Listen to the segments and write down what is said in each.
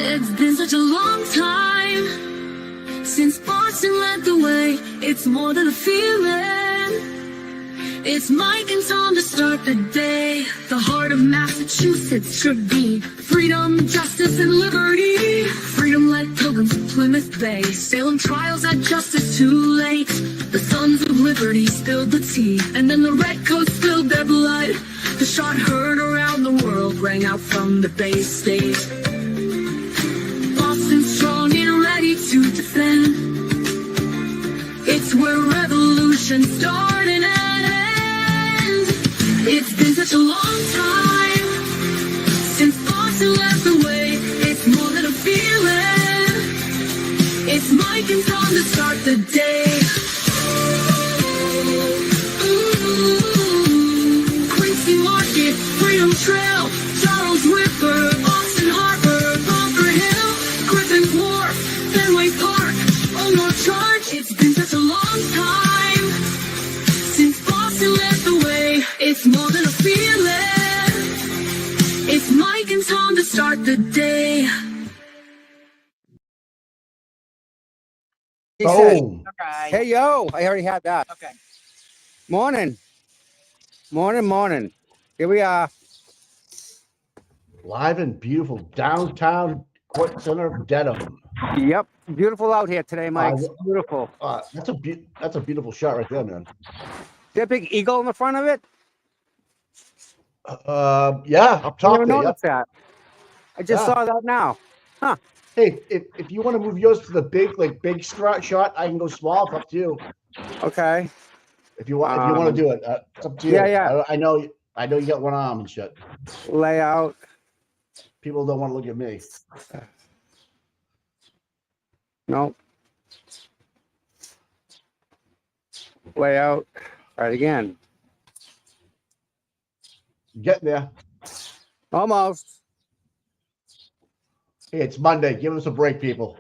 It's been such a long time since Boston led the way. It's more than a feeling. It's Mike and Tom to start the day. The heart of Massachusetts should be freedom, justice, and liberty. Freedom led pilgrims to Plymouth Bay. Salem trials had justice too late. The sons of liberty spilled the tea, and then the redcoats spilled their blood. The shot heard around the world rang out from the Bay State. Boston strong and ready to defend. It's where revolution started and ends. It's been such a long time since Boston led the way. It's more than a feeling. It's Mike and Tom to start the day. Quincy Market, Freedom Trail, Charles River, Boston Harbor, Bunker Hill, Griffin's Wharf, Fenway Park, Old North Charge. It's been such a long time since Boston led the way. It's more than a feeling. It's Mike and Tom to start the day. Boom. Okay. Hey, yo, I already had that. Okay. Morning. Morning. Here we are. Live and beautiful downtown Court Center, Dedham. Yep. Beautiful out here today, Mike. Beautiful. That's a beautiful shot right there, man. That big eagle in the front of it? Yeah, up I top never there. noticed that. I just Yeah. saw that now. Huh. Hey, if you want to move yours to the big shot, I can go small. It's up to you. Okay. If you want to do it, it's up to you. Yeah. I know you got one arm and shit. Layout. People don't want to look at me. Nope. Layout. All right, again. Get there. Almost. Hey, it's Monday. Give us a break, people.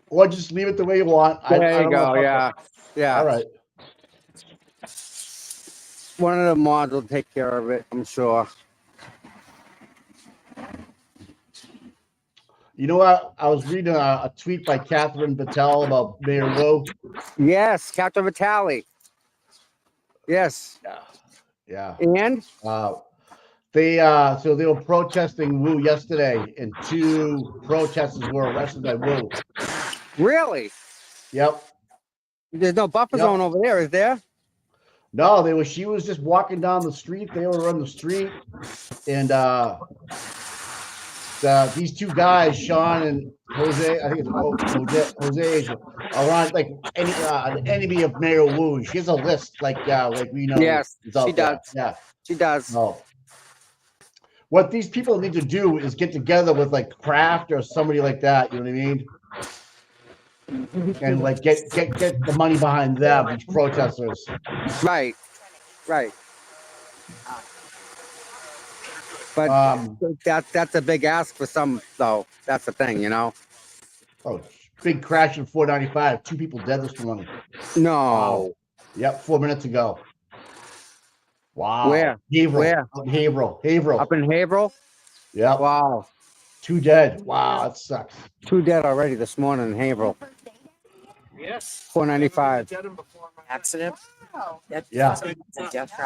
Or just leave it the way you want. There you go. Yeah. All right. One of the mods will take care of it, I'm sure. You know what? I was reading a tweet by Catherine Patel about Mayor Wu. Yes, Captain Vitale. Yes. Yeah. And? They were protesting Wu yesterday, and 2 protesters were arrested by Wu. Really? Yep. There's no buffer zone over there, is there? No, she was just walking down the street. They were on the street, and these 2 guys, Sean and Jose, I think it's Jose, are on like an enemy of Mayor Wu. She has a list, like we know. Yes, she does. Yeah, she does. No. What these people need to do is get together with like Kraft or somebody like that. You know what I mean? And like get the money behind them, these protesters. Right. But that's a big ask for some, though. That's the thing, you know. Oh, big crash in 495. 2 people dead this morning. No. Wow. Yep, 4 minutes ago. Wow. Where? Haverhill. Haverhill. Up in Haverhill? Yeah. Wow. 2 dead. Wow, that sucks. 2 dead already this morning in Haverhill. Yes. 495. Accident? Yeah.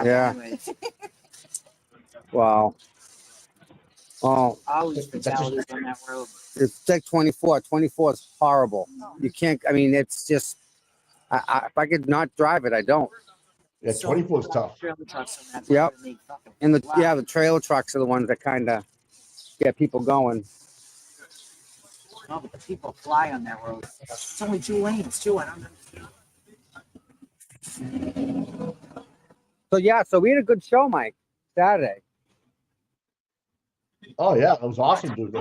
Yeah. Wow. Oh, Always fatalities on that road. it's like 24. 24 is horrible. You can't, I mean, it's just, if I could not drive it, I don't. Yeah, 24 is tough. Trailer trucks on that Yep. road, and they fucking And fly. the trailer trucks are the ones that kind of get people going. No, but the people fly on that road. It's only 2 lanes, too. I don't know. So we had a good show, Mike, Saturday. Oh yeah, it was awesome, dude.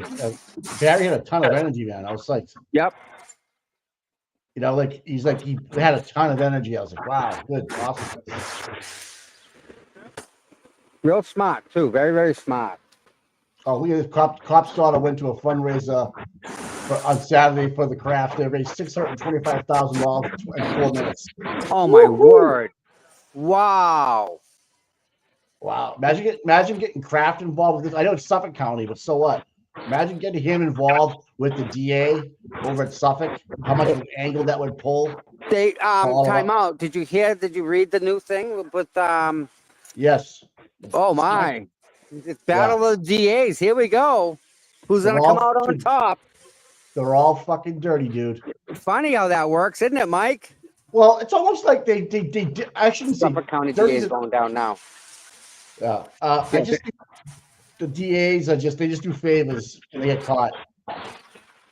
Barry had a ton of energy, man. I was psyched. Yep. You know, he had a ton of energy. I was like, wow, good, awesome. Real smart, too. Very, very smart. Oh, look at this. Cop's daughter went to a fundraiser on Saturday for the craft. They raised $625,000 in 4 minutes. Oh, my word. Wow. Wow. Imagine getting Kraft involved with this. I know it's Suffolk County, but so what? Imagine getting him involved with the DA over at Suffolk. How much of an angle that would pull. They All of time us. out. Did you read the new thing with Yes. oh my. It's battle Yeah. of the DAs. Here we go. Who's They're gonna come all out on top? they're all fucking dirty, dude. Funny how that works, isn't it, Mike? Well, it's almost like they I shouldn't say Suffolk County dirty. DA is going down now. Yeah. I just think the DAs are they just do favors and they get caught.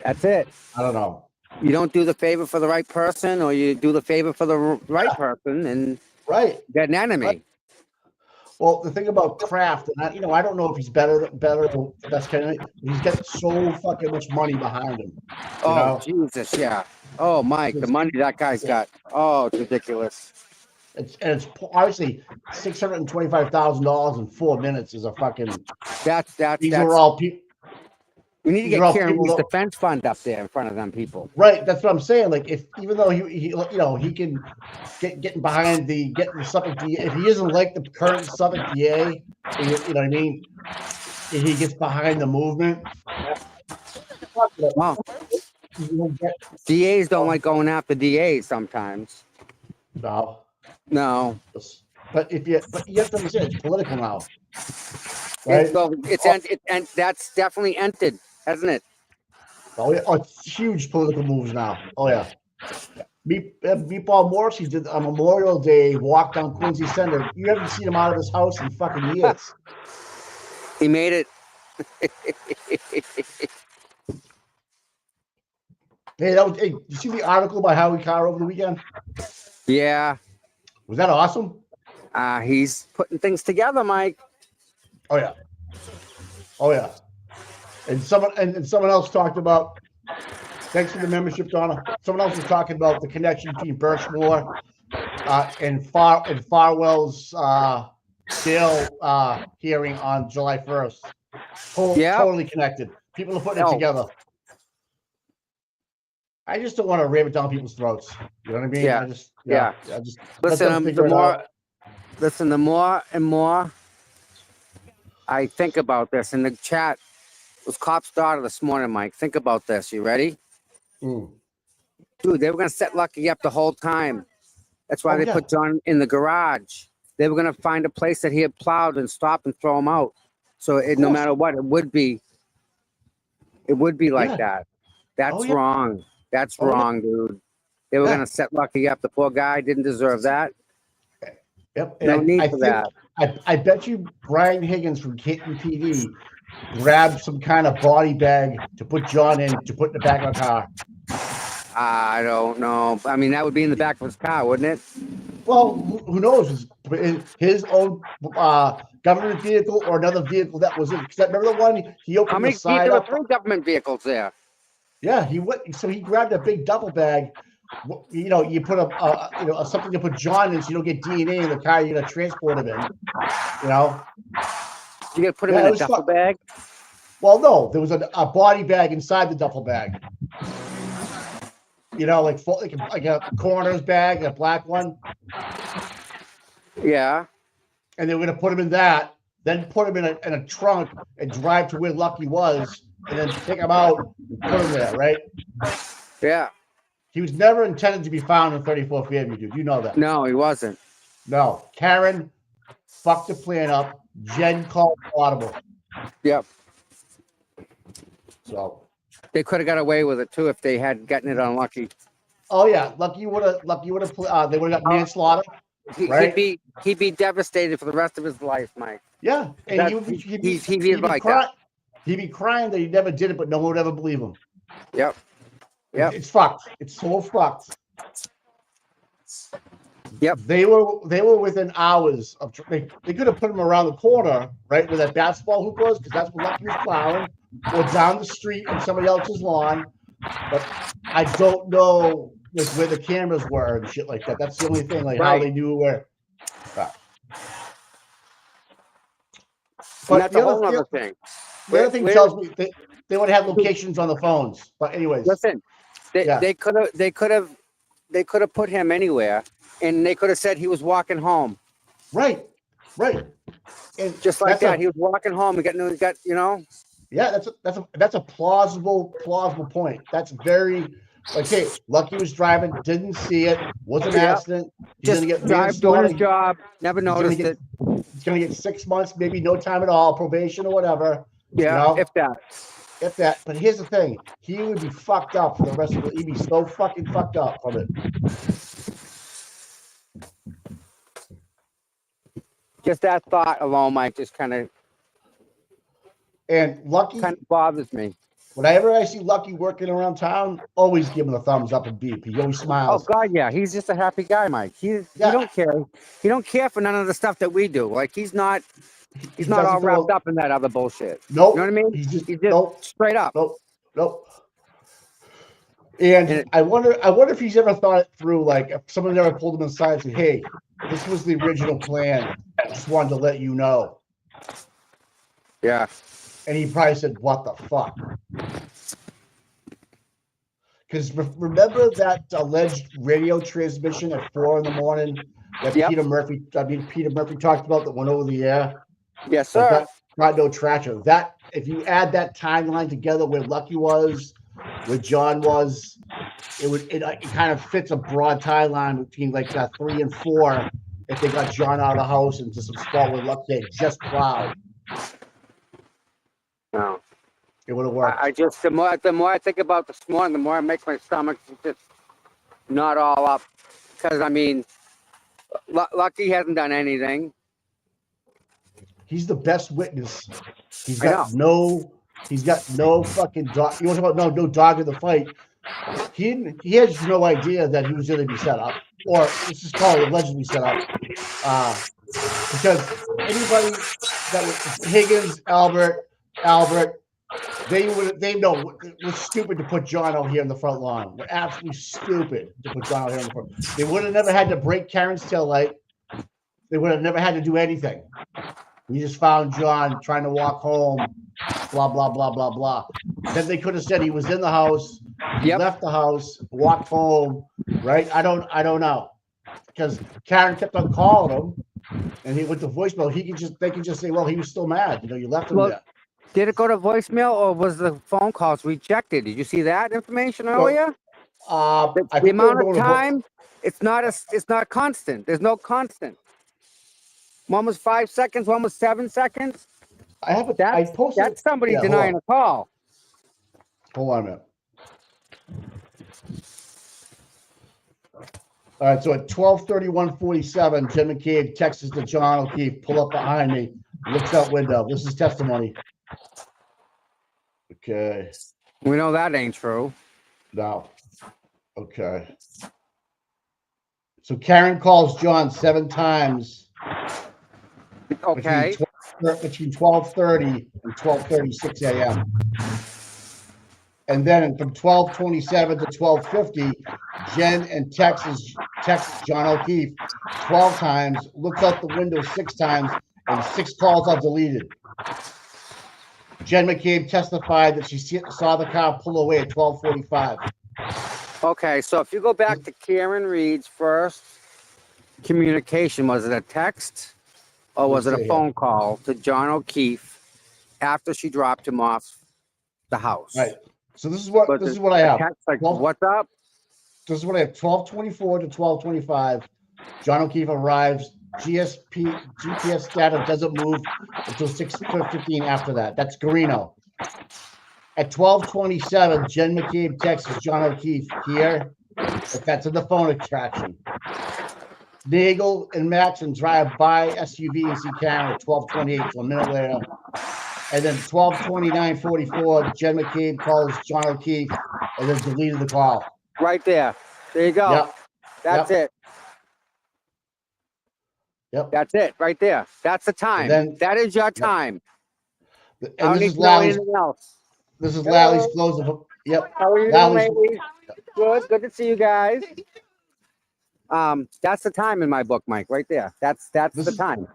That's it. I don't know. You don't do the favor for the right person, or you do the favor for the right person, and Right. get an enemy. Right. Well, the thing about Kraft, and I don't know if he's better or best candidate. He's got so fucking much money behind him. Oh Jesus, yeah. Oh Mike, the money that guy's got. Oh, it's ridiculous. It's obviously $625,000 in 4 minutes is a fucking. That's These are all people. we need to these are get all Kieran people Reed's that- defense fund up there in front of them people. Right, that's what I'm saying. Like, even though he can getting behind getting the Suffolk DA, if he isn't like the current Suffolk DA, you know what I mean? If he gets behind the movement. Wow. DAs don't like going after DAs sometimes. No, No. but you have to understand it's political now, right? And that's definitely entered, hasn't it? Oh yeah, it's huge political moves now. Oh yeah. Meatball Morrissey did a Memorial Day walk down Quincy Center. You haven't seen him out of his house in fucking years. He made it. Hey, you see the article by Howie Carr over the weekend? Yeah. Was that awesome? He's putting things together, Mike. Oh yeah. Oh yeah. And someone else talked about. Thanks for the membership, Donna. Someone else was talking about the connection between Birchmore and Farwell's bail hearing on July 1st. Totally connected. People are putting it together. I just don't want to ram it down people's throats. You know what I mean? Yeah. I just Listen, the more and more I think about this, in the chat was Cop's daughter this morning, Mike. Think about this. You ready? Mm. Dude, they were going to set Lucky up the whole time. That's why they put John in the garage. They were going to find a place that he had plowed and stop and throw him out. So no matter what, it would be like that. That's wrong. That's wrong, dude. They were going to set Lucky up. The poor guy didn't deserve that. Yep. No need for that. I bet you Brian Higgins from Canton PD grabbed some kind of body bag to put John in to put in the back of a car. I don't know. I mean, that would be in the back of his car, wouldn't it? Well, who knows? His own government vehicle or another vehicle that was in. Because remember the one he opened the side up? There were 3 government vehicles there. Yeah, he went. So he grabbed a big duffel bag. You put something to put John in, so you don't get DNA in the car you're gonna transport him in. You know. You gotta put him in a duffel bag. Well, no, there was a body bag inside the duffel bag. Like a coroner's bag, a black one. Yeah. And they were gonna put him in that, then put him in a trunk and drive to where Lucky was, and then take him out and put him there, right? Yeah. He was never intended to be found in 34 Fairview, dude. You know that. No, he wasn't. No. Karen fucked the plan up. Jen called audible. Yep. So they could have got away with it too if they had gotten it on Lucky. Oh yeah, Lucky would have. They would have got manslaughter. Right? He'd be devastated for the rest of his life, Mike. Yeah, and he'd be crying that he never did it, but no one would ever believe him. Yep. It's fucked. It's so fucked. Yep. They were within hours of. They could have put him around the corner, right where that basketball hoop was, because that's where Lucky was plowing, or down the street on somebody else's lawn. But I don't know where the cameras were and shit like that. That's the only thing, how they knew where. But that's a whole other thing. The other thing tells me they would have locations on the phones. But anyways, listen, they could have put him anywhere, and they could have said he was walking home. Right. And Just like that's that. He was walking home and got, you know. Yeah, that's a plausible point. That's very like, hey, Lucky was driving, didn't see it, was an Yeah. accident. He's Just gonna get drive doing his manslaughter. job. Never He's noticed it. He's gonna get 6 months, maybe no time at all, probation or whatever. Yeah, you know, if that. if that. But here's the thing: he would be fucked up for the rest of the. He'd be so fucking fucked up from it. Just that thought alone, Mike, just kind of Lucky bothers me. Whenever I see Lucky working around town, always give him a thumbs up and beep. He always smiles. Oh God, yeah, he's just a happy guy, Mike. He don't care. He don't care for none of the stuff that we do. Like he's not all wrapped up in that other bullshit. Nope. You know what I mean? He's just straight up. Nope. And I wonder if he's ever thought it through. Like if someone ever pulled him aside and said, "Hey, this was the original plan. I just wanted to let you know." Yeah. And he probably said, "What the fuck?" Because remember that alleged radio transmission at 4 a.m. that Peter Murphy talked about that went over the air? Yes, sir. Got no traction. That if you add that timeline together where Lucky was, where John was, it kind of fits a broad timeline between like 3 and 4. If they got John out of the house into some spot where Lucky had just plowed. No. It would have worked. I just the more I think about this morning, the more it makes my stomach just not all up. Because I mean, Lucky hasn't done anything. He's the best witness. He's got no fucking dog. You want to talk about no dog in the fight? He has no idea that he was going to be set up, or let's just call it allegedly set up. Because anybody that was Higgins, Albert. They know we're stupid to put John out here in the front lawn. We're absolutely stupid to put John out here in the front. They would have never had to break Karen's taillight. They would have never had to do anything. We just found John trying to walk home, blah, blah, blah, blah, blah. Then they could have said he was in the house, he left the house, walked home, right? I don't know. Because Karen kept on calling him and he went to voicemail. They can just say, well, he was still mad. You left him there. Did it go to voicemail or was the phone calls rejected? Did you see that information earlier? The amount of time, it's not constant. There's no constant. One was 5 seconds, one was 7 seconds. That's somebody denying a call. Hold on a minute. All right, so at 12:31:47, Jim McCabe texts to John O'Keefe, pull up behind me, looks out window. This is testimony. Okay. We know that ain't true. No. Okay. So Karen calls John 7 times. Okay. Between 12:30 and 12:36 a.m. And then from 12:27 to 12:50, Jen and texts John O'Keefe 12 times, looks out the window 6 times, and 6 calls are deleted. Jen McCabe testified that she saw the car pull away at 12:45. Okay, so if you go back to Karen Reed's first communication, was it a text or was it a phone call to John O'Keefe after she dropped him off the house? Right. So this is what I have. Text, like, what's up? This is what I have. 12:24 to 12:25. John O'Keefe arrives. GPS data doesn't move until 6:15 after that. That's Garino. At 12:27, Jen McCabe texts John O'Keefe here. If that's in the phone extraction. Nagel and Matson drive by SUV and see Karen at 12:28, so a minute later. And then 12:29:44, Jen McCabe calls John O'Keefe and then deleted the call. Right there. There you go. Yep. That's it. Yep. That's it right there. That's the time. That is your time. And I don't need to know anything else. This is Lally's close of. Yep. How are you doing, ladies? Good to see you guys. That's the time in my book, Mike, right there. That's the time.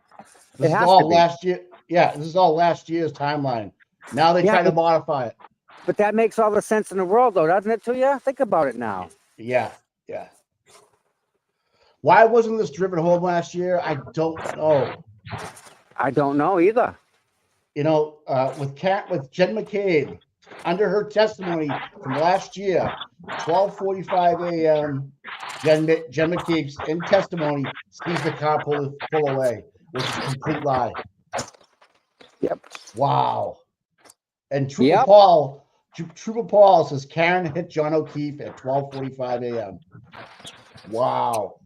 This is all last year. Yeah, this is all last year's timeline. Now they try to modify it. But that makes all the sense in the world, though, doesn't it to you? Think about it now. Yeah. Why wasn't this driven home last year? I don't know. I don't know either. You know, with Jen McCabe, under her testimony from last year, 12:45 a.m. Jen McCabe's in testimony sees the car pull away, which is a complete lie. Yep. Wow. And Trooper Paul says Karen hit John O'Keefe at 12:45 a.m. Wow.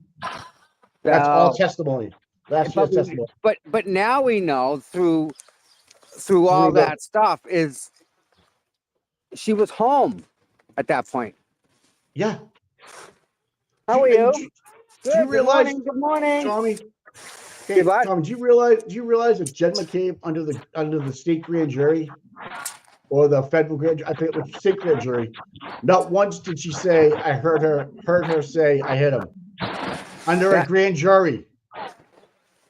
That's all testimony. Last year's testimony. But now we know through all that stuff is she was home at that point. Yeah. How are you? Do you realize? Good morning. Tommy, hey, Tom, do you realize that Jen McCabe under the state grand jury or the federal grand jury, I think it was state grand jury, not once did she say I heard her say I hit him under a grand jury.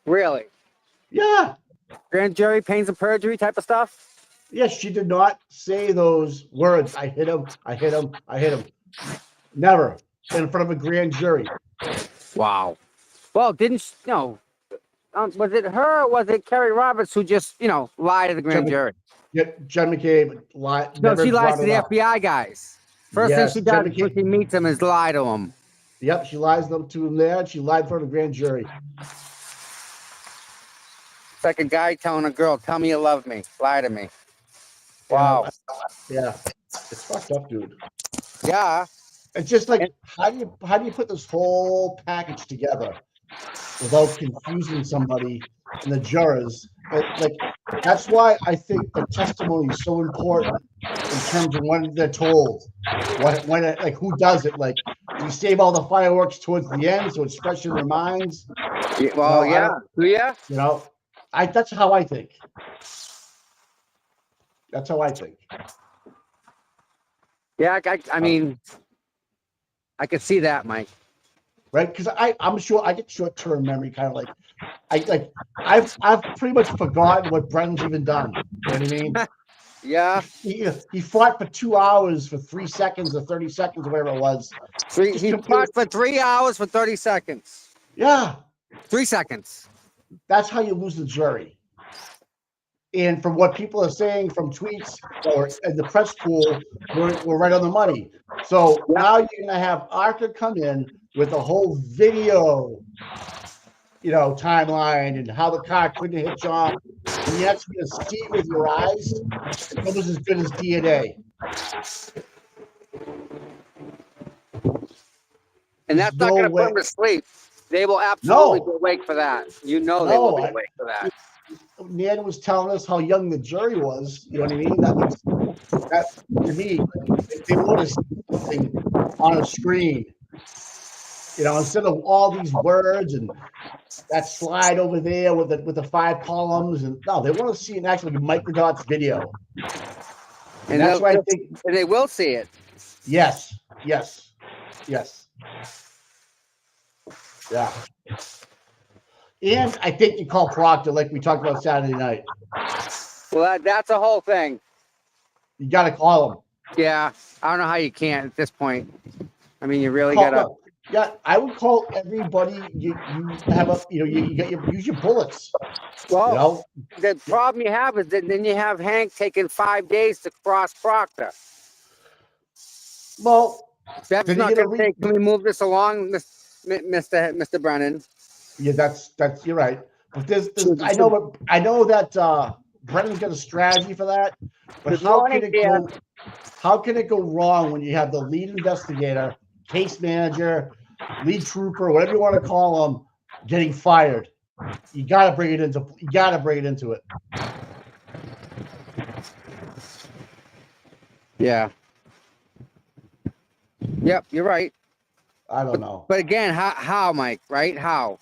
Really? Yeah. Grand jury, pains of perjury type of stuff? Yes, she did not say those words. I hit him. I hit him. I hit him. Never in front of a grand jury. Wow. Well, didn't she, was it her or was it Kerry Roberts who just, lied to the grand jury? Yeah, Jen McCabe lied. No, she lies to the FBI guys. First thing she does when she meets them is lie to them. Yep, she lies to them there. And she lied in front of the grand jury. It's like a guy telling a girl, tell me you love me. Lie to me. Wow. Yeah. It's fucked up, dude. Yeah. It's just like, how do you put this whole package together without confusing somebody and the jurors? Like, that's why I think the testimony is so important in terms of when they're told, like who does it? Like, do you save all the fireworks towards the end so it's fresh in their minds? Well, yeah. That's how I think. That's how I think. Yeah, I mean, I could see that, Mike. Right? Because I'm sure I get short-term memory, kind of like I've pretty much forgotten what Brendan's even done. You know what I mean? Yeah. He fought for 2 hours for 3 seconds or 30 seconds or whatever it was. He fought for 3 hours for 30 seconds. Yeah. 3 seconds. That's how you lose the jury. And from what people are saying from tweets or in the press pool, we're right on the money. So now you're going to have Arthur come in with a whole video, timeline and how the car couldn't hit John. And you're actually going to see it with your eyes. It's almost as good as DNA. And that's not going to put them to sleep. They will absolutely be awake for that. They will be awake for that. Nan was telling us how young the jury was. You know what I mean? That to me, they want to see something on a screen. Instead of all these words and that slide over there with the 5 columns, and no, they want to see an actual microdots video. And that's why I think, and they will see it. Yes. Yeah. And I think you call Proctor like we talked about Saturday night. Well, that's a whole thing. You got to call him. Yeah. I don't know how you can't at this point. I mean, you really got to. Yeah, I would call everybody. You have use your bullets. Well, the problem you have is that then you have Hank taking 5 days to cross Proctor. Well, that's not going to take. Can we move this along, Mr. Brennan? Yeah, that's you're right. But I know that Brennan's got a strategy for that. But how can it go wrong when you have the lead investigator, case manager, lead trooper, whatever you want to call them, getting fired? You got to bring it into it. Yeah. Yep, you're right. I don't know. But again, how, Mike? Right? How?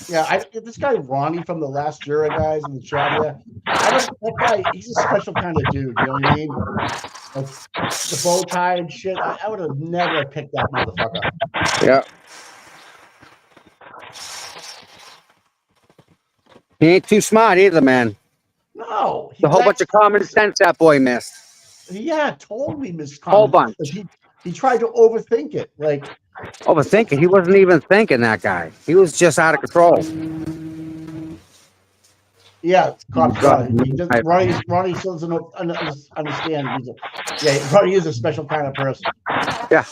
Yeah, this guy Ronnie from the last juror guys in the chat here. That guy, he's a special kind of dude. You know what I mean? Like the bow tie and shit. I would have never picked that motherfucker. Yeah. He ain't too smart either, man. No. A whole bunch of common sense that boy missed. Yeah, totally missed. Whole bunch. He tried to overthink it. Like, Overthinking. He wasn't even thinking, that guy. He was just out of control. yeah, cops got it. He just, Ronnie still doesn't understand. Ronnie is a special kind of person. Yeah.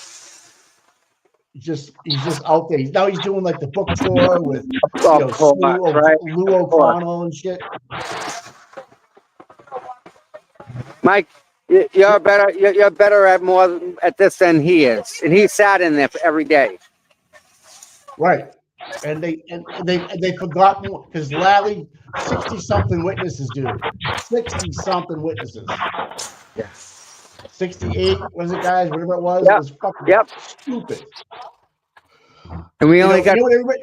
He's just out there. Now he's doing like the book tour with Lou O'Connell and shit. Mike, you're better. You're better at this than he is, and he sat in there every day. Right, and they forgot because Lally, 60-something witnesses, dude. 60-something witnesses. Yeah. 68, was it, guys? Whatever it was. Yep. It was fucking stupid. And we only got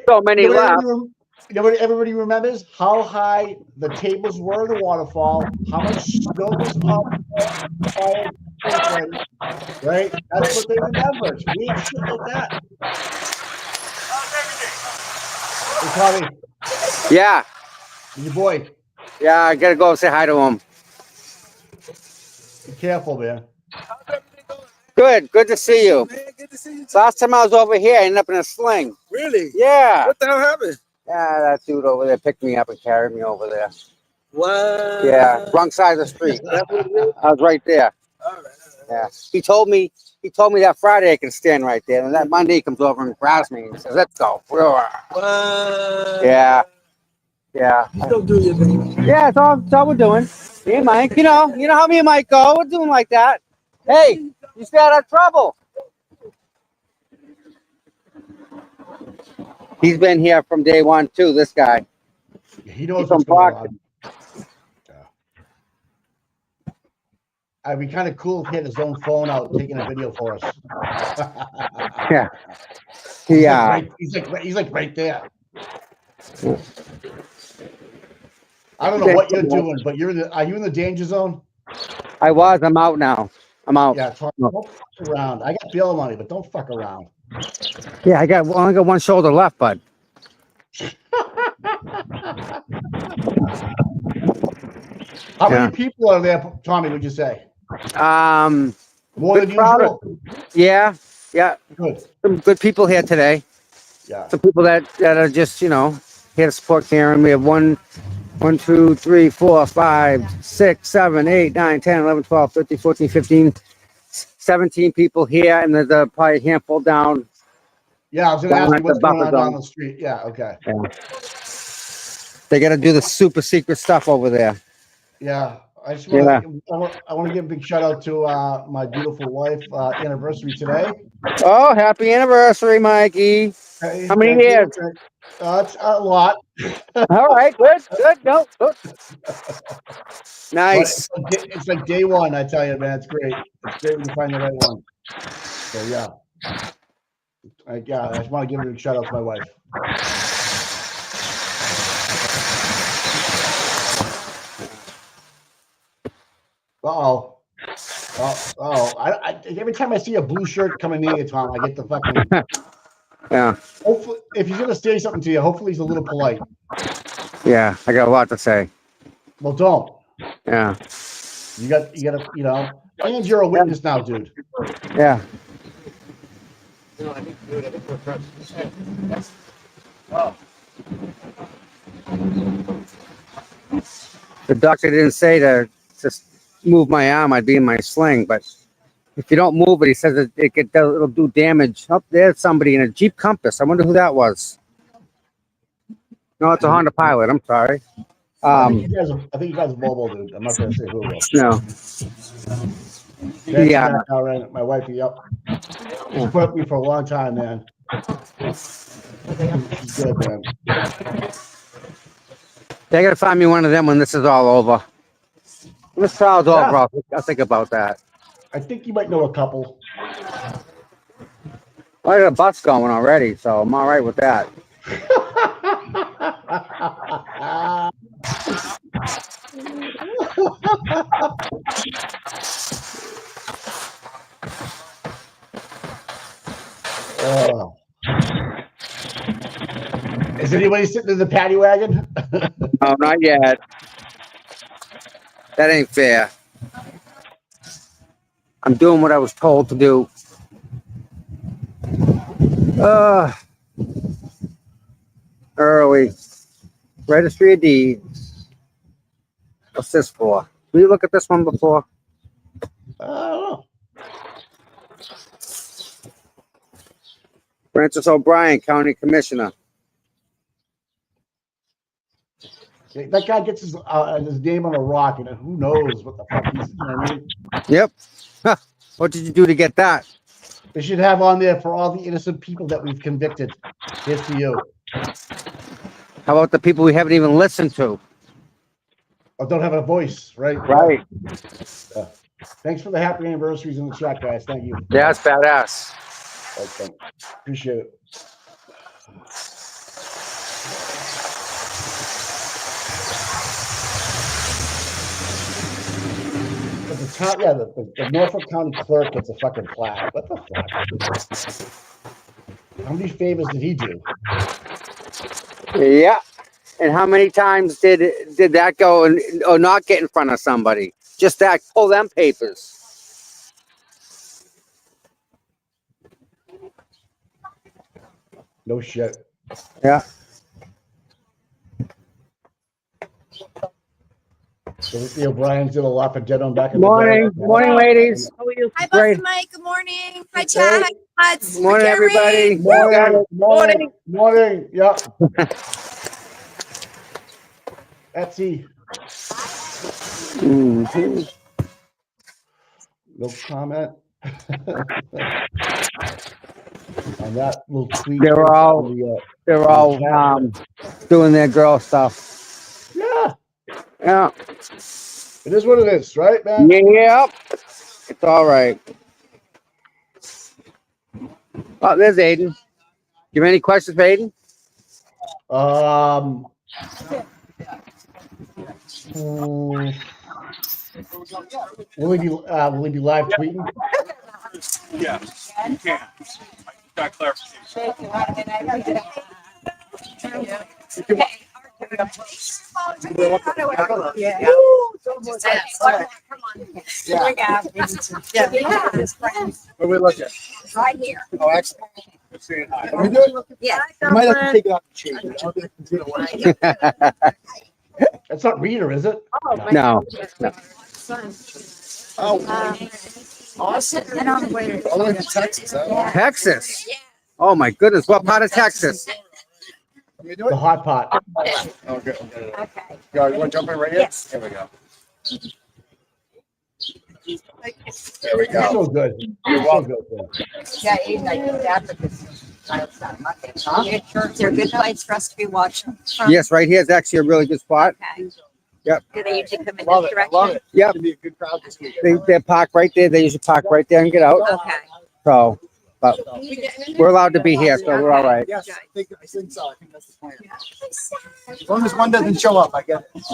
so many left. You know what everybody remembers? How high the tables were in the waterfall, how much snow was up, right? That's what they remember. It's weird shit like that. Hey, Tommy. Yeah. Your boy. Yeah, I gotta go say hi to him. Be careful, man. Good to see you. Man, good to see you. Last time I was over here, I ended up in a sling. Really? Yeah. What the hell happened? Yeah, that dude over there picked me up and carried me over there. What? Yeah, wrong side of the street. I was right there. All right. Yeah. He told me that Friday I can stand right there, and that Monday he comes over and grabs me and says, "Let's go." What? Yeah. Yeah. You still do your thing. Yeah, that's all we're doing. Me and Mike, you know how me and Mike go. We're doing like that. Hey, you stay out of trouble. He's been here from day one too. This guy. He knows what's going on. It'd be kind of cool if he had his own phone out taking a video for us. Yeah. Yeah. He's like right there. I don't know what you're doing, but are you in the danger zone? I was. I'm out now. I'm out. Yeah, don't fuck around. I got bail money, but don't fuck around. Yeah, I only got one shoulder left, bud. How many people are there, Tommy, would you say? More than usual? Yeah. Good. Some good people here today. Yeah. Some people that are just, here to support Karen. We have 1, 2, 3, 4, 5, 6, 7, 8, 9, 10, 11, 12, 13, 14, 15, 17 people here, and there's probably a handful down. Yeah, I was going to ask you what's going on down the street. Yeah, okay. Yeah. They got to do the super secret stuff over there. Yeah. I want to give a big shout out to my beautiful wife. Anniversary today. Oh, happy anniversary, Mikey! Hey, how many years? It's a lot. All right, good. No, good. Nice. It's like day one. I tell you, man, it's great. It's great when you find the right one. So yeah, I just want to give a big shout out to my wife. Oh! Every time I see a blue shirt coming in, Tom, I get the fucking. Yeah. Hopefully, if he's gonna say something to you, hopefully he's a little polite. Yeah, I got a lot to say. Well, don't. Yeah. You gotta, and you're a witness now, dude. Yeah. The doctor didn't say to just move my arm, I'd be in my sling, but if you don't move it, he says it'll do damage. Oh, there's somebody in a Jeep Compass. I wonder who that was. No, it's a Honda Pilot. I'm sorry. I think you guys are mobile, dude. I'm not gonna say who it was. No. Yeah. All right, my wife. Yep. She's put up with me for a long time, man. She's good, man. They gotta find me one of them when this is all over. When this trial's over, I'll think about that. I think you might know a couple. Well, I got a bus going already, so I'm all right with that. Is anybody sitting in the paddy wagon? No, not yet. That ain't fair. I'm doing what I was told to do. Early. Registry of Deeds. What's this for? Did you look at this one before? I don't know. Francis O'Brien, County Commissioner. That guy gets his name on a rock, and who knows what the fuck he's. You know what I mean? Yep. Huh. What did you do to get that? They should have on there for all the innocent people that we've convicted. Here's to you. How about the people we haven't even listened to? Or don't have a voice, right? Right. Thanks for the happy anniversaries in the chat, guys. Thank you. Yeah, it's badass. Okay. Appreciate it. But the town, yeah, the Norfolk County clerk gets a fucking plaque. What the fuck? How many favors did he do? Yeah. And how many times did that go or not get in front of somebody? Just that, pull them papers. No shit. Yeah. So the O'Briens did a lot for Dead on back in Morning, the day. morning, ladies. How are you? Hi, Great. Boss Mike. Good morning. Hi, Chad. Hi, Mads. Good morning, Jerry. everybody. Morning. Morning. Yeah. Etsy. Mm-hmm. No comment. On that little tweet. They're all doing their girl stuff. Yeah. Yeah. It is what it is, right, man? Yep. It's all right. Oh, there's Aiden. You have any questions for Aiden? Will he be live tweeting? Yeah, you can. I got clarification. Where we looking? Right here. Oh, excellent. Let's say hi. Are we doing? Yeah. You might have to take it off the chain. That's not Rita, is it? No. Awesome. All the way to Texas, huh? Texas. Oh my goodness. What part of Texas? What are you doing? The hot pot. Okay. Okay. You want to jump in right here? Yes. Here we go. There we You're go. so good. You're so good. Yeah, Aiden, I think after this. They're good fights for us to be watching. Yes, right here is actually a really good spot. Okay. Yep. Do they usually come in Love this it. direction? Love it. Yep. Should be a good crowd this weekend. They park right there. They usually park right there and get out. Okay. So, but we're allowed to be here, so we're all right. Yes, I think so. I think that's the plan. As long as one doesn't show up, I get it.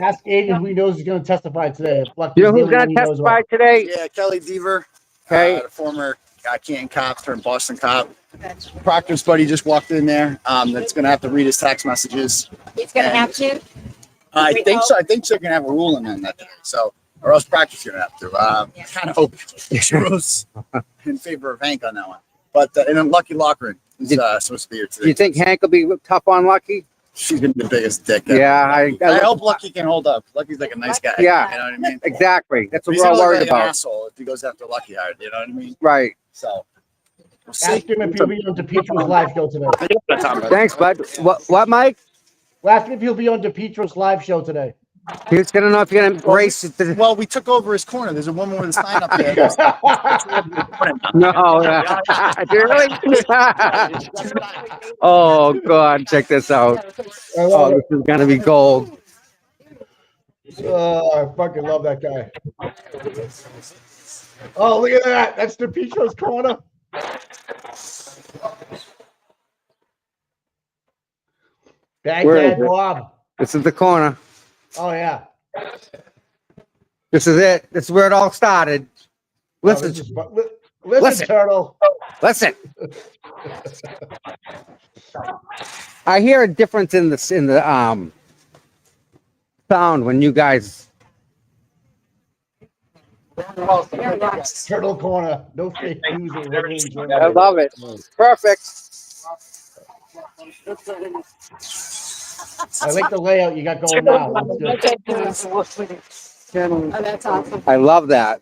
Ask Aiden who he knows is going to testify today. You know who's going to testify today? Yeah, Kelly Deber, Okay. the former Canton cop turned Boston cop. Proctor's buddy just walked in there. That's going to have to read his text messages. He's gonna have to. I think so. I think they're going to have a ruling on that today. So, or else Proctor's going to have to. I kind of hope it goes in favor of Hank on that one. But and Lucky Lochran is supposed to be here Do today. you think Hank will be tough on Lucky? She's going to be the biggest dick ever. Yeah, I hope Lucky can hold up. Lucky's like a nice guy. Yeah. You know what I mean? Exactly. That's what He's we're all gonna look worried like an about. asshole if he goes after Lucky hard. You know what I mean? Right. So we'll see. Ask him if he'll be on DePietro's live show today. Thanks, bud. What, Mike? Ask him if he'll be on DePietro's live show today. He's gonna know if you're gonna embrace it. Well, we took over his corner. There's a woman with a sign up there. No, really? Oh God, check this out. Oh, this is gonna be gold. Oh, I fucking love that guy. Oh, look at that. That's DePietro's corner. Where is Baghdad it? Bob. This is the corner. Oh, yeah. This is it. This is where it all started. Listen, Listen, Turtle. listen. I hear a difference in the sound when you guys Turtle Corner. No fake news or ratings. I love it. Perfect. I like the layout you got going now. That's good. Oh, that's awesome. I love that.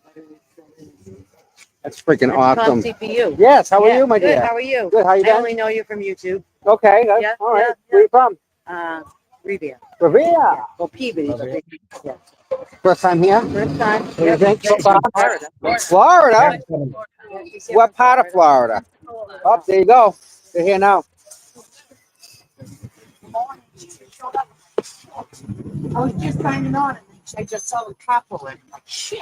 That's freaking awesome. CPU. Yes. How are you, my Good. dear? How are you? Good. How you I been? only know you from YouTube. Okay. That's, Yeah, all right. yeah, Where you from? Revere. Revere. Yeah. Well, Peabody. Revere. Yeah. First time here? First time. What do you Yep. think so far? Florida. Florida? What part of Florida? Oh, there you go. They're here now. I was just signing on, and I just saw the couple, and I'm like, shit.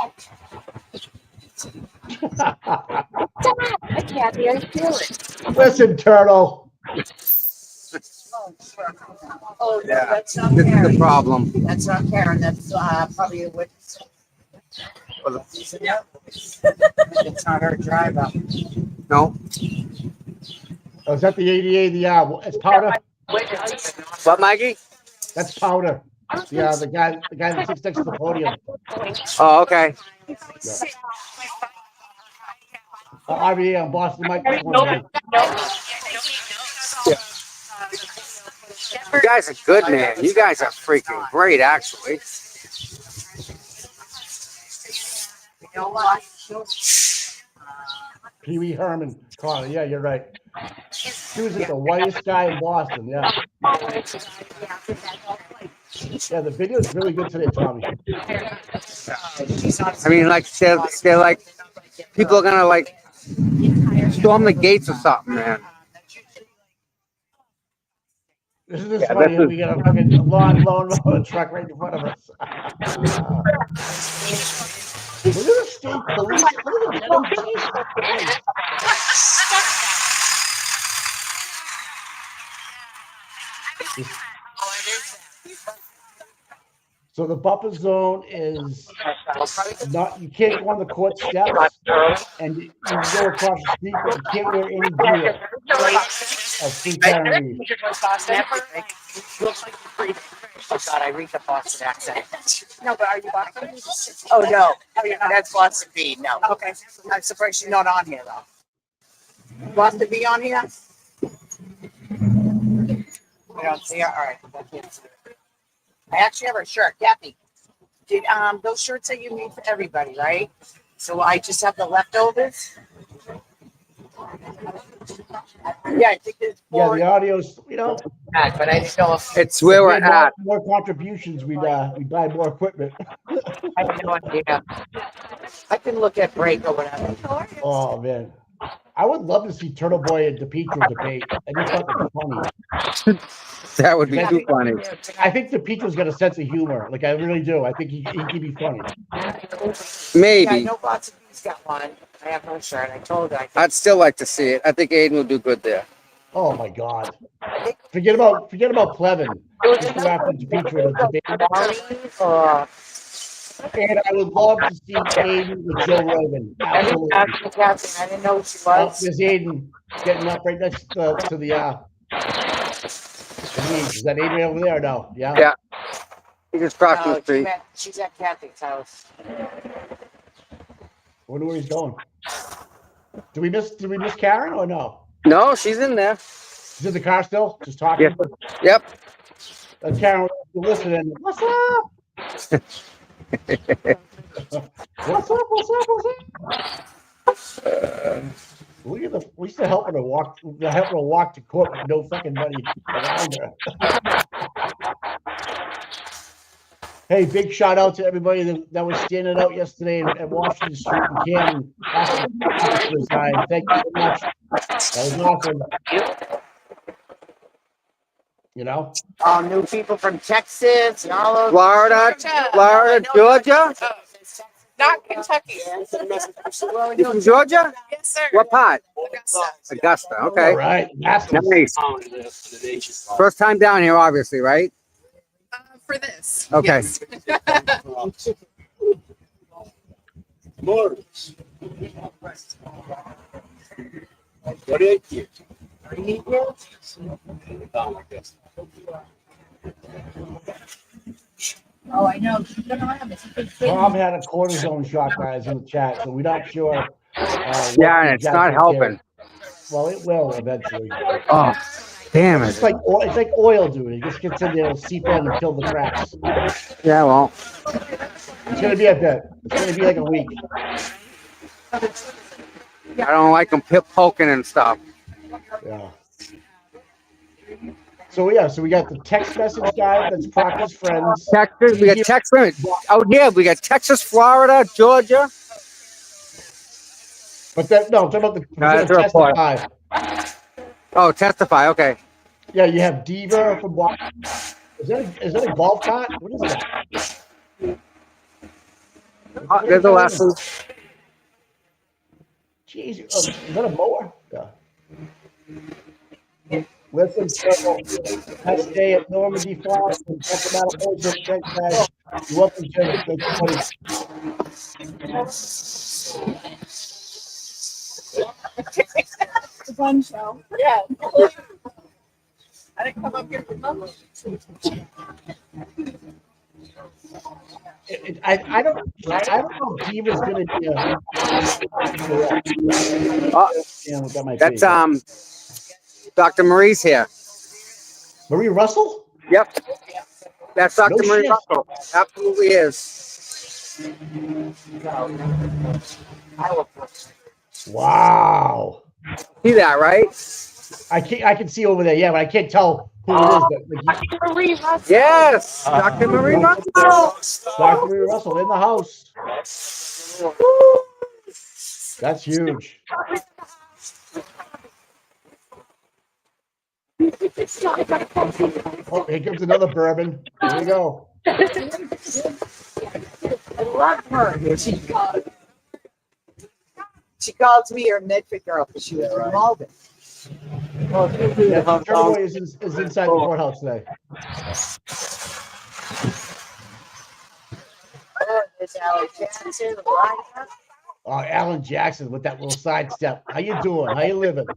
Kathy, I feel it. Listen, Turtle. Oh, no, Yeah. that's not This is the Karen. problem. That's not Karen. That's probably a witness. It's not her driver. No. Oh, is that the ADA? It's powder. What, Maggie? That's powder. Yeah, the guy that sits next to the podium. Oh, okay. RBA on Boston Mike. You guys are good, man. You guys are freaking great, actually. You know what? Pee Wee Herman Connor. Yeah, you're right. He was the whitest guy in Boston. Yeah. Yeah, the video is really good today, Tommy. I mean, like they're like people are gonna like storm the gates or something, man. This is Yeah, funny. this is- We got a fucking long load truck right in front of us. Look at the state police. Look at the police. So the buffer zone is not, you can't go on the court steps and you can go across the street, but you can't wear any gear of free carrying. Oh God, I read the Boston accent. No, but are you Boston? Oh no, that's Boston B. No. Okay, I'm surprised she's not on here though. Boston B on here? We don't see her. All right. I actually have her shirt, Kathy. Did those shirts that you made for everybody, right? So I just have the leftovers. Yeah, I think there's Yeah, four. the audio's, But I didn't know if It's where if we we're had at. more contributions, we'd buy more equipment. I have no idea. I can look at break or whatever. Oh man, I would love to see Turtle Boy and DePietro debate. I just thought that'd be funny. That would be too funny. I think DePietro's got a sense of humor. Like I really do. I think he could be funny. Yeah, I Maybe. know lots of these got one. I have no shirt. I told her. I'd still like to see it. I think Aiden will do good there. Oh my God. Forget about Plevin. Just go after DePietro to debate. And I would love to see Aiden with Joe Rogan. Absolutely. I didn't know who she Oh, was. there's Aiden getting up right next to the is that Aiden over there? No. Yeah. Yeah. He just crossed No, the street. she's at Kathy's house. Wonder where he's going. Did we miss Karen or no? No, she's in there. She's in the car still, just talking. Yep. Karen, you're listening. What's up? What's up? Look at we used to help her walk to court with no fucking money around her. Hey, big shout out to everybody that was standing out yesterday at Washington Street in Canton. Thank you so much. That was awesome. You know? All new people from Texas and all over. Florida, Georgia. Not Kentucky. You from Georgia? Yes, sir. What part? Augusta. Augusta. Okay. All right. That's Nice. First time down here, obviously, right? For this. Okay. Yes. What did you? Oh, I know. She's been around. It's a big thing. Tom had a cortisone shot, guys, in the chat, so we're not sure. What Yeah, the and it's exact not detail- helping. Well, it will eventually. Oh, damn It's it. like it's like oil, dude. It just gets in there, it'll seep in and fill the cracks. Yeah, well, It's gonna be a bit. It's gonna be like a week. I don't like them poking and stuff. Yeah. So yeah, so we got the text message guy. That's Proctor's friends. Texas, we got Texas. Oh yeah, we got Texas, Florida, Georgia. But that no, I'm talking about the That's a report. testify. Oh, testify. Okay. Yeah, you have Deber from. Is that a golf cart? What is that? There's a lesson. Jeez, is that a mower? Yeah. Listen, next day at Normandy Farm in Sacramento, Poison. Thanks, guys. You're welcome, Jim. Thanks, buddy. It's a fun show. Yeah. I didn't come up here for nothing. I don't know if Deber's gonna be what that might That's be. Dr. Marie's here. Marie Russell? Yep. That's Dr. No Marie shit. Russell. Absolutely is. Wow. See that, right? I can see over there, yeah, but I can't tell who it is. But Marie Russell. Yes, Dr. Marie Russell. Dr. Marie Russell in the house. That's huge. Oh, here comes another bourbon. Here we go. I love her. She called me her Medford girl because she was from Malden. Yeah, Trevor is inside the courthouse today. There's Alex Jackson. Oh, Alan Jackson with that little sidestep. How you doing? How you living?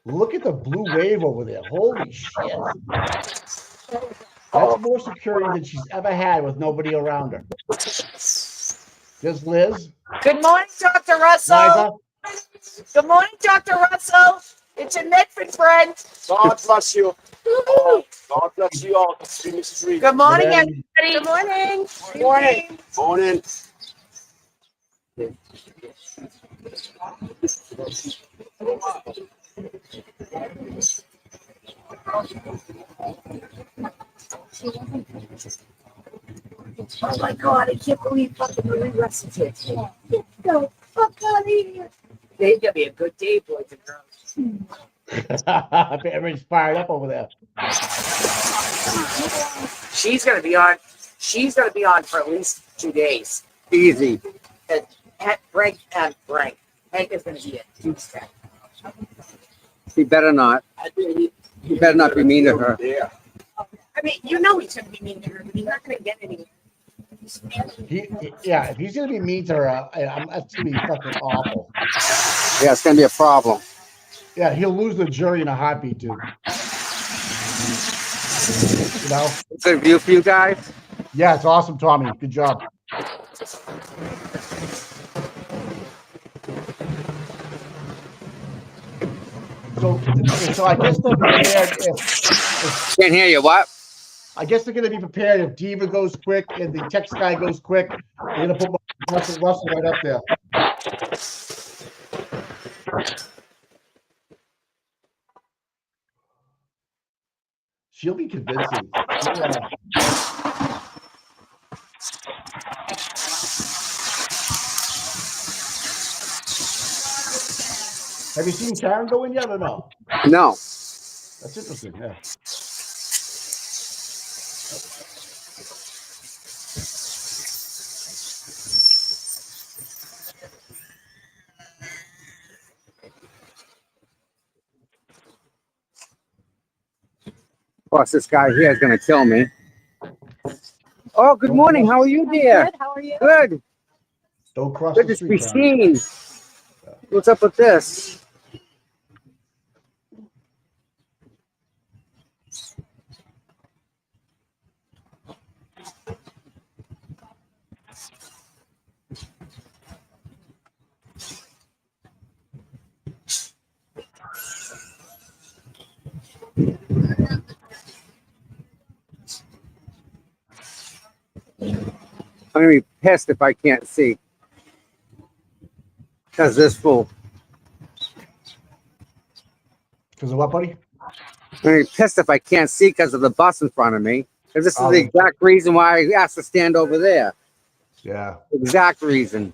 Look at the blue wave over there. Holy shit. That's more security than she's ever had with nobody around her. There's Liz. Good morning, Dr. Russell. Liza. Good morning, Dr. Russell. It's your Medford friend. God bless you. God bless you all. Mrs. Reed. Good morning, Good everybody. Good morning. Good morning. Morning. Oh my God, I can't believe fucking Marie Russell's here. Get the fuck out of here. Today's gonna be a good day, boys and girls. Everybody's fired up over there. She's gonna be on. She's gonna be on for at least 2 days. Easy. Frank. Hank is gonna be a Tuesday. He better not. He better not be mean to her. Yeah. I mean, you know he's gonna be mean to her, but he's not gonna get any. Yeah, if he's gonna be mean to her, that's gonna be fucking awful. Yeah, it's gonna be a problem. Yeah, he'll lose the jury in a heartbeat, dude. You know? Good view for you guys. Yeah, it's awesome, Tommy. Good job. So I guess they're prepared if Can't hear you. What? I guess they're going to be prepared if Deber goes quick and the text guy goes quick. They're going to put Russell right up there. She'll be convincing. Have you seen Karen go in yet or no? No. That's interesting, yeah. Plus, this guy here is gonna kill me. Oh, good morning. How are you, dear? Good. How are you? Good. Don't cross Good the to be street, Karen. seen. What's up with this? I'm gonna be pissed if I can't see. Because this fool. Because of what, buddy? I'm gonna be pissed if I can't see because of the bus in front of me. Because this is Oh, the exact reason why I asked to stand over there. Yeah. Exact reason.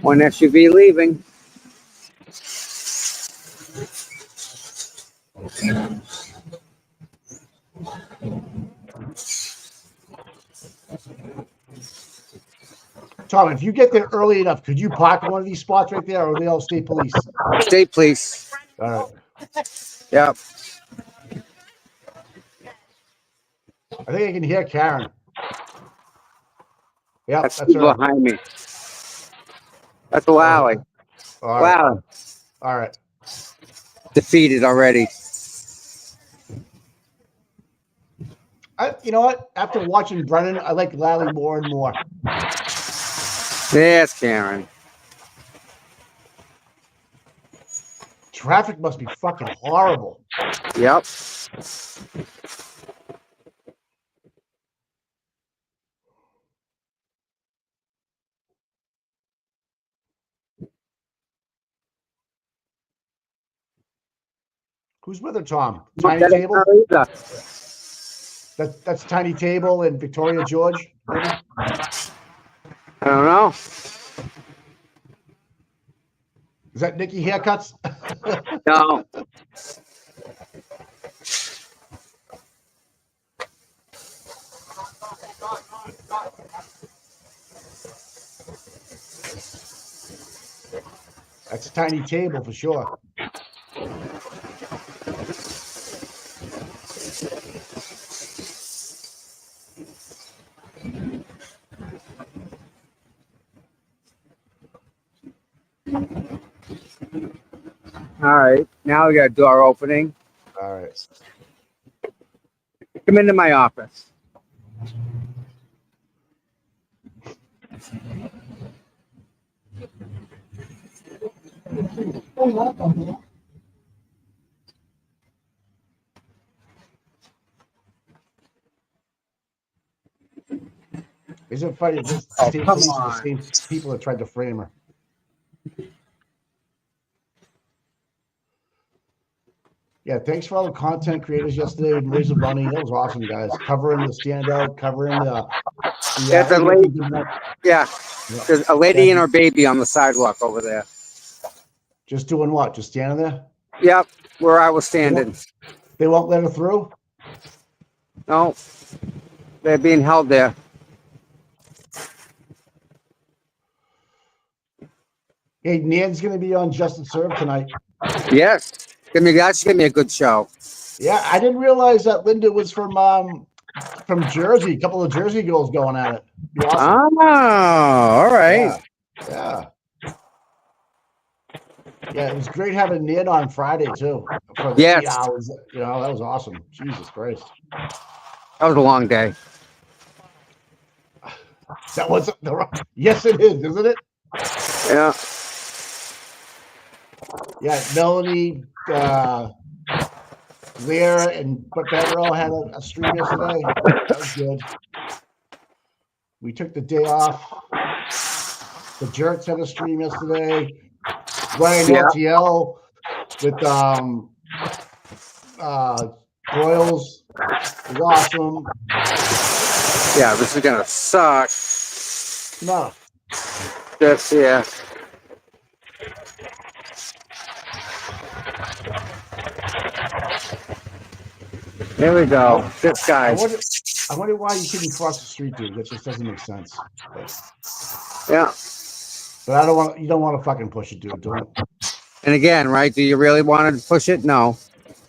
One SUV leaving. Tom, if you get there early enough, could you park in one of these spots right there, or are they all state police? State police. All right. Yep. I think I can hear Karen. Yep, That's that's her. behind me. That's Lally. All right. Lally. All right. Defeated already. You know what? After watching Brennan, I like Lally more and more. Yes, Karen. Traffic must be fucking horrible. Yep. Who's with her, Tom? Tiny Table? That's Tiny Table and Victoria George, maybe? I don't know. Is that Nikki Haircuts? No. That's a Tiny Table for sure. All right. Now we got a door opening. All right. Come into my office. Isn't it funny? This Oh, state come police are on. the same people that tried to frame her. Yeah, thanks for all the content creators yesterday. Raise a bunny. That was awesome, guys. Covering the standout, covering the There's a lady. Yeah. There's a lady and her baby on the sidewalk over there. Just doing what? Just standing there? Yep. Where I was standing. They won't let her through? No. They're being held there. Hey, Nan's going to be on Just Serve tonight. Yes. That's gonna be a good show. Yeah, I didn't realize that Linda was from Jersey. A couple of Jersey girls going at it. Be awesome. Oh, all right. Yeah. Yeah, it was great having Nan on Friday too. For the 8 hours. You know, that was awesome. Jesus Christ. That was a long day. That wasn't the yes, it is, isn't it? Yeah. Yeah, Melanie, Lear, and Beverell had a stream yesterday. That was good. We took the day off. The Jerks had a stream yesterday. Ryan LTL with Royals was awesome. Yeah, this is gonna suck. No. Just yeah. There we go. This guy. I wonder why you couldn't cross the street, dude. That just doesn't make sense. Yeah. But you don't want to fucking push it, dude. Don't. And again, right? Do you really want to push it? No.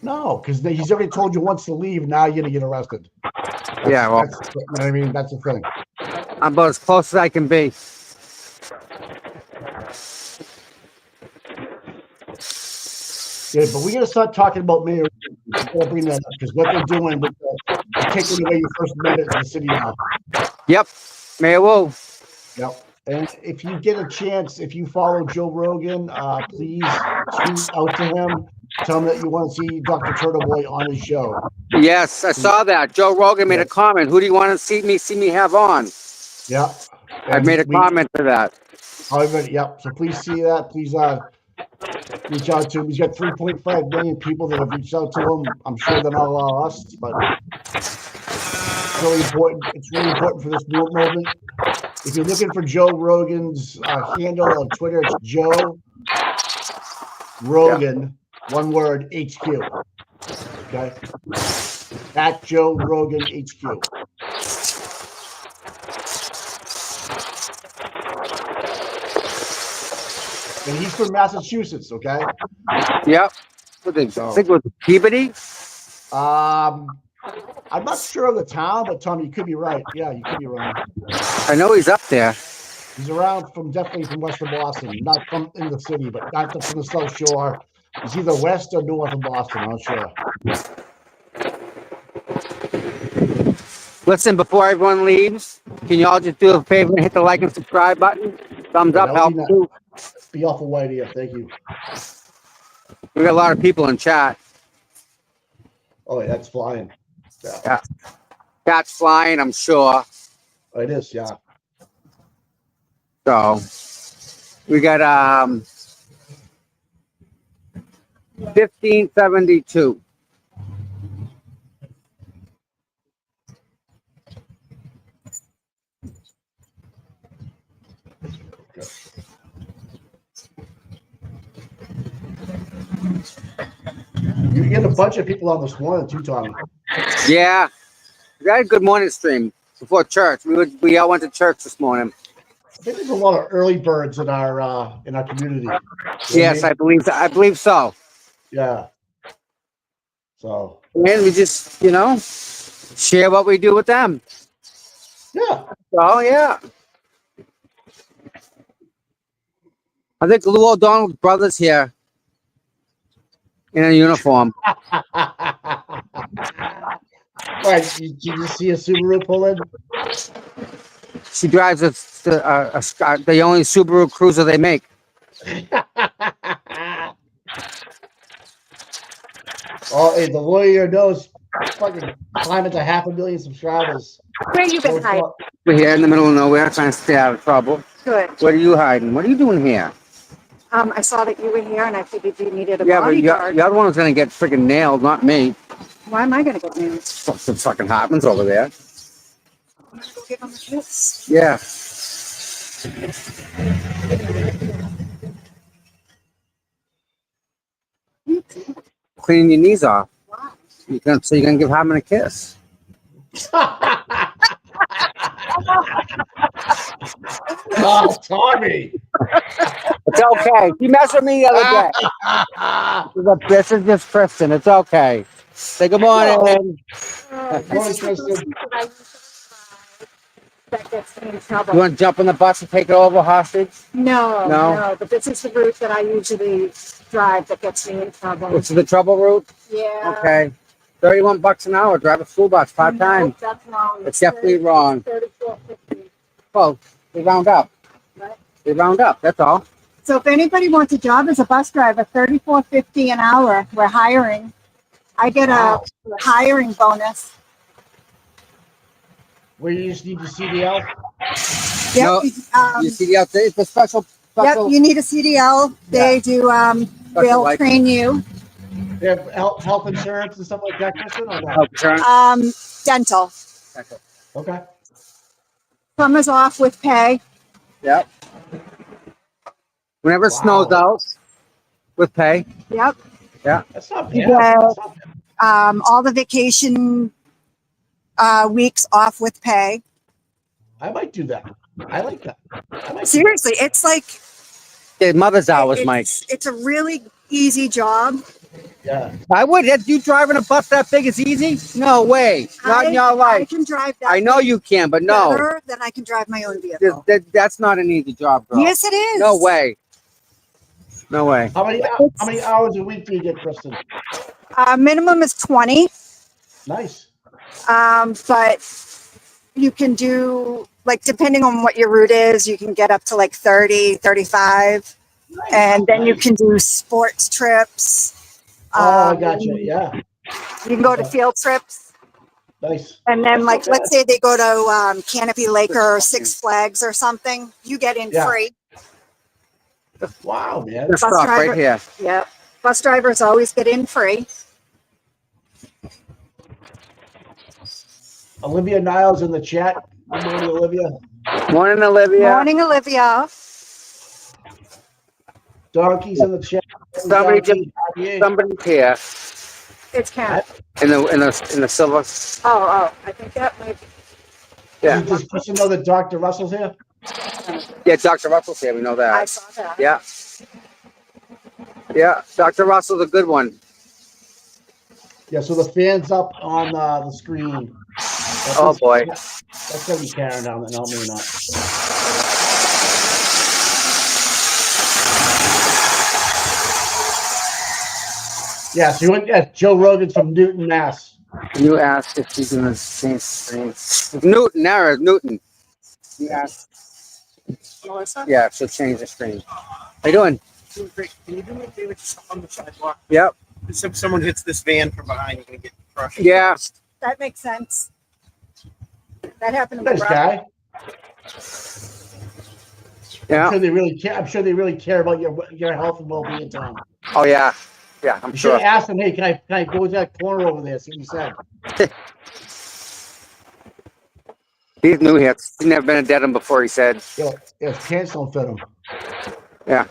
No, because he's already told you once to leave. Now you're gonna get arrested. Yeah, well, I mean, that's the thing. I'm about as close as I can be. Yeah, but we gotta start talking about Mayor. gotta bring that up because what they're doing with they're taking away your First Amendment in the city now. Yep. Mayor Wu. Yep. And if you get a chance, if you follow Joe Rogan, please tweet out to him. Tell him that you want to see Dr. Turtleboy on his show. Yes, I saw that. Joe Rogan made a comment. Who do you want to see me have on? Yeah. I made a comment to that. Yep. So please see that. Please reach out to him. He's got 3.5 million people that have reached out to him. I'm sure they're not all lost, but it's really important. It's really important for this movement. If you're looking for Joe Rogan's handle on Twitter, it's Joe Rogan, one word, HQ. Okay? At Joe Rogan HQ. And he's from Massachusetts, okay? Yep. What they think was Peabody? I'm not sure of the town, but Tom, you could be right. Yeah, you could be wrong. I know he's up there. He's around definitely from west of Boston, not from in the city, but not from the South Shore. He's either west or north of Boston. I'm not sure. Listen, before everyone leaves, can you all just do a favor and hit the like and subscribe button? Thumbs up, help too. Be awful white here. Thank you. We got a lot of people in chat. Oh, yeah, that's flying. Yeah. Cat's flying, I'm sure. Oh, it is, yeah. So we got 1572. You get a bunch of people on this morning too, Tommy. Yeah. We got a good morning stream before church. We all went to church this morning. I think there's a lot of early birds in our community. Yes, I believe so. Yeah. So. And we just, share what we do with them. Yeah. Oh yeah. I think Lou O'Donnell's brother's here in a uniform. Right. Did you see a Subaru pull in? She drives the only Subaru Cruiser they make. Oh, hey, the lawyer knows fucking climbing to 500,000 subscribers. Where you been hiding? We're here in the middle of nowhere trying to stay out of trouble. Good. What are you hiding? What are you doing here? I saw that you were here and I figured you needed a Yeah, but bodyguard. the other one's gonna get freaking nailed, not me. Why am I going to get nailed? Something fucking happens over there. I'm going to go give him a kiss. Yeah. Cleaning your knees off. Why? So you're gonna give Harmon a kiss. Oh, Tommy. It's okay. You messed with me the other day. This is just Kristen. It's okay. Say good morning. This is the that gets me in trouble. You want to jump on the bus and take it over hostage? No, but this is the route that I usually drive that gets me in trouble. Which is the trouble route? Yeah. Okay. $31 an hour. Drive a school bus part-time. No, that's wrong. It's definitely wrong. $34.50. Well, they round up. Right. They round up. That's all. So if anybody wants a job as a bus driver, $34.50 an hour. We're hiring. I get a hiring bonus. Where you just need your CDL? Yep. No, you see it's the special. Yep. You need a CDL. They do. They'll train you. They have health insurance and stuff like that, Kristen? Or no? Health insurance. Dental. Okay. Summers off with pay. Yep. Whenever it snows out, with pay. Yep. Yeah. That's not You bad. get all the vacation weeks off with pay. I might do that. I like that. Seriously, it's like The mother's hours, Mike. It's a really easy job. Yeah. I would. You driving a bus that big is easy? No way. Not in your I life. can drive that. I know you can, but no. Better than I can drive my own vehicle. That's not an easy job, girl. Yes, it is. No way. No way. How many hours a week do you get, Kristen? Minimum is 20. Nice. But you can do, like, depending on what your route is, you can get up to like 30, 35. And then you can do sports trips. Oh, I got you. Yeah. You can go to field trips. Nice. And then, like, let's say they go to Canopy Lake or Six Flags or something, you get in free. Wow, man. Let's stop right here. Yep. Bus drivers always get in free. Olivia Niles in the chat. Good morning, Olivia. Morning, Olivia. Morning, Olivia. Donkey's in the chat. Somebody's here. It's Karen. In the silver. Oh, I think that might be. Yeah. Does Kristen know that Dr. Russell's here? Yeah, Dr. Russell's here. We know that. I saw that. Yeah. Yeah, Dr. Russell's a good one. Yeah, so the fan's up on the screen. Oh, boy. That's going to be Karen down there. No, maybe not. Yeah, so you went, Joe Rogan's from Newton, Mass. You asked if she's going to change screen. Newton, Nara, Newton. You asked. Yeah, she'll change the screen. How you doing? Doing great. Can you do me a favor? Just stop on the sidewalk. Yep. If someone hits this van from behind, you're gonna get crushed. Yeah. That makes sense. That happened to Nice my guy. Yeah. I'm sure they really care about your health and well-being, Tom. Oh, yeah. Yeah, I'm You should sure. have asked him, hey, can I go to that corner over there? See what he said. He's new here. He's never been a Dedham before, he said. Yeah, his pants don't fit him. Yeah.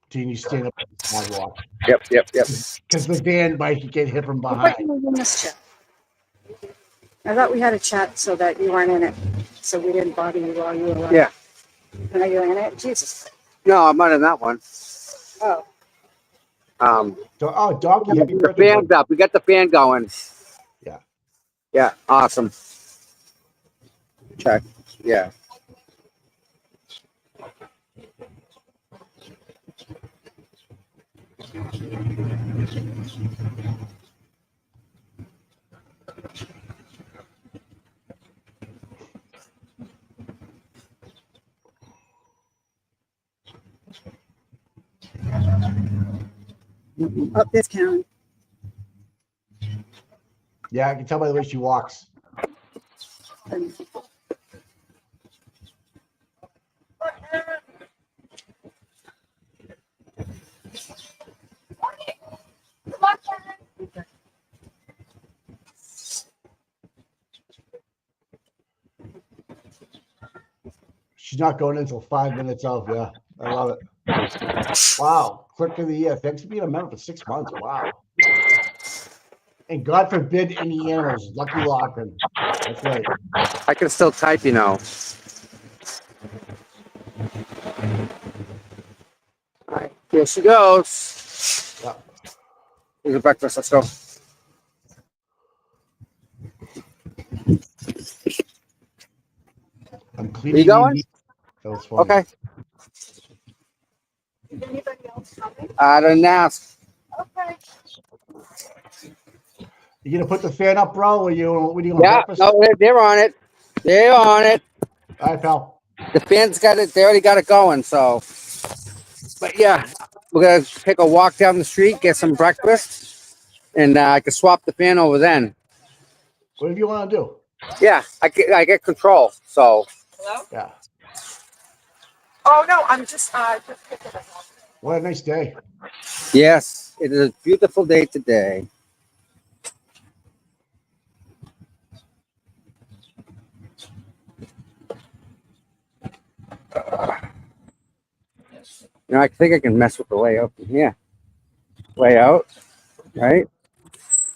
Gene, you stand up on the sidewalk. Yep. Because the van might get hit from behind. in this chat. I thought we had a chat so that you weren't in it, so we didn't bother you while you were alive. Yeah. And are you in it? Jesus. No, I'm not in that one. Oh. Donkey. The fan's up. We got the fan going. Yeah. Yeah, awesome. Check. Yeah. Up this Karen. Yeah, I can tell by the way she walks. She's not going until 5 minutes of. Yeah, I love it. Wow, clerk of the year. Thanks for being a member for 6 months. Wow. And God forbid any animals. Lucky Locker. That's right. I can still type, you know. All right, here she goes. Yeah. Here's the breakfast. Let's go. I'm Are cleaning. you going? That was funny. Okay. Is anybody else coming? I didn't ask. Okay. You gonna put the fan up, bro? Or you? What are you? Yeah, no, they're on it. They're on it. All right, pal. The fans got it. They already got it going. So, but yeah, we're gonna take a walk down the street, get some breakfast, and I can swap the fan over then. Whatever you want to do. Yeah, I get control. So. Hello? Yeah. Oh, no, I'm just picking it up. What a nice day. Yes, it is a beautiful day today. You know, I think I can mess with the layout from here. Layout, right?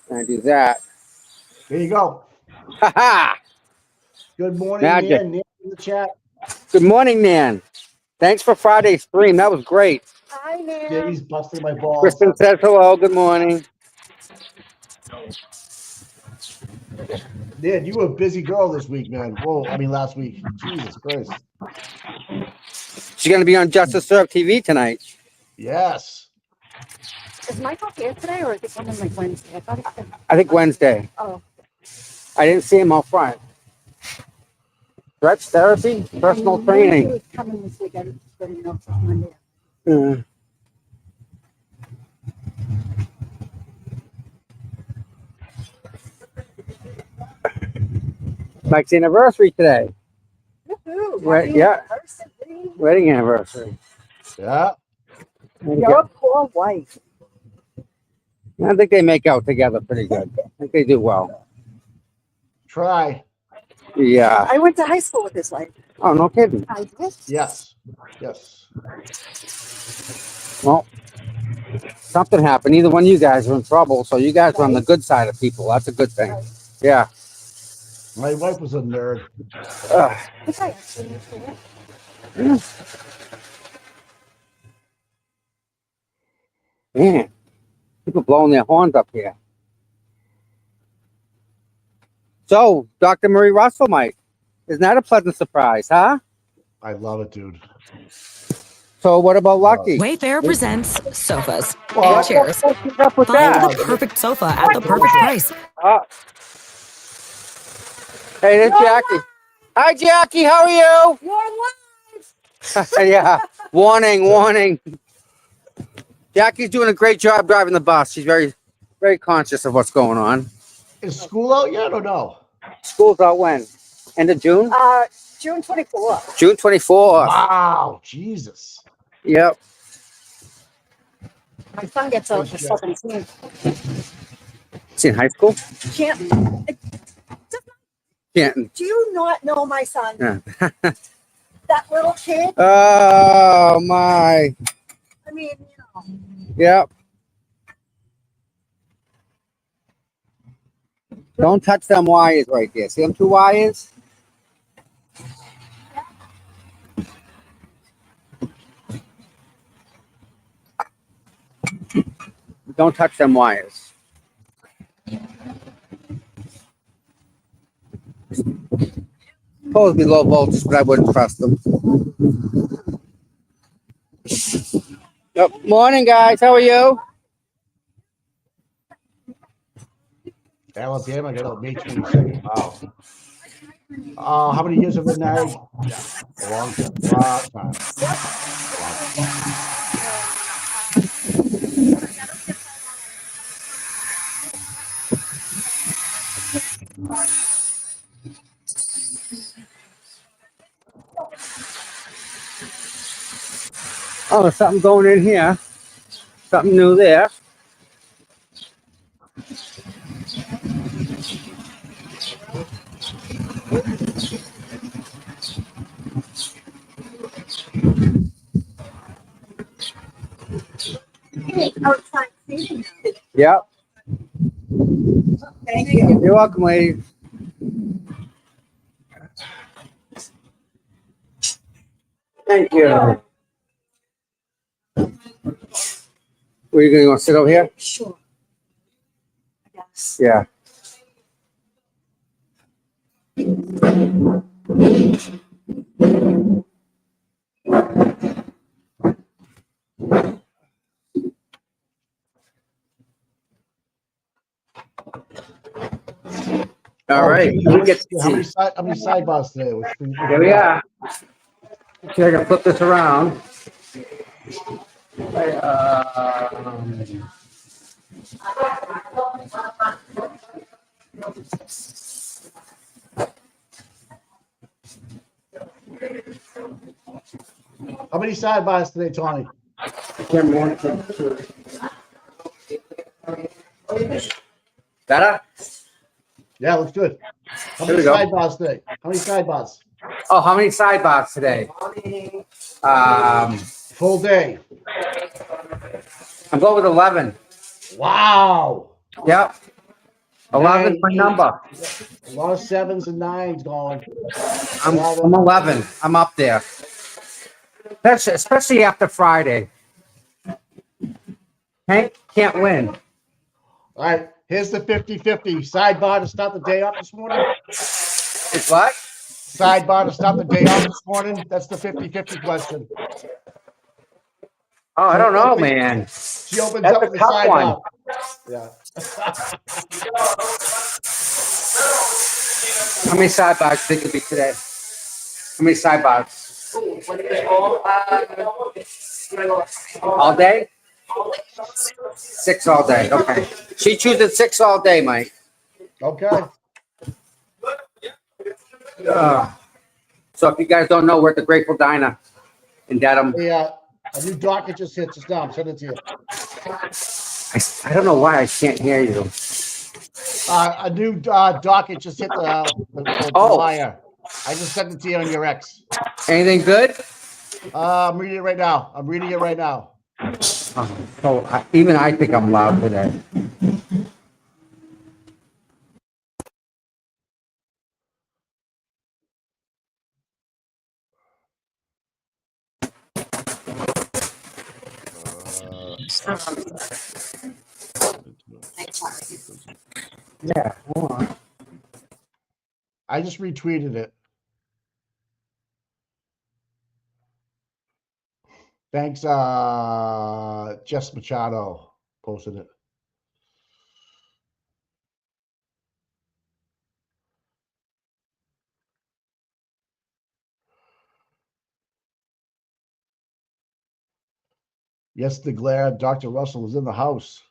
And I do that. There you go. Ha ha! Good morning, Magic. Nan. Nan in the chat. Good morning, Nan. Thanks for Friday's stream. That was great. Hi, Nan. Davy's busting my balls. Kristen says hello. Good morning. Man, you were a busy girl this week, man. Whoa, I mean last week. Jesus Christ. She's going to be on Justice Serve TV tonight. Yes. Is Michael here today, or is it coming like Wednesday? I think Wednesday. Oh. I didn't see him out front. Stretch therapy, personal training. He was coming this week. I didn't know for Monday. Mike's anniversary today. Woohoo! Yeah. Wedding anniversary. Yeah. Your poor wife. I think they make out together pretty good. I think they do well. Try. Yeah. I went to high school with his wife. Oh, no kidding. I did. Yes. Yes. Well, something happened. Either one of you guys are in trouble, so you guys are on the good side of people. That's a good thing. Yeah. My wife was a nerd. Man, people blowing their horns up here. So, Dr. Marie Russell, Mike, isn't that a pleasant surprise, huh? I love it, dude. So, what about Lucky? Wayfair presents sofas Well, and chairs. what's up with Find that? the perfect sofa at the perfect price. Hey, there's Jackie. Hi, Jackie. How are you? You're alive. Yeah. Warning. Jackie's doing a great job driving the bus. She's very, very conscious of what's going on. Is school out yet or no? School's out when? End of June? June 24th. June 24th. Wow, Jesus. Yep. My son gets out the 17th. Is he in high school? Can't. Canton. Do you not know my son? Yeah. That little kid? Oh, my. I mean, Yep. Don't touch them wires right there. See them two wires? Don't touch them wires. Supposed to be low voltage, but I wouldn't trust them. Yep. Morning, guys. How are you? Alabama got out May 22nd. Wow. How many years have been married? Yeah, a long time. Oh, there's something going in here. Something new there. outside seating. Yep. Thank you. You're welcome, ladies. Thank you. Were you going to sit over here? Sure. Yes. Yeah. All right. We get to How many see. sidebars today? Here we are. See, I can flip this around. How many sidebars today, Tony? Better? Yeah, looks good. How Here many we go. sidebars today? How many sidebars? Oh, how many sidebars today? Full day. I'm going with 11. Wow. Yep. 11 is my number. A lot of 7s and 9s going. I'm 11. I'm up there. Especially after Friday. Hank can't win. All right, here's the 50-50 sidebar to start the day off this morning. It's what? Sidebar to start the day off this morning. That's the 50-50 question. Oh, I don't know, man. She opens That's up a with a tough one. sidebar. Yeah. How many sidebars think it'll be today? How many sidebars? All day? 6 all day. Okay. She chooses 6 all day, Mike. Okay. So if you guys don't know, we're at the Grateful Diner in Dedham. Yeah. A new docket just hit just now. I'm sending it to you. I don't know why I can't hear you. A new docket just hit the wire. I just sent it to you on your X. Anything good? I'm reading it right now. Even I think I'm loud today. Yeah, hold on. I just retweeted it. Thanks, Jess Machado posted it. Yes, the glare. Dr. Russell is in the house.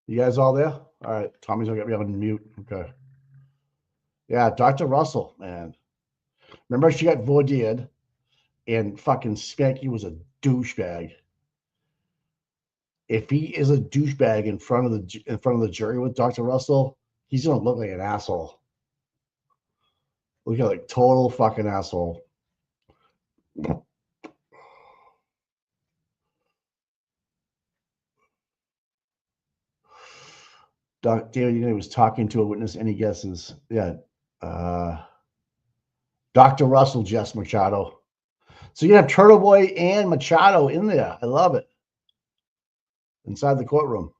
You guys all there? All right. Tommy's gonna get me on mute. Okay. Yeah, Dr. Russell, man. Remember she got voided and fucking Spanky was a douchebag. If he is a douchebag in front of the jury with Dr. Russell, he's gonna look like an asshole. Look at like total fucking asshole. David, he was talking to a witness. Any guesses? Yeah. Dr. Russell, Jess Machado. So you have Turtle Boy and Machado in there. I love it. Inside the courtroom.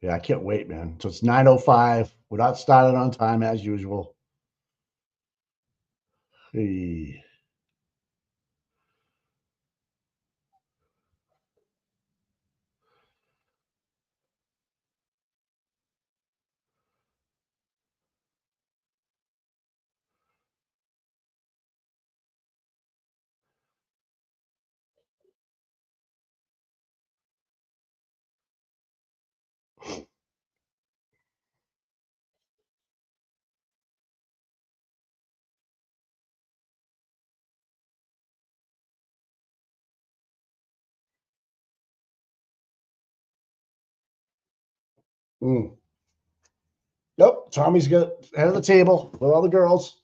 Yeah, I can't wait, man. So it's 9:05. We're not starting on time as usual. Hey. Nope. Tommy's got head of the table with all the girls.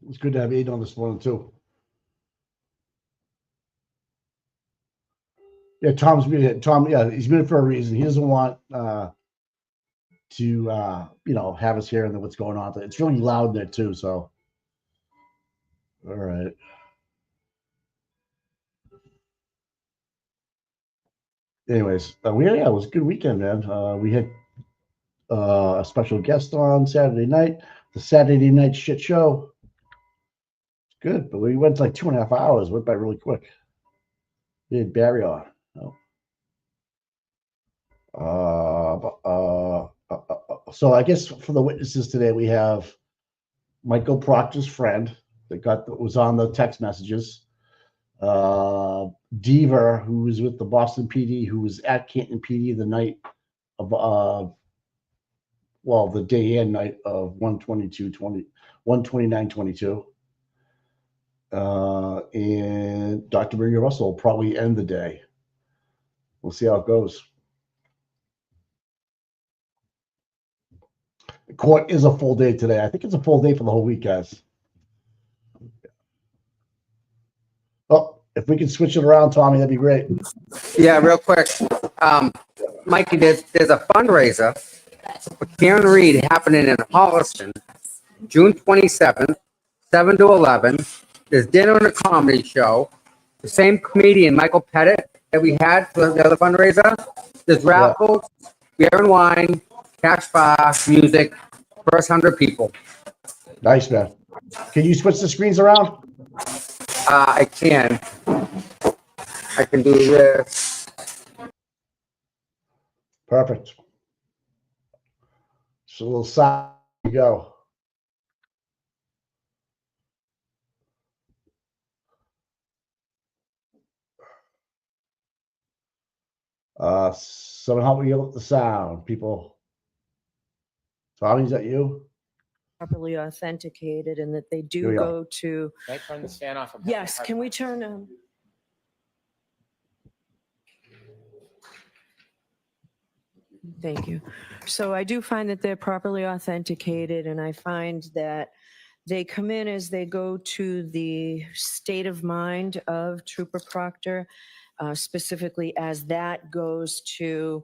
It's good to have Aiden on this morning too. Yeah, Tom's muted. Tom, yeah, he's muted for a reason. He doesn't want to have us here and what's going on. It's really loud in there too. So All right. Anyways, it was a good weekend, man. We had a special guest on Saturday night, the Saturday night shit show. Good, but we went like 2.5 hours. Went by really quick. We had Barry on. So I guess for the witnesses today, we have Michael Proctor's friend that was on the text messages. Deber, who was with the Boston PD, who was at Canton PD the night of the day and night of 1/29/22. And Dr. Maria Russell will probably end the day. We'll see how it goes. The court is a full day today. I think it's a full day for the whole week, guys. Oh, if we can switch it around, Tommy, that'd be great. Yeah, real quick. Mikey, there's a fundraiser for Karen Reed happening in Holliston, June 27th, 7 to 11. There's dinner and a comedy show. The same comedian, Michael Pettit, that we had for the other fundraiser. There's raffles, beer and wine, cash bar, music, first 100 people. Nice, man. Can you switch the screens around? I can. I can do this. Perfect. So a little side you go. Someone help me get with the sound, people. Tommy, is that you? Properly authenticated and that they Here we do go. go to. Can I turn this fan off? Yes, can we turn Thank you. So I do find that they're properly authenticated, and I find that they come in as they go to the state of mind of Trooper Proctor, specifically as that goes to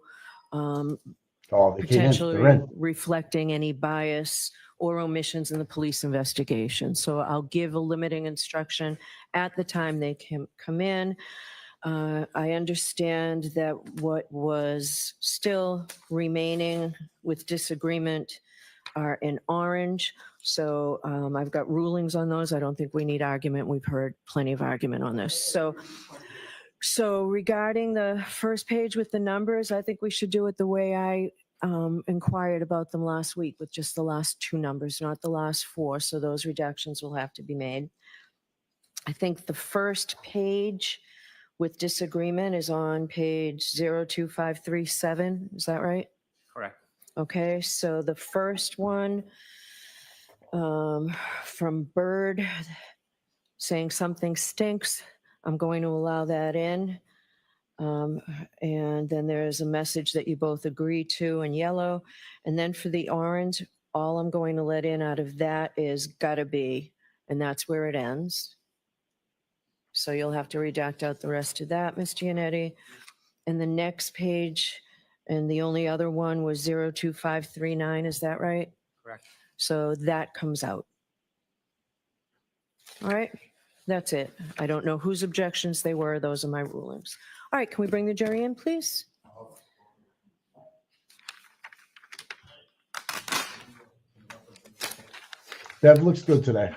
potentially reflecting any bias or omissions in the police investigation. So I'll give a limiting instruction at the time they come in. I understand that what was still remaining with disagreement are in orange. So I've got rulings on those. I don't think we need argument. We've heard plenty of argument on this. So regarding the first page with the numbers, I think we should do it the way I inquired about them last week, with just the last 2 numbers, not the last 4. So those reductions will have to be made. I think the first page with disagreement is on page 02537. Is that right? Correct. Okay, so the first one from Bird saying something stinks, I'm going to allow that in. And then there's a message that you both agree to in yellow. And then for the orange, all I'm going to let in out of that is gotta be, and that's where it ends. So you'll have to redact out the rest of that, Ms. Giannetti. And the next page, and the only other one was 02539, is that right? Correct. So that comes out. All right, that's it. I don't know whose objections they were. Those are my rulings. All right, can we bring the jury in, please? That looks good today.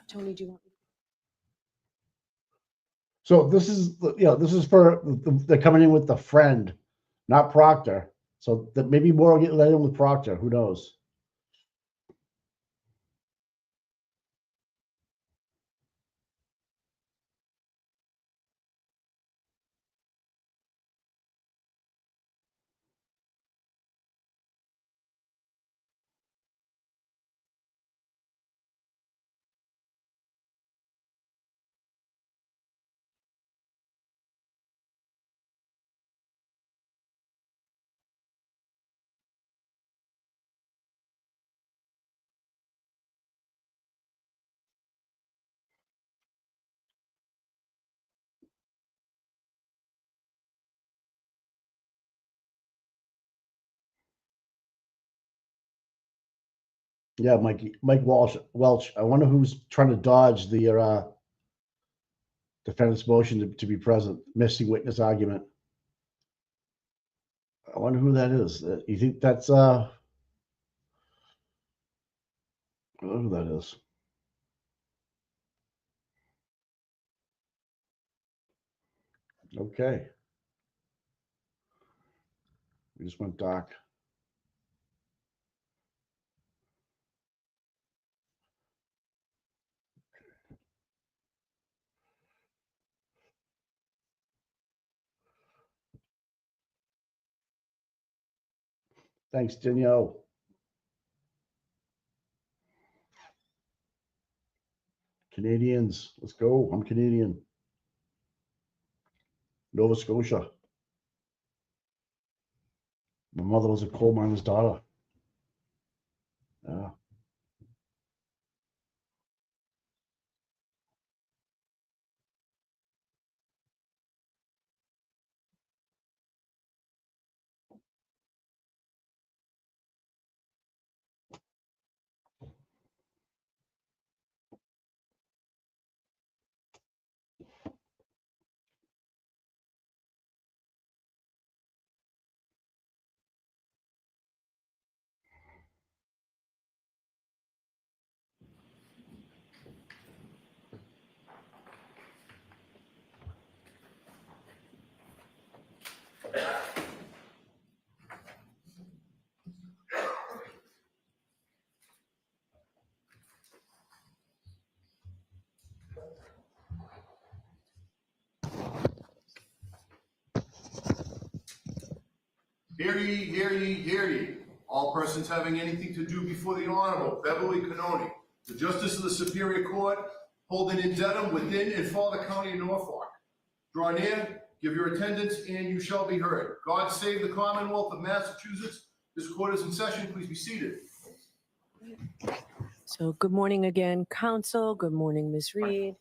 Tony, do you want? So this is for they're coming in with the friend, not Proctor. So that maybe more will get let in with Proctor. Who knows? Yeah, Mike Welch. I wonder who's trying to dodge the defendant's motion to be present, missing witness argument. I wonder who that is. You think that's I don't know who that is. Okay. We just went dark. Thanks, Danielle. Canadians, let's go. I'm Canadian. Nova Scotia. My mother was a coal miner's daughter. Yeah. Hear ye, hear ye, hear ye. All persons having anything to do before the Honorable Beverly Canoni, the Justice of the Superior Court, holding in Dedham within and for the County of Norfolk. Draw near, give your attendance, and you shall be heard. God save the Commonwealth of Massachusetts. This court is in session. Please be seated. So good morning again, counsel. Good morning, Ms. Reed.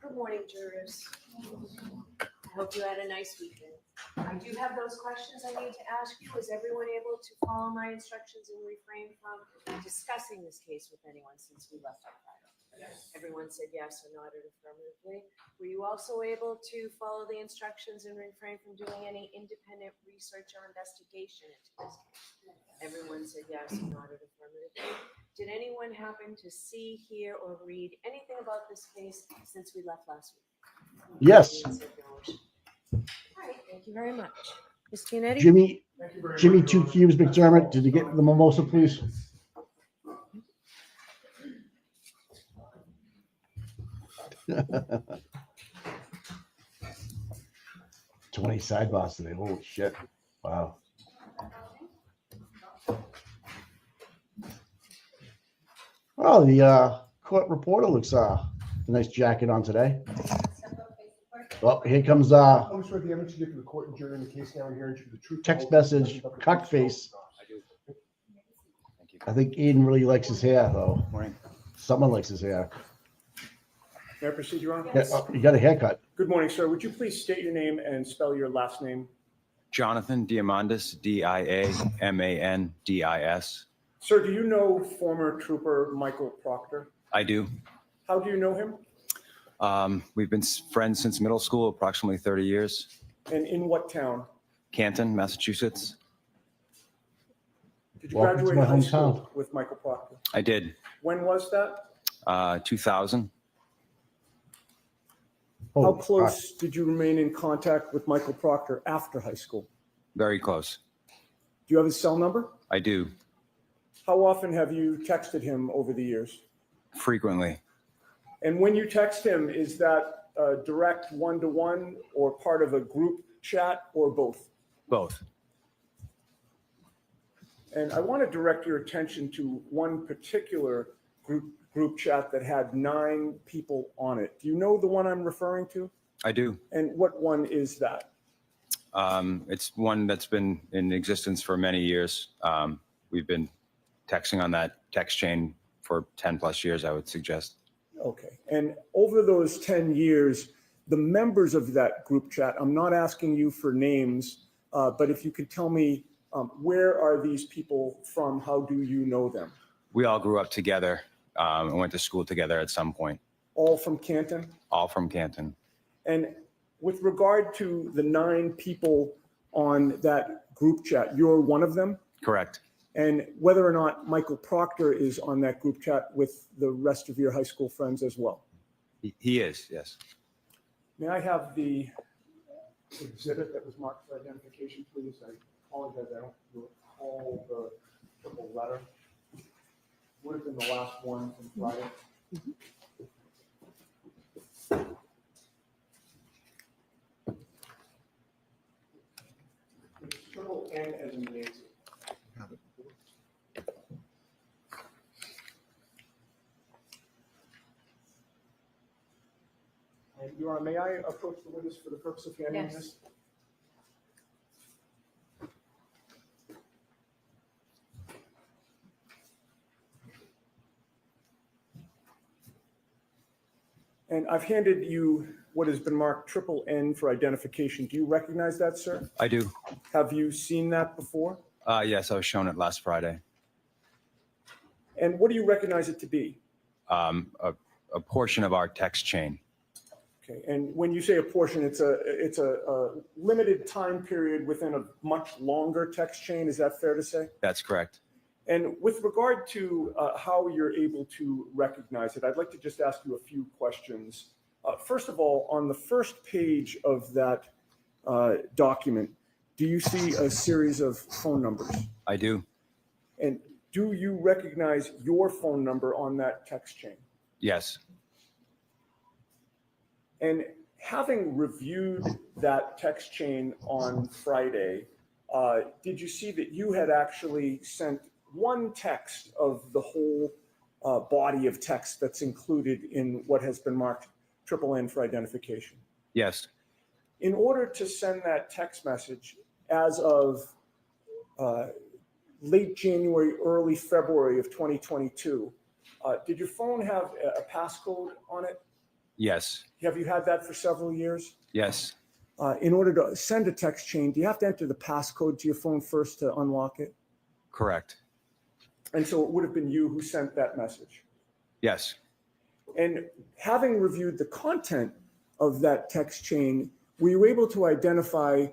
Good morning, jurors. I hope you had a nice weekend. I do have those questions I need to ask you. Was everyone able to follow my instructions and refrain from discussing this case with anyone since we left on Friday? Yes. Everyone said yes or nodded affirmatively. Were you also able to follow the instructions and refrain from doing any independent research or investigation into this case? Everyone said yes or nodded affirmatively. Did anyone happen to see, hear, or read anything about this case since we left last week? Yes. All right, thank you very much. Ms. Giannetti? Jimmy 2 Cubes McDermott, did you get the mimosa, please? Too many sidebars today. Holy shit. Wow. Oh, the court reporter looks a nice jacket on today. Well, here comes I'm sure the evidence you give to the court and jury in the case now and hearing the truth. text message, cock face. I think Aiden really likes his hair, though. Someone likes his hair. May I proceed, Your Honor? Yeah, you got a haircut. Good morning, sir. Would you please state your name and spell your last name? Jonathan Diamandis, Diamandis. Sir, do you know former trooper Michael Proctor? I do. How do you know him? We've been friends since middle school, approximately 30 years. And in what town? Canton, Massachusetts. Did you Welcome to graduate my high school hometown. with Michael Proctor? I did. When was that? 2000. How close did you remain in contact with Michael Proctor after high school? Very close. Do you have his cell number? I do. How often have you texted him over the years? Frequently. And when you text him, is that direct one-to-one or part of a group chat or both? Both. And I want to direct your attention to one particular group chat that had 9 people on it. Do you know the one I'm referring to? I do. And what one is that? It's one that's been in existence for many years. We've been texting on that text chain for 10 plus years, I would suggest. Okay. And over those 10 years, the members of that group chat, I'm not asking you for names, but if you could tell me, where are these people from? How do you know them? We all grew up together and went to school together at some point. All from Canton? All from Canton. And with regard to the 9 people on that group chat, you're one of them? Correct. And whether or not Michael Proctor is on that group chat with the rest of your high school friends as well? He is, yes. May I have the exhibit that was marked for identification, please? I apologize, I don't recall the triple letter. Would have been the last one from Friday. It's triple N as in Nancy. And Your Honor, may I approach the witness for the purpose of handling Yes. this? And I've handed you what has been marked triple N for identification. Do you recognize that, sir? I do. Have you seen that before? Yes, I was shown it last Friday. And what do you recognize it to be? A portion of our text chain. Okay, and when you say a portion, it's a limited time period within a much longer text chain. Is that fair to say? That's correct. And with regard to how you're able to recognize it, I'd like to just ask you a few questions. First of all, on the first page of that document, do you see a series of phone numbers? I do. And do you recognize your phone number on that text chain? Yes. And having reviewed that text chain on Friday, did you see that you had actually sent one text of the whole body of text that's included in what has been marked triple N for identification? Yes. In order to send that text message as of late January, early February of 2022, did your phone have a passcode on it? Yes. Have you had that for several years? Yes. In order to send a text chain, do you have to enter the passcode to your phone first to unlock it? Correct. And so it would have been you who sent that message. Yes. And having reviewed the content of that text chain, were you able to identify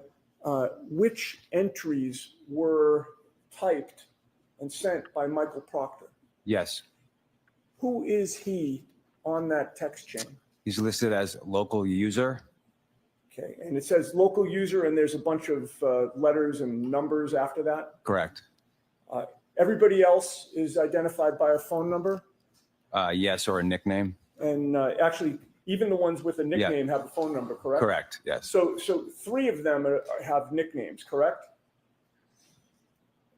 which entries were typed and sent by Michael Proctor? Yes. Who is he on that text chain? He's listed as local user. Okay, and it says local user, and there's a bunch of letters and numbers after that. Correct. Everybody else is identified by a phone number, Yes, or a nickname. and actually, even the ones with a nickname have a phone number, correct? Correct. Yes. So 3 of them have nicknames, correct?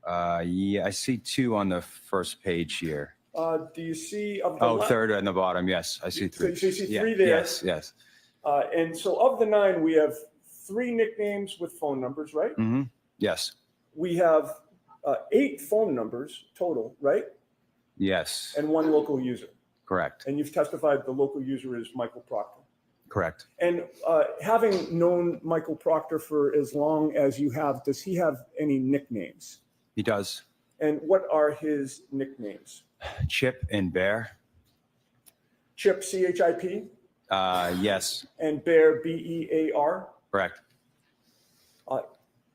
Yeah, I see 2 on the first page here. Do you see of the Oh, third on the bottom. Yes, I see 3. So you see Yeah, 3 there. Yes. Yes. And so of the 9, we have 3 nicknames with phone numbers, right? Mm-hmm. Yes. We have 8 phone numbers total, right? Yes. And 1 local user. Correct. And you've testified the local user is Michael Proctor. Correct. And having known Michael Proctor for as long as you have, does he have any nicknames? He does. And what are his nicknames? Chip and Bear. Chip, C-H-I-P, Yes. and Bear, B-E-A-R. Correct.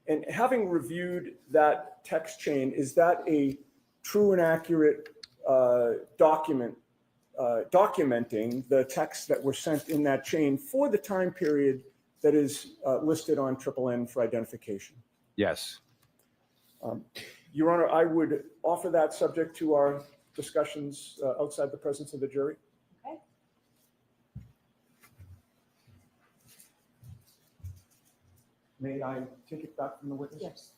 And having reviewed that text chain, is that a true and accurate document documenting the texts that were sent in that chain for the time period that is listed on triple N for identification? Yes. Your Honor, I would offer that subject to our discussions outside the presence of the jury. Okay. May I take it back from the witness? Yes.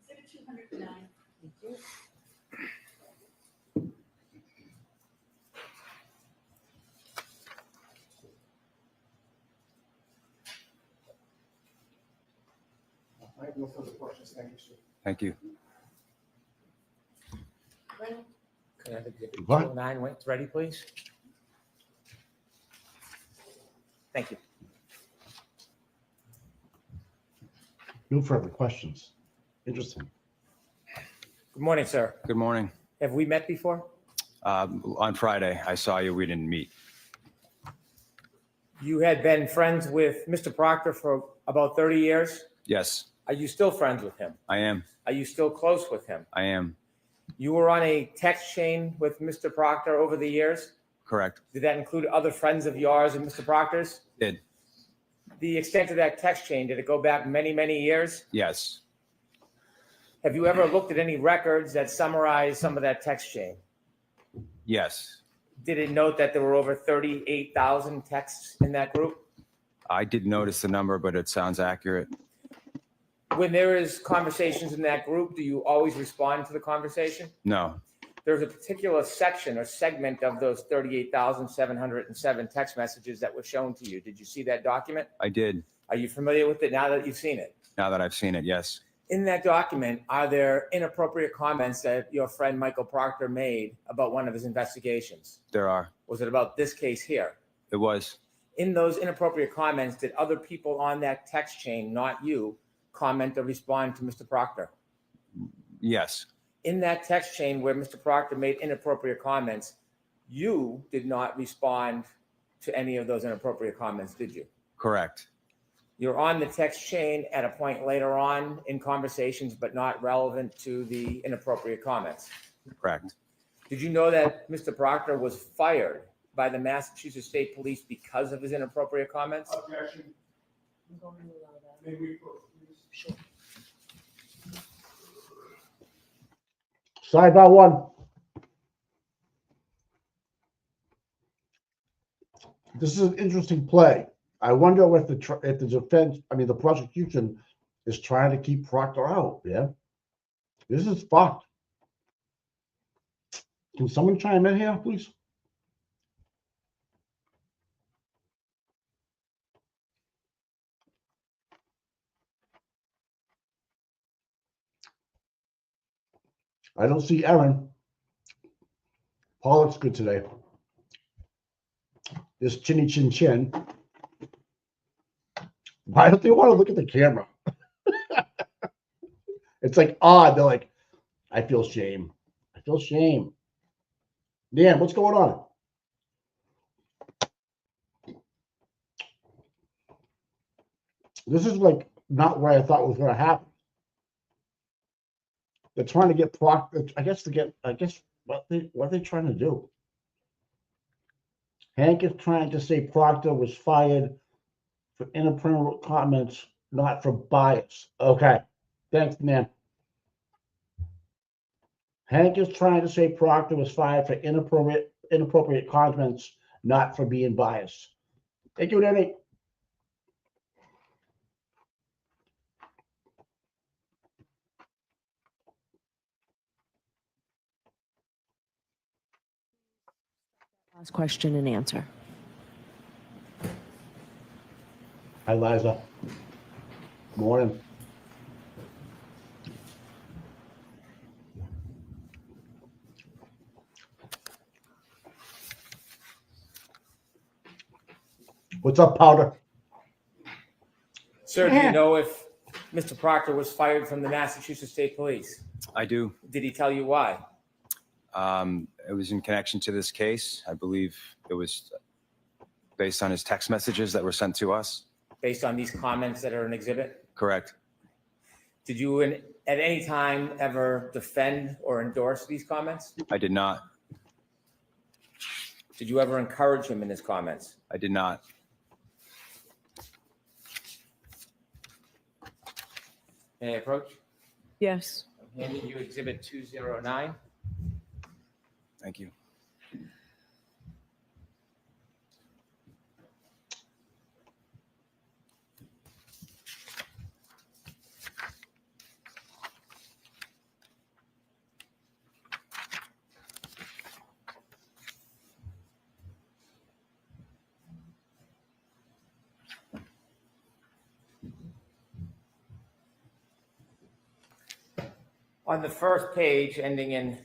Exhibit 209. Thank you. I have no further questions. Thank you, sir. Thank you. Can I have exhibit What? 209 when it's ready, please? Thank you. No further questions. Interesting. Good morning, sir. Good morning. Have we met before? On Friday, I saw you. We didn't meet. You had been friends with Mr. Proctor for about 30 years. Yes, Are you still friends with him? I am. Are you still close with him? I am. You were on a text chain with Mr. Proctor over the years. Correct. Did that include other friends of yours and Mr. Proctor's? Did. The extent of that text chain, did it go back many, many years? Yes. Have you ever looked at any records that summarize some of that text chain? Yes. Did it note that there were over 38,000 texts in that group? I did notice the number, but it sounds accurate. When there is conversations in that group, do you always respond to the conversation? No. There's a particular section or segment of those 38,707 text messages that were shown to you. Did you see that document? I did. Are you familiar with it now that you've seen it? Now that I've seen it, yes. In that document, are there inappropriate comments that your friend Michael Proctor made about one of his investigations? There are. Was it about this case here? It was. In those inappropriate comments, did other people on that text chain, not you, comment or respond to Mr. Proctor? Yes. In that text chain where Mr. Proctor made inappropriate comments, you did not respond to any of those inappropriate comments, did you? Correct. You're on the text chain at a point later on in conversations, but not relevant to the inappropriate comments. Correct. Did you know that Mr. Proctor was fired by the Massachusetts State Police because of his inappropriate comments? Objection. May we proceed? Sidebar one. This is an interesting play. I wonder if the defense, the prosecution is trying to keep Proctor out. Yeah, this is fucked. Can someone chime in here, please? I don't see Aaron. Paul looks good today. This chinny chin chin. Why don't they want to look at the camera? It's like odd. They're like, I feel shame. I feel shame. Dan, what's going on? This is like not what I thought was going to happen. They're trying to get Proctor. I guess what are they trying to do? Hank is trying to say Proctor was fired for inappropriate comments, not for bias. Okay. Thanks, man. Hank is trying to say Proctor was fired for inappropriate comments, not for being biased. Thank you, Danny. Last question and answer. Hi, Liza. Morning. What's up, Powder? Sir, do you know if Mr. Proctor was fired from the Massachusetts State Police? I do. Did he tell you why? It was in connection to this case. I believe it was based on his text messages that were sent to us. Based on these comments that are an exhibit? Correct. Did you at any time ever defend or endorse these comments? I did not. Did you ever encourage him in his comments? I did not. May I approach? Yes. I'm handing you exhibit 209. Thank you. On the first page, ending in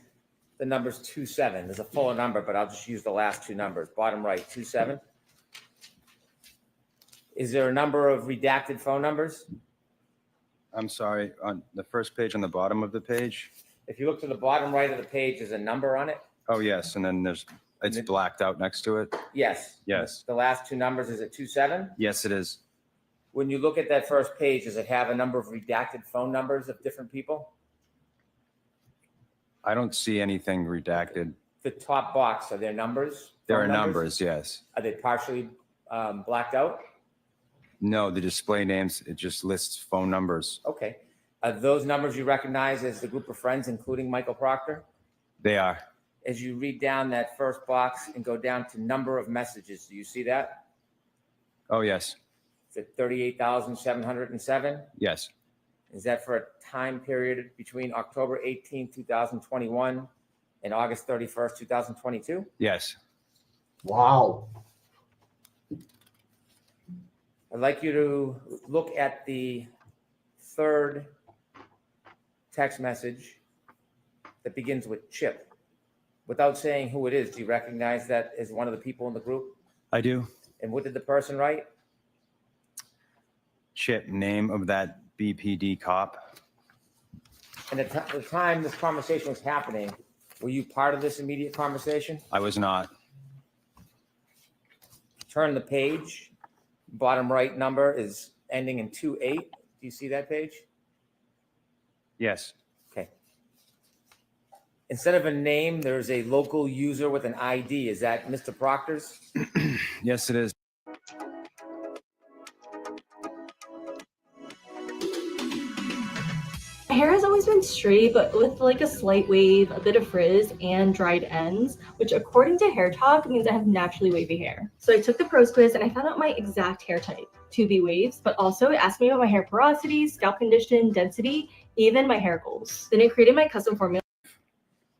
the numbers 27, there's a fuller number, but I'll just use the last two numbers. Bottom right, 27. Is there a number of redacted phone numbers? I'm sorry. On the first page, on the bottom of the page? If you look to the bottom right of the page, there's a number on it. Oh, yes. And then it's blacked out next to it. Yes. Yes. The last two numbers, is it 27? Yes, it is. When you look at that first page, does it have a number of redacted phone numbers of different people? I don't see anything redacted. The top box, are there numbers? There Phone are numbers, yes. Are they partially blacked out? No, the display names, it just lists phone numbers. Okay. Are those numbers you recognize as the group of friends, including Michael Proctor? They are. As you read down that first box and go down to number of messages, do you see that? Oh, yes. Is it 38,707? Yes. Is that for a time period between October 18, 2021 and August 31st, 2022? Yes. Wow. I'd like you to look at the third text message that begins with Chip. Without saying who it is, do you recognize that as one of the people in the group? I do. And what did the person write? Chip, name of that BPD cop. And at the time this conversation was happening, were you part of this immediate conversation? I was not. Turn the page. Bottom right number is ending in 28. Do you see that page? Yes. Okay. Instead of a name, there's a local user with an ID. Is that Mr. Proctor's? Yes, it is. My hair has always been straight, but with like a slight wave, a bit of frizz, and dried ends, which according to Hair Talk means I have naturally wavy hair. So I took the pros quiz and I found out my exact hair type to be waves, but also it asked me about my hair porosity, scalp condition, density, even my hair goals. Then it created my custom formula.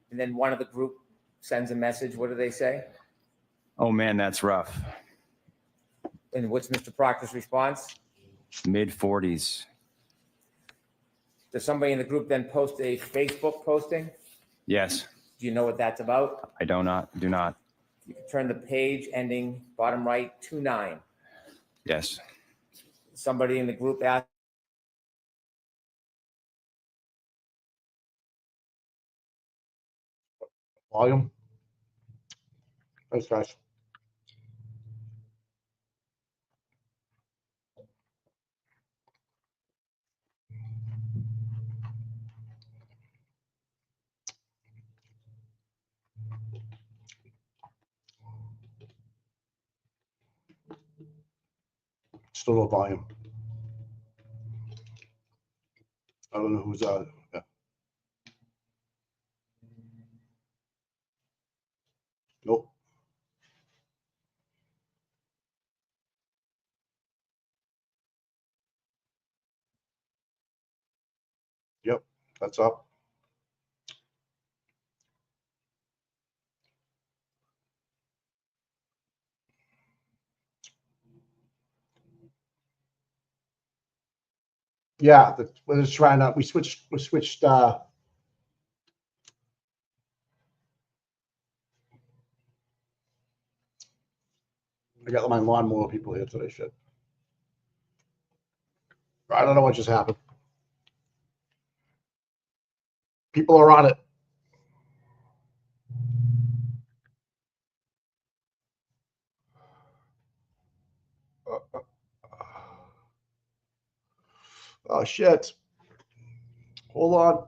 And then one of the group sends a message. What do they say? Oh, man, that's rough. And what's Mr. Proctor's response? Mid-40s. Does somebody in the group then post a Facebook posting? Yes. Do you know what that's about? I do not. You can turn the page ending bottom right 29. Yes. Somebody in the group asked. Volume. Thanks, guys. Still no volume. I don't know who's yeah. Nope. Yep, that's up. Yeah, we're just trying to. We switched. I got my lawnmower people here today. Shit. I don't know what just happened. People are on it. Oh shit. Hold on.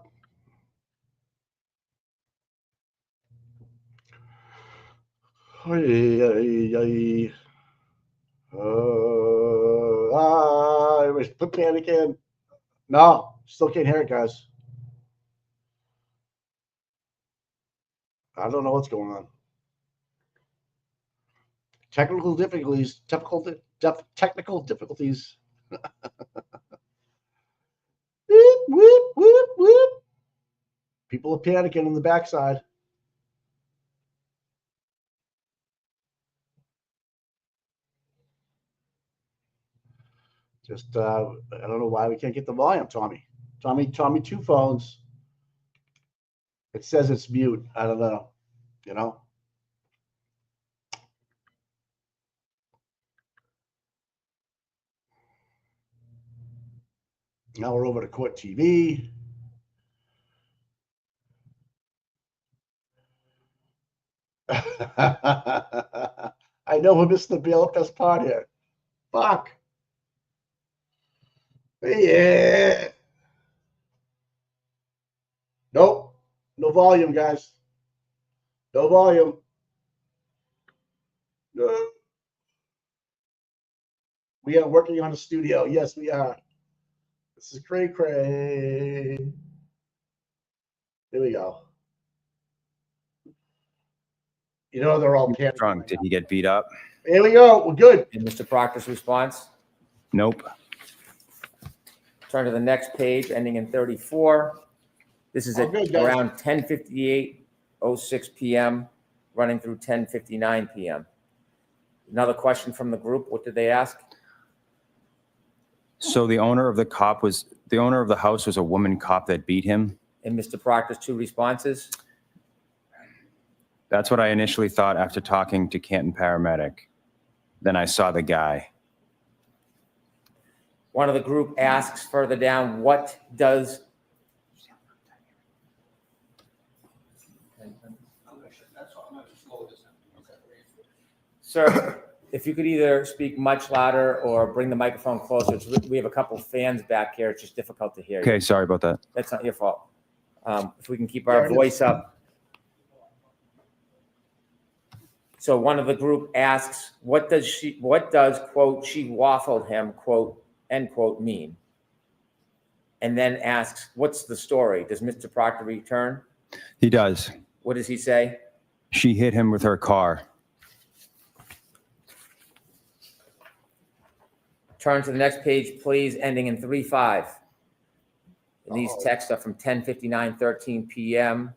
Put panic in. No, still can't hear it, guys. I don't know what's going on. Technical difficulties. Technical difficulties. Whoop, whoop, whoop, whoop. People are panicking on the backside. Just I don't know why we can't get the volume, Tommy. Tommy, two phones. It says it's mute. I don't know. You know. Now we're over to Court TV. I know who missed the bail best part here. Fuck. Yeah. Nope. No volume, guys. No volume. No. We are working on a studio. Yes, we are. This is cray cray. There we go. You know they're all panicking. Drunk. Did he get beat up? Here we go. We're good. And Mr. Proctor's response? Nope. Turn to the next page, ending in 34. This is at around 10:58:06 p.m., running through 10:59 p.m. Another question from the group. What did they ask? So the owner of the house was a woman cop that beat him. And Mr. Proctor's two responses? That's what I initially thought after talking to Canton paramedic. Then I saw the guy. One of the group asks further down, what does Sir, if you could either speak much louder or bring the microphone closer. We have a couple fans back here. It's just difficult to hear you. Okay, sorry about that. That's not your fault. If we can keep our voice up. So one of the group asks, what does, quote, she waffled him, quote, end quote, mean? And then asks, what's the story? Does Mr. Proctor return? He does. What does he say? She hit him with her car. Turn to the next page, please, ending in 3-5. And these texts are from 10:59:13 p.m.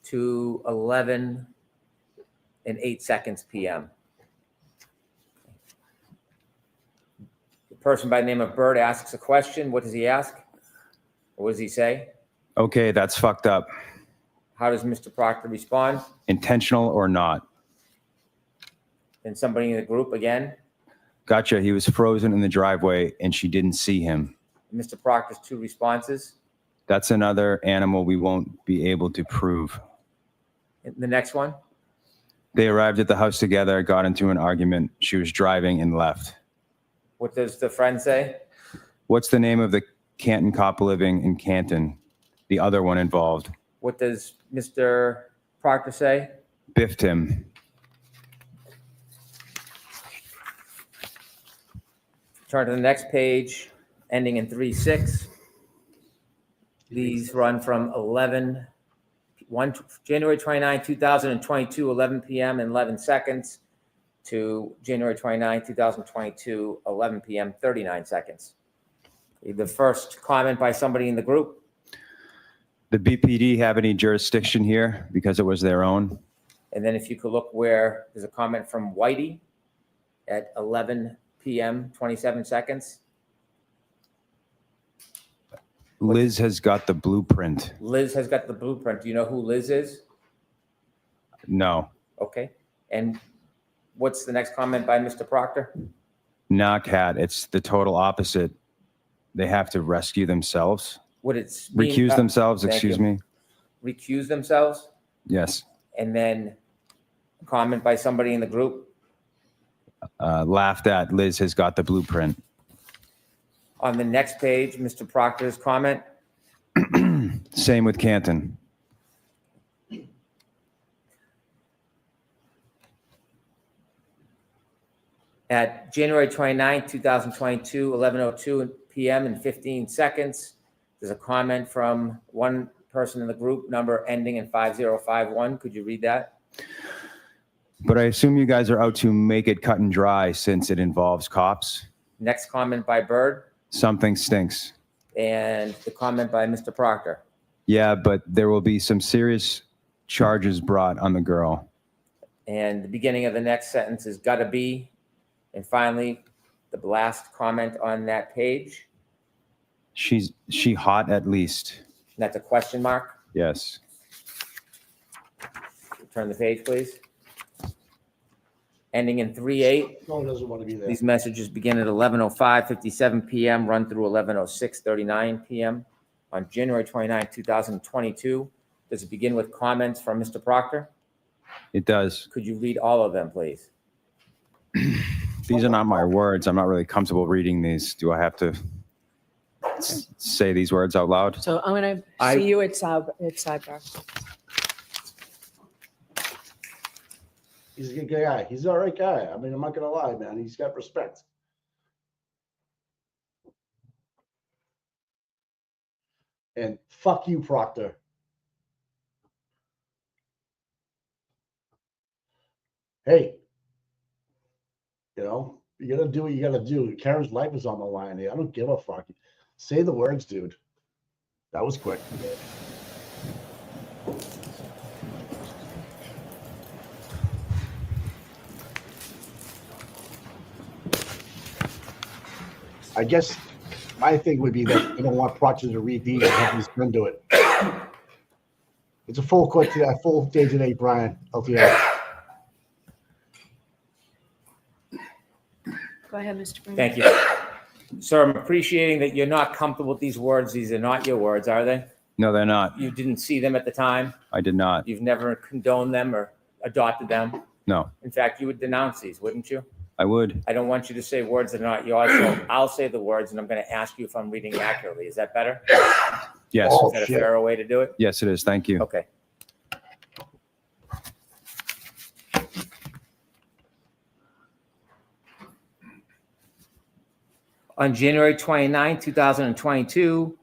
to 11:08 p.m. The person by the name of Bird asks a question. What does he ask? Or what does he say? Okay, that's fucked up. How does Mr. Proctor respond? Intentional or not? And somebody in the group again? Gotcha. He was frozen in the driveway and she didn't see him. Mr. Proctor's two responses. That's another animal we won't be able to prove. And the next one. They arrived at the house together, got into an argument. She was driving and left. What does the friend say? What's the name of the Canton cop living in Canton? The other one involved. What does Mr. Proctor say? Biffed him. Turn to the next page, ending in 3-6. These run from January 29, 2022, 11 p.m. and 11 seconds to January 29, 2022, 11 p.m., 39 seconds. The first comment by somebody in the group. The BPD have any jurisdiction here because it was their own? And then if you could look where there's a comment from Whitey at 11 p.m., 27 seconds. Liz has got the blueprint. Liz has got the blueprint. Do you know who Liz is? No. Okay. And what's the next comment by Mr. Proctor? Nah, Cat. It's the total opposite. They have to rescue themselves. Would it mean, recuse themselves, thank excuse you. me. Recuse themselves? Yes. And then a comment by somebody in the group? Laughed at. Liz has got the blueprint. On the next page, Mr. Proctor's comment? Same with Canton. At January 29, 2022, 11:02 p.m. and 15 seconds, there's a comment from one person in the group, number ending in 5051. Could you read that? But I assume you guys are out to make it cut and dry since it involves cops. Next comment by Bird. Something stinks. And the comment by Mr. Proctor. Yeah, but there will be some serious charges brought on the girl. And the beginning of the next sentence is gotta be. And finally, the last comment on that page. She hot at least. And that's a question mark. Yes. Turn the page, please. Ending in 3-8. No one doesn't want to be there. These messages begin at 11:05:57 p.m., run through 11:06:39 p.m. on January 29, 2022. Does it begin with comments from Mr. Proctor? It does. Could you read all of them, please? These are not my words. I'm not really comfortable reading these. Do I have to say these words out loud? So I'm going to see you at sidebar. He's a good guy. He's an all right guy. I mean, I'm not gonna lie, man. He's got respect. And fuck you, Proctor. Hey, you know, you gotta do what you gotta do. Karen's life is on the line here. I don't give a fuck. Say the words, dude. That was quick. I guess my thing would be that I don't want Proctor to read these and have his friend do it. It's a full court today, full day today, Brian. LTI. Go ahead, Mr. Green. Thank you. Sir, I'm appreciating that you're not comfortable with these words. These are not your words, are they? No, they're not. You didn't see them at the time? I did not. You've never condoned them or adopted them? No, In fact, you would denounce these, wouldn't you? I would. I don't want you to say words that are not yours, so I'll say the words, and I'm going to ask you if I'm reading accurately. Is that better? Yes. Is that a fairer way to do it? Yes, it is. Thank you. Okay. On January 29, 2022,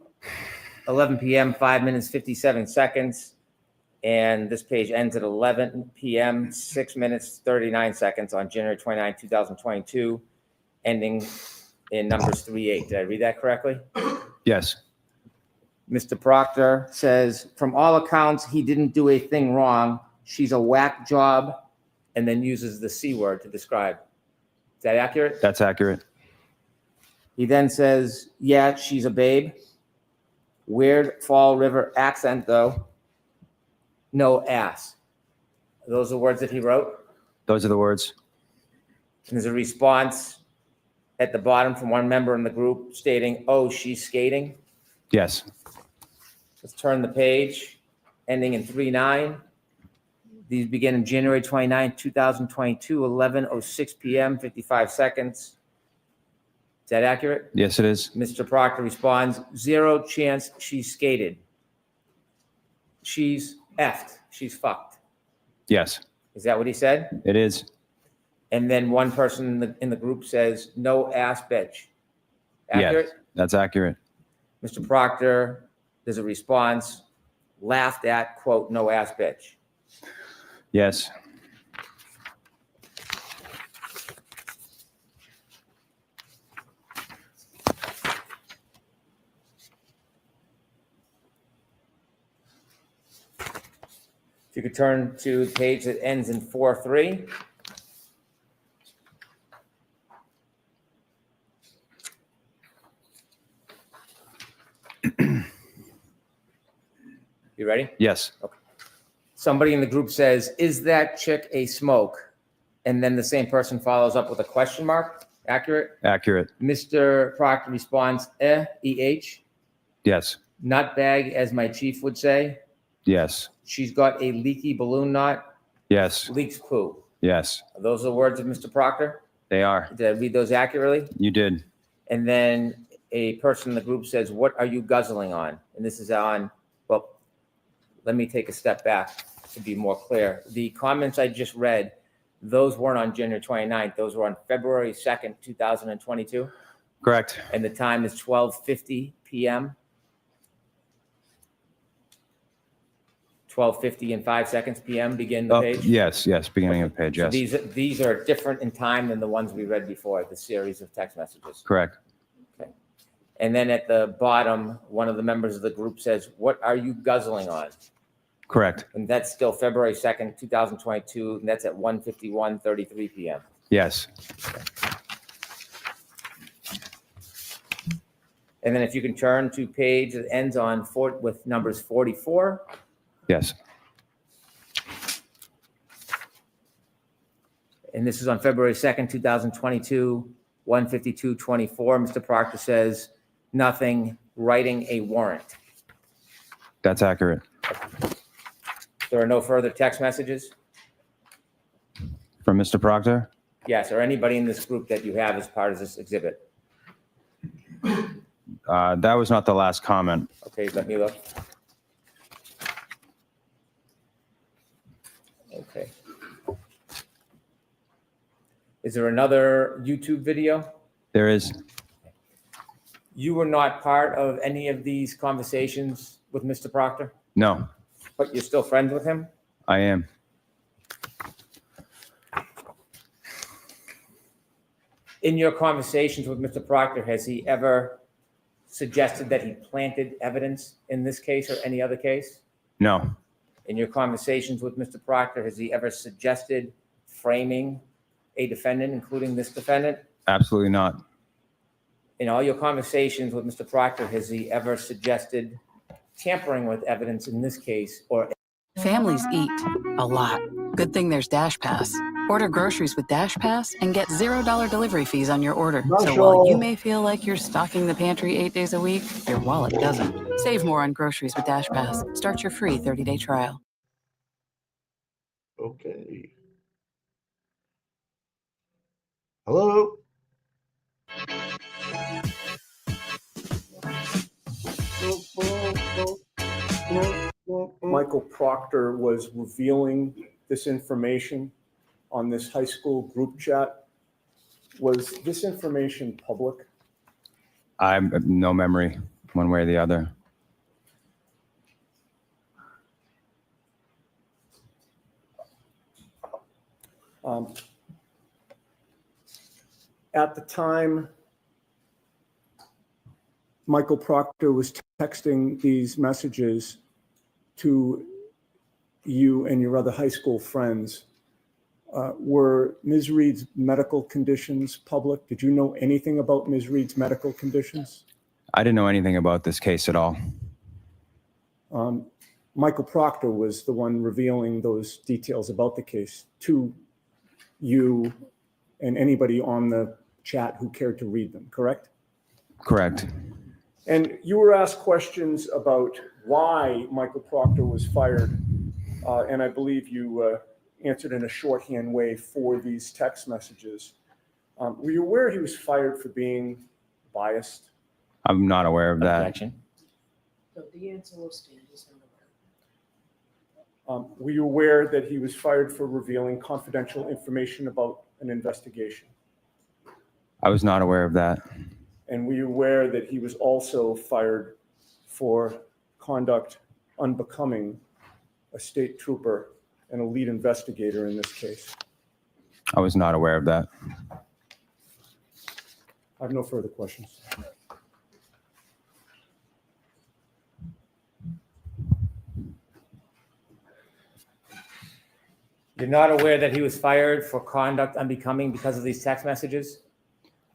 11 p.m., 5 minutes, 57 seconds. And this page ends at 11 p.m., 6 minutes, 39 seconds on January 29, 2022, ending in numbers 38. Did I read that correctly? Yes. Mr. Proctor says, from all accounts, he didn't do a thing wrong. She's a whack job, and then uses the C word to describe. Is that accurate? That's accurate. He then says, yeah, she's a babe. Weird Fall River accent, though. No ass. Those are words that he wrote? Those are the words. And there's a response at the bottom from one member in the group stating, oh, she's skating. Yes. Let's turn the page, ending in 3-9. These begin in January 29, 2022, 11:06 p.m., 55 seconds. Is that accurate? Yes, it is. Mr. Proctor responds, zero chance she skated. She's effed. She's fucked. Yes, Is that what he said? it is. And then one person in the group says, no ass bitch. Accurate? Yes, that's accurate. Mr. Proctor, there's a response, laughed at, quote, no ass bitch. Yes. If you could turn to the page that ends in 4-3. You ready? Yes. Okay. Somebody in the group says, is that chick a smoke? And then the same person follows up with a question mark. Accurate? Accurate. Mr. Proctor responds, E-H. Yes. Nut bag, as my chief would say. Yes. She's got a leaky balloon knot. Yes. Leaks poo. Yes. Are those the words of Mr. Proctor? They are. Did I read those accurately? You did. And then a person in the group says, what are you guzzling on? And this is on, well, let me take a step back to be more clear. The comments I just read, those weren't on January 29th. Those were on February 2nd, 2022. Correct. And the time is 12:50 p.m. 12:50 and 5 seconds p.m. begin the page. Yes, yes, beginning of the page, So yes. these are different in time than the ones we read before, the series of text messages. Correct. Okay. And then at the bottom, one of the members of the group says, what are you guzzling on? Correct. And that's still February 2nd, 2022, and that's at 1:51:33 p.m. Yes. And then if you can turn to page that ends on with numbers 44. Yes. And this is on February 2nd, 2022, 1:52:24. Mr. Proctor says, nothing, writing a warrant. That's accurate. There are no further text messages? Mr. Proctor? Yes, or anybody in this group that you have as part of this exhibit. That was not the last comment. Okay, let me look. Okay. Is there another YouTube video? There is. You were not part of any of these conversations with Mr. Proctor, No, but you're still friends with him? I am. In your conversations with Mr. Proctor, has he ever suggested that he planted evidence in this case or any other case? No, In your conversations with Mr. Proctor, has he ever suggested framing a defendant, including this defendant? absolutely not. In all your conversations with Mr. Proctor, has he ever suggested tampering with evidence in this case or? Families eat a lot. Good thing there's Dash Pass. Order groceries with Dash Pass and get $0 delivery fees on your order. So while you may feel like you're stocking the pantry 8 days a week, your wallet doesn't. Save more on groceries with Dash Pass. Start your free 30-day trial. Okay. Hello? Michael Proctor was revealing this information on this high school group chat. Was this information public? I have no memory one way or the other. At the time, Michael Proctor was texting these messages to you and your other high school friends. Were Ms. Reed's medical conditions public? Did you know anything about Ms. Reed's medical conditions? I didn't know anything about this case at all. Michael Proctor was the one revealing those details about the case to you and anybody on the chat who cared to read them, correct? Correct. And you were asked questions about why Michael Proctor was fired, and I believe you answered in a shorthand way for these text messages. Were you aware he was fired for being biased? I'm not aware of that. Objection. No, the answer will stand. He's not aware. Were you aware that he was fired for revealing confidential information about an investigation? I was not aware of that. And were you aware that he was also fired for conduct unbecoming a state trooper and a lead investigator in this case? I was not aware of that. I have no further questions. You're not aware that he was fired for conduct unbecoming because of these text messages?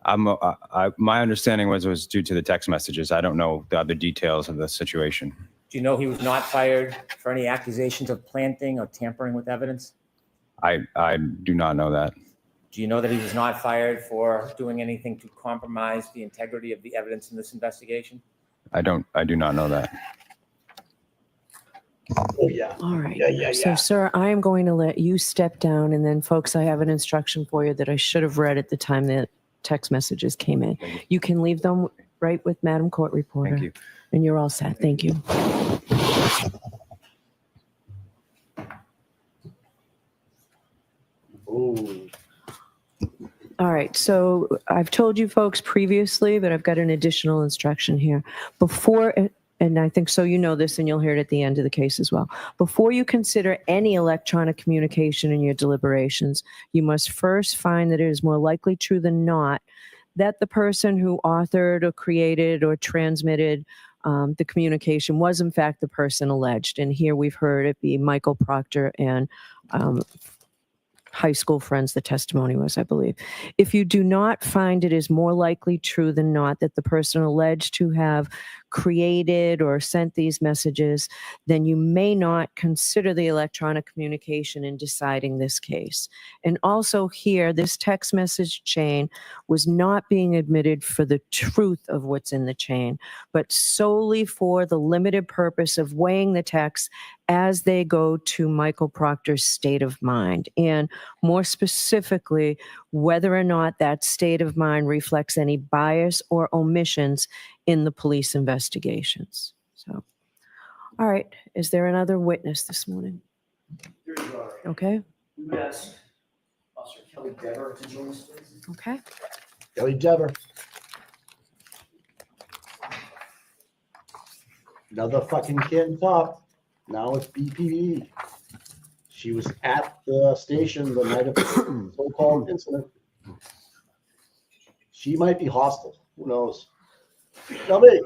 My understanding was it was due to the text messages. I don't know the other details of the situation. Do you know he was not fired for any accusations of planting or tampering with evidence? I do not know that. Do you know that he was not fired for doing anything to compromise the integrity of the evidence in this investigation? I do not know that. Oh, yeah. All right. Yeah. So, sir, I am going to let you step down. And then, folks, I have an instruction for you that I should have read at the time that text messages came in. You can leave them right with Madam Court Reporter. Thank you. And you're all set. Thank you. Oh. All right. So I've told you folks previously, but I've got an additional instruction here. Before, and I think so you know this, and you'll hear it at the end of the case as well. Before you consider any electronic communication in your deliberations, you must first find that it is more likely true than not that the person who authored or created or transmitted the communication was in fact the person alleged. And here we've heard it be Michael Proctor and high school friends, the testimony was, I believe. If you do not find it is more likely true than not that the person alleged to have created or sent these messages, then you may not consider the electronic communication in deciding this case. And also here, this text message chain was not being admitted for the truth of what's in the chain, but solely for the limited purpose of weighing the text as they go to Michael Proctor's state of mind, and more specifically, whether or not that state of mind reflects any bias or omissions in the police investigations. So, all right, is there another witness this morning? Okay. We would ask Officer Kelly Deber to join us, please. Okay. Kelly Deber. Another fucking kid cop. Now it's BPD. She was at the station the night of the so-called incident. She might be hostile. Who knows? Tell me.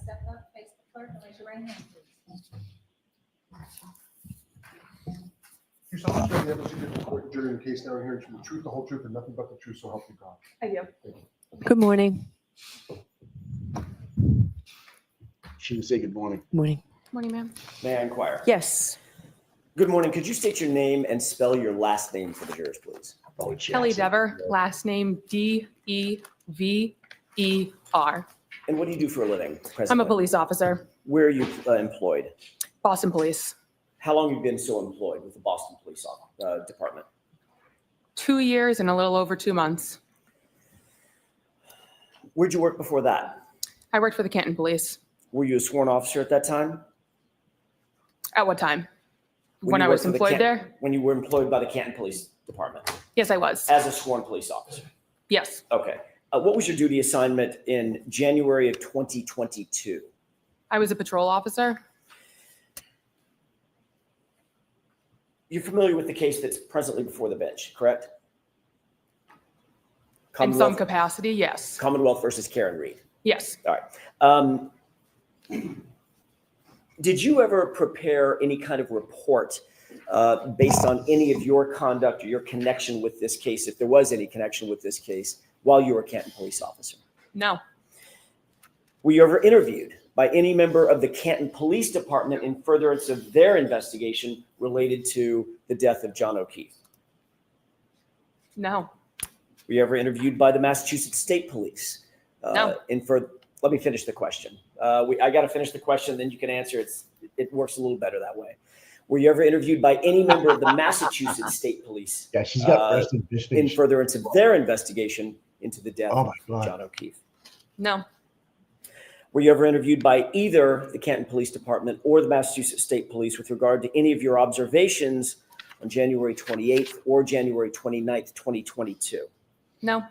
Step up, face the clerk, and raise your right hand, please. You solemnly swear the evidence you give the court during the case now and hearing the truth, the whole truth, and nothing but the truth, so help you God. I do. Good morning. She would say good morning. Morning. Morning, ma'am. May I inquire? Yes. Good morning. Could you state your name and spell your last name for the jurors, please? Kelly Dever, last name Dever. And what do you do for a living? Presently? I'm a police officer, Where are you employed? Boston Police. How long have you been so employed with the Boston Police Department? 2 years and a little over 2 months. Where'd you work before that? I worked for the Canton Police. Were you a sworn officer at that time? At what time? When I you was worked for the employed there? When you were employed by the Canton Police Department? Yes, I was. As a sworn police officer? Yes. Okay. What was your duty assignment in January of 2022? I was a patrol officer. You're familiar with the case that's presently before the bench, correct? In some capacity, yes. Commonwealth versus Karen Reed. Yes. All right. Did you ever prepare any kind of report based on any of your conduct or your connection with this case, if there was any connection with this case, while you were a Canton police officer? No. Were you ever interviewed by any member of the Canton Police Department in furtherance of their investigation related to the death of John O'Keefe? No. Were you ever interviewed by the Massachusetts State Police? No. Let me finish the question. I got to finish the question, then you can answer. It works a little better that way. Were you ever interviewed by any member of the Massachusetts State Police? Yeah, she's got first and in furtherance of their investigation into the death of God. John O'Keefe? No. Were you ever interviewed by either the Canton Police Department or the Massachusetts State Police with regard to any of your observations on January 28th or January 29th, 2022? No.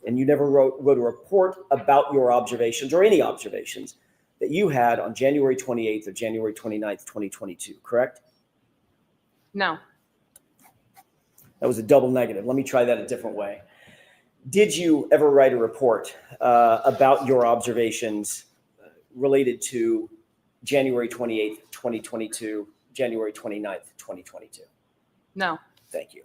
And you never wrote a report about your observations or any observations that you had on January 28th or January 29th, 2022, correct? No. That was a double negative. Let me try that a different way. Did you ever write a report about your observations related to January 28th, 2022, January 29th, 2022? No. Thank you.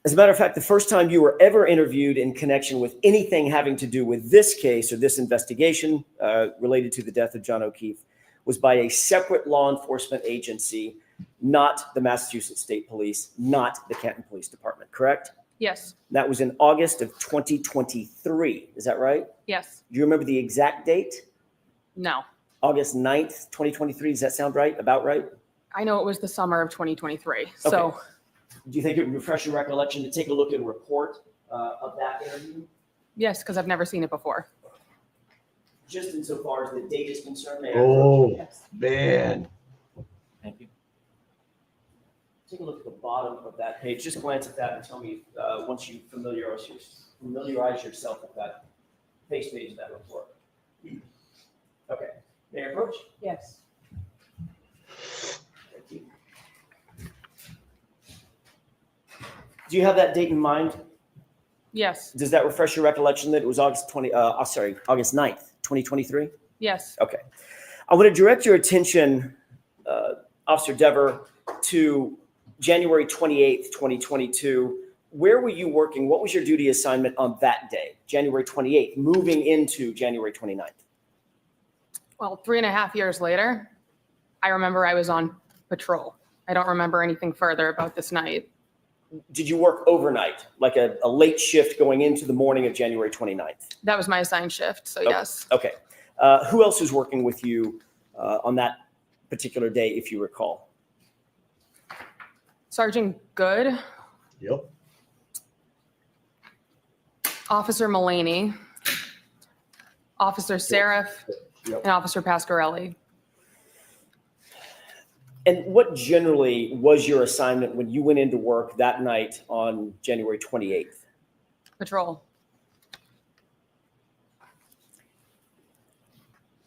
As a matter of fact, the first time you were ever interviewed in connection with anything having to do with this case or this investigation related to the death of John O'Keefe was by a separate law enforcement agency, not the Massachusetts State Police, not the Canton Police Department, correct? Yes. That was in August of 2023. Is that right? Yes. Do you remember the exact date? No. August 9th, 2023. Does that sound right? About right? I know it was the summer of 2023. So. Okay. Do you think it would refresh your recollection to take a look at a report of that interview? Yes, because I've never seen it before. Just insofar as the date is concerned, may I Oh, approach? man. Thank you. Take a look at the bottom of that page. Just glance at that and tell me once you familiarize yourself with that face page of that report. Okay. May I approach? Yes. Thank you. Do you have that date in mind? Yes. Does that refresh your recollection that it was August 9th, 2023? Yes. Okay. I want to direct your attention, Officer Dever, to January 28th, 2022. Where were you working? What was your duty assignment on that day, January 28th, moving into January 29th? Well, 3.5 years later, I remember I was on patrol. I don't remember anything further about this night. Did you work overnight, like a late shift going into the morning of January 29th? That was my assigned shift, so Okay. yes. Okay. Who else was working with you on that particular day, if you recall? Sergeant Good, Yep. Officer Mullaney, Officer Seraph, Yep. and Officer Pasquarelli. And what generally was your assignment when you went into work that night on January 28th? Patrol.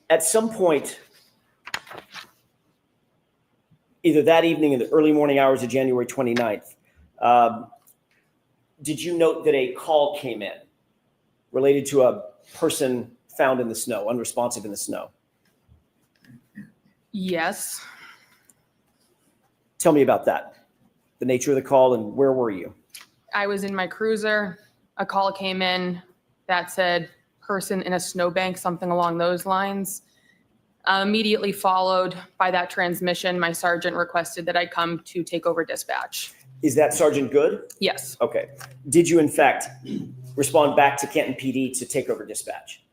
At some point, either that evening in the early morning hours of January 29th, did you note that a call came in related to a person found in the snow, unresponsive in the snow? Yes. Tell me about that, the nature of the call, and where were you? I was in my cruiser. A call came in that said person in a snowbank, something along those lines. Immediately followed by that transmission, my sergeant requested that I come to take over dispatch. Is that Sergeant Good? Yes. Okay. Did you, in fact, respond back to Canton PD to take over dispatch?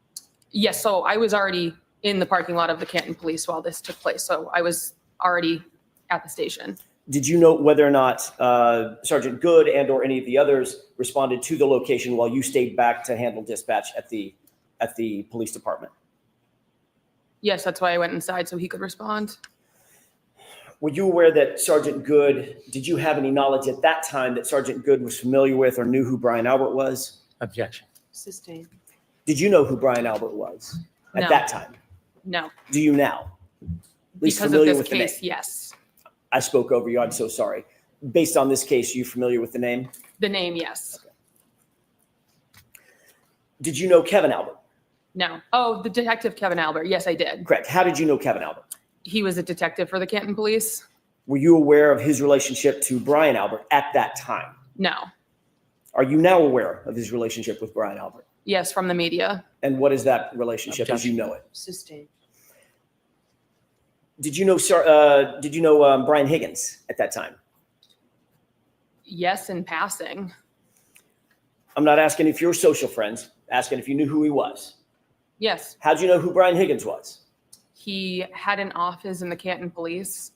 Yes, so I was already in the parking lot of the Canton Police while this took place, so I was already at the station. Did you note whether or not Sergeant Good and or any of the others responded to the location while you stayed back to handle dispatch at the police department? Yes, that's why I went inside so he could respond. Were you aware that Sergeant Good, did you have any knowledge at that time that Sergeant Good was familiar with or knew who Brian Albert was? Objection. Sustained. Did you know who Brian Albert was at No. that time? No. Do you now? At least Because of familiar this with the name? case, yes. I spoke over you. I'm so sorry. Based on this case, are you familiar with the name? The name, yes. Did you know Kevin Albert? No. Oh, the detective Kevin Albert. Yes, I did. Correct. How did you know Kevin Albert? He was a detective for the Canton Police. Were you aware of his relationship to Brian Albert at that time? No. Are you now aware of his relationship with Brian Albert? Yes, from the media. And what is that relationship as you know it? Sustained. Did you know Brian Higgins at that time? Yes, in passing. I'm not asking if you're social friends, asking if you knew who he was. Yes. How'd you know who Brian Higgins was? He had an office in the Canton Police.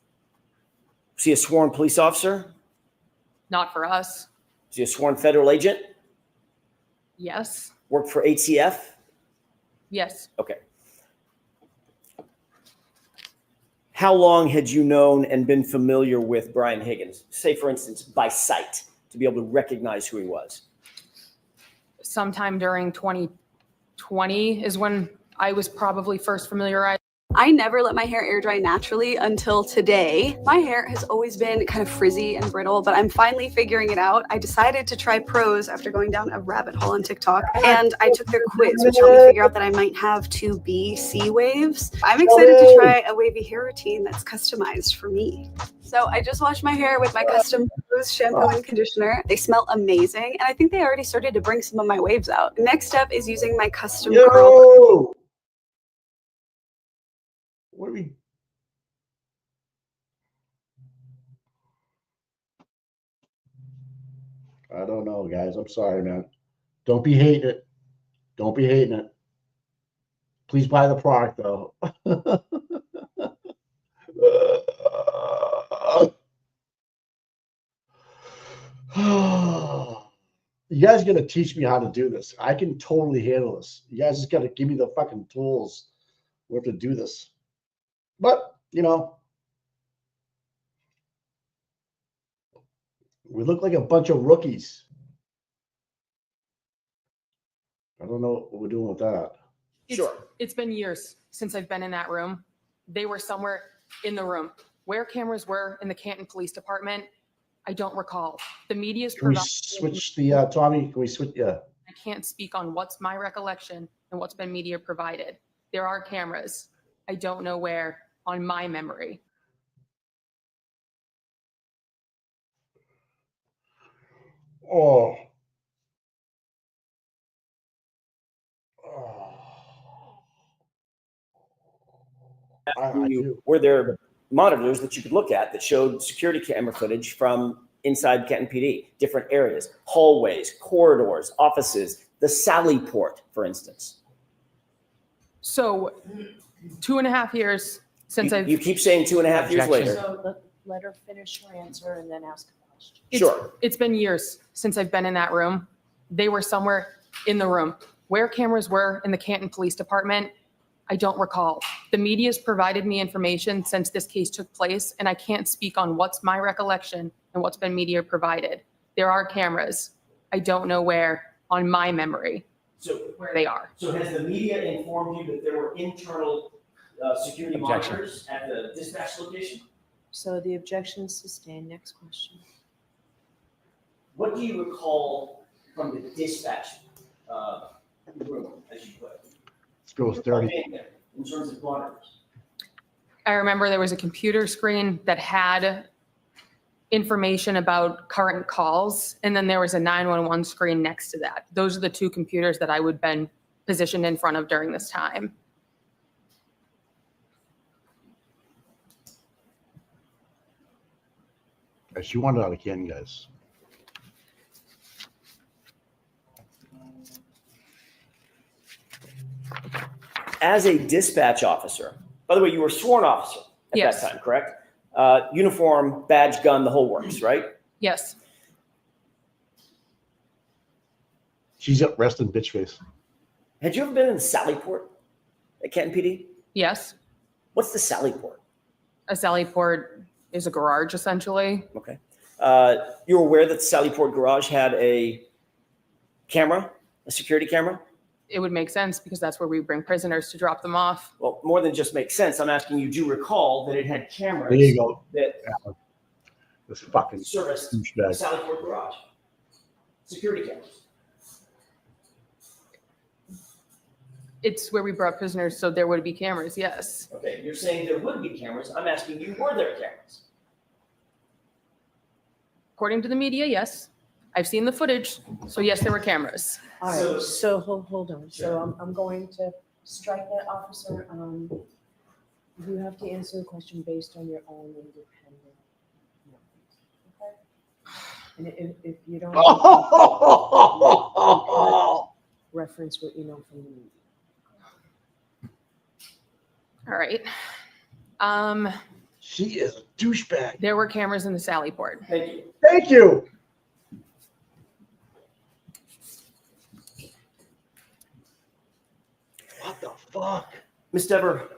Was he a sworn police officer? Not for us. Was he a sworn federal agent? Yes. Worked for ATF? Yes. Okay. How long had you known and been familiar with Brian Higgins? Say, for instance, by sight, to be able to recognize who he was. Sometime during 2020 is when I was probably first familiarized. I never let my hair air dry naturally until today. My hair has always been kind of frizzy and brittle, but I'm finally figuring it out. I decided to try pros after going down a rabbit hole on TikTok, and I took their quiz, which helped me figure out that I might have 2B C waves. I'm excited to try a wavy hair routine that's customized for me. So I just washed my hair with my custom Pros shampoo and conditioner. They smell amazing, and I think they already started to bring some of my waves out. Next step is using my custom curl. What are we? I don't know, guys. I'm sorry, man. Don't be hating it. Don't be hating it. Please buy the product, though. You guys got to teach me how to do this. I can totally handle this. You guys just got to give me the fucking tools where to do this. But, you know, we look like a bunch of rookies. I don't know what we're doing with that. It's been years since I've been in that room. They were somewhere in the room. Where cameras were in the Canton Police Department, I don't recall. The media's Can we switch the, Tommy, can we switch, yeah. I can't speak on what's my recollection and what's been media provided. There are cameras. I don't know where on my memory. Oh. I do. Were there monitors that you could look at that showed security camera footage from inside Canton PD, different areas, hallways, corridors, offices, the Sallyport, for instance. So 2.5 years since You keep saying 2.5 years later. So let her finish her answer and then ask a question. Sure. It's been years since I've been in that room. They were somewhere in the room. Where cameras were in the Canton Police Department, I don't recall. The media's provided me information since this case took place, and I can't speak on what's my recollection and what's been media provided. There are cameras. I don't know where on my memory where they are. So has the media informed you that there were internal security Objection. monitors at the dispatch location? So the objection is sustained. Next question. What do you recall from the dispatch room, as you put it? Let's go with 30. In terms of monitors. I remember there was a computer screen that had information about current calls, and then there was a 911 screen next to that. Those are the two computers that I would have been positioned in front of during this time. She wanted out again, guys. As a dispatch officer, by the way, you were a sworn officer at Yes. that time, correct? Uniform, badge, gun, the whole works, right? Yes. She's up resting bitch face. Had you ever been in Sallyport at Canton PD? Yes. What's the Sallyport? A Sallyport is a garage, essentially. Okay. You're aware that the Sallyport garage had a camera, a security camera? It would make sense because that's where we bring prisoners to drop them off. Well, more than just makes sense. I'm asking you, do you recall that it had cameras There you go. that This fucking serviced the douchebag. Sallyport garage? Security cameras. It's where we brought prisoners, so there would be cameras, yes. Okay, you're saying there would be cameras. I'm asking you, were there cameras? According to the media, yes. I've seen the footage, so yes, there were cameras. All right, so hold on. So I'm going to strike that, officer. You have to answer the question based on your own independent knowledge. Okay? And if you don't reference what you know from the media. All right. She is a douchebag. There were cameras in the Sallyport. Thank you. Thank you. What the fuck? Ms. Deber,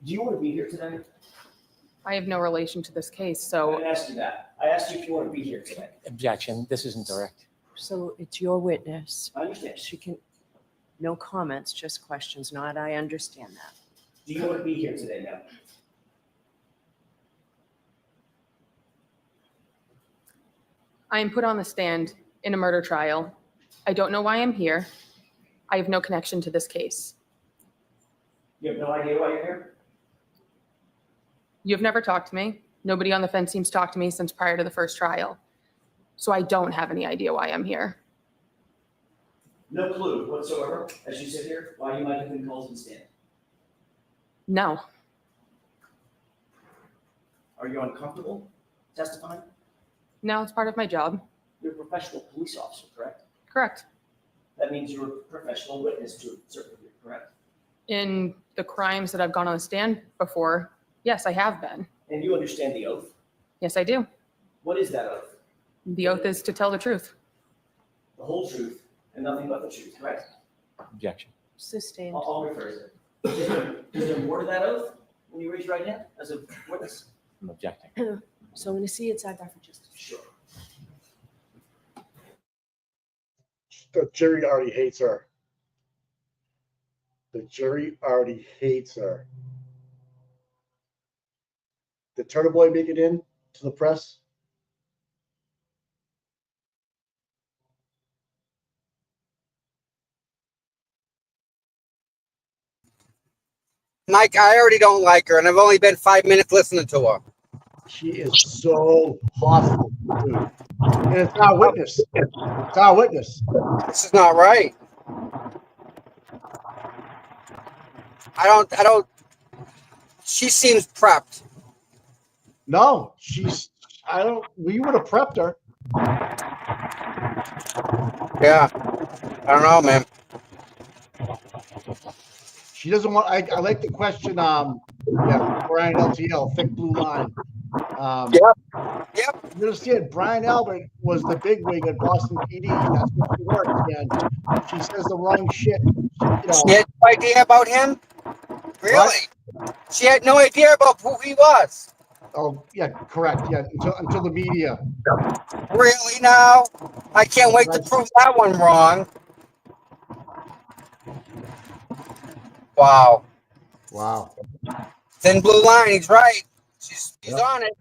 do you want to be here today? I have no relation to this case, I so didn't ask you that. I asked you if you want to be here today. Objection. This isn't direct. So it's your witness. I understand. She can, no comments, just questions, not I understand that. Do you want to be here today now? I am put on the stand in a murder trial. I don't know why I'm here. I have no connection to this case. You have no idea why you're here? You've never talked to me. Nobody on the fence seems to talk to me since prior to the first trial. So I don't have any idea why I'm here. No clue whatsoever, as you sit here, why you might have been called to the stand. No. Are you uncomfortable testifying? No, it's part of my job. You're a professional police officer, correct? Correct. That means you're a professional witness to a certain degree, correct? In the crimes that I've gone on the stand before, yes, I have been. And you understand the oath? Yes, I do. What is that oath? The oath is to tell the truth. The whole truth and nothing but the truth, correct? Objection. Sustained. I'll rephrase it. Is there more to that oath when you raise your right hand as a witness? I'm objecting. So I'm going to see it's out there for justice. Sure. The jury already hates her. The jury already hates her. Did Turtle Boy make it in to the press? Mike, I already don't like her, and I've only been 5 minutes listening to her. She is so hostile, dude. And it's our witness. It's our witness. This is not right. I don't. She seems prepped. No, we would have prepped her. Yeah. I don't know, man. She doesn't want. I like the question. Brian LTL, thick blue line. Yep. You understand? Brian Albert was the big wig at Boston PD. That's what she worked. And she says the wrong shit. She had no idea about him. Really? She had no idea about who he was. Oh yeah, correct. Yeah, until the media. Really now? I can't wait to prove that one wrong. Wow. Wow. Thin blue line. He's right. She's on it.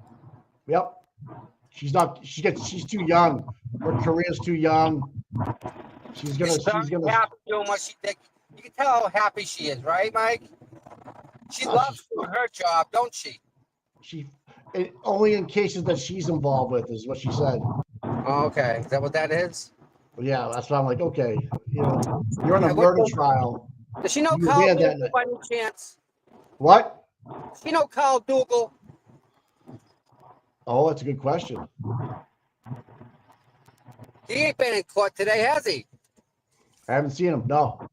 Yep. She's too young. Her career's too young. She's gonna happy doing what she did. You can tell how happy she is, right, Mike? She loves doing her job, don't she? Only in cases that she's involved with is what she said. Oh, okay. Is that what that is? Well, yeah, that's why I'm like, okay, you're on a murder trial. Does she know Carl Dougal by any chance? What? Does she know Carl Dougal? Oh, that's a good question. He ain't been in court today, has he? I haven't seen him. No.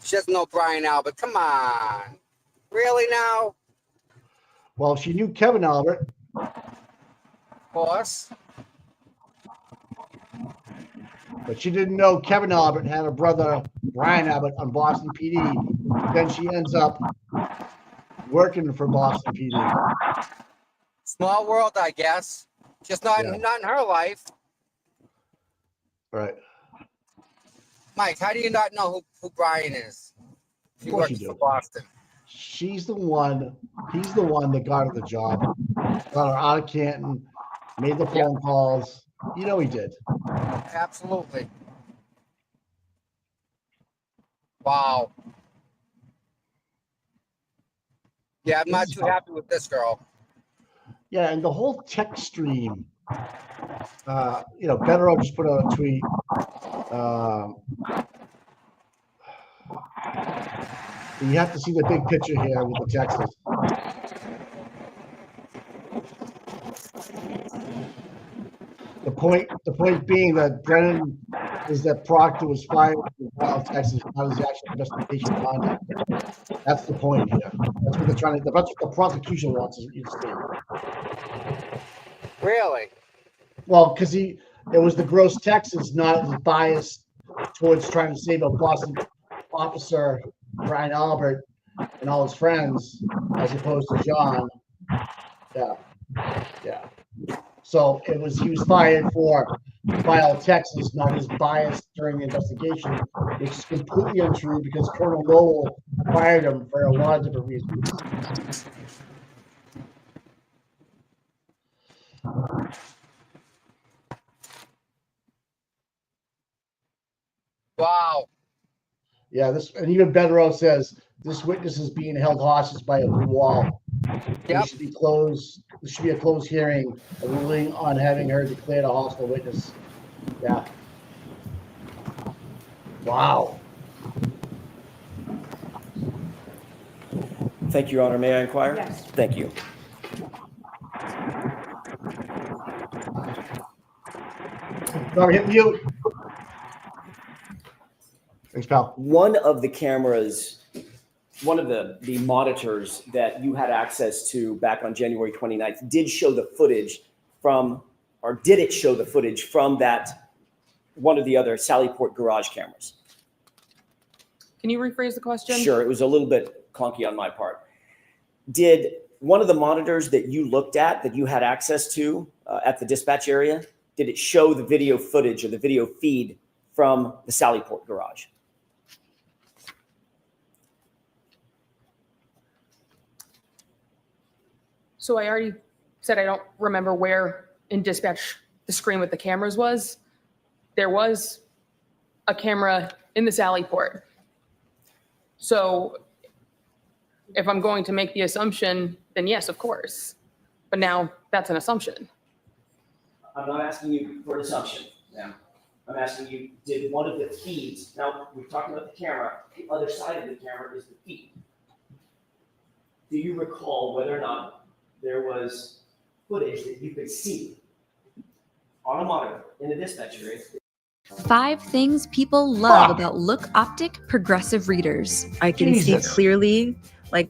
She doesn't know Brian Albert. Come on. Really now? Well, she knew Kevin Albert. Of course. But she didn't know Kevin Albert had a brother, Brian Albert, on Boston PD. Then she ends up working for Boston PD. Small world, I guess. Just not in her life. Right. Mike, how do you not know who Brian is? Of course you do. For Boston. He's the one that got her the job. Got her out of Canton, made the phone calls. You know he did. Absolutely. Wow. Yeah, I'm not too happy with this girl. Yeah, and the whole text stream. Better just put out a tweet. You have to see the big picture here with the texts. The point being that Brennan is that Proctor was fired from Texas, not his actual investigation conduct. That's the point here. That's what they're trying to. That's what the prosecution wants you to see. Really? Well, because it was the gross Texas, not his bias towards trying to save a Boston officer, Brian Albert, and all his friends, as opposed to John. Yeah. So he was fired for vile Texas, not his bias during the investigation, which is completely untrue because Colonel Lowell fired him for a lot of different reasons. Wow. Yeah, and even Bedrow says this witness is being held hostage by a blue wall. This should be closed. This should be a closed hearing, a ruling on having her declared a hostile witness. Yeah. Wow. Thank you, Your Honor. May I inquire? Yes. Thank you. Sorry, hit mute. Thanks, pal. One of the cameras, one of the monitors that you had access to back on January 29th did show the footage from, or did it show the footage from that one of the other Sallyport garage cameras? Can you rephrase the question? Sure, it was a little bit clunky on my part. Did one of the monitors that you looked at, that you had access to at the dispatch area, did it show the video footage or the video feed from the Sallyport garage? So I already said I don't remember where in dispatch the screen with the cameras was. There was a camera in the Sallyport. So if I'm going to make the assumption, then yes, of course. But now that's an assumption. I'm not asking you for an assumption, ma'am. I'm asking you, did one of the feeds, now we're talking about the camera, the other side of the camera is the feed. Do you recall whether or not there was footage that you could see on a monitor in the dispatch area? 5 things people love about Look Optic progressive readers. I can see Jesus. clearly, like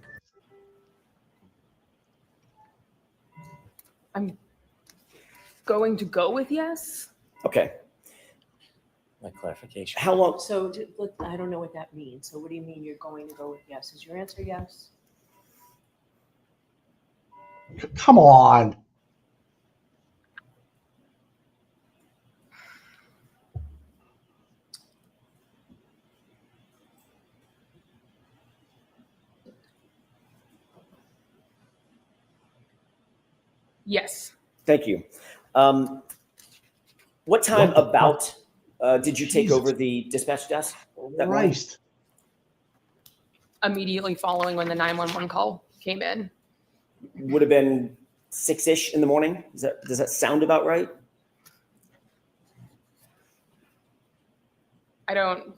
I'm going to go with yes. Okay. My clarification. How long? So I don't know what that means. So what do you mean you're going to go with yes? Is your answer yes? Come on. Yes. Thank you. What time about did you take over the dispatch desk? That morning? Christ. Immediately following when the 911 call came in. Would have been 6-ish in the morning. Does that sound about right?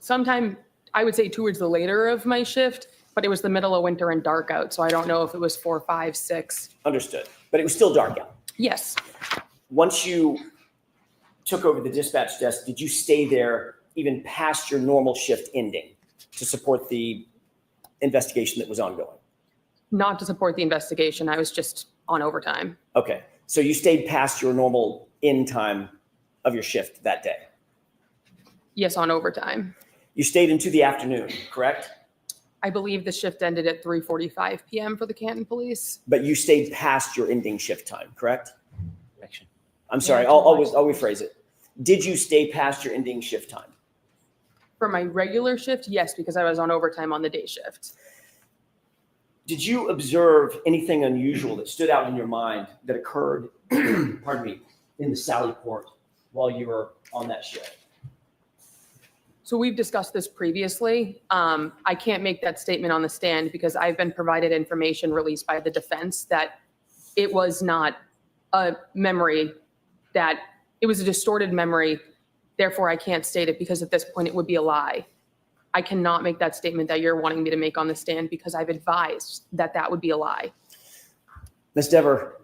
Sometime I would say towards the later of my shift, but it was the middle of winter and dark out. So I don't know if it was 4, 5, 6. Understood. But it was still dark out. Yes. Once you took over the dispatch desk, did you stay there even past your normal shift ending to support the investigation that was ongoing? Not to support the investigation. I was just on overtime. Okay. So you stayed past your normal end time of your shift that day? Yes, on overtime. You stayed into the afternoon, correct? I believe the shift ended at 3:45 p.m. for the Canton Police. But you stayed past your ending shift time, correct? I'm sorry, I'll rephrase it. Did you stay past your ending shift time? For my regular shift, yes, because I was on overtime on the day shift. Did you observe anything unusual that stood out in your mind that occurred, pardon me, in the Sallyport while you were on that shift? So we've discussed this previously. I can't make that statement on the stand because I've been provided information released by the defense that it was not a memory, that it was a distorted memory. Therefore, I can't state it because at this point it would be a lie. I cannot make that statement that you're wanting me to make on the stand because I've advised that that would be a lie. Ms. Deber,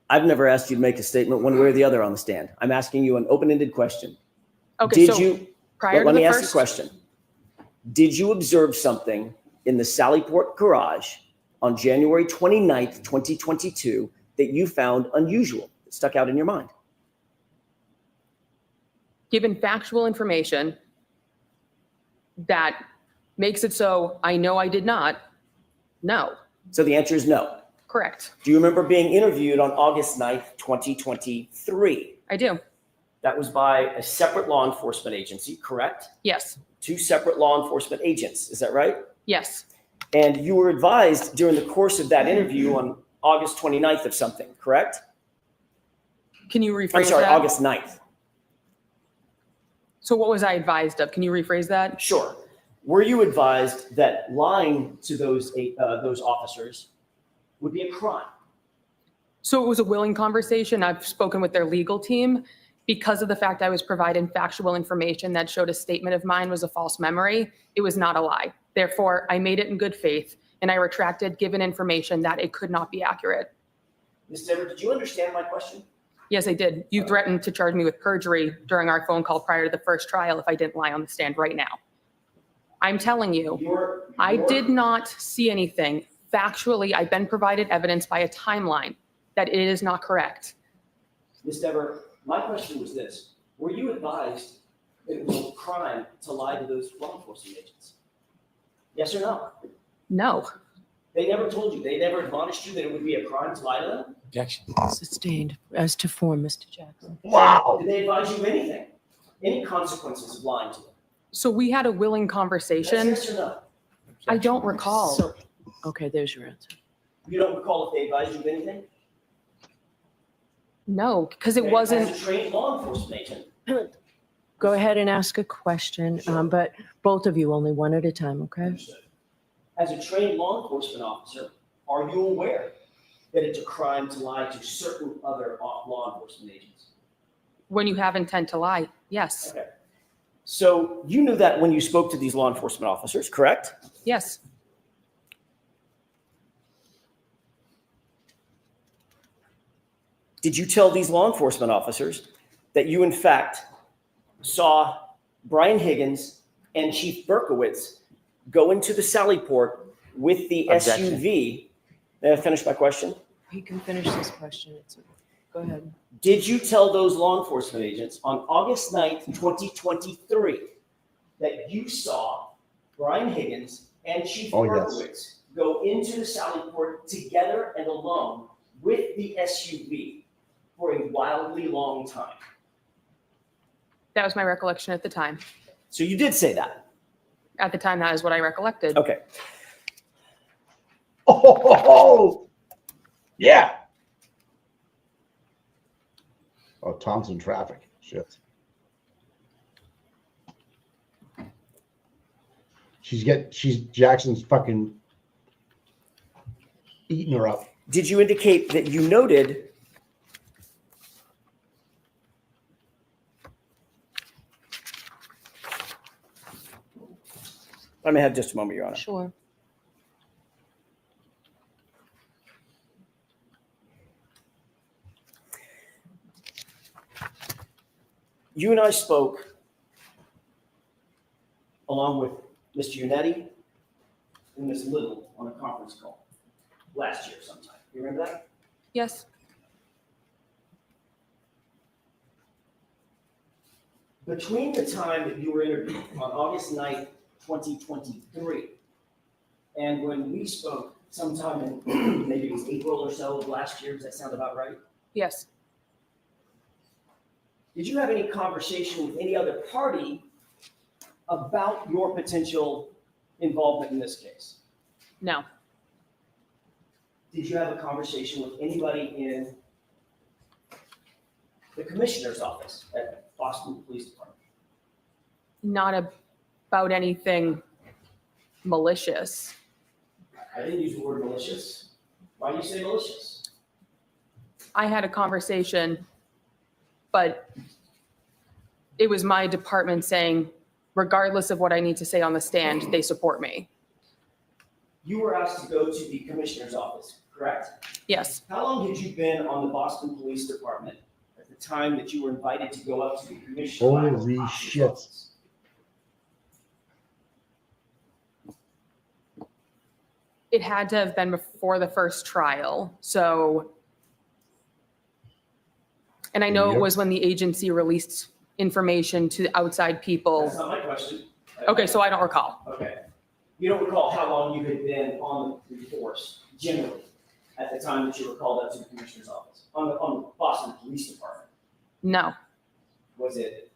I've never asked you to make a statement one way or the other on the stand. I'm asking you an open-ended question. Okay, Did you, let me ask you a question. Did you observe something in the Sallyport garage on January 29th, 2022 that you found unusual, that stuck out in your mind? Given factual information that makes it so I know I did not, no. So the answer is no. Correct. Do you remember being interviewed on August 9th, 2023? I do. That was by a separate law enforcement agency, correct? Yes. 2 separate law enforcement agents, is that right? Yes. And you were advised during the course of that interview on August 29th of something, correct? Can you rephrase I'm sorry, that? August 9th. So what was I advised of? Can you rephrase that? Sure. Were you advised that lying to those officers would be a crime? So it was a willing conversation. I've spoken with their legal team. Because of the fact I was providing factual information that showed a statement of mine was a false memory, it was not a lie. Therefore, I made it in good faith, and I retracted given information that it could not be accurate. Ms. Deber, did you understand my question? Yes, I did. You threatened to charge me with perjury during our phone call prior to the first trial if I didn't lie on the stand right now. I'm telling you, I did not see anything. Factually, I've been provided evidence by a timeline that it is not correct. Ms. Deber, my question was this. Were you advised that it was a crime to lie to those law enforcement agents? Yes or no? No. They never told you, they never admonished you that it would be a crime to lie to them? Objection. Sustained as to form, Mr. Jackson. Wow. Did they advise you of anything? Any consequences of lying to them? So we had a willing conversation. Yes or no? I don't recall. So, okay, there's your answer. You don't recall if they advised you of anything? No, because it Okay, wasn't. As a trained law enforcement agent. Go ahead and ask a question, but both of you only one at a time, okay? As a trained law enforcement officer, are you aware that it's a crime to lie to certain other law enforcement agents? When you have intent to lie, yes. Okay. So you knew that when you spoke to these law enforcement officers, correct? Yes. Did you tell these law enforcement officers that you, in fact, saw Brian Higgins and Chief Berkowitz go into the Sallyport with the Objection. SUV? May I finish my question? You can finish this question. Go ahead. Did you tell those law enforcement agents on August 9th, 2023, that you saw Brian Higgins and Chief Berkowitz go into the Sallyport together and alone with the SUV for a wildly long time? That was my recollection at the time. So you did say that? At the time, that is what I recollected. Okay. Oh, yeah. Oh, Tom's in traffic. Shit. Jackson's fucking eating her up. Did you indicate that you noted I may have just a moment, Your Honor. Sure. You and I spoke along with Mr. Unetti and Ms. Little on a conference call last year sometime. You remember that? Yes. Between the time that you were interviewed on August 9th, 2023, and when we spoke sometime in maybe it was April or so of last year, does that sound about right? Yes. Did you have any conversation with any other party about your potential involvement in this case? No. Did you have a conversation with anybody in the commissioner's office at Boston Police Department? Not about anything malicious. I didn't use the word malicious. Why do you say malicious? I had a conversation, but it was my department saying, regardless of what I need to say on the stand, they support me. You were asked to go to the commissioner's office, correct? Yes. How long had you been on the Boston Police Department at the time that you were invited to go up to the commissioner's Holy shit. office? It had to have been before the first trial. So, and I know it was when the agency released information to outside people. That's not my question. Okay, so I don't recall. Okay. You don't recall how long you had been on the force, generally, at the time that you were called up to the commissioner's office, on the Boston Police Department? No. Was it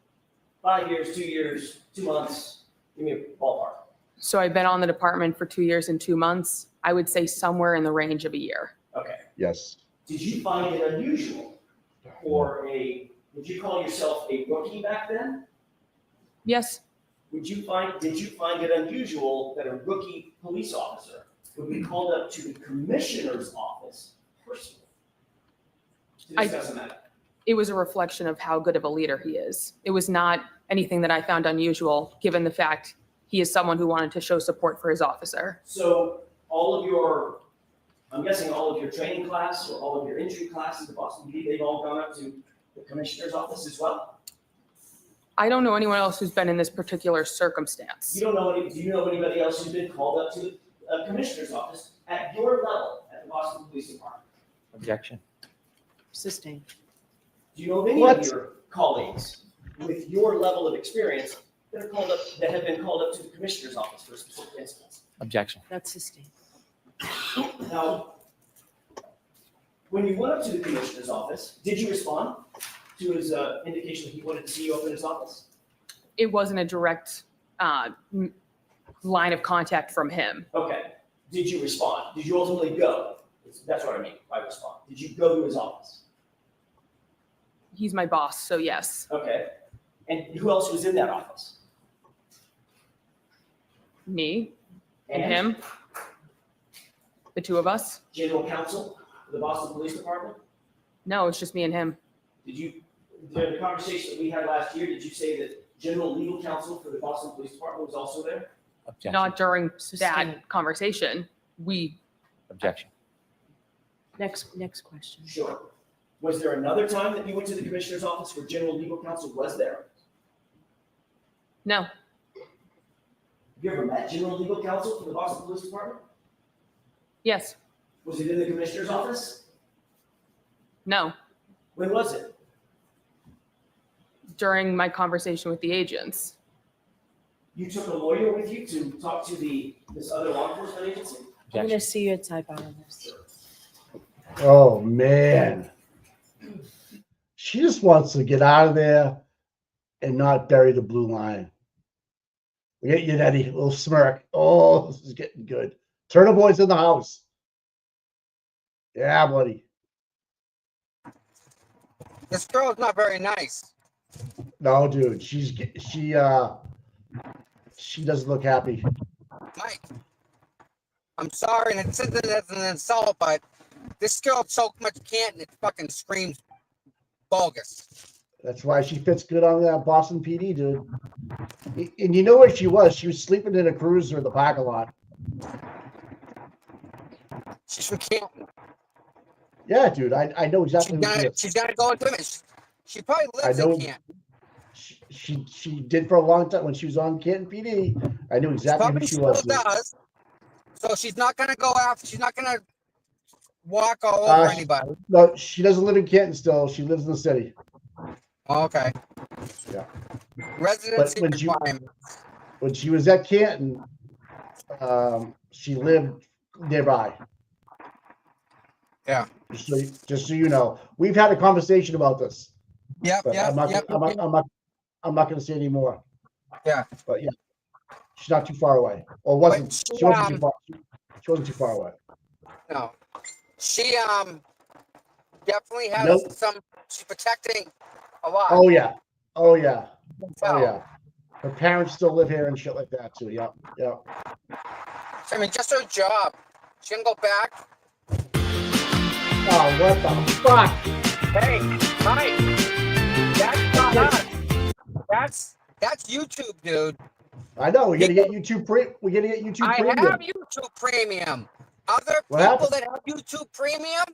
5 years, 2 years, 2 months? Give me a ballpark. So I've been on the department for 2 years and 2 months. I would say somewhere in the range of a year. Okay. Yes. Did you find it unusual would you call yourself a rookie back then? Yes. Did you find it unusual that a rookie police officer would be called up to the commissioner's office personally to discuss a matter? It was a reflection of how good of a leader he is. It was not anything that I found unusual, given the fact he is someone who wanted to show support for his officer. So I'm guessing all of your training class or all of your entry classes at Boston PD, they've all gone up to the commissioner's office as well? I don't know anyone else who's been in this particular circumstance. Do you know anybody else who's been called up to the commissioner's office at your level at the Boston Police Department? Objection. Sustained. Do you know of any of your colleagues with your level of experience that have been called up to the commissioner's office for a specific instance? Objection. That's sustained. Now, when you went up to the commissioner's office, did you respond to his indication that he wanted to see you up in his office? It wasn't a direct line of contact from him. Okay. Did you respond? Did you ultimately go? That's what I mean by respond. Did you go to his office? He's my boss, so yes. Okay. And who else was in that office? Me and him. The two of us. General counsel of the Boston Police Department? No, it's just me and him. During the conversation that we had last year, did you say that general legal counsel for the Boston Police Department was also there? Objection. Not during Sustain. that conversation. Objection. Next question. Sure. Was there another time that you went to the commissioner's office where general legal counsel was there? No. Have you ever met general legal counsel for the Boston Police Department? Yes. Was it in the commissioner's office? No. When was it? During my conversation with the agents. You took a lawyer with you to talk to this other law enforcement agency? I'm going to see you at sidebar on this. Oh man. She just wants to get out of there and not bury the blue line. Look at you, Eddie. A little smirk. Oh, this is getting good. Turtle Boy's in the house. Yeah, buddy. This girl's not very nice. No, dude. She doesn't look happy. Mike, I'm sorry, and it's an insult, but this girl so much Canton, it fucking screams bogus. That's why she fits good on that Boston PD, dude. And you know where she was? She was sleeping in a cruiser in the parking lot. She's from Canton. Yeah, dude. I know exactly who she is. She's got to go into it. She probably lives in Canton. She did for a long time when she was on Canton PD. I knew exactly who she was. Still does. So she's not gonna go after. She's not gonna walk all over anybody. No, she doesn't live in Canton still. She lives in the city. Okay. Yeah. Residency But requirements. when she was at Canton, she lived nearby. Yeah. Just so you know, we've had a conversation about this. Yep. But I'm not going to say any more. Yeah. But yeah, she's not too far away, or wasn't. She wasn't too far. She wasn't too far away. No. She definitely has some. She's protecting a lot. Oh yeah. Oh yeah. Oh yeah. Her parents still live here and shit like that too. Yep. Yep. I mean, just her job. She can go back. Oh, what the fuck? Hey, Mike. That's not us. That's YouTube, dude. I know. We gotta get YouTube We gotta get YouTube Premium. I have YouTube Premium. Other people that have YouTube Premium,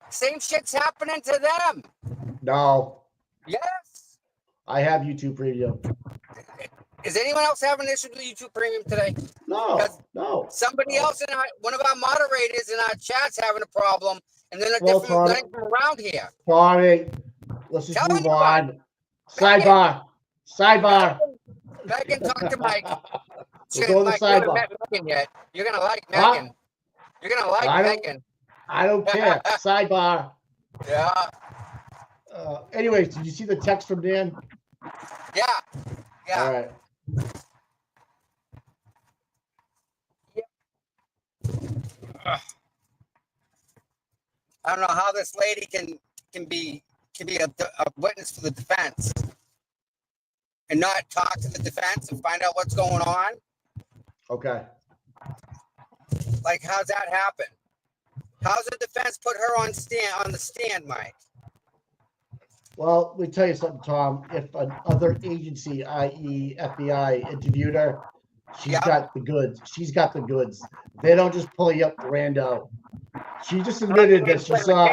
same shit's happening to them. No. Yes. I have YouTube Premium. Is anyone else having an issue with YouTube Premium today? No. No. Somebody else in one of our moderators in our chat's having a problem, and then a different thing around here. Tommy, let's just move on. Sidebar. Megan, talk to Mike. We'll go to the sidebar. You haven't met Megan yet. You're gonna like Megan. You're gonna like Megan. I don't care. Sidebar. Yeah. Anyways, did you see the text from Dan? Yeah. Yeah. All right. I don't know how this lady can be a witness for the defense and not talk to the defense and find out what's going on. Okay. Like, how's that happen? How's the defense put her on the stand, Mike? Well, let me tell you something, Tom. If another agency, i.e. FBI, interviewed her, she's got the goods. She's got the goods. They don't just pull you up rando. She just admitted that she saw.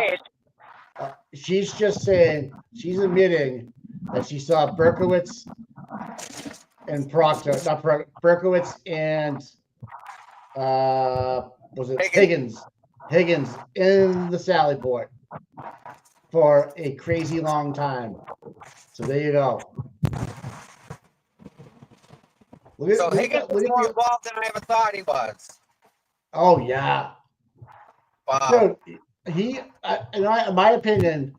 She's just saying, she's admitting that she saw Berkowitz and Proctor, not Berkowitz and was it Higgins in the Sallyport for a crazy long time. So there you go. Higgins was more involved than I ever thought he was. Oh yeah. Wow. Dude, in my opinion,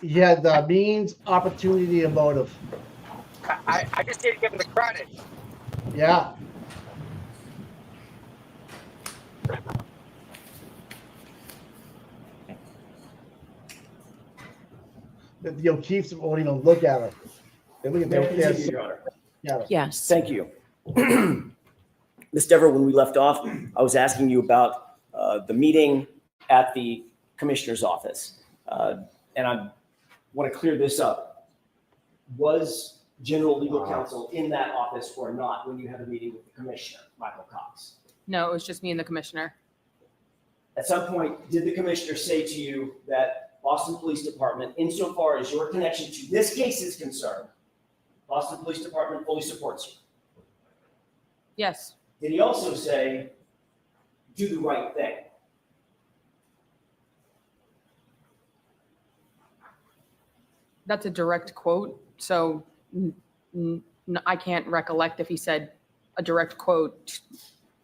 he had the means, opportunity, and motive. I just need to give him the credit. Yeah. The O'Keefe's won't even look at her. They look at Your Honor. Yeah. Yes. Thank you. Ms. Dever, when we left off, I was asking you about the meeting at the commissioner's office. And I want to clear this up. Was general legal counsel in that office or not when you had a meeting with the commissioner, Michael Cox? No, it was just me and the commissioner. At some point, did the commissioner say to you that Boston Police Department, insofar as your connection to this case is concerned, Boston Police Department fully supports you? Yes. Did he also say, do the right thing? That's a direct quote, so I can't recollect if he said a direct quote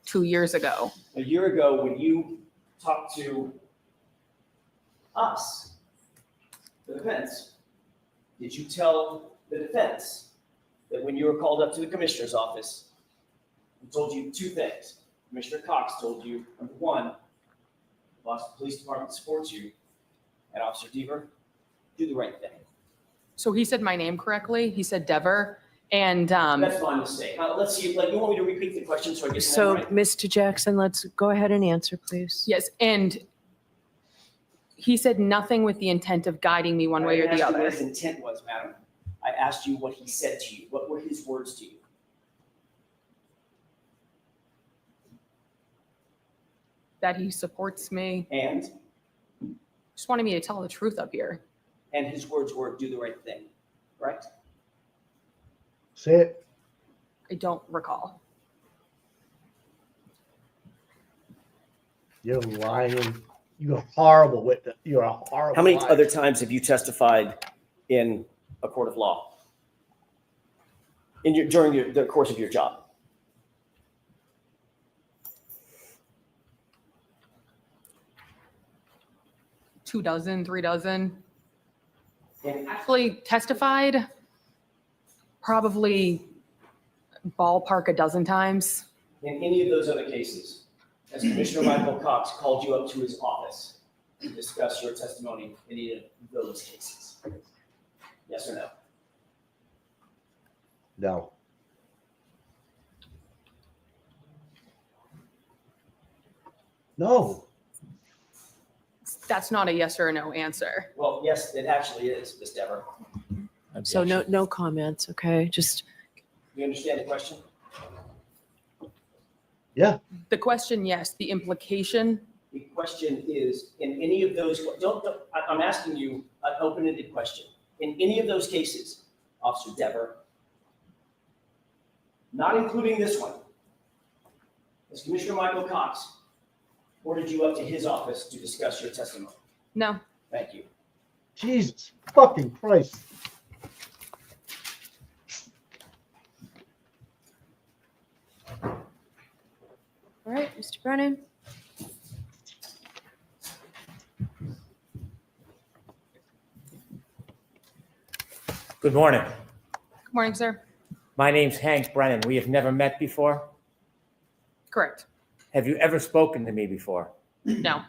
2 years ago. A year ago, when you talked to us, the defense, did you tell the defense that when you were called up to the commissioner's office, he told you two things? Commissioner Cox told you, number one, the Boston Police Department supports you, and Officer Deber, do the right thing. So he said my name correctly. He said Deber, and That's my mistake. Let's see, like, you want me to repeat the question so I get So, that right? Mr. Jackson, let's go ahead and answer, please. yes, and he said nothing with the intent of guiding me one way or the I didn't ask you other. what his intent was, madam. I asked you what he said to you. What were his words to you? That he supports me. And? Just wanted me to tell the truth up here. And his words were, do the right thing, correct? Say it. I don't recall. You're lying. You're a horrible witness. You're a horrible How many liar. other times have you testified in a court of law? During the course of your job? Two dozen, 3 dozen. And Actually testified probably ballpark a dozen times. in any of those other cases, has Commissioner Michael Cox called you up to his office to discuss your testimony in any of those cases? Yes or no? No. No. That's not a yes or a no answer. Well, yes, it actually is, Ms. Dever. So no comments, okay? Just You understand the question? Yeah. The question, yes. The implication, The question is, in any of those, I'm asking you an open-ended question. In any of those cases, Officer Deber, not including this one, has Commissioner Michael Cox ordered you up to his office to discuss your testimony? no. Thank you. Jesus fucking Christ. all right, Mr. Brennan. Good morning. Good morning, sir. My name's Hank Brennan. We have never met before. Correct. Have you ever spoken to me before? No.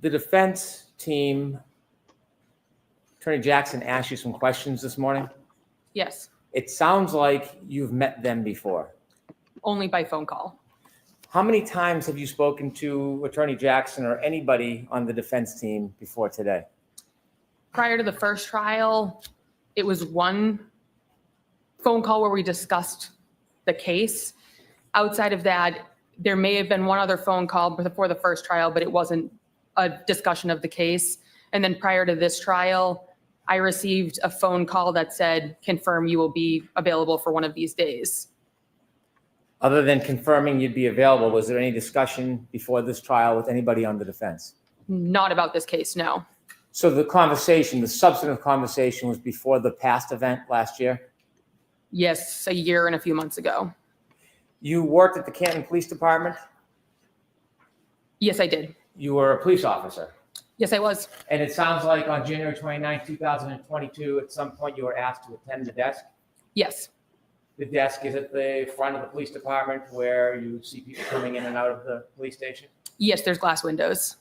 The defense team, Attorney Jackson asked you some questions this morning. Yes. It sounds like you've met them before. Only by phone call. How many times have you spoken to Attorney Jackson or anybody on the defense team before today? Prior to the first trial, it was one phone call where we discussed the case. Outside of that, there may have been one other phone call before the first trial, but it wasn't a discussion of the case. And then prior to this trial, I received a phone call that said, confirm you will be available for one of these days. Other than confirming you'd be available, was there any discussion before this trial with anybody on the defense? Not about this case, no. So the conversation, the substantive conversation was before the past event last year? Yes, a year and a few months ago. You worked at the Canton Police Department? Yes, I did. You were a police officer? Yes, I was. And it sounds like on January 29, 2022, at some point you were asked to attend the desk? Yes. The desk is at the front of the police department where you see people coming in and out of the police station? Yes, there's glass windows.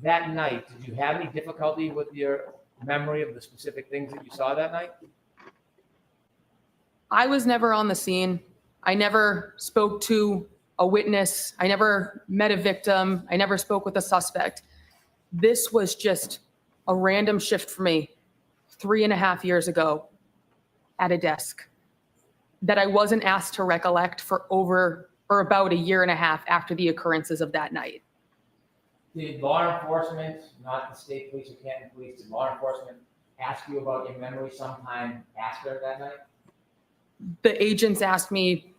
That night, did you have any difficulty with your memory of the specific things that you saw that night? I was never on the scene. I never spoke to a witness. I never met a victim. I never spoke with a suspect. This was just a random shift for me 3.5 years ago at a desk that I wasn't asked to recollect for over or about 1.5 years after the occurrences of that night. Did law enforcement, not the state police or Canton police, did law enforcement ask you about your memory sometime after that night? The agents asked me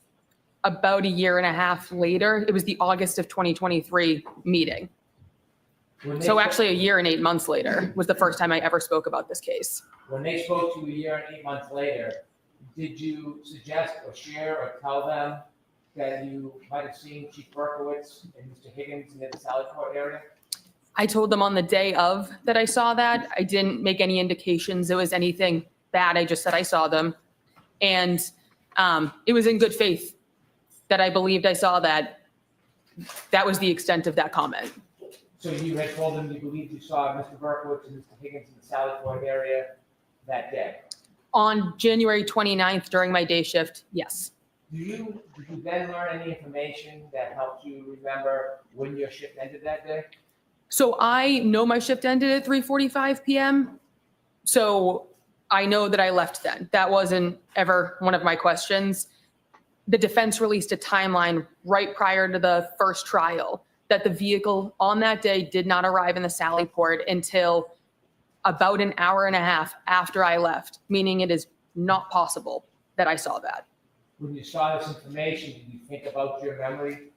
about 1.5 years later. It was the August of 2023 meeting. So actually 1 year and 8 months later was the first time I ever spoke about this case. When they spoke to you 1 year and 8 months later, did you suggest or share or tell them that you might have seen Chief Berkowitz and Mr. Higgins near the Sallyport area? I told them on the day of that I saw that. I didn't make any indications it was anything bad. I just said I saw them. And it was in good faith that I believed I saw that. That was the extent of that comment. So you had told them you believed you saw Mr. Berkowitz and Mr. Higgins in the Sallyport area that day? On January 29th during my day shift, yes. Did you then learn any information that helped you remember when your shift ended that day? So I know my shift ended at 3:45 p.m. So I know that I left then. That wasn't ever one of my questions. The defense released a timeline right prior to the first trial that the vehicle on that day did not arrive in the Sallyport until about 1.5 hours after I left, meaning it is not possible that I saw that. When you saw this information, did you think about your memory?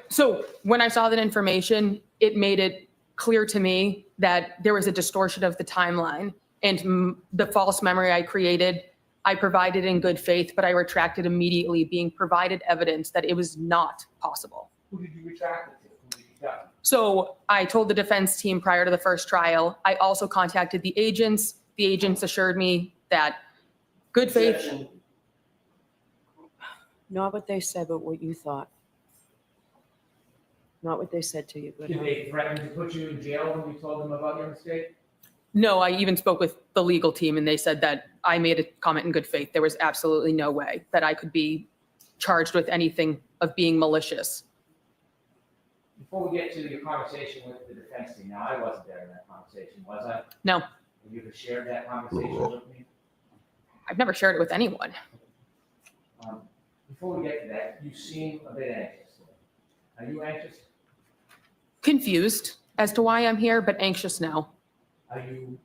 So when I saw that information, it made it clear to me that there was a distortion of the timeline, and the false memory I created, I provided in good faith, but I retracted immediately, being provided evidence that it was not possible. Who did you retract it to? Who did you tell? So I told the defense team prior to the first trial. I also contacted the agents. The agents assured me that good faith. Not what they said, but what you thought. Not what they said to you. But Did they threaten to put you in jail when you told them about your mistake? No, I even spoke with the legal team and they said that I made a comment in good faith. There was absolutely no way that I could be charged with anything of being malicious. Before we get to your conversation with the defense team, now I wasn't there in that conversation, was I? No, Have you ever shared that conversation with me? I've never shared it with anyone. Before we get to that, you seem a bit anxious. Are you anxious? Confused as to why I'm here, but anxious now. Are you,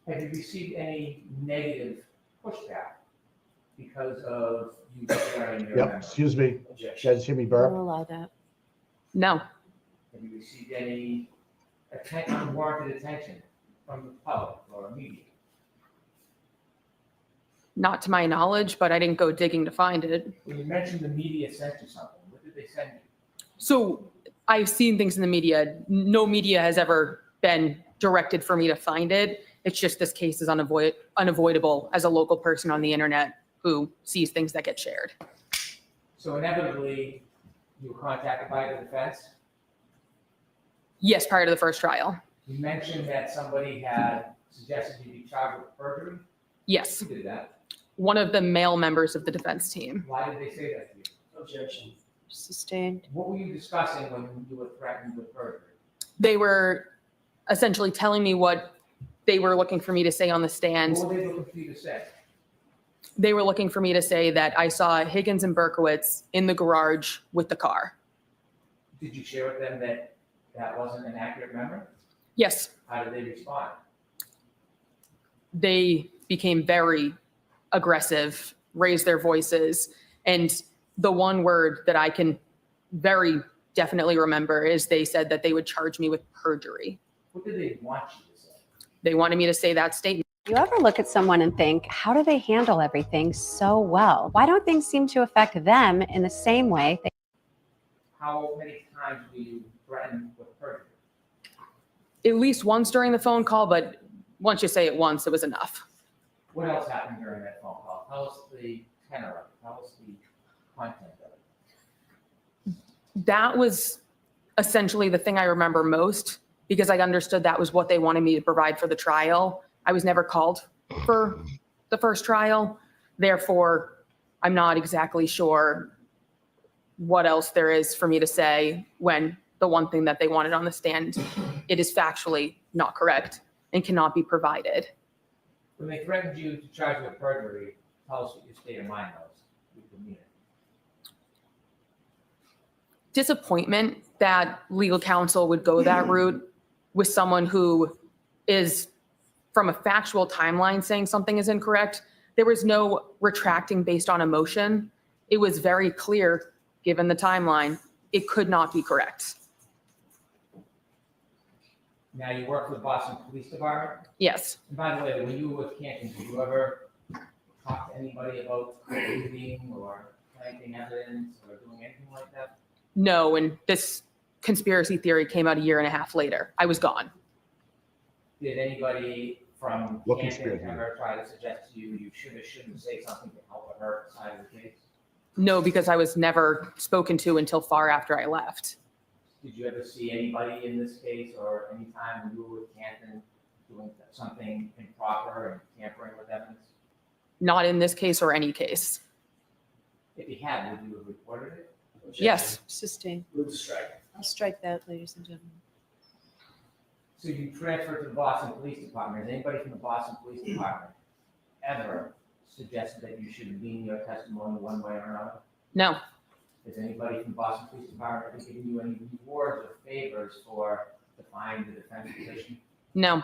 have you received any negative pushback because of you sharing your Yep, memory? excuse me. You guys hear me burp? I'll allow that. No. Have you received any unwarranted attention from the public or media? Not to my knowledge, but I didn't go digging to find it. When you mentioned the media sent you something, what did they send you? So I've seen things in the media. No media has ever been directed for me to find it. It's just this case is unavoidable as a local person on the internet who sees things that get shared. So inevitably, you were contacted by the defense? Yes, prior to the first trial. You mentioned that somebody had suggested you be charged with perjury? Yes. Who did that? One of the male members of the defense team. Why did they say that to you? Objection. Sustained. What were you discussing when you were threatened with perjury? They were essentially telling me what they were looking for me to say on the stand. What were they looking for you to say? They were looking for me to say that I saw Higgins and Berkowitz in the garage with the car. Did you share with them that that wasn't an accurate memory? Yes. How did they respond? They became very aggressive, raised their voices, and the one word that I can very definitely remember is they said that they would charge me with perjury. What did they want you to say? They wanted me to say that statement. You ever look at someone and think, how do they handle everything so well? Why don't things seem to affect them in the same way? How many times were you threatened with perjury? At least once during the phone call, but once you say it once, it was enough. What else happened during that phone call? Tell us the tenor of it. Tell us the content of it. That was essentially the thing I remember most because I understood that was what they wanted me to provide for the trial. I was never called for the first trial. Therefore, I'm not exactly sure what else there is for me to say when the one thing that they wanted on the stand. It is factually not correct and cannot be provided. When they threatened you to charge you with perjury, tell us what your state of mind was. With demeanor. Disappointment that legal counsel would go that route with someone who is, from a factual timeline, saying something is incorrect. There was no retracting based on emotion. It was very clear, given the timeline, it could not be correct. Now, you work for the Boston Police Department? Yes. And by the way, when you were with Canton, did you ever talk to anybody about reading or planting evidence or doing anything like that? No, and this conspiracy theory came out a year and a half later. I was gone. Did anybody from What Canton conspiracy? ever try to suggest to you you should or shouldn't say something to help her side of the case? No, because I was never spoken to until far after I left. Did you ever see anybody in this case or any time when you were with Canton doing something improper and tampering with evidence? Not in this case or any case. If you had, would you have reported it? Yes. Sustain. Move to strike. I'll strike that, ladies and gentlemen. So you transferred to the Boston Police Department. Has anybody from the Boston Police Department ever suggested that you should lean your testimony one way or another? No. Has anybody from the Boston Police Department ever given you any rewards or favors for defying the defense position? No.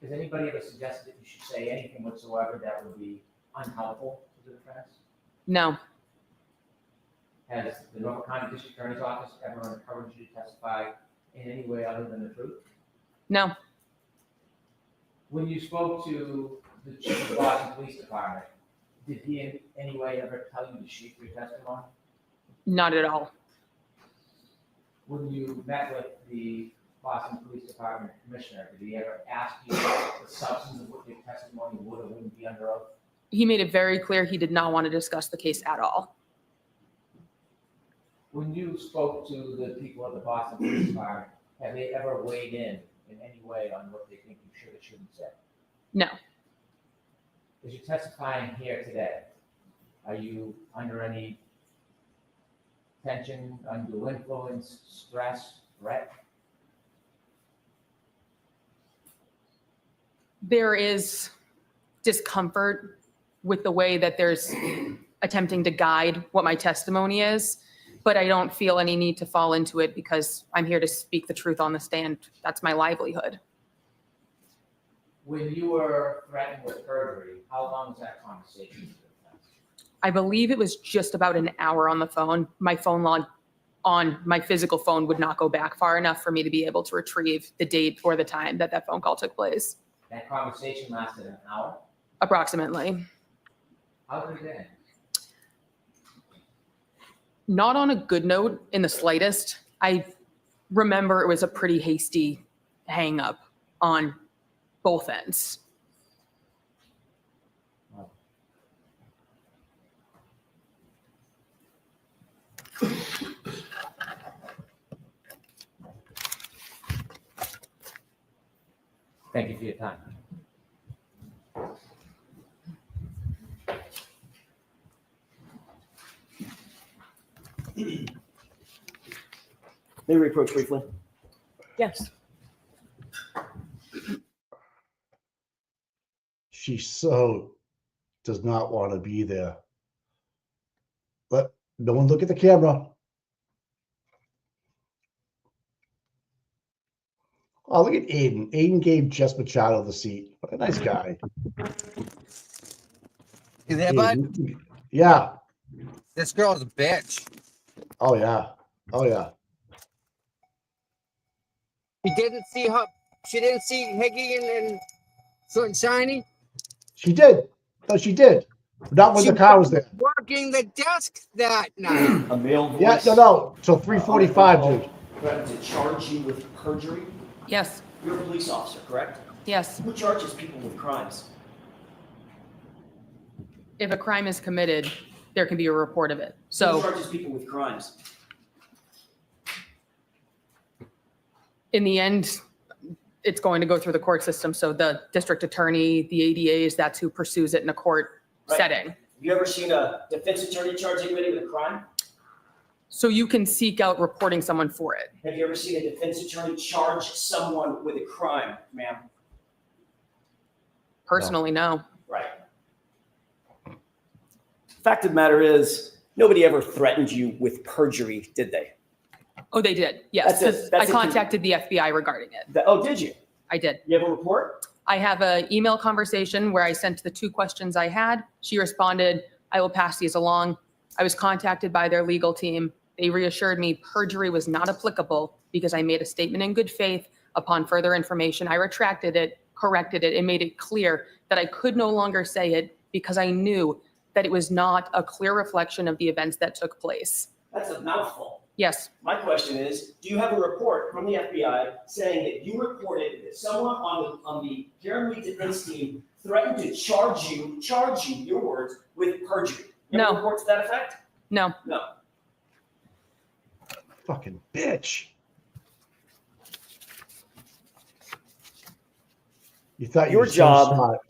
Has anybody ever suggested that you should say anything whatsoever that would be unhelpful to the defense? No. Has the Norfolk County District Attorney's Office ever encouraged you to testify in any way other than the truth? No. When you spoke to the chief of the Boston Police Department, did he in any way ever tell you to shoot your testimony? Not at all. When you met with the Boston Police Department Commissioner, did he ever ask you the substance of what your testimony would or wouldn't be under oath? He made it very clear he did not want to discuss the case at all. When you spoke to the people at the Boston Police Department, have they ever weighed in any way on what they think you should or shouldn't say? No. As you're testifying here today, are you under any tension, undue influence, stress, threat? There is discomfort with the way that there's attempting to guide what my testimony is, but I don't feel any need to fall into it because I'm here to speak the truth on the stand. That's my livelihood. When you were threatened with perjury, how long was that conversation? I believe it was just about an hour on the phone. My phone log on my physical phone would not go back far enough for me to be able to retrieve the date or the time that that phone call took place. That conversation lasted an hour? Approximately. How did it end? Not on a good note in the slightest. I remember it was a pretty hasty hang up on both ends. Thank you for your time. May we approach briefly? Yes. She so does not want to be there. But no one look at the camera. Oh, look at Aiden. Aiden gave Jess Machado the seat. What a nice guy. You there, bud? Aiden. Yeah. This girl's a bitch. Oh, yeah. Oh, yeah. She didn't see her. She didn't see Higgy and Short and Shiny. She did. No, she did. Not when the car was there. Working the desk that night. A male voice. Yeah, no. Till 3:45, dude. Threatened to charge you with perjury? Yes. You're a police officer, correct? Yes. Who charges people with crimes? If a crime is committed, there can be a report of it. Who So charges people with crimes? in the end, it's going to go through the court system. So the district attorney, the ADAs, that's who pursues it in a court Right. setting. Have you ever seen a defense attorney charge anybody with a crime? So you can seek out reporting someone for it. Have you ever seen a defense attorney charge someone with a crime, ma'am? Personally, no. Right. Fact of the matter is, nobody ever threatened you with perjury, did they? Oh, they did. Yes. That's I contacted the FBI regarding it. Oh, did you? I did. You have a report? I have an email conversation where I sent the 2 questions I had. She responded, I will pass these along. I was contacted by their legal team. They reassured me perjury was not applicable because I made a statement in good faith. Upon further information, I retracted it, corrected it, and made it clear that I could no longer say it because I knew that it was not a clear reflection of the events that took place. That's a mouthful. Yes. My question is, do you have a report from the FBI saying that you reported that someone on the Karen Reed defense team threatened to charge you, your words, with perjury? You have a report to that effect? No. No. Fucking bitch. You thought Your you were job so smart.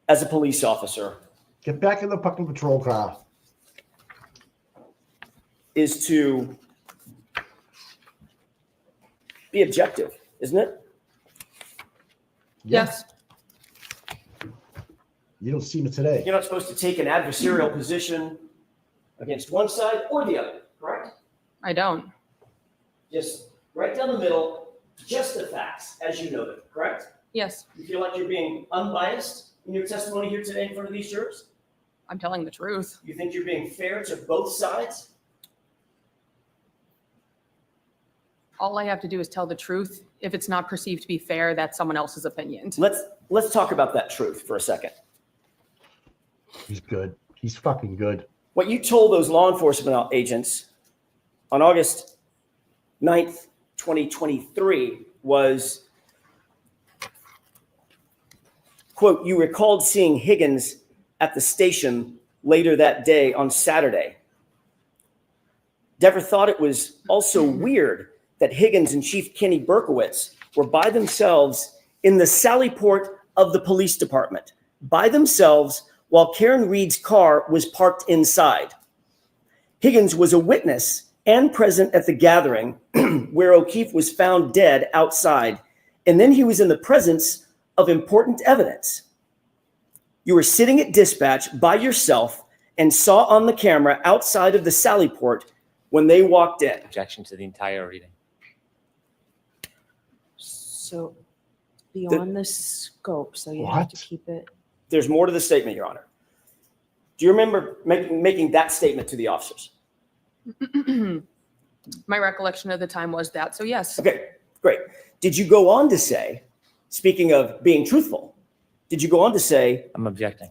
As a police officer, get back in the fucking patrol car, is to be objective, isn't it? Yes. You don't see me today. You're not supposed to take an adversarial position against one side or the other, correct? I don't. Just right down the middle, just the facts, as you know them, correct? Yes. You feel like you're being unbiased in your testimony here today in front of these jurors? I'm telling the truth. You think you're being fair to both sides? All I have to do is tell the truth. If it's not perceived to be fair, that's someone else's opinion. Let's talk about that truth for a second. He's good. He's fucking good. What you told those law enforcement agents on August 9th, 2023 was, quote, you recalled seeing Higgins at the station later that day on Saturday. Dever thought it was also weird that Higgins and Chief Kenny Berkowitz were by themselves in the Sallyport of the police department, by themselves while Karen Reed's car was parked inside. Higgins was a witness and present at the gathering where O'Keefe was found dead outside, and then he was in the presence of important evidence. You were sitting at dispatch by yourself and saw on the camera outside of the Sallyport when they walked in. Objection to the entire reading. So beyond the scope, so you have to keep it. There's more to the statement, Your Honor. Do you remember making that statement to the officers? My recollection of the time was that. So yes. Okay, great. Did you go on to say, speaking of being truthful, did you go on to say, I'm objecting.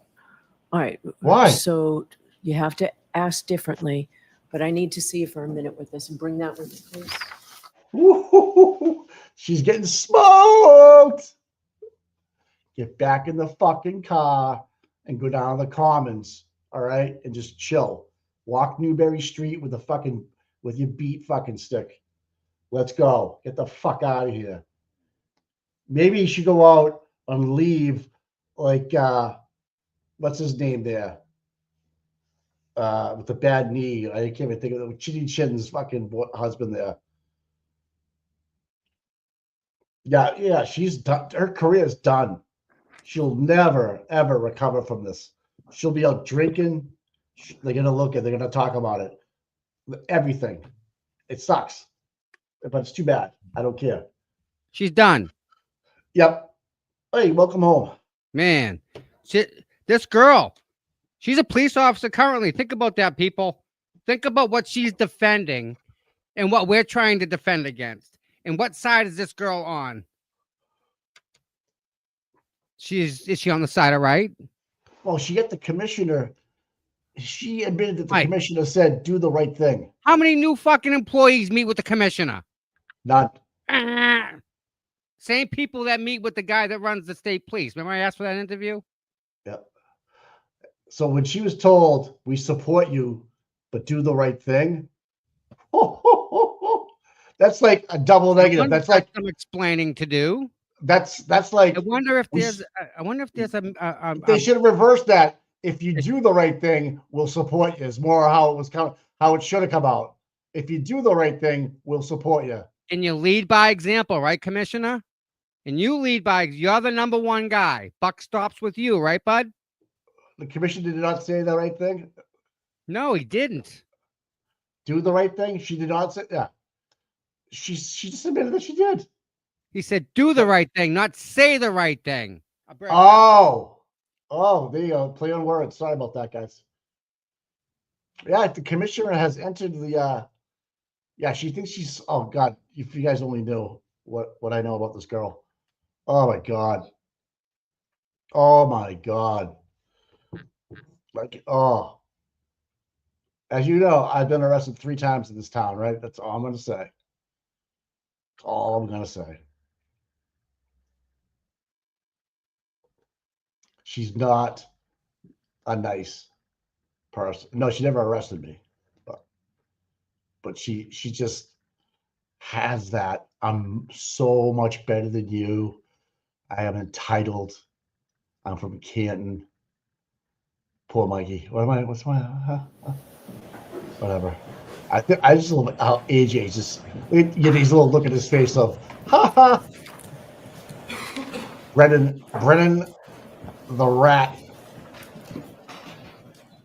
All right. Why? So you have to ask differently, but I need to see you for a minute with this and bring that with you, please. Woo-hoo-hoo-hoo. She's getting smoked. Get back in the fucking car and go down to the Commons, all right, and just chill. Walk Newberry Street with your beat fucking stick. Let's go. Get the fuck out of here. Maybe you should go out and leave like what's his name there? With the bad knee. I can't even think of it. Chitty Chin's fucking husband there. Yeah, she's done. Her career is done. She'll never, ever recover from this. She'll be out drinking. They're going to look at, they're going to talk about it. Everything. It sucks. But it's too bad. I don't care. She's done. Yep. Hey, welcome home. Man, this girl, she's a police officer currently. Think about that, people. Think about what she's defending and what we're trying to defend against. And what side is this girl on? Is she on the side of right? Well, she got the commissioner. She admitted that the commissioner said, do the right thing. How many new fucking employees meet with the commissioner? None. Same people that meet with the guy that runs the state police. Remember I asked for that interview? Yep. So when she was told, we support you, but do the right thing. That's like a double negative. That's like some explaining to do. That's like. I wonder if there's a. They should have reversed that. If you do the right thing, we'll support you. Is more how it was how it should have come out. if you do the right thing, we'll support you. And you lead by example, right, Commissioner? And you lead by, you're the number one guy. Buck stops with you, right, bud? The commission did not say the right thing. No, he didn't. Do the right thing. She did not say. Yeah. She just admitted that she did. He said, do the right thing, not say the right thing. Oh, there you go. Play on words. Sorry about that, guys. Yeah, the commissioner has entered the. Yeah, she thinks she's. Oh God, if you guys only knew what I know about this girl. Oh my God. Oh my God. Like, oh. As you know, I've been arrested 3 times in this town, right? That's all I'm going to say. That's all I'm going to say. She's not a nice person. No, she never arrested me. But she just has that. I'm so much better than you. I am entitled. I'm from Canton. Poor Mikey. What's my whatever. I just love how AJ just get his little look at his face of ha ha. Brennan the rat.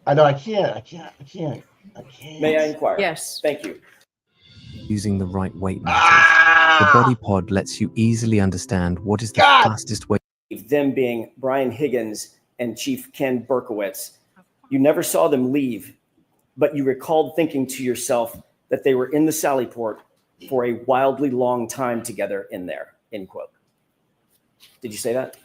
I know I can't. May I inquire? Yes. Thank you. Using the right weight matters. The body pod lets you easily understand what is the fastest way. Them being Brian Higgins and Chief Ken Berkowitz. You never saw them leave, but you recalled thinking to yourself that they were in the Sallyport for a wildly long time together in there, end quote. Did you say that?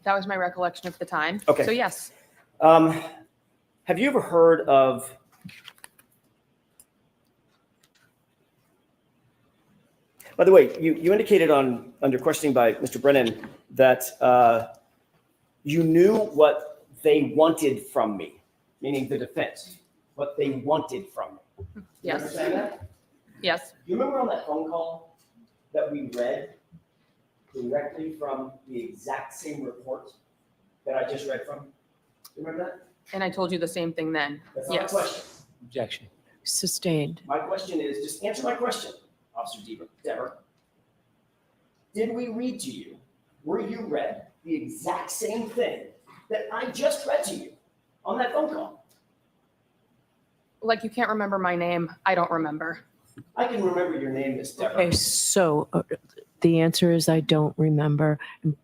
That was my recollection of the time. Okay. So yes. Have you ever heard of by the way, you indicated under questioning by Mr. Brennan that you knew what they wanted from me, meaning the defense, what they wanted from me. You Yes. understand that? Yes. Do you remember on that phone call that we read directly from the exact same report that I just read from? Do you remember that? And I told you the same thing then. That's not Yes. a question. Objection. Sustained. My question is, just answer my question, Officer Deber. Did we read to you, were you read the exact same thing that I just read to you on that phone call? Like you can't remember my name. I don't remember. I can remember your name, Miss Deber. Okay, so the answer is I don't remember.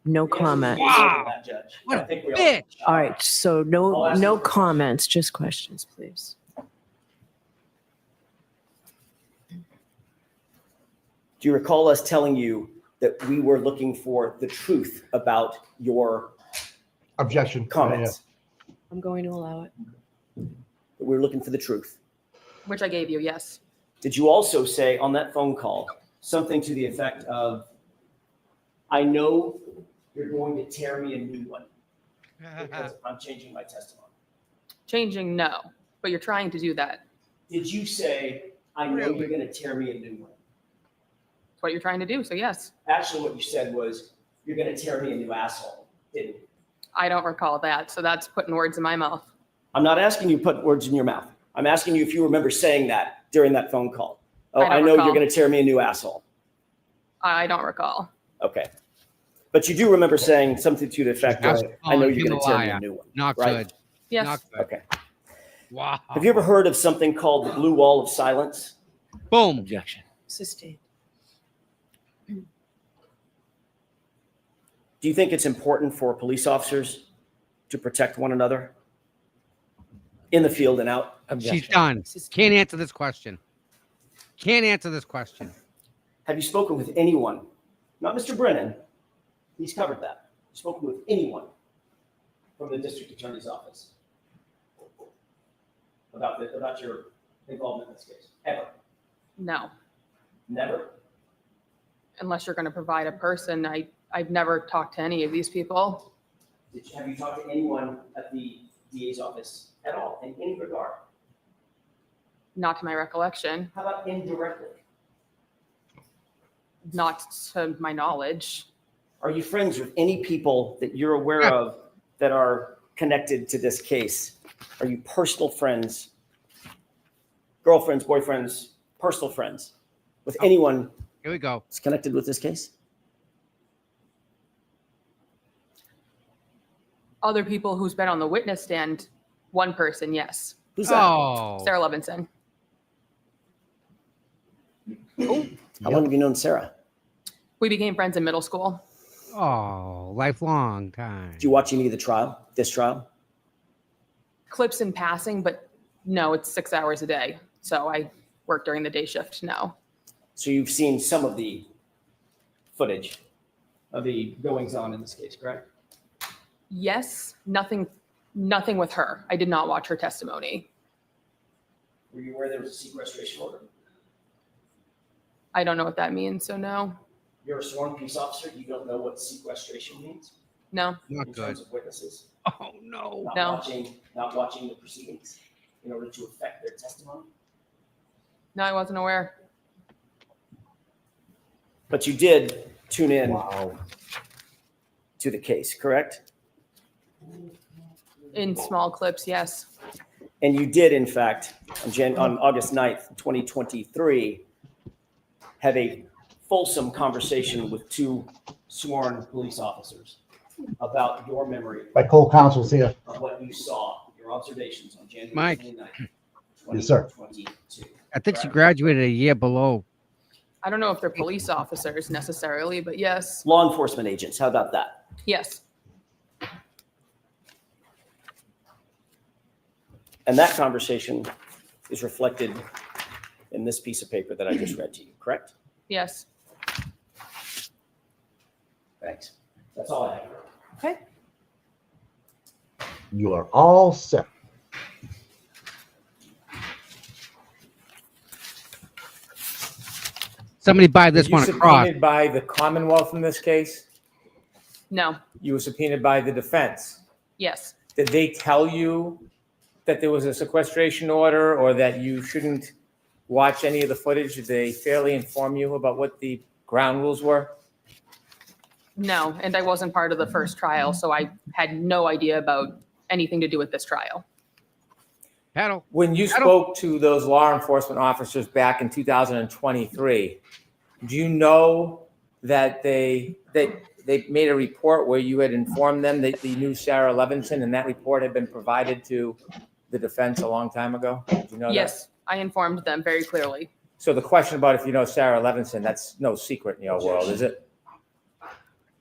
No comment. Wow. What a bitch. All right, so no comments, just questions, please. Do you recall us telling you that we were looking for the truth about your objection comments? I'm going to allow it. That we were looking for the truth. Which I gave you, yes. Did you also say on that phone call something to the effect of, I know you're going to tear me a new one because I'm changing my testimony? Changing, no. But you're trying to do that. Did you say, I know you're going to tear me a new one? That's what you're trying to do, so yes. Actually, what you said was, you're going to tear me a new asshole, didn't you? I don't recall that, so that's putting words in my mouth. I'm not asking you to put words in your mouth. I'm asking you if you remember saying that during that phone call. Oh, I know you're going to tear me a new asshole. I don't recall. Okay. But you do remember saying something to the effect of, I know you're going to tear me a new one. Not right? good. Yes. Not good. Okay. Wow. Have you ever heard of something called the blue wall of silence? Boom. Objection. Sustained. Do you think it's important for police officers to protect one another in the field and out? She's done. Can't answer this question. Can't answer this question. Have you spoken with anyone? Not Mr. Brennan. He's covered that. Spoken with anyone from the district attorney's office about your involvement in this case? Ever? No. Never? Unless you're going to provide a person. I've never talked to any of these people. Have you talked to anyone at the DA's office at all in any regard? Not to my recollection. How about indirectly? Not to my knowledge. Are you friends with any people that you're aware of that are connected to this case? Are you personal friends, girlfriends, boyfriends, personal friends with anyone Here we go. that's connected with this case? Other people who's been on the witness stand, one person, yes. Who's that? Oh. Sarah Levinson. How long have you known Sarah? We became friends in middle school. Oh, lifelong time. Did you watch any of this trial? Clips in passing, but no, it's 6 hours a day. So I work during the day shift now. So you've seen some of the footage of the goings on in this case, correct? Yes, nothing with her. I did not watch her testimony. Were you aware there was a sequestration order? I don't know what that means, so no. You're a sworn peace officer. You don't know what sequestration means? No. Not in good. terms of witnesses? Oh, no. Not watching the proceedings in order to affect their testimony? No, I wasn't aware. But you did tune in to the case, correct? In small clips, yes. And you did, in fact, on August 9th, 2023, have a fulsome conversation with two sworn police officers about your memory. My co-counsel's here. Of what you saw, your observations on January Mike. 29th, Yes, sir. 2022. I think she graduated a year below. I don't know if they're police officers necessarily, but yes. Law enforcement agents, how about that? Yes. And that conversation is reflected in this piece of paper that I just read to you, correct? Yes. Thanks. That's all I have. Okay. You are all set. Somebody buy this Were one you across. subpoenaed by the Commonwealth in this case? No. You were subpoenaed by the defense. Yes. Did they tell you that there was a sequestration order or that you shouldn't watch any of the footage? Did they fairly inform you about what the ground rules were? No, and I wasn't part of the first trial, so I had no idea about anything to do with this trial. Paddle. When you spoke to those law enforcement officers back in 2023, do you know that they made a report where you had informed them that you knew Sarah Levinson and that report had been provided to the defense a long time ago? Did you know that? Yes, I informed them very clearly. So the question about if you know Sarah Levinson, that's no secret in your world, is it?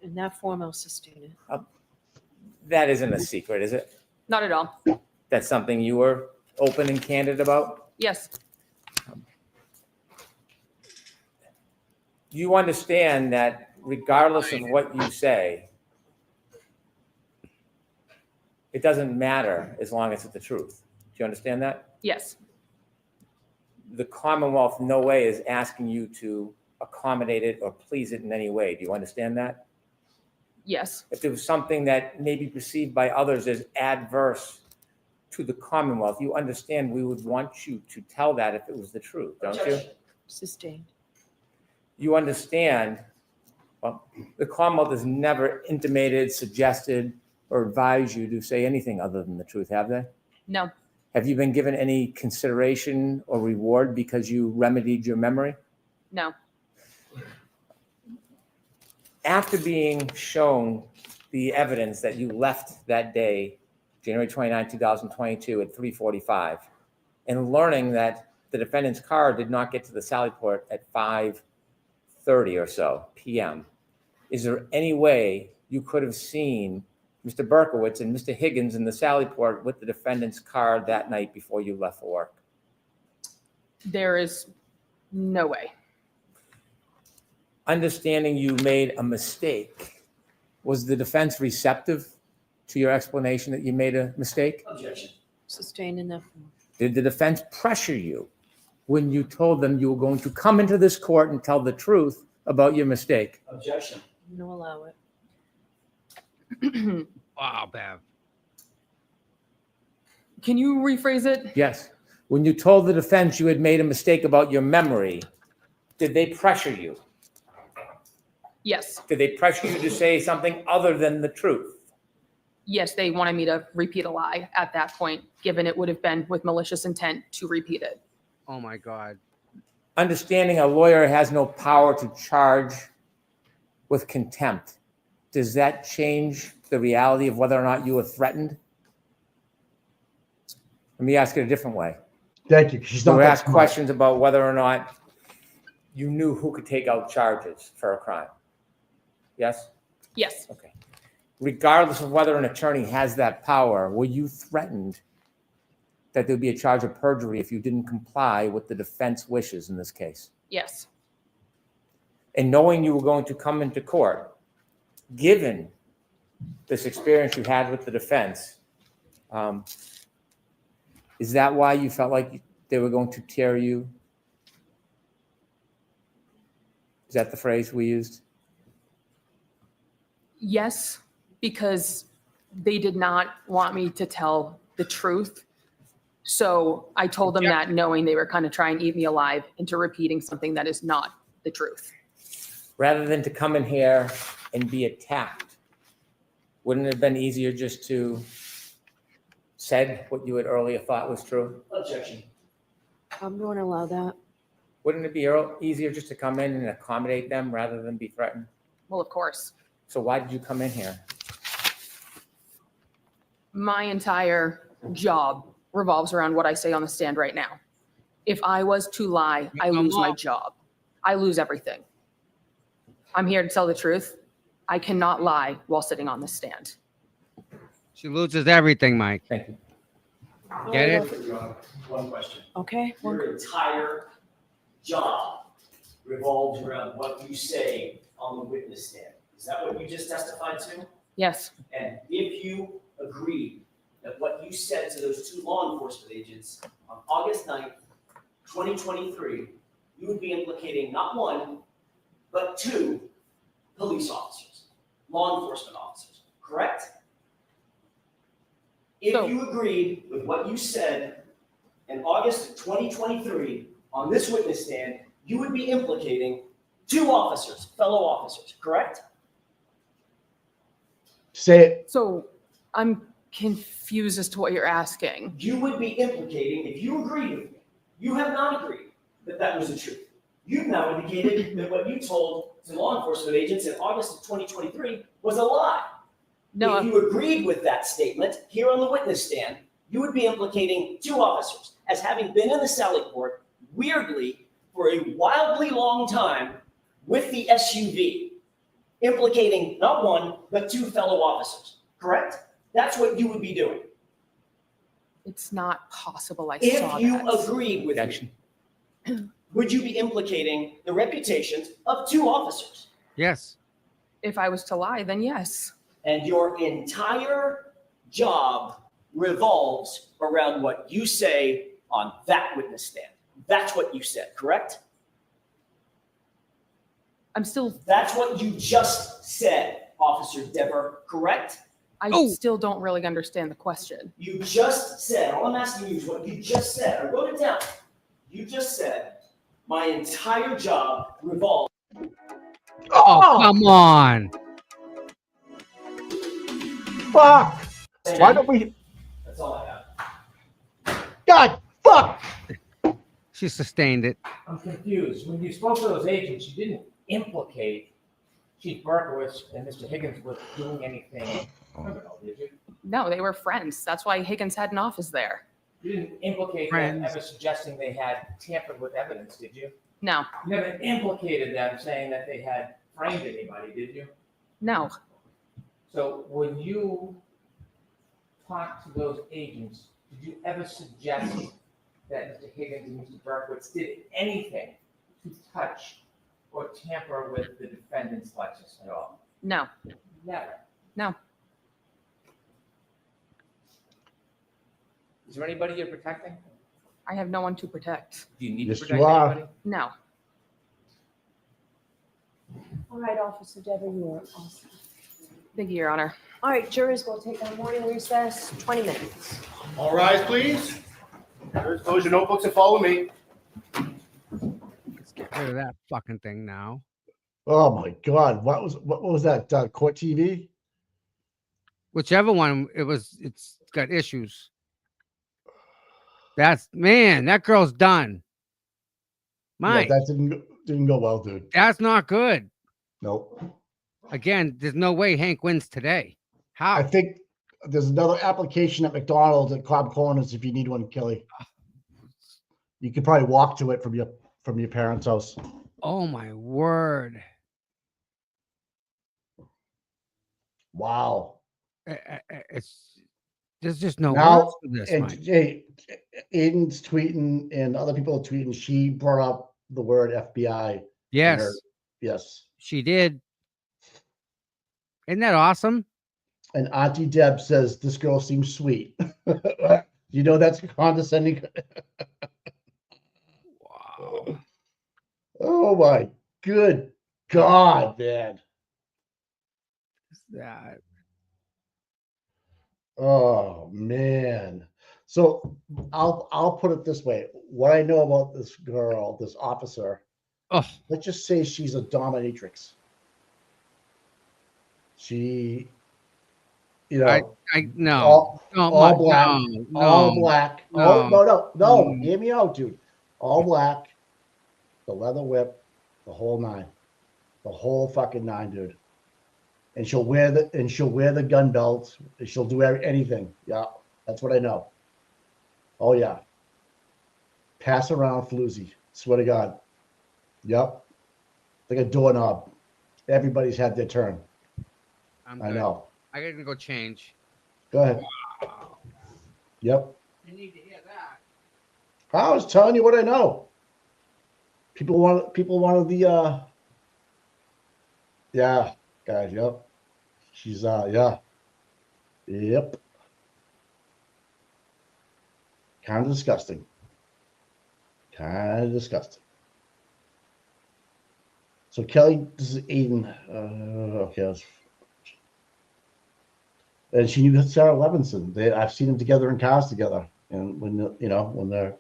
In that form, I'll sustain it. That isn't a secret, is it? Not at all. That's something you were open and candid about? Yes. You understand that regardless of what you say, it doesn't matter as long as it's the truth. Do you understand that? Yes. The Commonwealth in no way is asking you to accommodate it or please it in any way. Do you understand that? Yes. If there was something that may be perceived by others as adverse to the Commonwealth, you understand we would want you to tell that if it was the truth, don't you? Sustained. You understand, well, the Commonwealth has never intimated, suggested, or advised you to say anything other than the truth, have they? No. Have you been given any consideration or reward because you remedied your memory? No. After being shown the evidence that you left that day, January 29, 2022 at 3:45, and learning that the defendant's car did not get to the Sallyport at 5:30 or so p.m., is there any way you could have seen Mr. Berkowitz and Mr. Higgins in the Sallyport with the defendant's car that night before you left for work? There is no way. Understanding you made a mistake, was the defense receptive to your explanation that you made a mistake? Objection. Sustained in that form. Did the defense pressure you when you told them you were going to come into this court and tell the truth about your mistake? Objection. No, allow it. Wow, Bev. Can you rephrase it? Yes. When you told the defense you had made a mistake about your memory, did they pressure you? Yes. Did they pressure you to say something other than the truth? Yes, they wanted me to repeat a lie at that point, given it would have been with malicious intent to repeat it. Oh my God. understanding a lawyer has no power to charge with contempt, does that change the reality of whether or not you were threatened? Let me ask it a different way. Thank you. She's You not were that asked smart. questions about whether or not you knew who could take out charges for a crime. Yes? Yes. Okay. Regardless of whether an attorney has that power, were you threatened that there'd be a charge of perjury if you didn't comply with the defense wishes in this case? Yes. And knowing you were going to come into court, given this experience you had with the defense, is that why you felt like they were going to tear you? Is that the phrase we used? Yes, because they did not want me to tell the truth. So I told them that knowing they were kind of trying to eat me alive into repeating something that is not the truth. Rather than to come in here and be attacked, wouldn't it have been easier just to said what you had earlier thought was true? Objection. I'm going to allow that. Wouldn't it be easier just to come in and accommodate them rather than be threatened? Well, of course. So why did you come in here? My entire job revolves around what I say on the stand right now. If I was to lie, I lose my job. I lose everything. I'm here to tell the truth. I cannot lie while sitting on the stand. She loses everything, Mike. Thank you. Get it? One question. Okay. Your entire job revolves around what you say on the witness stand. Is that what you just testified to? Yes. And if you agreed that what you said to those two law enforcement agents on August 9th, 2023, you would be implicating not one, but two police officers, law enforcement officers, correct? If you agreed with what you said in August of 2023 on this witness stand, you would be implicating two officers, fellow officers, correct? Say it. So I'm confused as to what you're asking. You would be implicating, if you agreed with me, you have not agreed that that was the truth. You've now indicated that what you told to law enforcement agents in August of 2023 was a lie. No. If you agreed with that statement here on the witness stand, you would be implicating two officers as having been in the Sallyport, weirdly, for a wildly long time with the SUV, implicating not one, but two fellow officers, correct? That's what you would be doing. It's not possible I saw If that. you agreed with me, would you be implicating the reputations of two officers? Yes. If I was to lie, then yes. And your entire job revolves around what you say on that witness stand. That's what you said, correct? That's what you just said, Officer Deber, correct? I still don't really understand the question. You just said, all I'm asking you is what you just said. I wrote it down. You just said, my entire job revolves. Oh, come on. Fuck. Why don't we? That's all I have. God, fuck. She sustained it. I'm confused. When you spoke to those agents, you didn't implicate Chief Berkowitz and Mr. Higgins with doing anything criminal, did you? No, they were friends. That's why Higgins had an office there. You didn't implicate them ever suggesting they had tampered with evidence, did you? No. You never implicated them saying that they had framed anybody, did you? No. So when you talked to those agents, did you ever suggest that Mr. Higgins and Mr. Berkowitz did anything to touch or tamper with the defendant's Lexus at all? No. Never. No. Is there anybody you're protecting? I have no one to protect. Do you need Yes, to you protect are. anybody? No. All right, Officer Deber, you are awesome. Thank you, Your Honor. All right, jurors will take a morning recess, 20 minutes. All rise, please. Close your notebooks and follow me. Let's get rid of that fucking thing now. Oh my God. What was that? Court TV? Whichever one it was, it's got issues. That's, man, that girl's done. Mike, that didn't go well, dude. That's not good. Nope. Again, there's no way Hank wins today. How? I think there's another application at McDonald's at Cobb Corners if you need one, Kelly. You could probably walk to it from your parents' house. Oh my word! Wow. There's just no Now, words for this, and Mike. hey, Aiden's tweeting and other people are tweeting. She brought up the word FBI. Yes. Yes. She did. Isn't that awesome? And Auntie Deb says this girl seems sweet. You know that's condescending. Wow. Oh my good God, man. That. Oh man. So I'll put it this way. What I know about this girl, this officer, let's just say she's a dominatrix. She, you know, no, all black, all black. Oh no, Mm. hear me out, dude. All black, the leather whip, the whole nine, the whole fucking nine, dude. And she'll wear the gun belt. She'll do anything. Yeah, that's what I know. Oh yeah. Pass around floozy. Swear to God. Yep. Like a doorknob. Everybody's had their turn. I know. I gotta go change. Go ahead. Wow. Yep. You need to hear that. I was telling you what I know. People wanted the yeah, guys, yep. She's yeah. Yep. Kind of disgusting. Kind of disgusting. So Kelly, this is Aiden. Okay. And she knew Sarah Levinson. I've seen them together in cars together. And when they're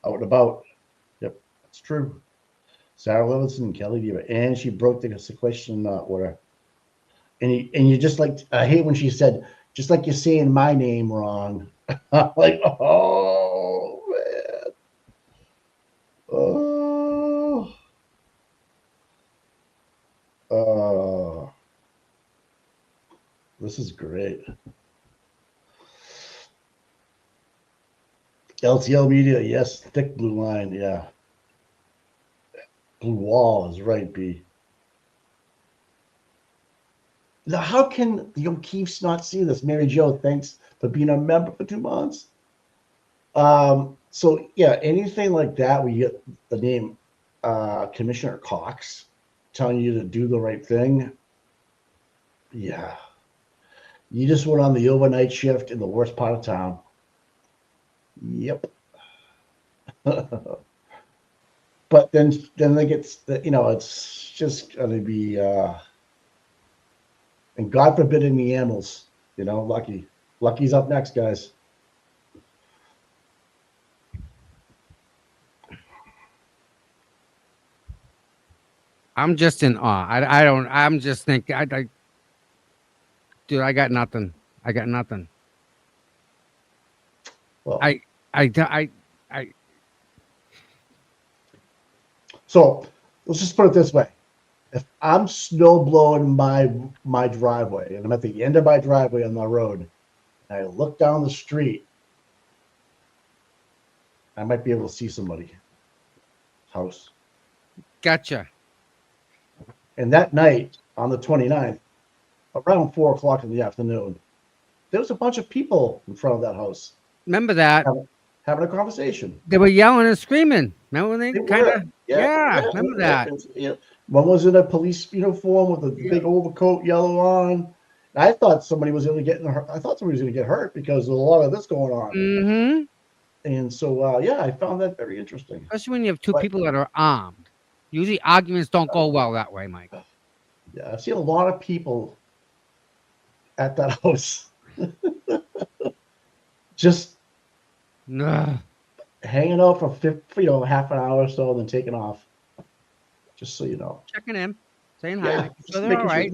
out and about. Yep, that's true. Sarah Levinson and Kelly Deber. And she broke the sequestration order. And you just like, I hate when she said, just like you're saying my name wrong. Like, oh man. Oh. This is great. LTL Media, yes. Thick blue line, yeah. Blue wall is right, B. Now, how can the O'Keefes not see this? Mary Jo, thanks for being a member for 2 months. So, yeah, anything like that where you get the name Commissioner Cox telling you to do the right thing, yeah. You just went on the overnight shift in the worst part of town. Yep. But then they get, it's just going to be, and God forbid any animals, Lucky. Lucky's up next, guys. I'm just in awe. I'm just thinking, dude, I got nothing. I got nothing. Well, So let's just put it this way. If I'm snow blowing my driveway and I'm at the end of my driveway on the road, and I look down the street, I might be able to see somebody's house. Gotcha. And that night on the 29th, around 4:00 in the afternoon, there was a bunch of people in front of that house. Remember that? Having a conversation. They were yelling and screaming. Remember when they kind of? Yeah, remember that? Yeah. One was in a police uniform with a big overcoat, yellow on. I thought somebody was going to get hurt. I thought somebody was going to get hurt because there's a lot of this going on. Mm-hmm. And so, yeah, I found that very interesting. Especially when you have two people that are armed. Usually arguments don't go well that way, Mike. Yeah, I've seen a lot of people at that house. Just hanging out for half an hour or so, and then taking off. Just so you know. Checking in, saying Yeah, hi, making just sure they're making all sure right.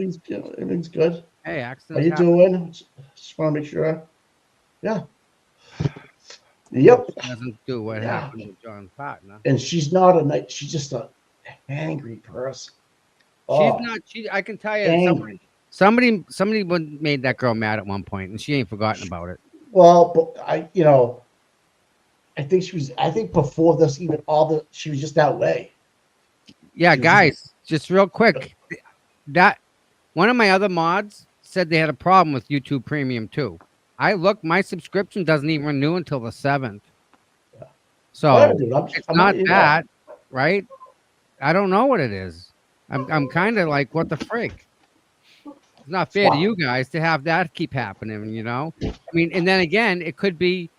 everything's good. Hey, How accidents you happen. doing? Just want to make sure. Yeah. Yep. She doesn't do what Yeah. happened with John's partner. And she's not a nice. She's just a angry person. She's not. I can tell you, somebody made that girl mad at one point, and she ain't forgotten about it. Well, but I think she was. I think before this, even she was just that way. Yeah, guys, just real quick, that one of my other mods said they had a problem with YouTube Premium too. I looked, my subscription doesn't even renew until the 7th. So Yeah, dude, it's I'm not not that, right? I don't know what it is. I'm kind of like, what the frig? It's not fair to you guys to have that keep happening, you know? I mean, and then again, it could be,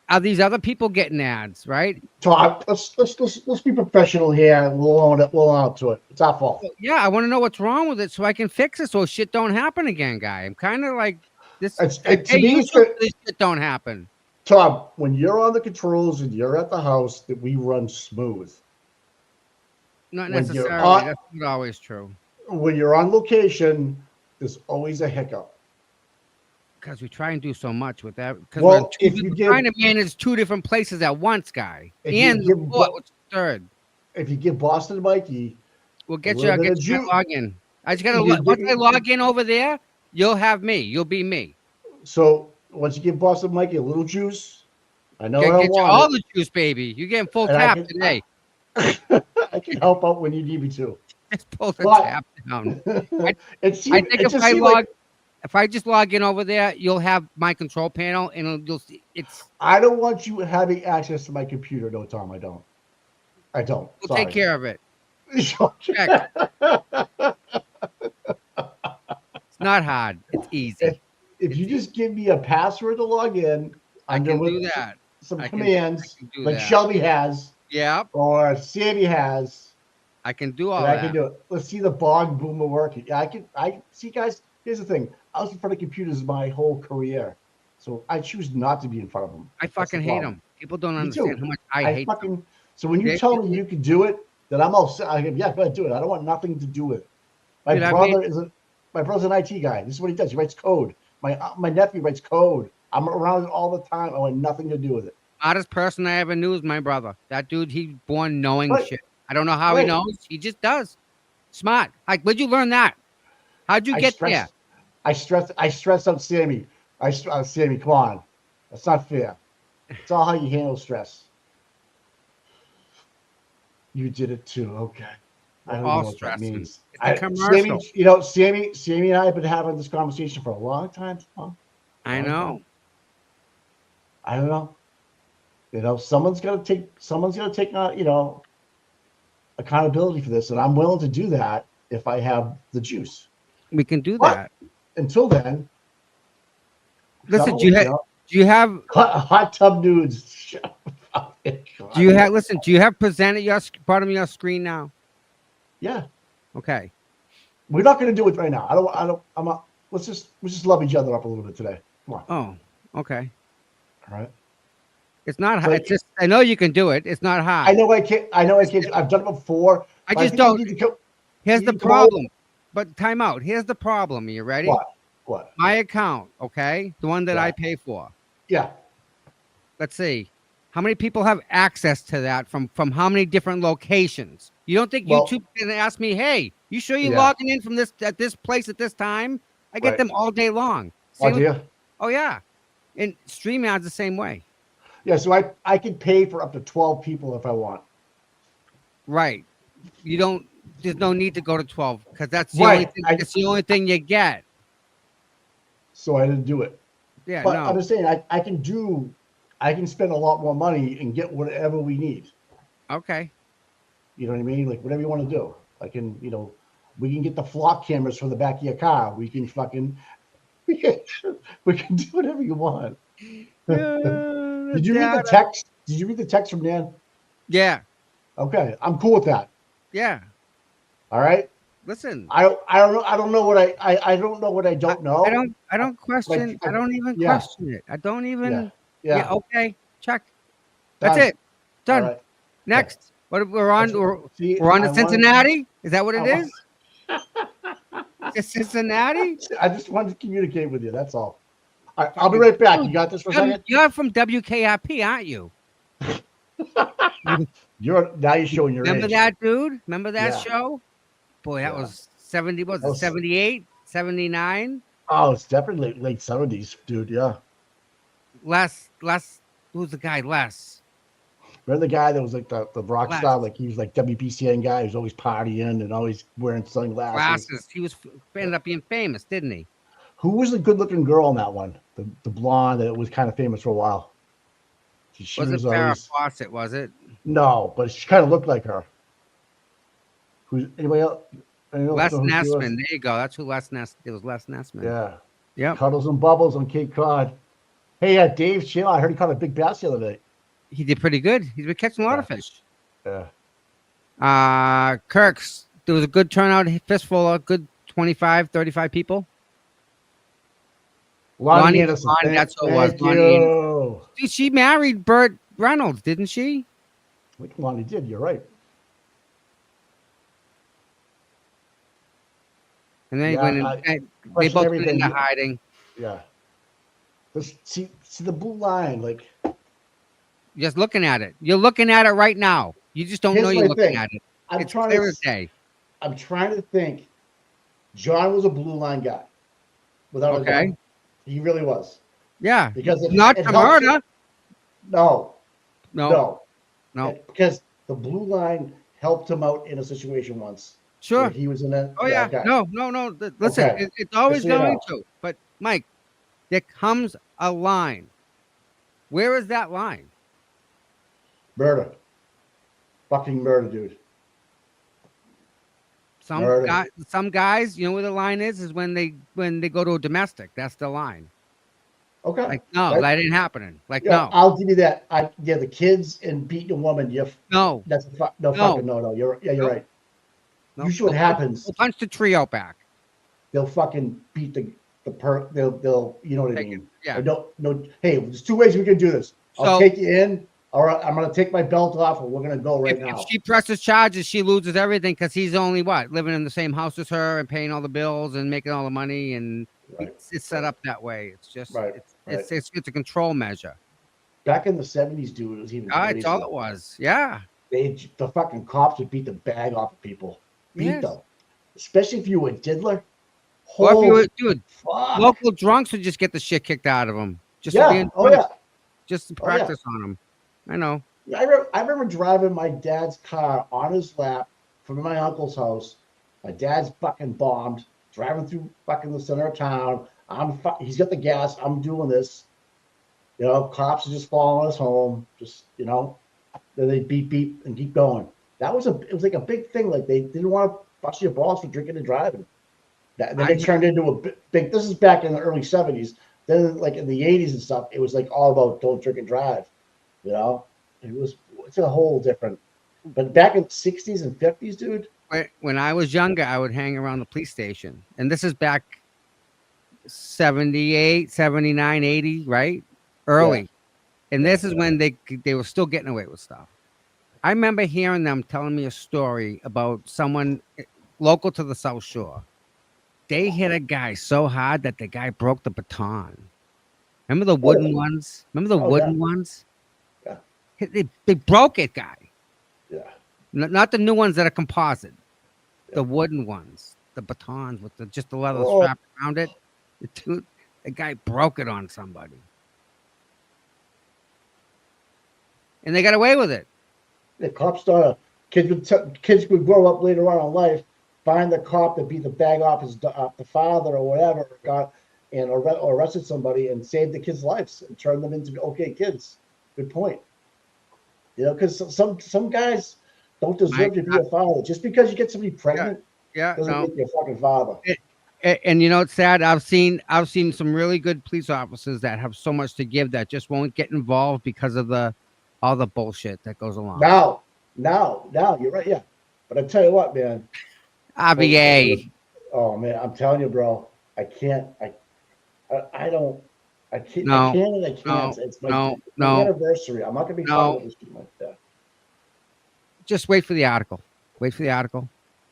are these other people getting ads, right? Talk. Let's be professional here. We'll own it. We'll own up to it. It's our fault. Yeah, I want to know what's wrong with it so I can fix it so shit don't happen again, guy. I'm kind of like this. To me, this shit don't happen. Tom, when you're on the controls and you're at the house, that we run smooth. Not When necessarily. That's not always true. When you're on location, there's always a hiccup. Because we try and do so much with that. Because Well, we're trying to manage 2 different places at once, guy. And the court, which is third. If you give Boston Mikey, we'll get you. I'll get you my login. I just gotta once I log in over there, you'll have me. You'll be me. So once you give Boston Mikey a little juice, I know Get I you want all it. the juice, baby. You're getting full And tap today. I can help out when you need me to. Just pull the tap down. I think if I just log in over there, you'll have my control panel, and you'll see it's. I don't want you having access to my computer. No, Tom, I don't. We'll take care of it. Check. It's not hard. It's easy. If you just give me a password to log in, I can do that. Some commands like that. Shelby has. Yeah. Or Sammy has. I can do all I that. can do it. Let's see the bog boomer working. Yeah, I see, guys. Here's the thing. I was in front of computers my whole career, so I choose not to be in front of them. I fucking hate them. People don't Me understand too. how much I hate them. So when you tell me you can do it, then I'm all set. I go, yeah, go ahead, do it. I don't want nothing to do with it. My brother's an IT guy. This is what he does. He writes code. My nephew writes code. I'm around it all the time. I want nothing to do with it. Hottest person I ever knew is my brother. That dude, he's born knowing shit. I don't know how he knows. He just does. Smart. Like, where'd you learn that? How'd you get there? I stress out Sammy. Sammy, come on. That's not fair. It's all how you handle stress. You did it too. Okay. I don't know what that means. It's a commercial. Sammy and I have been having this conversation for a long time. I know. I don't know. Someone's gonna take accountability for this, and I'm willing to do that if I have the juice. We can do that. Until then, listen. Do you have hot tub nudes? Do you have presented your bottom of your screen now? Yeah. Okay. We're not going to do it right now. Let's just love each other up a little bit today. Come on. Oh, okay. All right. It's not hard. It's just, I know you can do it. It's not hard. I know I can't. I've done it before. I just don't. Here's the problem. But time out. Here's the problem. Are you ready? What? My account, okay? The one that I pay for. Yeah. Let's see. How many people have access to that from how many different locations? You don't think YouTube can ask me, hey, you sure you're logging in from this place at this time? I get them all day long. Oh, yeah. And StreamYard's the same way. Yeah, so I can pay for up to 12 people if I want. Right. There's no need to go to 12 because that's the only thing. It's the only thing you get. So I didn't do it. Yeah, but no. I'm just saying I can spend a lot more money and get whatever we need. Okay. You know what I mean? Like whatever you want to do. I can, we can get the flock cameras for the back of your car. We can we can do whatever you want. Did you read the text? Did you read the text from Dan? Yeah. Okay. I'm cool with that. Yeah. All right. Listen. I don't know what I don't know what I don't know. I don't question. I don't even question it. I don't even. Yeah. Okay. Check. That's it. Done. Right. Next. What we're on? We're on to Cincinnati. Is that what it is? It's Cincinnati. I just wanted to communicate with you. That's all. All right, I'll be right back. You got this for a second? You're from WKRP, aren't you? You're showing your Remember age. that, dude? Remember that Yeah. show? Boy, that was 70, was That it was- 78, 79? Oh, it's definitely late 70s, dude. Yeah. Les, who's the guy? Les. Remember the guy that was like the rock Les. star? Like he was like WBCN guy who's always partying and always wearing sunglasses. Glasses. He ended up being famous, didn't he? Who was the good looking girl in that one? The blonde that was kind of famous for a while. She Was it was Farrah always Fawcett, was it? no, but she kind of looked like her. Who's anybody else? Les Nessman. There you go. That's who Les Ness. It was Les Nessman. Yeah. Yep. Cuddles and Bubbles on Cape Cod. Hey, Dave Chill. I heard he caught a big bass the other day. He did pretty good. He's been catching a lot of fish. Yeah. Kirk's. There was a good turnout. Fistful of good 25, 35 people. Lonnie Anderson. Lonnie, that's who it was. Thank Lonnie you. Anderson. Dude, she married Burt Reynolds, didn't she? I think Lonnie did. You're right. And then they both went into hiding. Yeah. See the blue line, like just looking at it. You're looking at it right now. You just don't know you're looking at it. It's clear as day. I'm trying to think. John was a blue line guy. Without a doubt. He really was. Yeah. Because not the murder. No. Because the blue line helped him out in a situation once. Sure. He was in that. Oh, yeah. Okay. No. Listen, Okay. it's always Just so you going know. to. But, Mike, there comes a line. Where is that line? Murder. Fucking murder, dude. Some guys, you know where the line is when they go to a domestic. That's the line. Okay. Like, no, Right. that ain't happening. Like, Yeah, no. I'll give you that. The kids and beating a woman. No. That's fucking no. You're right. No. Usually what happens. We'll punch the tree out back. They'll fucking beat they'll you know what I mean? Yeah. No. Hey, there's two ways we can do this. I'll take you in, or I'm gonna take my belt off, and we're gonna go right now. If she presses charges, she loses everything because he's only living in the same house as her and paying all the bills and making all the money, and it's set up that way. It's just it's a control measure. Back in the 70s, dude, it was even. That's all it was. Yeah. The fucking cops would beat the bag off of people. Beat them, especially if you were a diddler. Or if you were, dude, local drunks would just get the shit kicked out of them. Just to practice on them. I know. I remember driving my dad's car on his lap from my uncle's house. My dad's fucking bombed, driving through fucking the center of town. He's got the gas. I'm doing this. You know, cops are just following us home. Just, you know, then they beep and keep going. It was like a big thing. Like they didn't want to bust your balls for drinking and driving. Then it turned into a big. This is back in the early 70s. Then, like in the 80s and stuff, it was like all about don't drink and drive. You know, it's a whole different. But back in the 60s and 50s, dude. When I was younger, I would hang around the police station, and this is back 78, 79, 80, right? Early, and this is when they were still getting away with stuff. I remember hearing them telling me a story about someone local to the South Shore. They hit a guy so hard that the guy broke the baton. Remember the wooden ones? Remember the wooden ones? Yeah. They broke it, guy. Yeah. Not the new ones that are composite. Yeah. The wooden ones. The batons with just the leather strap around it. The guy broke it on somebody. And they got away with it. The cops kids would grow up later on in life, find the cop that beat the bag off the father or whatever, or arrested somebody and saved the kids' lives and turned them into okay kids. Good point. You know, because some guys don't deserve to be a father. Just because you get somebody pregnant, doesn't make you a fucking father. And you know, it's sad. I've seen some really good police officers that have so much to give that just won't get involved because of all the bullshit that goes along. Now, you're right, yeah. But I tell you what, man. RBA. Oh man, I'm telling you, bro. I can't. I don't. I can't. No, I can and I can't. It's my anniversary. I'm not gonna be talking about this shit like that. Just wait for the article. Wait for the article.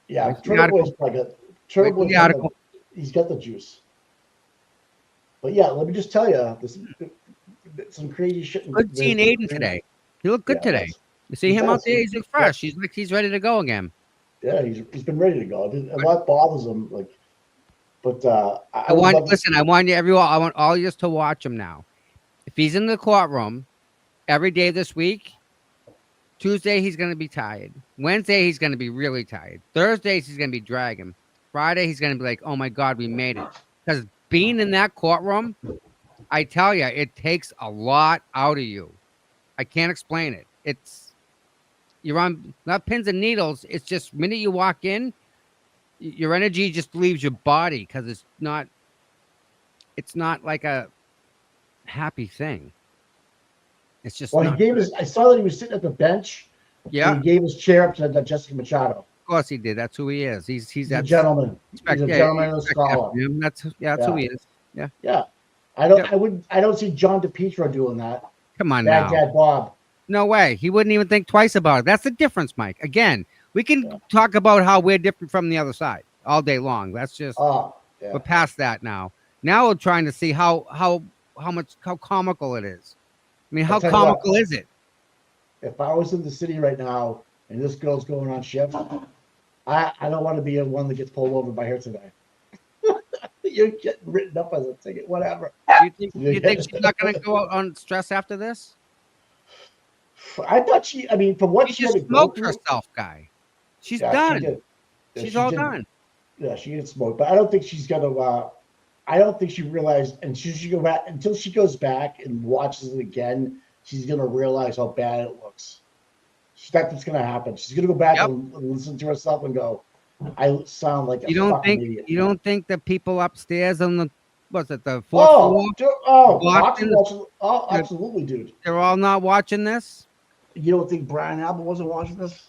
Yeah, Turtle Boy's probably got. Turtle Boy's the article. He's got the juice. But yeah, let me just tell you, this some crazy shit. Good seeing Aiden today. He looked good today. You see him out there? He's look fresh. He's like he's ready to go again. Yeah, he's been ready to go. And what bothers him, like, but I want listen. I want you everyone. I want all you to watch him now. If he's in the courtroom every day this week, Tuesday he's going to be tired. Wednesday he's going to be really tired. Thursdays he's going to be dragging. Friday he's going to be like, "Oh my God, we made it!" Because being in that courtroom, I tell you, it takes a lot out of you. I can't explain it. You're on not pins and needles. It's just minute you walk in, your energy just leaves your body because it's not like a happy thing. It's just well, he gave his. I saw that he was sitting at the bench. Yeah, he gave his chair up to Jessica Machado. Of course he did. That's who he is. He's a gentleman. He's a gentleman and a scholar. That's who he is. Yeah. Yeah. I don't see John DePietro doing that. Come on now. Baghdad Bob. No way. He wouldn't even think twice about it. That's the difference, Mike. Again, we can talk about how we're different from the other side all day long. That's just we're past that now. Now we're trying to see how comical it is. I mean, how comical is it? If I was in the city right now and this girl's going on shift, I don't want to be the one that gets pulled over by her today. You're getting written up as a ticket, whatever. You think she's not going to go out on stress after this? I thought I mean, from what she just smoked herself, guy. She's done. She's all done. Yeah, she did smoke, but I don't think she's going to. I don't think she realized, and she should go back until she goes back and watches it again. She's going to realize how bad it looks. That's what's going to happen. She's going to go back and listen to herself and go, "I sound like a fucking idiot." You don't think the people upstairs on the the fourth floor? Absolutely, dude. They're all not watching this. You don't think Brian Albert wasn't watching this?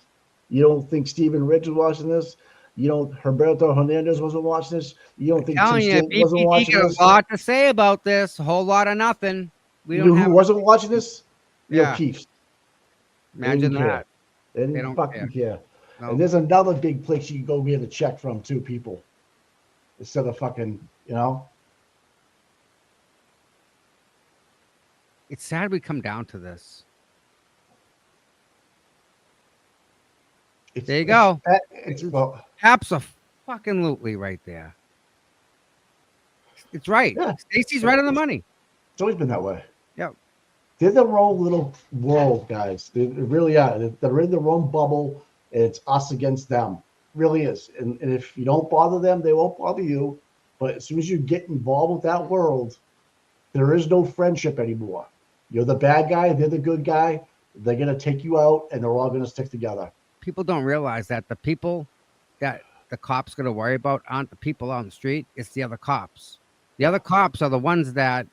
You don't think Stephen Ridge was watching this? You don't Herberto Hernandez wasn't watching this? You don't think Tim Stanton wasn't watching this? A lot to say about this. A whole lot of nothing. Who wasn't watching this? Yeah. O'Keefe's. Imagine that. They don't fucking care. No. And there's another big place you can go get a check from too, people. Instead of fucking, It's sad we come down to this. There you go. Absolutely right there. It's right. Yeah. Stacey's right on the money. It's always been that way. Yep. They're their own little world, guys. They really are. They're in their own bubble. And it's us against them. It really is. And if you don't bother them, they won't bother you. But as soon as you get involved with that world, there is no friendship anymore. You're the bad guy. They're the good guy. They're going to take you out, and they're all going to stick together. People don't realize that the people that the cops going to worry about aren't the people on the street. It's the other cops. The other cops are the ones that,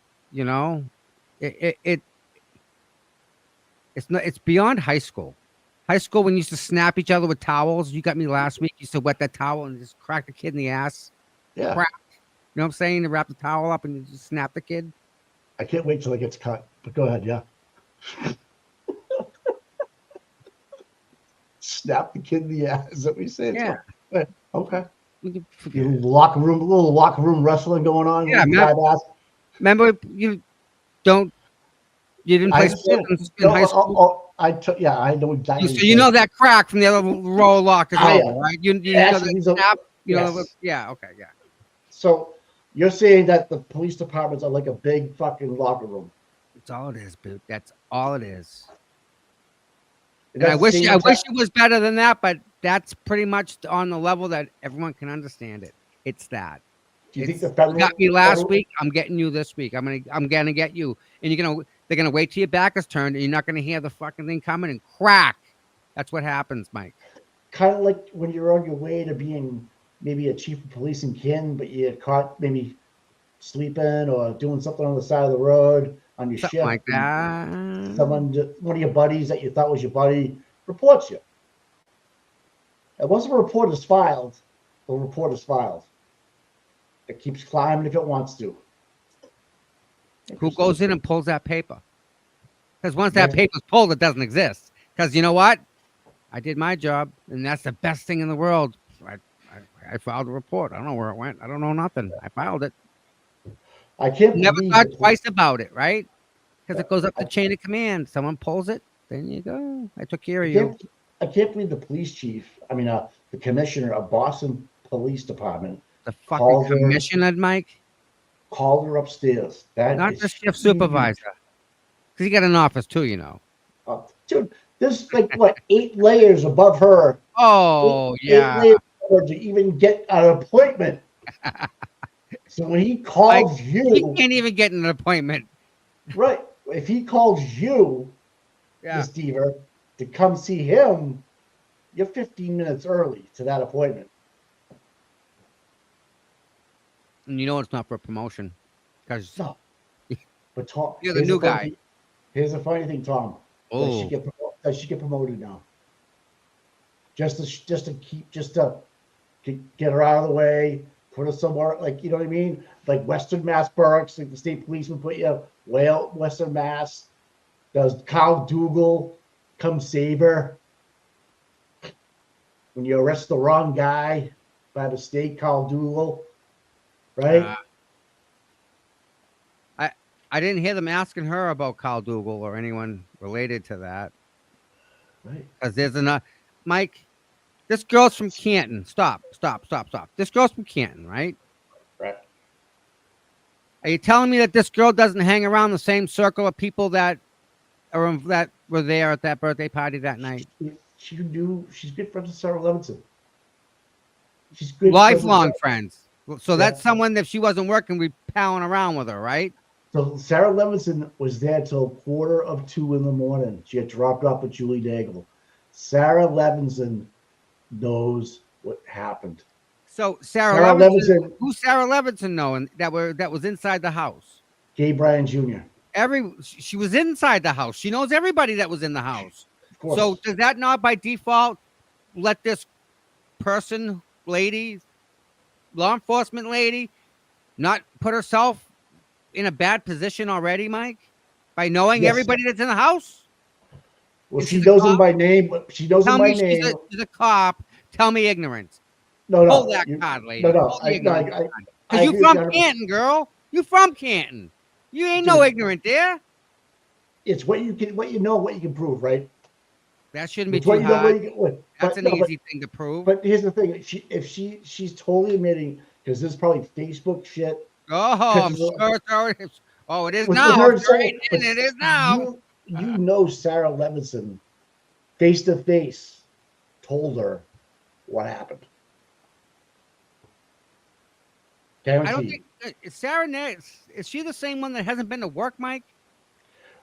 it's beyond high school. High school, when you used to snap each other with towels. You got me last week. You used to wet that towel and just crack the kid in the ass. Yeah. Crap. You know what I'm saying? To wrap the towel up and you just snap the kid. I can't wait till it gets cut. But go ahead, yeah. Snap the kid in the ass. Is that what you said? Yeah. Okay. Little locker room wrestling going on. Yeah, remember you didn't play sports in high school. I know exactly. So you know that crack from the other row lock is over, right? You know that snap. Yeah. Okay. Yeah. So you're saying that the police departments are like a big fucking locker room. That's all it is, Boot. That's all it is. And I wish it was better than that, but that's pretty much on the level that everyone can understand it. It's that. Do you think the federal you got me last week? I'm getting you this week. I'm gonna get you, and they're gonna wait till your back is turned, and you're not gonna hear the fucking thing coming and crack. That's what happens, Mike. Kind of like when you're on your way to being maybe a chief of police in Kin, but you get caught maybe sleeping or doing something on the side of the road on your shift. Like that. One of your buddies that you thought was your buddy reports you. And once a report is filed, the report is filed. It keeps climbing if it wants to. Who goes in and pulls that paper? Because once that paper's pulled, it doesn't exist. Because you know what? I did my job, and that's the best thing in the world. I filed a report. I don't know where it went. I don't know nothing. I filed it. I can't Never believe thought the twice about it, right? Because it goes up the chain of command. Someone pulls it, then you go. I took care of you. I can't believe the police chief, the commissioner of Boston Police Department, The fucking commissioner, Mike. Called her upstairs. That Not is the shift huge. supervisor. Because he got an office too, you know. Dude, there's like what 8 layers above her. Oh, yeah. 8 layers above her to even get an appointment. So when he calls you, he can't even get an appointment. Right. If he calls you, Miss Deber, to come see him, you're 15 minutes early to that appointment. And you know it's not for promotion. Because no. But Tom, you're the new guy. Here's the funny thing, Tom. Oh. Does she get promoted now? Just to get her out of the way, put her somewhere, like, you know what I mean? Like Western Mass Barracks, like the state policeman put you way out Western Mass. Does Kyle Dougal come save her? When you arrest the wrong guy by mistake, Kyle Dougal, right? I didn't hear them asking her about Kyle Dougal or anyone related to that. Right. Because there's enough. Mike, this girl's from Canton. Stop. This girl's from Canton, right? Right. Are you telling me that this girl doesn't hang around the same circle of people that were there at that birthday party that night? She's good friends with Sarah Levinson. She's good. Lifelong friends. So that's someone that if she wasn't working, we'd palling around with her, right? So Sarah Levinson was there till 1:45 in the morning. She had dropped off with Julie Daigle. Sarah Levinson knows what happened. So Sarah Levinson, who's Sarah Levinson knowing that was inside the house? Gay Bryan Jr. She was inside the house. She knows everybody that was in the house. Of course. So does that not by default let this person, lady, law enforcement lady, not put herself in a bad position already, Mike? By knowing everybody that's in the house? Well, she knows him by name. She knows him by name. She's a cop. Tell me ignorance. No. Pull that card, lady. No. Because you from Canton, girl. You from Canton. You ain't no ignorant there. It's what you know, what you can prove, right? That shouldn't be too hard. That's an easy thing to prove. But here's the thing: she's totally admitting, because this is probably Facebook shit. Oh, I'm sure it's already. Oh, it is now. It is now. You know, Sarah Levinson, face to face, told her what happened. Guaranteed. I don't think Sarah. Is she the same one that hasn't been to work, Mike?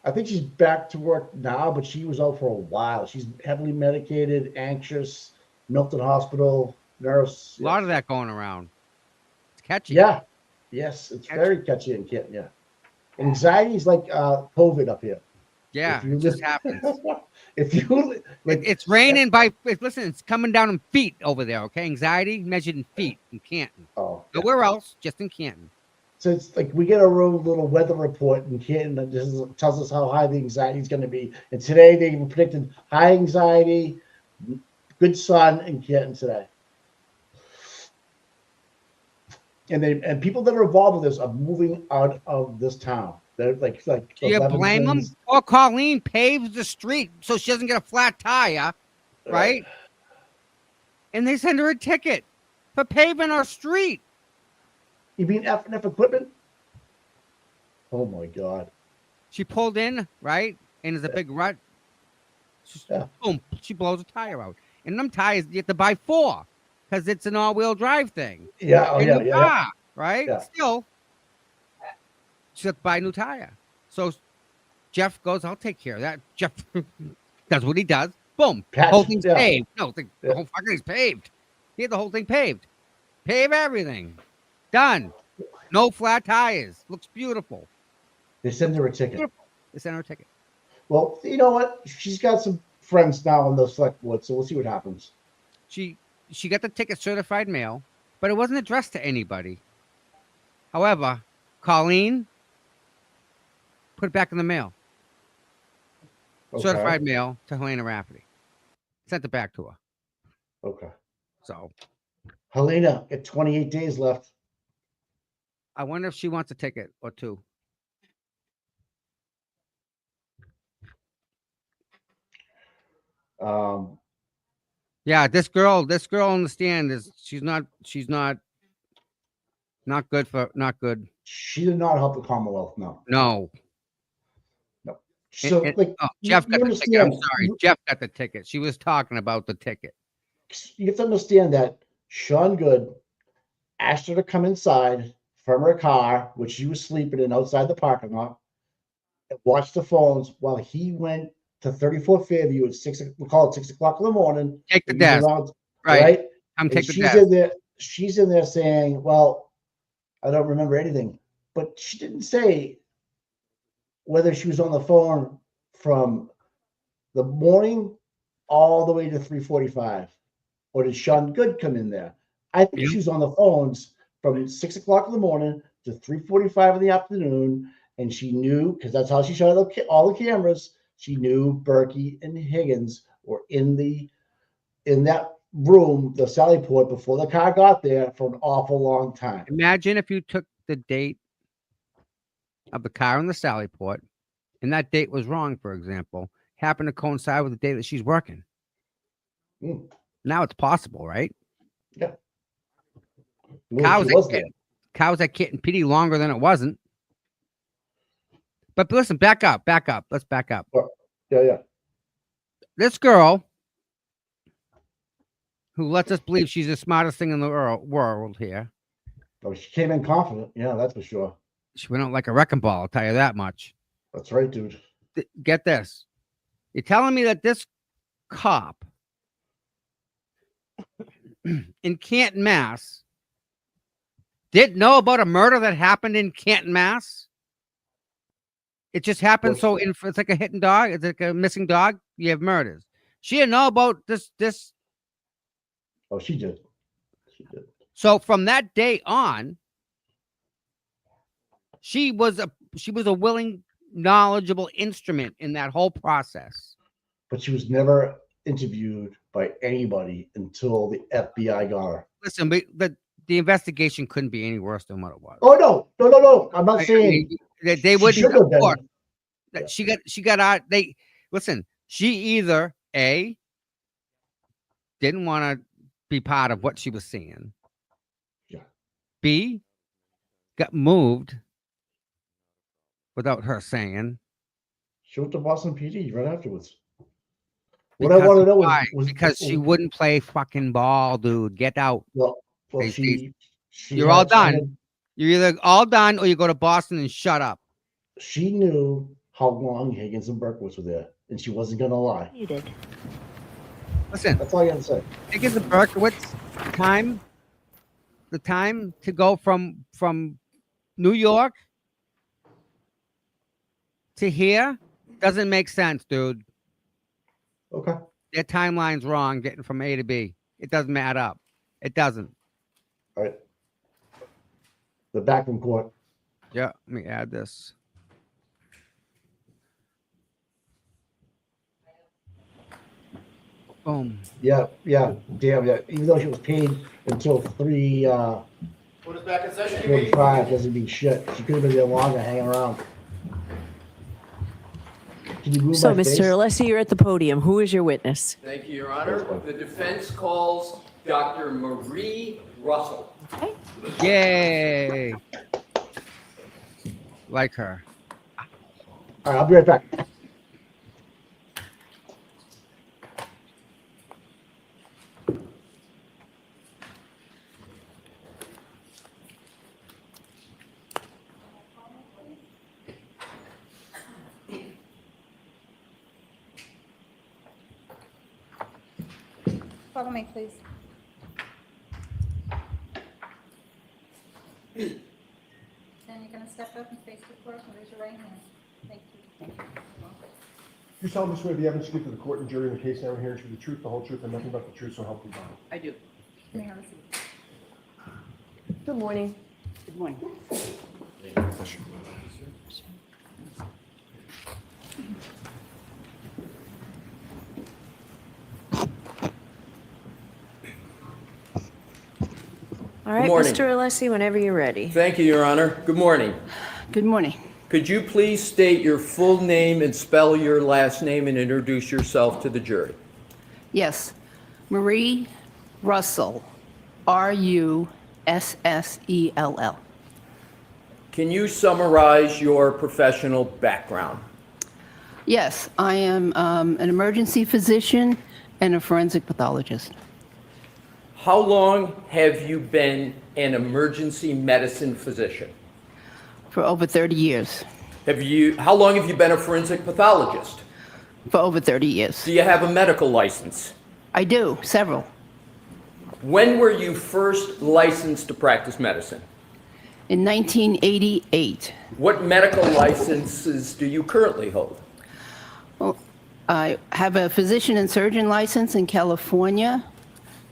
I think she's back to work now, but she was out for a while. She's heavily medicated, anxious, Milton Hospital nurse. A lot of that going around. It's catchy. Yeah. Yes, it's very catchy and kitten. Yeah. Anxiety is like COVID up here. Yeah, it just happens. It's raining listen, it's coming down in feet over there, okay? Anxiety measured in feet in Canton. Oh. Nowhere else, just in Canton. So it's like we get a little weather report in Canton that tells us how high the anxiety is going to be. And today they even predicted high anxiety, good sun in Canton today. And people that are involved with this are moving out of this town. They're like do you blame them? Or Colleen paves the street so she doesn't get a flat tire, right? And they send her a ticket for paving our street. You mean F&F equipment? Oh my God. She pulled in, right? And there's a big rut. Boom, she blows a tire out. And them tires, you have to buy 4 because it's an all-wheel drive thing. Yeah. Right? Yeah. Still, she has to buy a new tire. So Jeff goes, I'll take care of that. Jeff does what he does. Boom. Whole thing's paved. No, the whole fucking thing's paved. He had the whole thing paved. Pave everything. Done. No flat tires. Looks beautiful. They send her a ticket. They send her a ticket. Well, you know what? She's got some friends now on the select board, so we'll see what happens. She got the ticket certified mail, but it wasn't addressed to anybody. However, Colleen put it back in the mail. Okay. Certified mail to Helena Rafferty. Sent it back to her. Okay. So Helena, got 28 days left. I wonder if she wants a ticket or two. Yeah, this girl on the stand is she's not good. She did not help the Commonwealth. No. No. No. So Jeff got you the ticket. I'm understand? sorry, Jeff got the ticket. She was talking about the ticket. You have to understand that Sean Good asked her to come inside from her car, which she was sleeping in outside the parking lot, and watch the phones while he went to 34 Fairview at 6 o'clock in the morning. Take the desk. Right? I'm And taking the she's desk. in there. She's in there saying, "Well, I don't remember anything," but she didn't say whether she was on the phone from the morning all the way to 3:45, or did Sean Good come in there? I think she was on the phones from 6 o'clock in the morning to 3:45 in the afternoon, and she knew, because that's how she shot all the cameras. She knew Berkey and Higgins were in that room, the Sallyport, before the car got there for an awful long time. Imagine if you took the date of the car in the Sallyport, and that date was wrong, for example, happened to coincide with the day that she's working. Now it's possible, right? Yeah. Cows that kitten pity longer than it wasn't. But listen, back up. Let's back up. Yeah. This girl, who lets us believe she's the smartest thing in the world here. Oh, she came in confident. Yeah, that's for sure. She went out like a wrecking ball, I'll tell you that much. That's right, dude. Get this. You're telling me that this cop in Canton, Mass, didn't know about a murder that happened in Canton, Mass? It just happened. So it's like a hidden dog. It's like a missing dog. You have murders. She didn't know about this. Oh, she did. So from that day on, she was a willing, knowledgeable instrument in that whole process. But she was never interviewed by anybody until the FBI got her. Listen, but the investigation couldn't be any worse than what it was. Oh no! I'm not saying they would. Should have been. That she got out. Listen. She either A, didn't want to be part of what she was seeing. Yeah. B, got moved without her saying. She went to Boston PD right afterwards. What I want to know was because she wouldn't play fucking ball, dude. Get out. Well, you're all done. You're either all done or you go to Boston and shut up. She knew how long Higgins and Berkowitz were there, and she wasn't gonna lie. You did. Listen, that's all you have to say. Higgins and Berkowitz the time to go from New York to here doesn't make sense, dude. Okay. Their timeline's wrong getting from A to B. It doesn't add up. It doesn't. All right. The back from court. Yeah, let me add this. Boom. Yeah. Damn, yeah. Even though she was paid until 3:45, doesn't mean shit. She could have been there longer, hanging around. Can you move So, my face? Mr. Alessi, you're at the podium. Who is your witness? Thank you, Your Honor. The defense calls Dr. Marie Russell. Yay. Like her. All right, I'll be right back. Follow me, please. Then you're going to step up and face the court and raise your right hand. Thank you. You solemnly swear the evidence you give to the court and jury in the case now hearing should be the truth, the whole truth, and nothing but the truth, so help you God. I do. May I have a seat? Good morning. Good morning. All right, morning. Mr. Alessi, whenever you're ready. Thank you, Your Honor. Good morning. Good morning. Could you please state your full name and spell your last name and introduce yourself to the jury? Yes, Marie Russell, Russell. Can you summarize your professional background? Yes, I am an emergency physician and a forensic pathologist. How long have you been an emergency medicine physician? For over 30 years. How long have you been a forensic pathologist? For over 30 years. Do you have a medical license? I do, several. When were you first licensed to practice medicine? In 1988. What medical licenses do you currently hold? Well, I have a physician and surgeon license in California.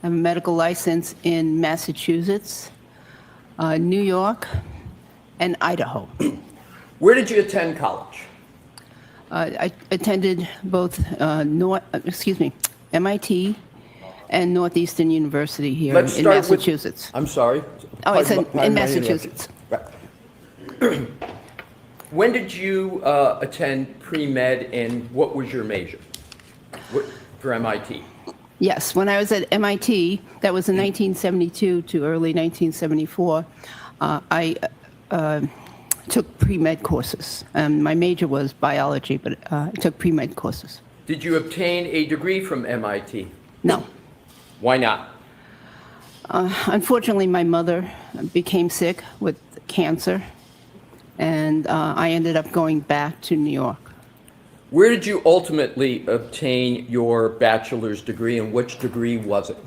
I have a medical license in Massachusetts, New York, and Idaho. Where did you attend college? I attended both MIT and Northeastern University here in Massachusetts. I'm sorry. Oh, it's in Pardon my Massachusetts. interruption. When did you attend pre-med and what was your major for MIT? Yes, when I was at MIT, that was in 1972 to early 1974, I took pre-med courses. My major was biology, but I took pre-med courses. Did you obtain a degree from MIT? No. Why not? Unfortunately, my mother became sick with cancer, and I ended up going back to New York. Where did you ultimately obtain your bachelor's degree, and which degree was it?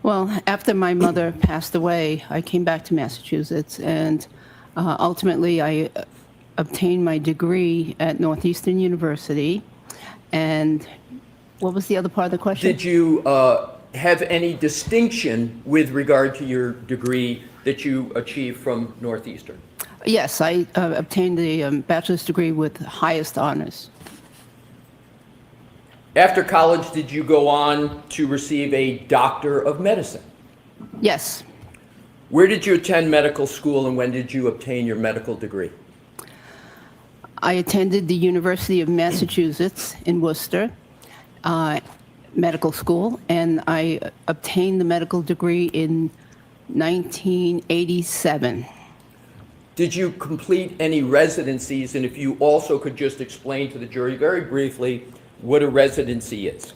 Well, after my mother passed away, I came back to Massachusetts, and ultimately I obtained my degree at Northeastern University. And what was the other part of the question? Did you have any distinction with regard to your degree that you achieved from Northeastern? Yes, I obtained a bachelor's degree with highest honors. After college, did you go on to receive a Doctor of Medicine? Yes. Where did you attend medical school and when did you obtain your medical degree? I attended the University of Massachusetts in Worcester medical school, and I obtained the medical degree in 1987. Did you complete any residencies? And if you also could just explain to the jury very briefly what a residency is.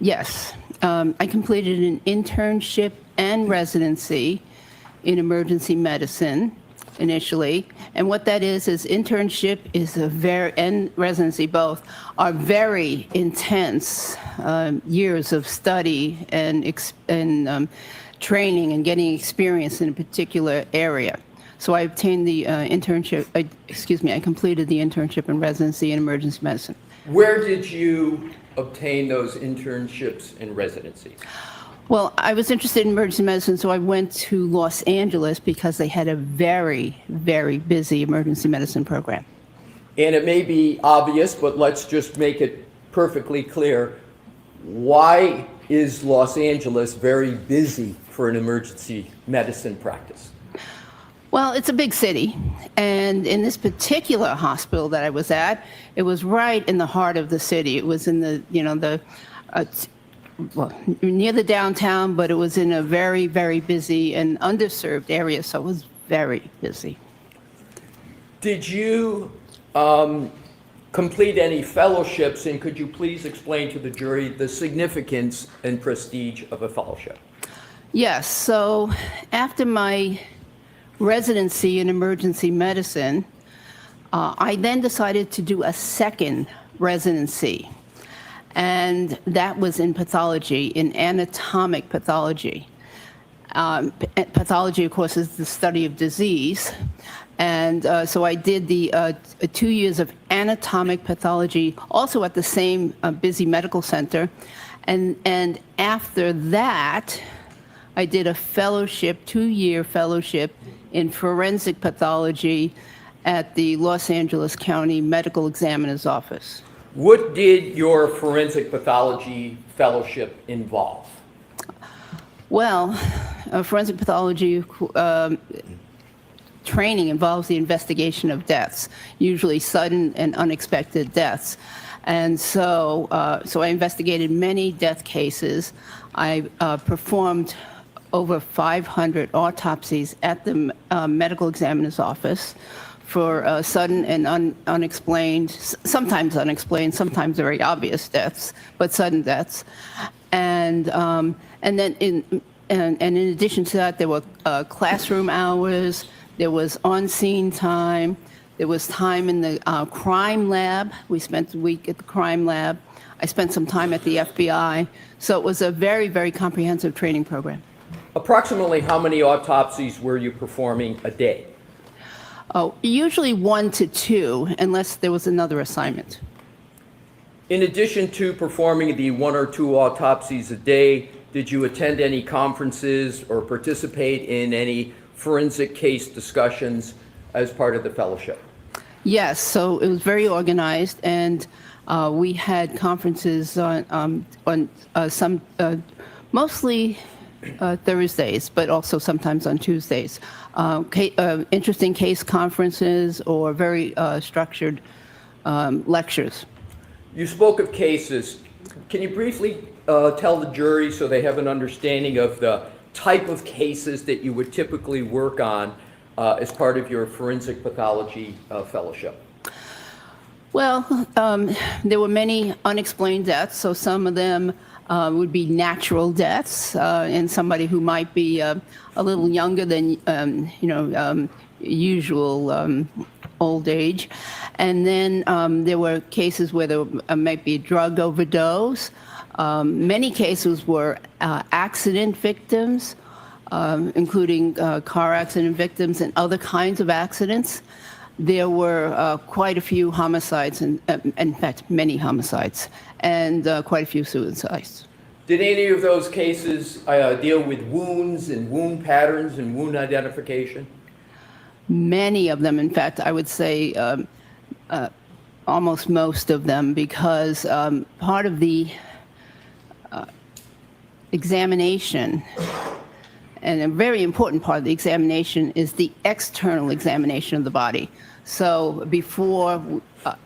Yes. I completed an internship and residency in emergency medicine initially. And what that is internship is and residency both are very intense years of study and training and getting experience in a particular area. So I obtained the internship, I completed the internship and residency in emergency medicine. Where did you obtain those internships and residencies? Well, I was interested in emergency medicine, so I went to Los Angeles because they had a very, very busy emergency medicine program. And it may be obvious, but let's just make it perfectly clear. Why is Los Angeles very busy for an emergency medicine practice? Well, it's a big city, and in this particular hospital that I was at, it was right in the heart of the city. It was in the, near the downtown, but it was in a very, very busy and underserved area, so it was very busy. Did you complete any fellowships, and could you please explain to the jury the significance and prestige of a fellowship? Yes, so after my residency in emergency medicine, I then decided to do a second residency. And that was in pathology, in anatomic pathology. Pathology, of course, is the study of disease. And so I did the 2 years of anatomic pathology, also at the same busy medical center. And after that, I did a fellowship, 2-year fellowship in forensic pathology at the Los Angeles County Medical Examiner's Office. What did your forensic pathology fellowship involve? Well, forensic pathology training involves the investigation of deaths, usually sudden and unexpected deaths. And so I investigated many death cases. I performed over 500 autopsies at the medical examiner's office for sudden and unexplained, sometimes unexplained, sometimes very obvious deaths, but sudden deaths. And then in addition to that, there were classroom hours, there was on-scene time, there was time in the crime lab. We spent a week at the crime lab. I spent some time at the FBI. So it was a very, very comprehensive training program. Approximately how many autopsies were you performing a day? Oh, usually 1 to 2, unless there was another assignment. In addition to performing the 1 or 2 autopsies a day, did you attend any conferences or participate in any forensic case discussions as part of the fellowship? Yes, so it was very organized, and we had conferences on some, mostly Thursdays, but also sometimes on Tuesdays. Interesting case conferences or very structured lectures. You spoke of cases. Can you briefly tell the jury so they have an understanding of the type of cases that you would typically work on as part of your forensic pathology fellowship? Well, there were many unexplained deaths, so some of them would be natural deaths in somebody who might be a little younger than usual old age. And then there were cases where there might be a drug overdose. Many cases were accident victims, including car accident victims and other kinds of accidents. There were quite a few homicides, and in fact, many homicides, and quite a few suicides. Did any of those cases deal with wounds and wound patterns and wound identification? Many of them, in fact, I would say almost most of them, because part of the examination, and a very important part of the examination, is the external examination of the body. So before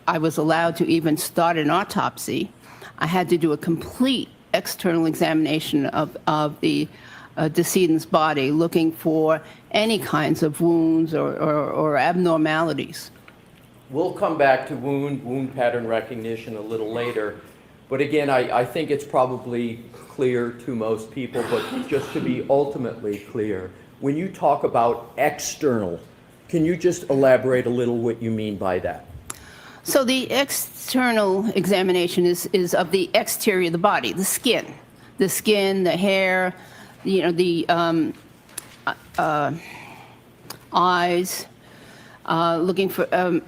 I was allowed to even start an autopsy, I had to do a complete external examination of the decedent's body, looking for any kinds of wounds or abnormalities. We'll come back to wound pattern recognition a little later. But again, I think it's probably clear to most people, but just to be ultimately clear, when you talk about external, can you just elaborate a little what you mean by that? So the external examination is of the exterior of the body, the skin, the hair, the eyes, looking for,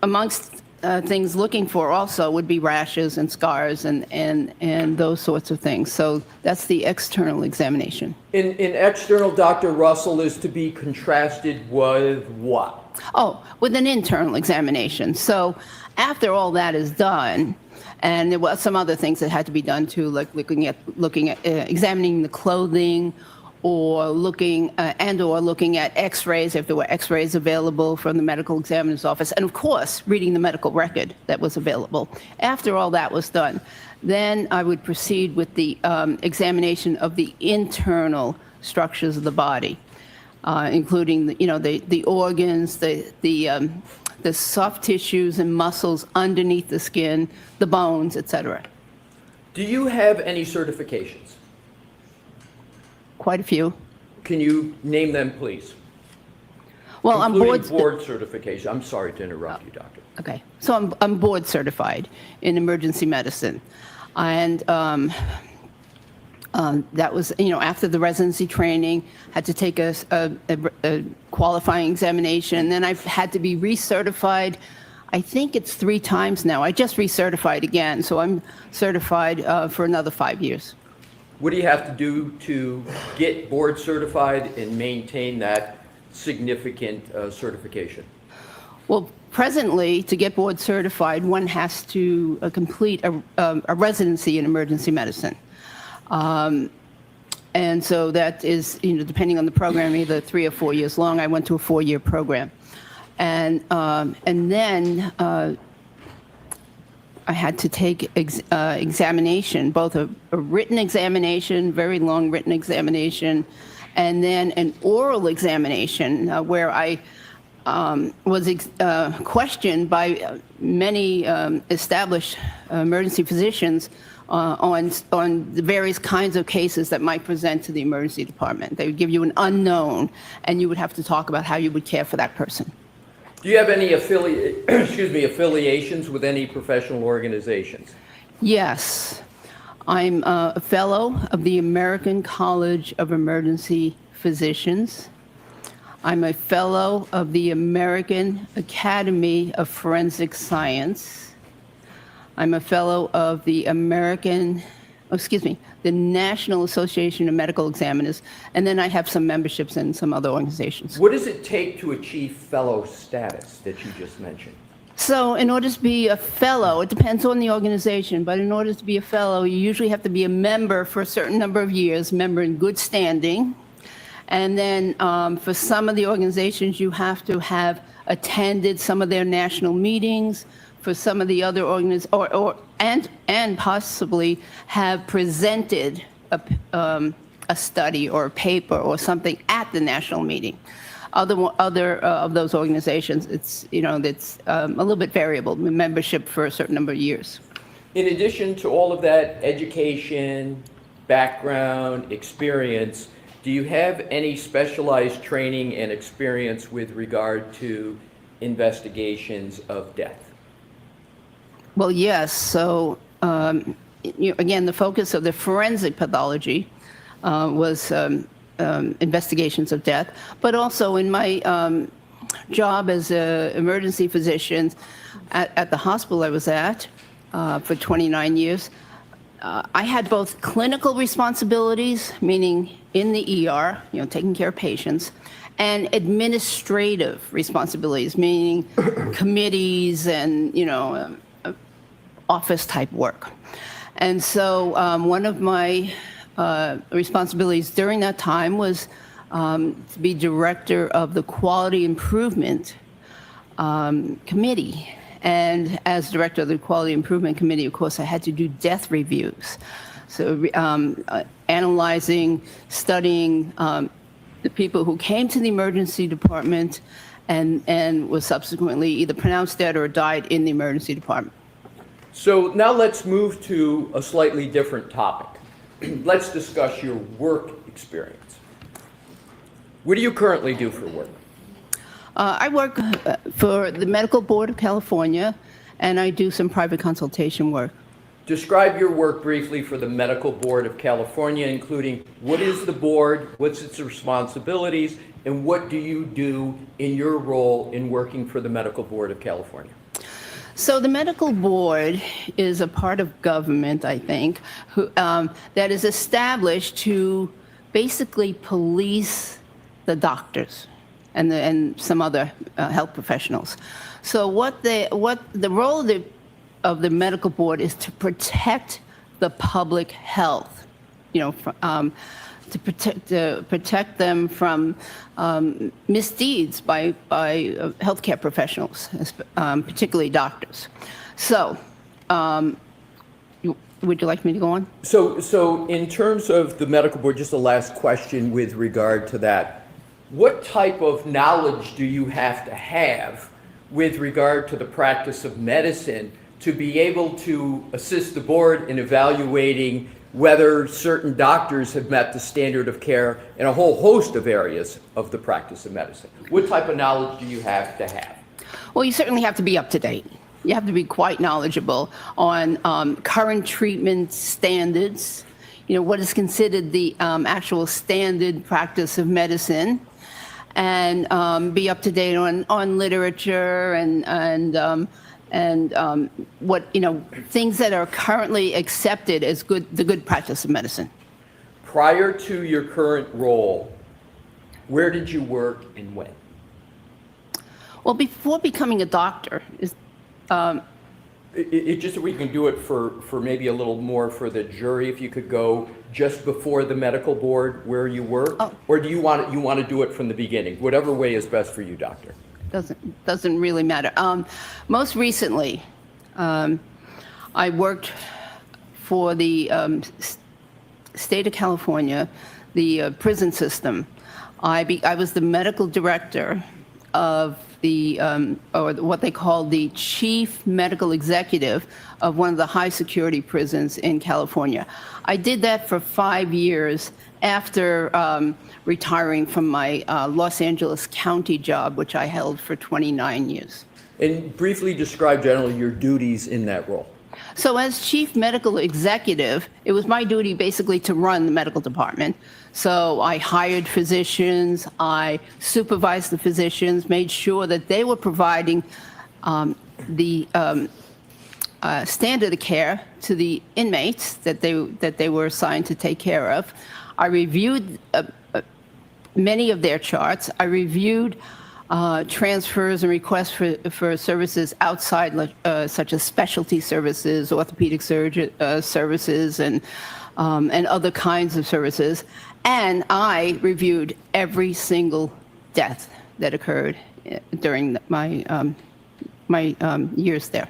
amongst things looking for also would be rashes and scars and those sorts of things. So that's the external examination. In external, Dr. Russell, is to be contrasted with what? Oh, with an internal examination. So after all that is done, and there were some other things that had to be done too, like looking at examining the clothing, or looking at x-rays, if there were x-rays available from the medical examiner's office, and of course, reading the medical record that was available. After all that was done, then I would proceed with the examination of the internal structures of the body, including the organs, the soft tissues and muscles underneath the skin, the bones, etc. Do you have any certifications? Quite a few. Can you name them, please? Well, I'm board certification. I'm sorry to interrupt you, doctor. Okay, so I'm board certified in emergency medicine, and that was after the residency training, had to take a qualifying examination. Then I've had to be recertified. I think it's 3 times now. I just recertified again, so I'm certified for another 5 years. What do you have to do to get board certified and maintain that significant certification? Well, presently, to get board certified, one has to complete a residency in emergency medicine. And And so that is, depending on the program, either 3 or 4 years long. I went to a 4-year program. And then I had to take examination, both a written examination, very long written examination, and then an oral examination where I was questioned by many established emergency physicians on the various kinds of cases that might present to the emergency department. They would give you an unknown, and you would have to talk about how you would care for that person. Do you have any affiliations with any professional organizations? Yes. I'm a fellow of the American College of Emergency Physicians. I'm a fellow of the American Academy of Forensic Science. I'm a fellow of the the National Association of Medical Examiners, and then I have some memberships in some other organizations. What does it take to achieve fellow status that you just mentioned? So in order to be a fellow, it depends on the organization, but in order to be a fellow, you usually have to be a member for a certain number of years, member in good standing. And then for some of the organizations, you have to have attended some of their national meetings. For some of the other organizations, and possibly have presented a study or a paper or something at the national meeting. Other of those organizations, it's a little bit variable, membership for a certain number of years. In addition to all of that education, background, experience, do you have any specialized training and experience with regard to investigations of death? Well, yes. So again, the focus of the forensic pathology was investigations of death, but also in my job as an emergency physician at the hospital I was at for 29 years, I had both clinical responsibilities, meaning in the ER, taking care of patients, and administrative responsibilities, meaning committees and, office type work. And so one of my responsibilities during that time was to be director of the Quality Improvement Committee. And as director of the Quality Improvement Committee, of course, I had to do death reviews. So analyzing, studying the people who came to the emergency department and was subsequently either pronounced dead or died in the emergency department. So now let's move to a slightly different topic. Let's discuss your work experience. What do you currently do for work? I work for the Medical Board of California, and I do some private consultation work. Describe your work briefly for the Medical Board of California, including what is the board, what's its responsibilities, and what do you do in your role in working for the Medical Board of California? So the medical board is a part of government, I think, that is established to basically police the doctors and some other health professionals. So what the role of the medical board is to protect the public health, to protect them from misdeeds by healthcare professionals, particularly doctors. So, would you like me to go on? So in terms of the medical board, just a last question with regard to that. What type of knowledge do you have to have with regard to the practice of medicine to be able to assist the board in evaluating whether certain doctors have met the standard of care in a whole host of areas of the practice of medicine? What type of knowledge do you have to have? Well, you certainly have to be up to date. You have to be quite knowledgeable on current treatment standards, what is considered the actual standard practice of medicine, and be up to date on literature and what things that are currently accepted as the good practice of medicine. Prior to your current role, where did you work and when? Well, before becoming a doctor, Just so we can do it for maybe a little more for the jury, if you could go just before the medical board where you were, or do you want to do it from the beginning? Whatever way is best for you, doctor. Doesn't really matter. Most recently, I worked for the state of California, the prison system. I was the medical director of the, or what they call the chief medical executive of one of the high security prisons in California. I did that for 5 years after retiring from my Los Angeles County job, which I held for 29 years. And briefly describe generally your duties in that role. So as chief medical executive, it was my duty basically to run the medical department. So I hired physicians, I supervised the physicians, made sure that they were providing the standard of care to the inmates that they were assigned to take care of. I reviewed many of their charts. I reviewed transfers and requests for services outside, such as specialty services, orthopedic surgery services, and other kinds of services. And I reviewed every single death that occurred during my years there.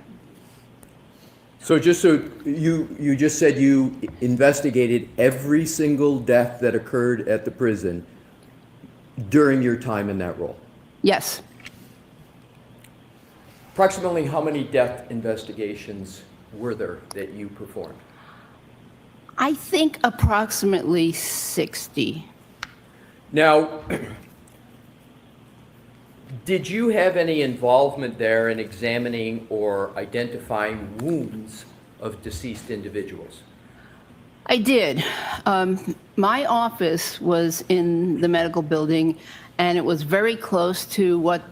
So you just said you investigated every single death that occurred at the prison during your time in that role? Yes. Approximately how many death investigations were there that you performed? I think approximately 60. Now, did you have any involvement there in examining or identifying wounds of deceased individuals? I did. My office was in the medical building, and it was very close to what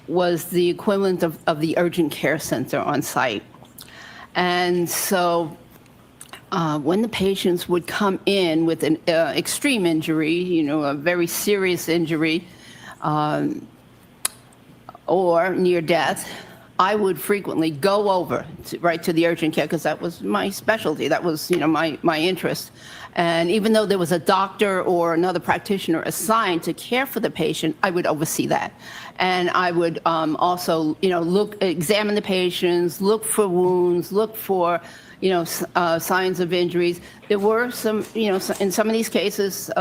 was the equivalent of the urgent care center on site. And so when the patients would come in with an extreme injury, a very serious injury, or near death, I would frequently go over right to the urgent care because that was my specialty. That was, my interest. And even though there was a doctor or another practitioner assigned to care for the patient, I would oversee that. And I would also, examine the patients, look for wounds, look for, signs of injuries. There were some, in some of these cases,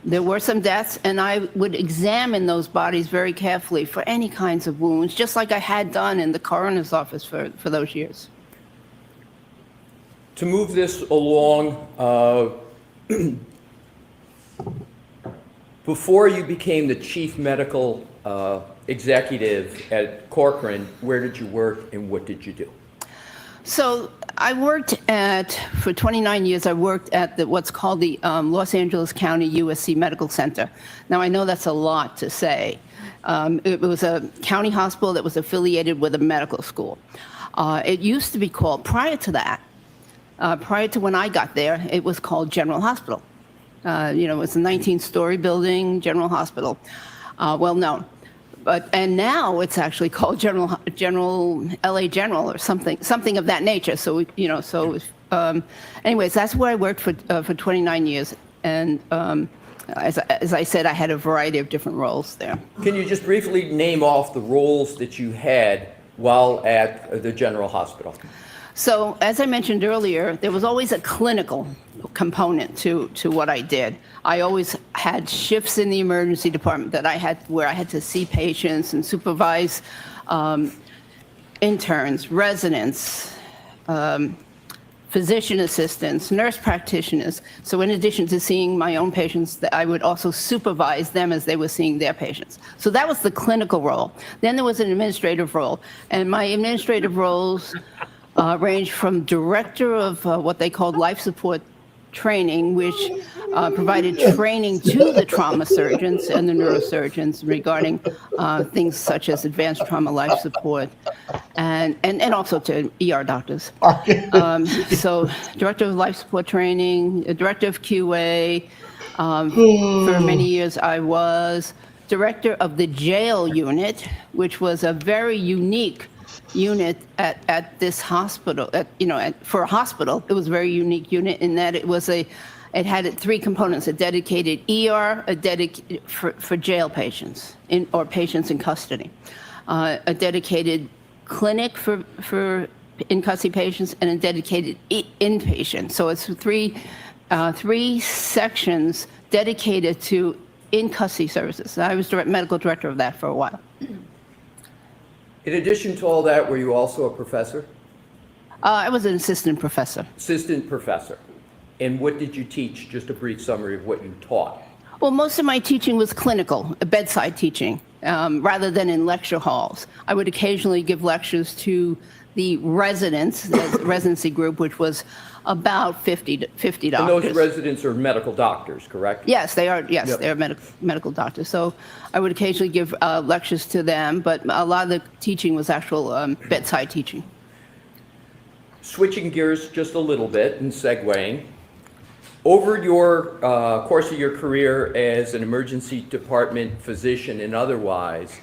there were some deaths, and I would examine those bodies very carefully for any kinds of wounds, just like I had done in the coroner's office for those years. To move this along, before you became the chief medical executive at Courtroom, where did you work and what did you do? So I worked for 29 years, I worked at what's called the Los Angeles County USC Medical Center. Now, I know that's a lot to say. It was a county hospital that was affiliated with a medical school. It used to be called, prior to that, prior to when I got there, it was called General Hospital. It was a 19-story building, General Hospital, well known. And now it's actually called LA General or something of that nature. So, anyways, that's where I worked for 29 years. And as I said, I had a variety of different roles there. Can you just briefly name off the roles that you had while at the General Hospital? So, as I mentioned earlier, there was always a clinical component to what I did. I always had shifts in the emergency department where I had to see patients and supervise interns, residents, physician assistants, nurse practitioners. So in addition to seeing my own patients, I would also supervise them as they were seeing their patients. So that was the clinical role. Then there was an administrative role, and my administrative roles ranged from director of what they called life support training, which provided training to the trauma surgeons and the neurosurgeons regarding things such as advanced trauma life support, and also to ER doctors. So director of life support training, director of QA. For many years I was director of the jail unit, which was a very unique unit at this hospital. For a hospital, it was a very unique unit in that it had three components: a dedicated ER, for jail patients or patients in custody, a dedicated clinic for in custody patients, and a dedicated inpatient. So it's three sections dedicated to in custody services. I was medical director of that for a while. In addition to all that, were you also a professor? I was an assistant professor. Assistant professor. And what did you teach? Just a brief summary of what you taught. Well, most of my teaching was clinical, bedside teaching, rather than in lecture halls. I would occasionally give lectures to the residents, the residency group, which was about 50 doctors. And those residents are medical doctors, correct? Yes, they are. Yes, Yep. they are medical doctors. So I would occasionally give lectures to them, but a lot of the teaching was actual bedside teaching. Switching gears just a little bit and segueing, over your course of your career as an emergency department physician and otherwise,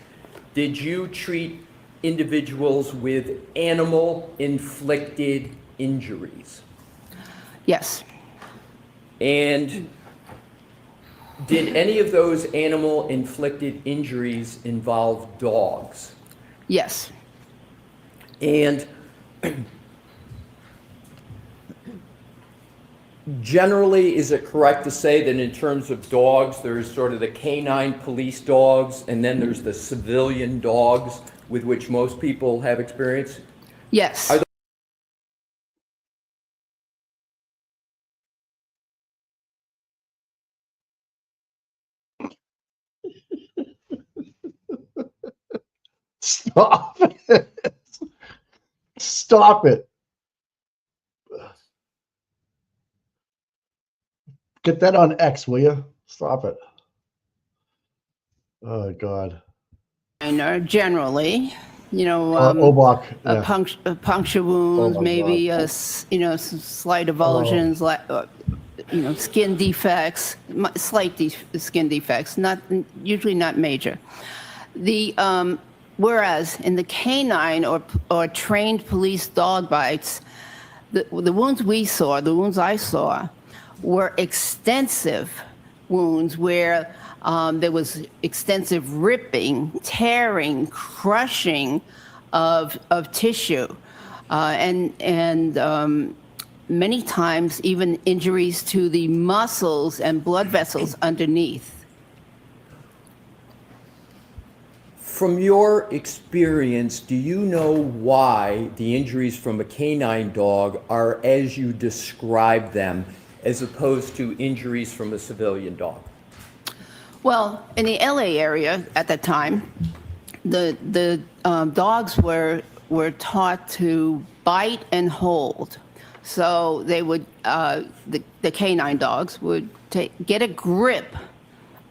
did you treat individuals with animal-inflicted injuries? Yes. And did any of those animal-inflicted injuries involve dogs? Yes. And generally, is it correct to say that in terms of dogs, there's sort of the canine police dogs, and then there's the civilian dogs with which most people have experience? Yes. Stop it. Stop it. Get that on X, will you? Stop it. Oh, God. Generally, Obach, yeah. puncture wounds, Oh, my maybe, God. some slight avulsions, skin defects, slight skin defects, usually not major. Whereas in the canine or trained police dog bites, the wounds I saw, were extensive wounds where there was extensive ripping, tearing, crushing of tissue, and many times even injuries to the muscles and blood vessels underneath. From your experience, do you know why the injuries from a canine dog are as you describe them, as opposed to injuries from a civilian dog? Well, in the LA area at that time, the dogs were taught to bite and hold. So they would, the canine dogs would get a grip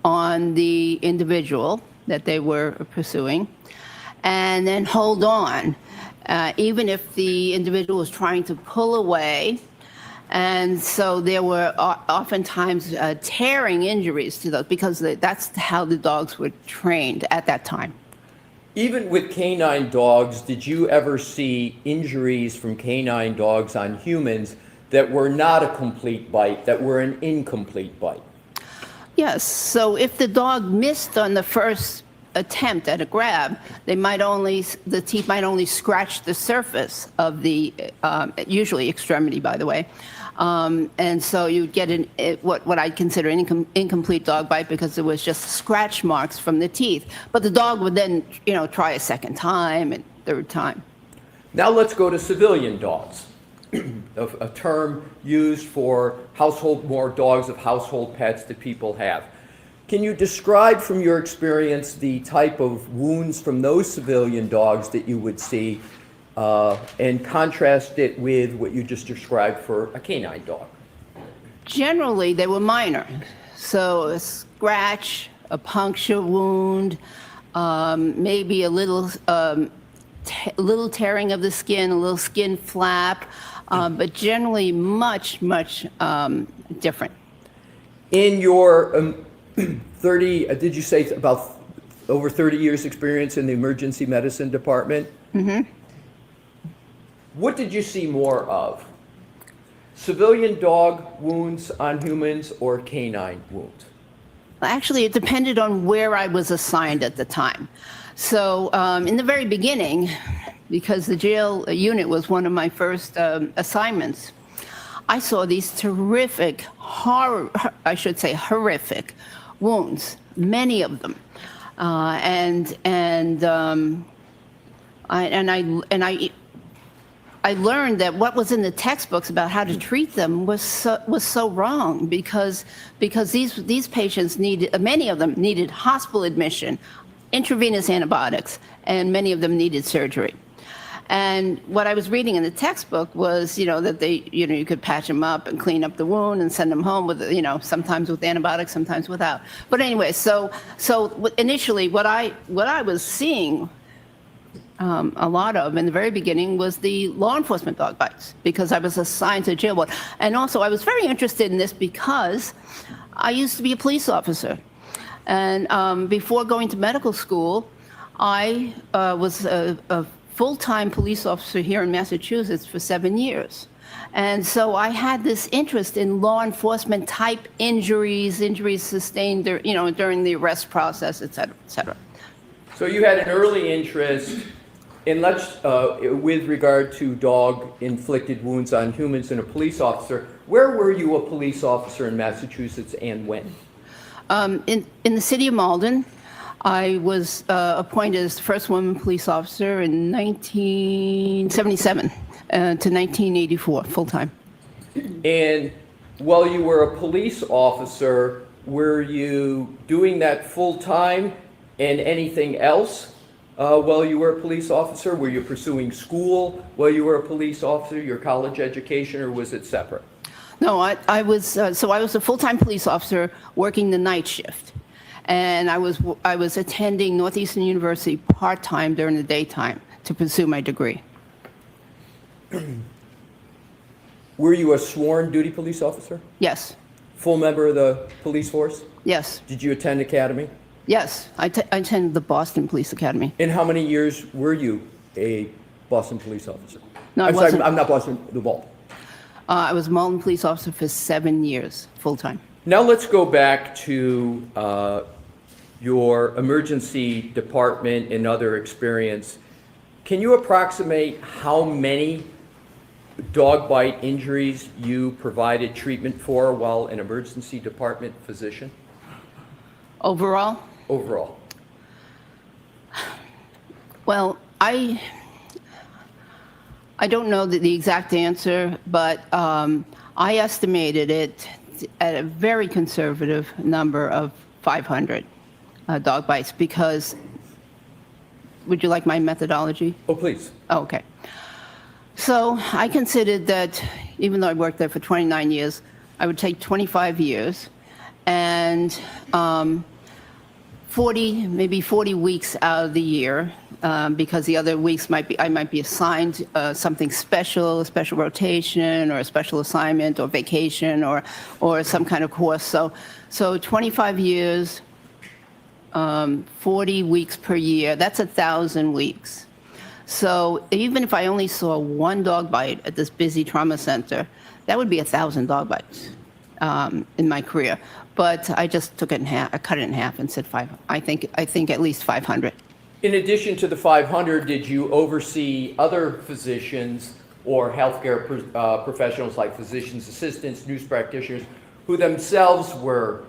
on the individual that they were pursuing, and then hold on, even if the individual was trying to pull away. And so there were oftentimes tearing injuries to those, because that's how the dogs were trained at that time. Even with canine dogs, did you ever see injuries from canine dogs on humans that were not a complete bite, that were an incomplete bite? Yes. So if the dog missed on the first attempt at a grab, the teeth might only scratch the surface of the, usually extremity, by the way. And so you'd get what I'd consider an incomplete dog bite, because it was just scratch marks from the teeth. But the dog would then, try a second time and third time. Now let's go to civilian dogs, a term used for more dogs of household pets that people have. Can you describe from your experience the type of wounds from those civilian dogs that you would see, and contrast it with what you just described for a canine dog? Generally, they were minor. So a scratch, a puncture wound, maybe a little tearing of the skin, a little skin flap, but generally much different. In your 30, did you say about over 30 years experience in the emergency medicine department? Mm-hmm. what did you see more of? Civilian dog wounds on humans or canine wounds? Actually, it depended on where I was assigned at the time. So in the very beginning, because the jail unit was one of my first assignments, I saw these terrific, horrific wounds, many of them. I learned that what was in the textbooks about how to treat them was so wrong because these patients many of them needed hospital admission, intravenous antibiotics, and many of them needed surgery. And what I was reading in the textbook was, that you could patch them up and clean up the wound and send them home with, sometimes with antibiotics, sometimes without. But anyway, so initially what I was seeing a lot of in the very beginning was the law enforcement dog bites, because I was assigned to jail ward. And also I was very interested in this because I used to be a police officer. And before going to medical school, I was a full-time police officer here in Massachusetts for 7 years. And so I had this interest in law enforcement type injuries sustained during the arrest process, et cetera, et cetera. So you had an early interest in with regard to dog-inflicted wounds on humans and a police officer. Where were you a police officer in Massachusetts and when? In the city of Malden. I was appointed as the first woman police officer in 1977 to 1984, full-time. And while you were a police officer, were you doing that full-time and anything else while you were a police officer? Were you pursuing school while you were a police officer, your college education, or was it separate? No, I was a full-time police officer working the night shift. And I was attending Northeastern University part-time during the daytime to pursue my degree. Were you a sworn duty police officer? Yes. Full member of the police force? Yes. Did you attend academy? Yes, I attended the Boston Police Academy. And how many years were you a Boston police officer? No, I'm sorry, I'm not Boston, the Malden. I was a Malden police officer for 7 years, full-time. Now let's go back to your emergency department and other experience. Can you approximate how many dog bite injuries you provided treatment for while an emergency department physician? Overall? Overall. Well, I don't know the exact answer, but I estimated it at a very conservative number of 500 dog bites, because, would you like my methodology? Oh, please. Oh, okay. So I considered that even though I worked there for 29 years, I would take 25 years and 40 weeks out of the year, because the other weeks I might be assigned something special, a special rotation or a special assignment or vacation or some kind of course. So 25 years, 40 weeks per year, that's 1,000 weeks. So even if I only saw one dog bite at this busy trauma center, that would be 1,000 dog bites in my career. But I just took it in half. I cut it in half and said I think at least 500. In addition to the 500, did you oversee other physicians or healthcare professionals like physicians' assistants, nurse practitioners, who themselves were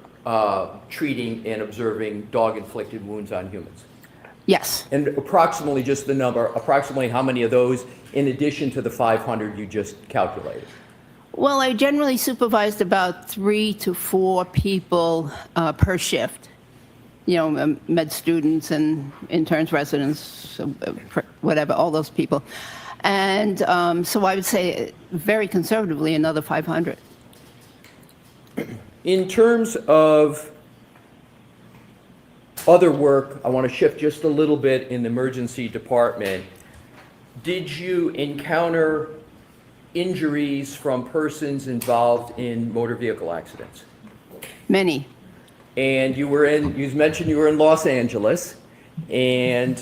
treating and observing dog-inflicted wounds on humans? Yes. And approximately, just the number, approximately how many of those, in addition to the 500 you just calculated? Well, I generally supervised about 3 to 4 people per shift. Med students and interns, residents, whatever, all those people. And so I would say very conservatively another 500. In terms of other work, I want to shift just a little bit in the emergency department. Did you encounter injuries from persons involved in motor vehicle accidents? Many. And you mentioned you were in Los Angeles. And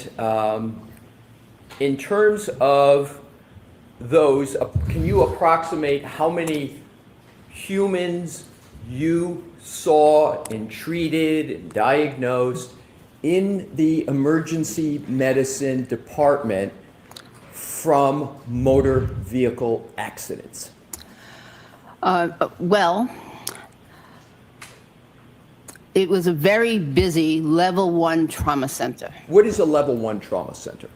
in terms of those, can you approximate how many humans you saw and treated and diagnosed in the emergency medicine department from motor vehicle accidents? Well, it was a very busy level 1 trauma center. What is a level 1 trauma center?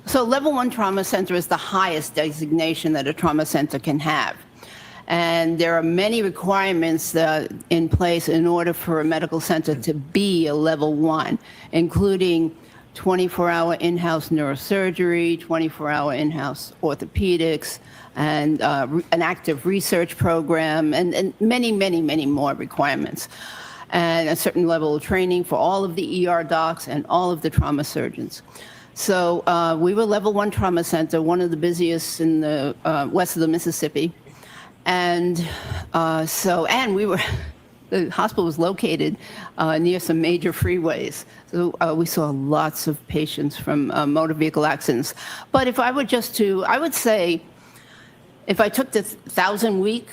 So level 1 trauma center is the highest designation that a trauma center can have. And there are many requirements in place in order for a medical center to be a level 1, including 24-hour in-house neurosurgery, 24-hour in-house orthopedics, and an active research program, and many, many, many more requirements. And a certain level of training for all of the ER docs and all of the trauma surgeons. So we were level 1 trauma center, one of the busiest in the west of the Mississippi. And we were, the hospital was located near some major freeways. So we saw lots of patients from motor vehicle accidents. But if I were I would say, if I took the 1,000-week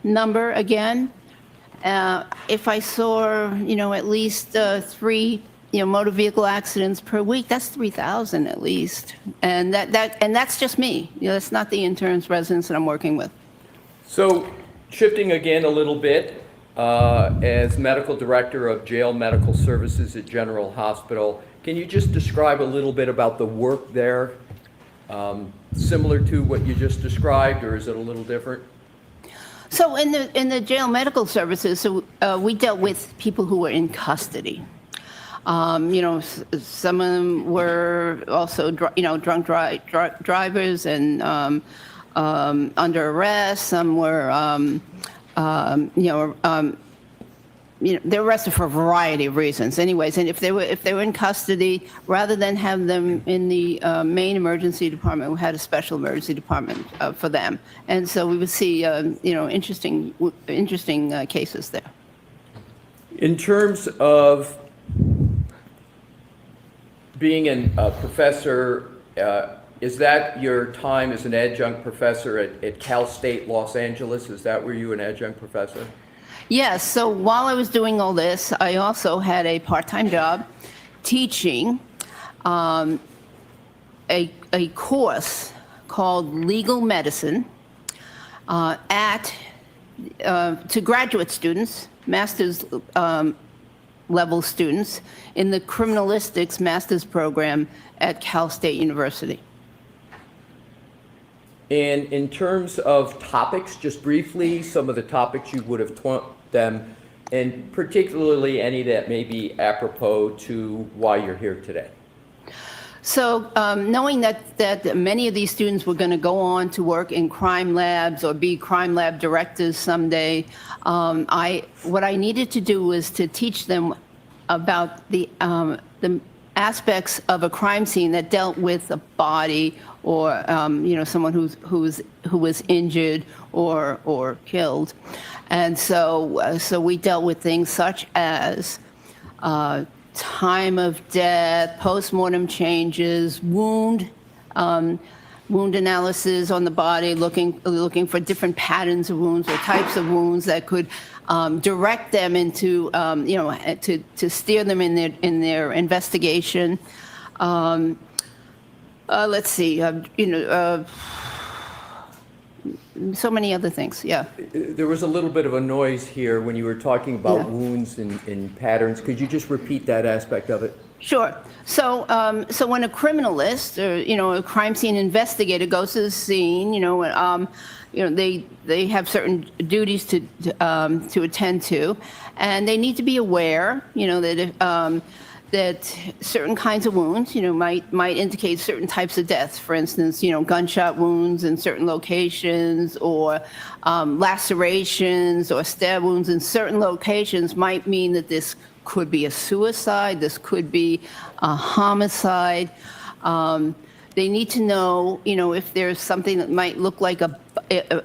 number again, if I saw, at least 3, motor vehicle accidents per week, that's 3,000 at least. And that's just me. That's not the interns, residents that I'm working with. So shifting again a little bit, as medical director of jail medical services at General Hospital, can you just describe a little bit about the work there? Similar to what you just described, or is it a little different? So in the jail medical services, we dealt with people who were in custody. Some of them were also, drunk drivers and under arrest. Some were, they're arrested for a variety of reasons. Anyways, and if they were in custody, rather than have them in the main emergency department, we had a special emergency department for them. And so we would see, interesting cases there. In terms of being a professor, is that your time as an adjunct professor at Cal State Los Angeles? Is that where you were an adjunct professor? Yes, so while I was doing all this, I also had a part-time job teaching a course called Legal Medicine to graduate students, master's level students in the criminalistics master's program at Cal State University. And in terms of topics, just briefly, some of the topics you would have taught them, and particularly any that may be apropos to why you're here today. So knowing that many of these students were going to go on to work in crime labs or be crime lab directors someday, what I needed to do was to teach them about the aspects of a crime scene that dealt with a body or someone who was injured or killed, and so we dealt with things such as time of death, postmortem changes, wound analysis on the body, looking for different patterns of wounds or types of wounds that could direct them into to steer them in their investigation. Let's see, so many other things, yeah. There was a little bit of a noise here when you were talking about wounds and patterns. Could you just repeat that aspect of it? Sure. So when a criminalist or a crime scene investigator goes to the scene, they have certain duties to attend to, and they need to be aware, that certain kinds of wounds, might indicate certain types of deaths. For instance, gunshot wounds in certain locations, or lacerations or stab wounds in certain locations might mean that this could be a suicide, this could be a homicide. They need to know, if there's something that might look like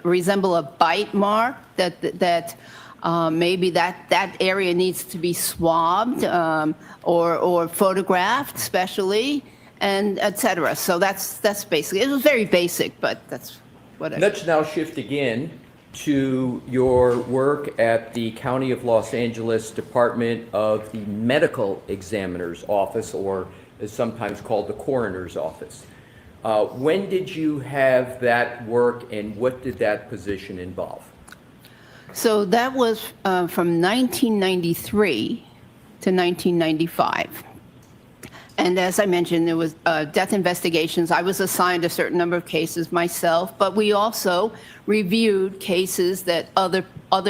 resemble a bite mark, that maybe that area needs to be swabbed or photographed specially, and et cetera. So that's basically, it was very basic, but that's. Let's now shift again to your work at the County of Los Angeles Department of the Medical Examiner's Office, or is sometimes called the Coroner's Office. When did you have that work, and what did that position involve? So that was from 1993 to 1995. And as I mentioned, there was death investigations. I was assigned a certain number of cases myself, but we also reviewed cases that other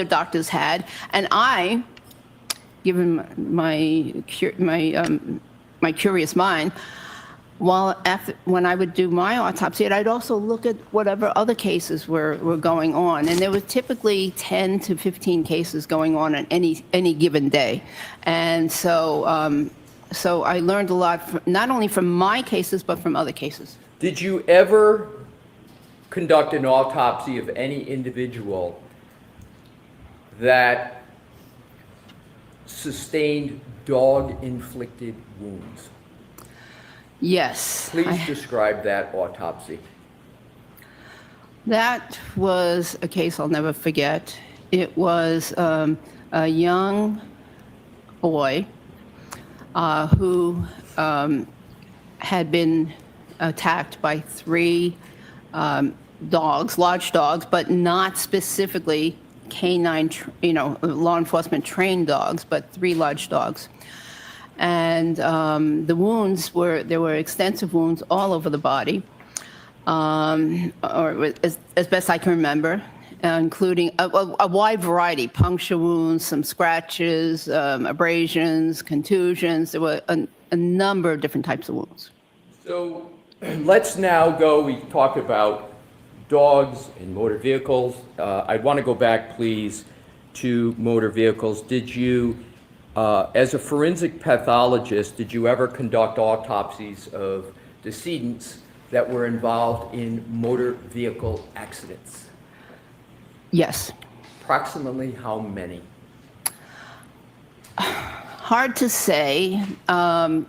doctors had. And I, given my curious mind, when I would do my autopsy, I'd also look at whatever other cases were going on. And there were typically 10 to 15 cases going on any given day. And so I learned a lot, not only from my cases, but from other cases. Did you ever conduct an autopsy of any individual that sustained dog-inflicted wounds? Yes. Please describe that autopsy. That was a case I'll never forget. It was a young boy who had been attacked by 3 dogs, large dogs, but not specifically canine, law enforcement trained dogs, but 3 large dogs. And the wounds there were extensive wounds all over the body, or as best I can remember, including a wide variety, puncture wounds, some scratches, abrasions, contusions. There were a number of different types of wounds. So let's now go, we talked about dogs and motor vehicles. I'd want to go back, please, to motor vehicles. Did you, as a forensic pathologist, did you ever conduct autopsies of decedents that were involved in motor vehicle accidents? Yes. Approximately how many? Hard to say. I'm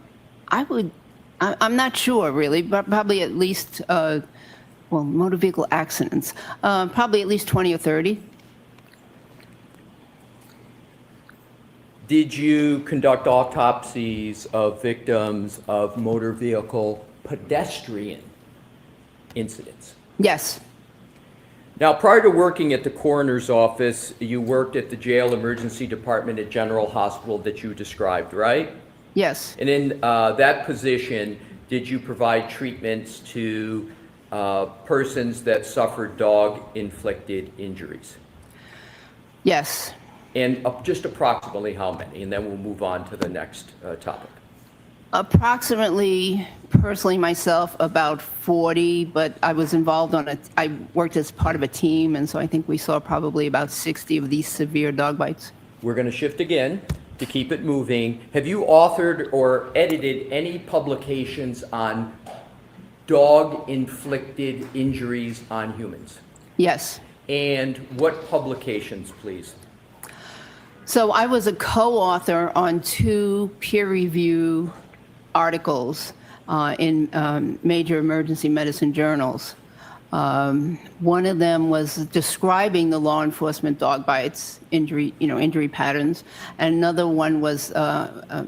not sure really, but probably at least, motor vehicle accidents, probably at least 20 or 30. Did you conduct autopsies of victims of motor vehicle pedestrian incidents? Yes. Now, prior to working at the coroner's office, you worked at the jail emergency department at General Hospital that you described, right? Yes. And in that position, did you provide treatments to persons that suffered dog-inflicted injuries? Yes. And just approximately how many? And then we'll move on to the next topic. Approximately, personally myself, about 40, but I was involved I worked as part of a team, and so I think we saw probably about 60 of these severe dog bites. We're going to shift again to keep it moving. Have you authored or edited any publications on dog-inflicted injuries on humans? Yes. And what publications, please? So I was a co-author on 2 peer-review articles in major emergency medicine journals. One of them was describing the law enforcement dog bites, injury patterns, and another one was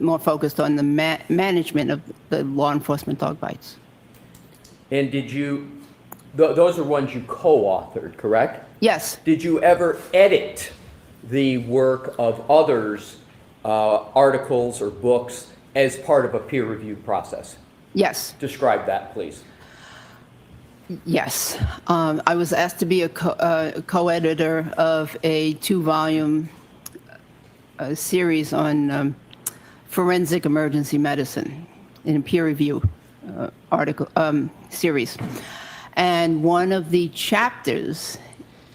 more focused on the management of the law enforcement dog bites. And did you, those are ones you co-authored, correct? Yes. Did you ever edit the work of others' articles or books as part of a peer review process? Yes. Describe that, please. Yes. I was asked to be a co-editor of a 2-volume series on forensic emergency medicine in a peer review article series. And one of the chapters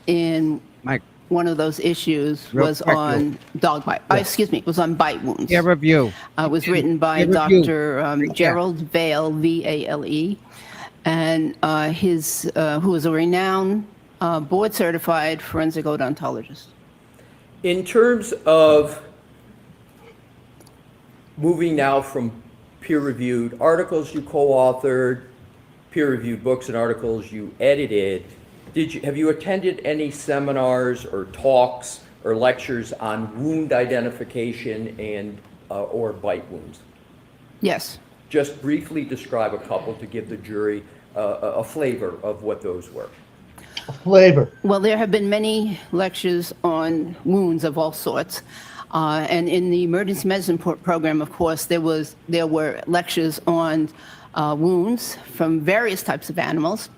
in one of those issues was on dog bite. Was on bite wounds. Peer review. It was written by Dr. Gerald Vale, V-A-L-E, and who is a renowned board-certified forensic odontologist. In terms of moving now from peer-reviewed articles you co-authored, peer-reviewed books and articles you edited, Have you attended any seminars or talks or lectures on wound identification and or bite wounds? Yes. Just briefly describe a couple to give the jury a flavor of what those were. Flavor. Well, there have been many lectures on wounds of all sorts. And in the emergency medicine program, of course, there were lectures on wounds from various types of animals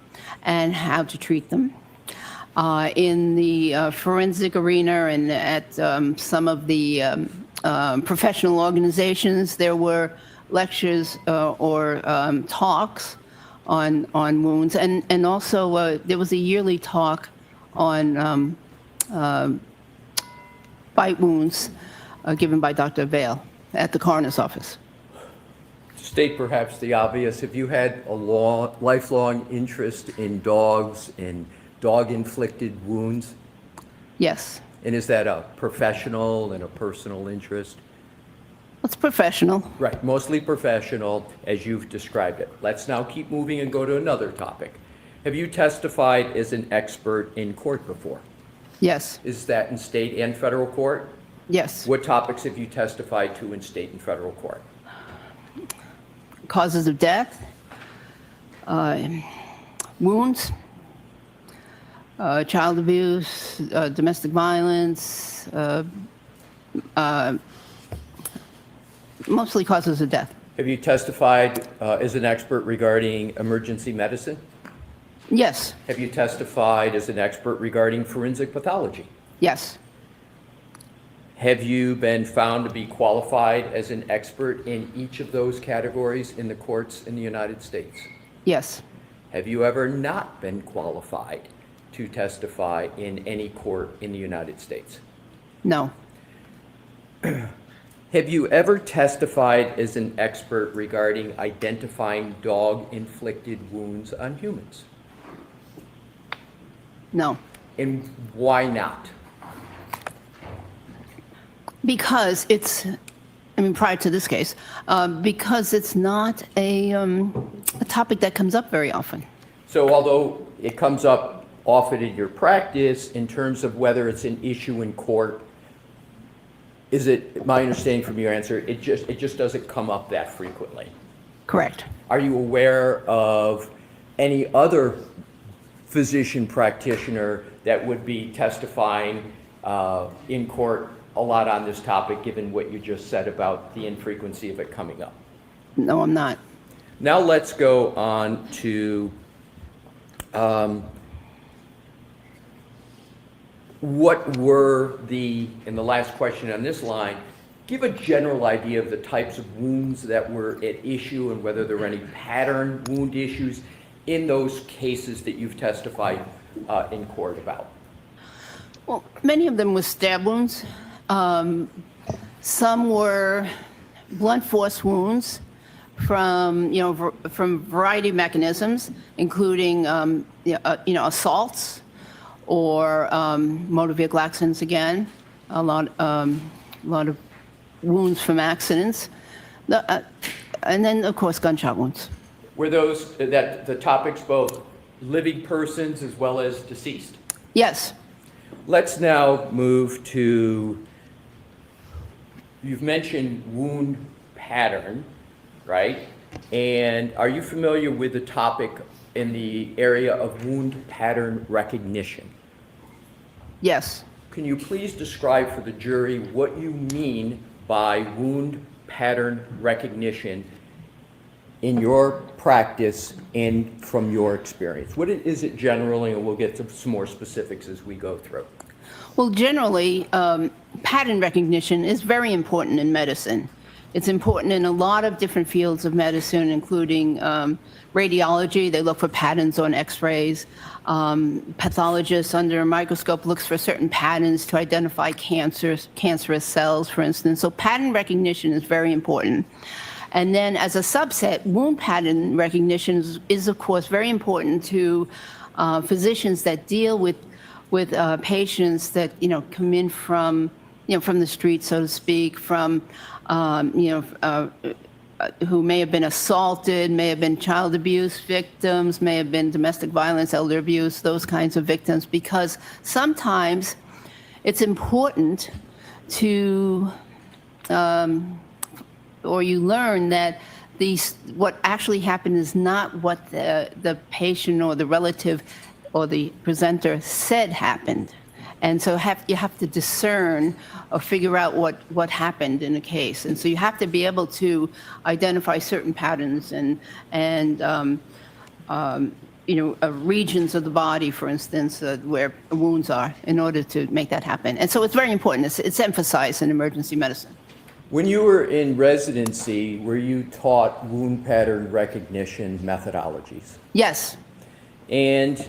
and how to treat them. In the forensic arena and at some of the professional organizations, there were lectures or talks on wounds. And also there was a yearly talk on bite wounds given by Dr. Vale at the coroner's office. State perhaps the obvious. Have you had a lifelong interest in dogs and dog-inflicted wounds? Yes. And is that a professional and a personal interest? It's professional. Right, mostly professional, as you've described it. Let's now keep moving and go to another topic. Have you testified as an expert in court before? Yes. Is that in state and federal court? Yes. What topics have you testified to in state and federal court? Causes of death, wounds, child abuse, domestic violence, mostly causes of death. Have you testified as an expert regarding emergency medicine? Yes. Have you testified as an expert regarding forensic pathology? Yes. Have you been found to be qualified as an expert in each of those categories in the courts in the United States? Yes. Have you ever not been qualified to testify in any court in the United States? No. Have you ever testified as an expert regarding identifying dog-inflicted wounds on humans? No. And why not? Because prior to this case, because it's not a topic that comes up very often. So although it comes up often in your practice, in terms of whether it's an issue in court, is it my understanding from your answer, it just doesn't come up that frequently? Correct. Are you aware of any other physician practitioner that would be testifying in court a lot on this topic, given what you just said about the infrequency of it coming up? No, I'm not. Now let's go on to what were in the last question on this line, give a general idea of the types of wounds that were at issue and whether there were any pattern wound issues in those cases that you've testified in court about. Well, many of them were stab wounds. Some were blunt force wounds from variety of mechanisms, including assaults or motor vehicle accidents. Again, a lot of wounds from accidents, and then of course gunshot wounds. Were those the topics both living persons as well as deceased? Yes. Let's now move to, you've mentioned wound pattern, right? And are you familiar with the topic in the area of wound pattern recognition? Yes. Can you please describe for the jury what you mean by wound pattern recognition in your practice and from your experience? What is it generally, and we'll get to some more specifics as we go through. Well, generally, pattern recognition is very important in medicine. It's important in a lot of different fields of medicine, including radiology. They look for patterns on x-rays. Pathologists under a microscope looks for certain patterns to identify cancerous cells, for instance. So pattern recognition is very important. And then as a subset, wound pattern recognition is of course very important to physicians that deal with patients that come in from the street, so to speak, from who may have been assaulted, may have been child abuse victims, may have been domestic violence, elder abuse, those kinds of victims, because sometimes it's important to, or you learn that what actually happened is not what the patient or the relative or the presenter said happened. And so you have to discern or figure out what happened in a case. And so you have to be able to identify certain patterns and regions of the body, for instance, where wounds are, in order to make that happen. And so it's very important. It's emphasized in emergency medicine. When you were in residency, were you taught wound pattern recognition methodologies? Yes. And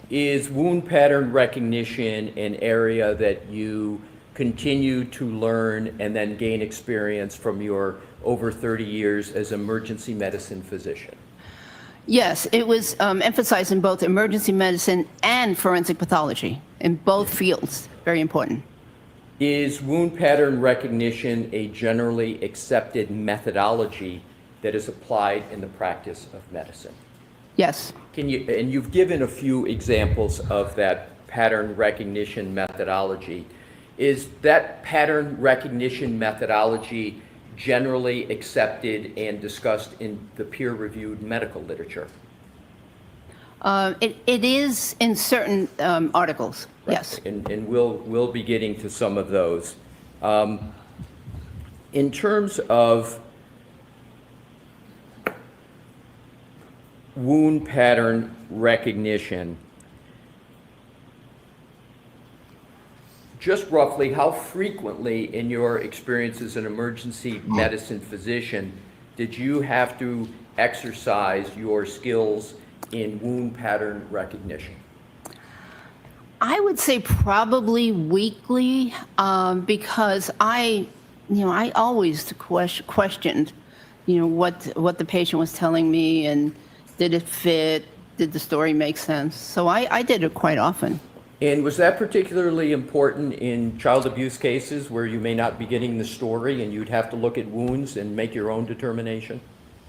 is wound pattern recognition an area that you continue to learn and then gain experience from your over 30 years as emergency medicine physician? Yes, it was emphasized in both emergency medicine and forensic pathology, in both fields. Very important. Is wound pattern recognition a generally accepted methodology that is applied in the practice of medicine? Yes. And you've given a few examples of that pattern recognition methodology. Is that pattern recognition methodology generally accepted and discussed in the peer-reviewed medical literature? It is in certain articles, right. Yes. And we'll be getting to some of those. In terms of wound pattern recognition, just roughly how frequently in your experience as an emergency medicine physician did you have to exercise your skills in wound pattern recognition? I would say probably weekly, because I always questioned, what the patient was telling me, and did it fit? Did the story make sense? So I did it quite often. And was that particularly important in child abuse cases where you may not be getting the story and you'd have to look at wounds and make your own determination?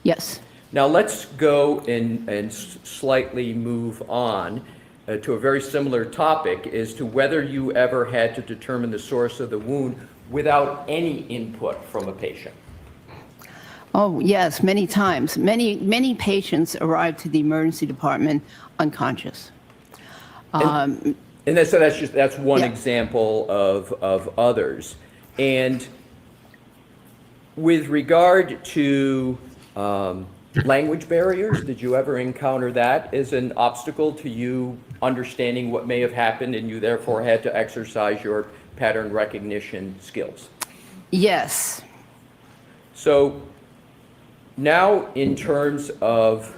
Yes. Now let's go and slightly move on to a very similar topic as to whether you ever had to determine the source of the wound without any input from a patient. Oh, yes, many times. Many patients arrive to the emergency department unconscious. And that's one example of others. And with regard to language barriers, did you ever encounter that as an obstacle to you understanding what may have happened and you therefore had to exercise your pattern recognition skills? Yes. So now in terms of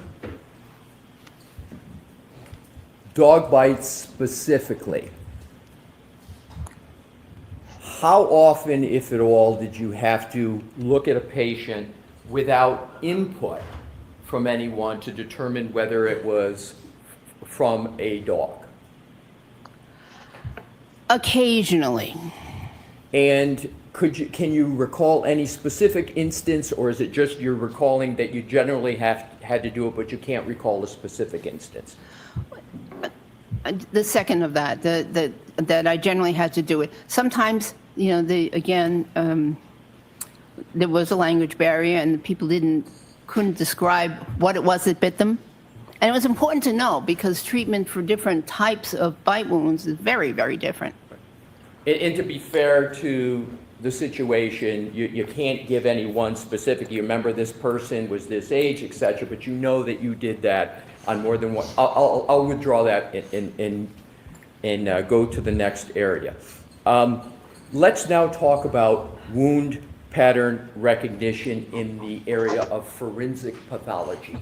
dog bites specifically, how often, if at all, did you have to look at a patient without input from anyone to determine whether it was from a dog? Occasionally. And can you recall any specific instance, or is it just you're recalling that you generally had to do it, but you can't recall a specific instance? The second of that, that I generally had to do it. Sometimes, there was a language barrier and people couldn't describe what it was that bit them. And it was important to know because treatment for different types of bite wounds is very, very different. And to be fair to the situation, you can't give any one specific, you remember this person was this age, etc., but you know that you did that on more than one. I'll withdraw that and go to the next area. Let's now talk about wound pattern recognition in the area of forensic pathology.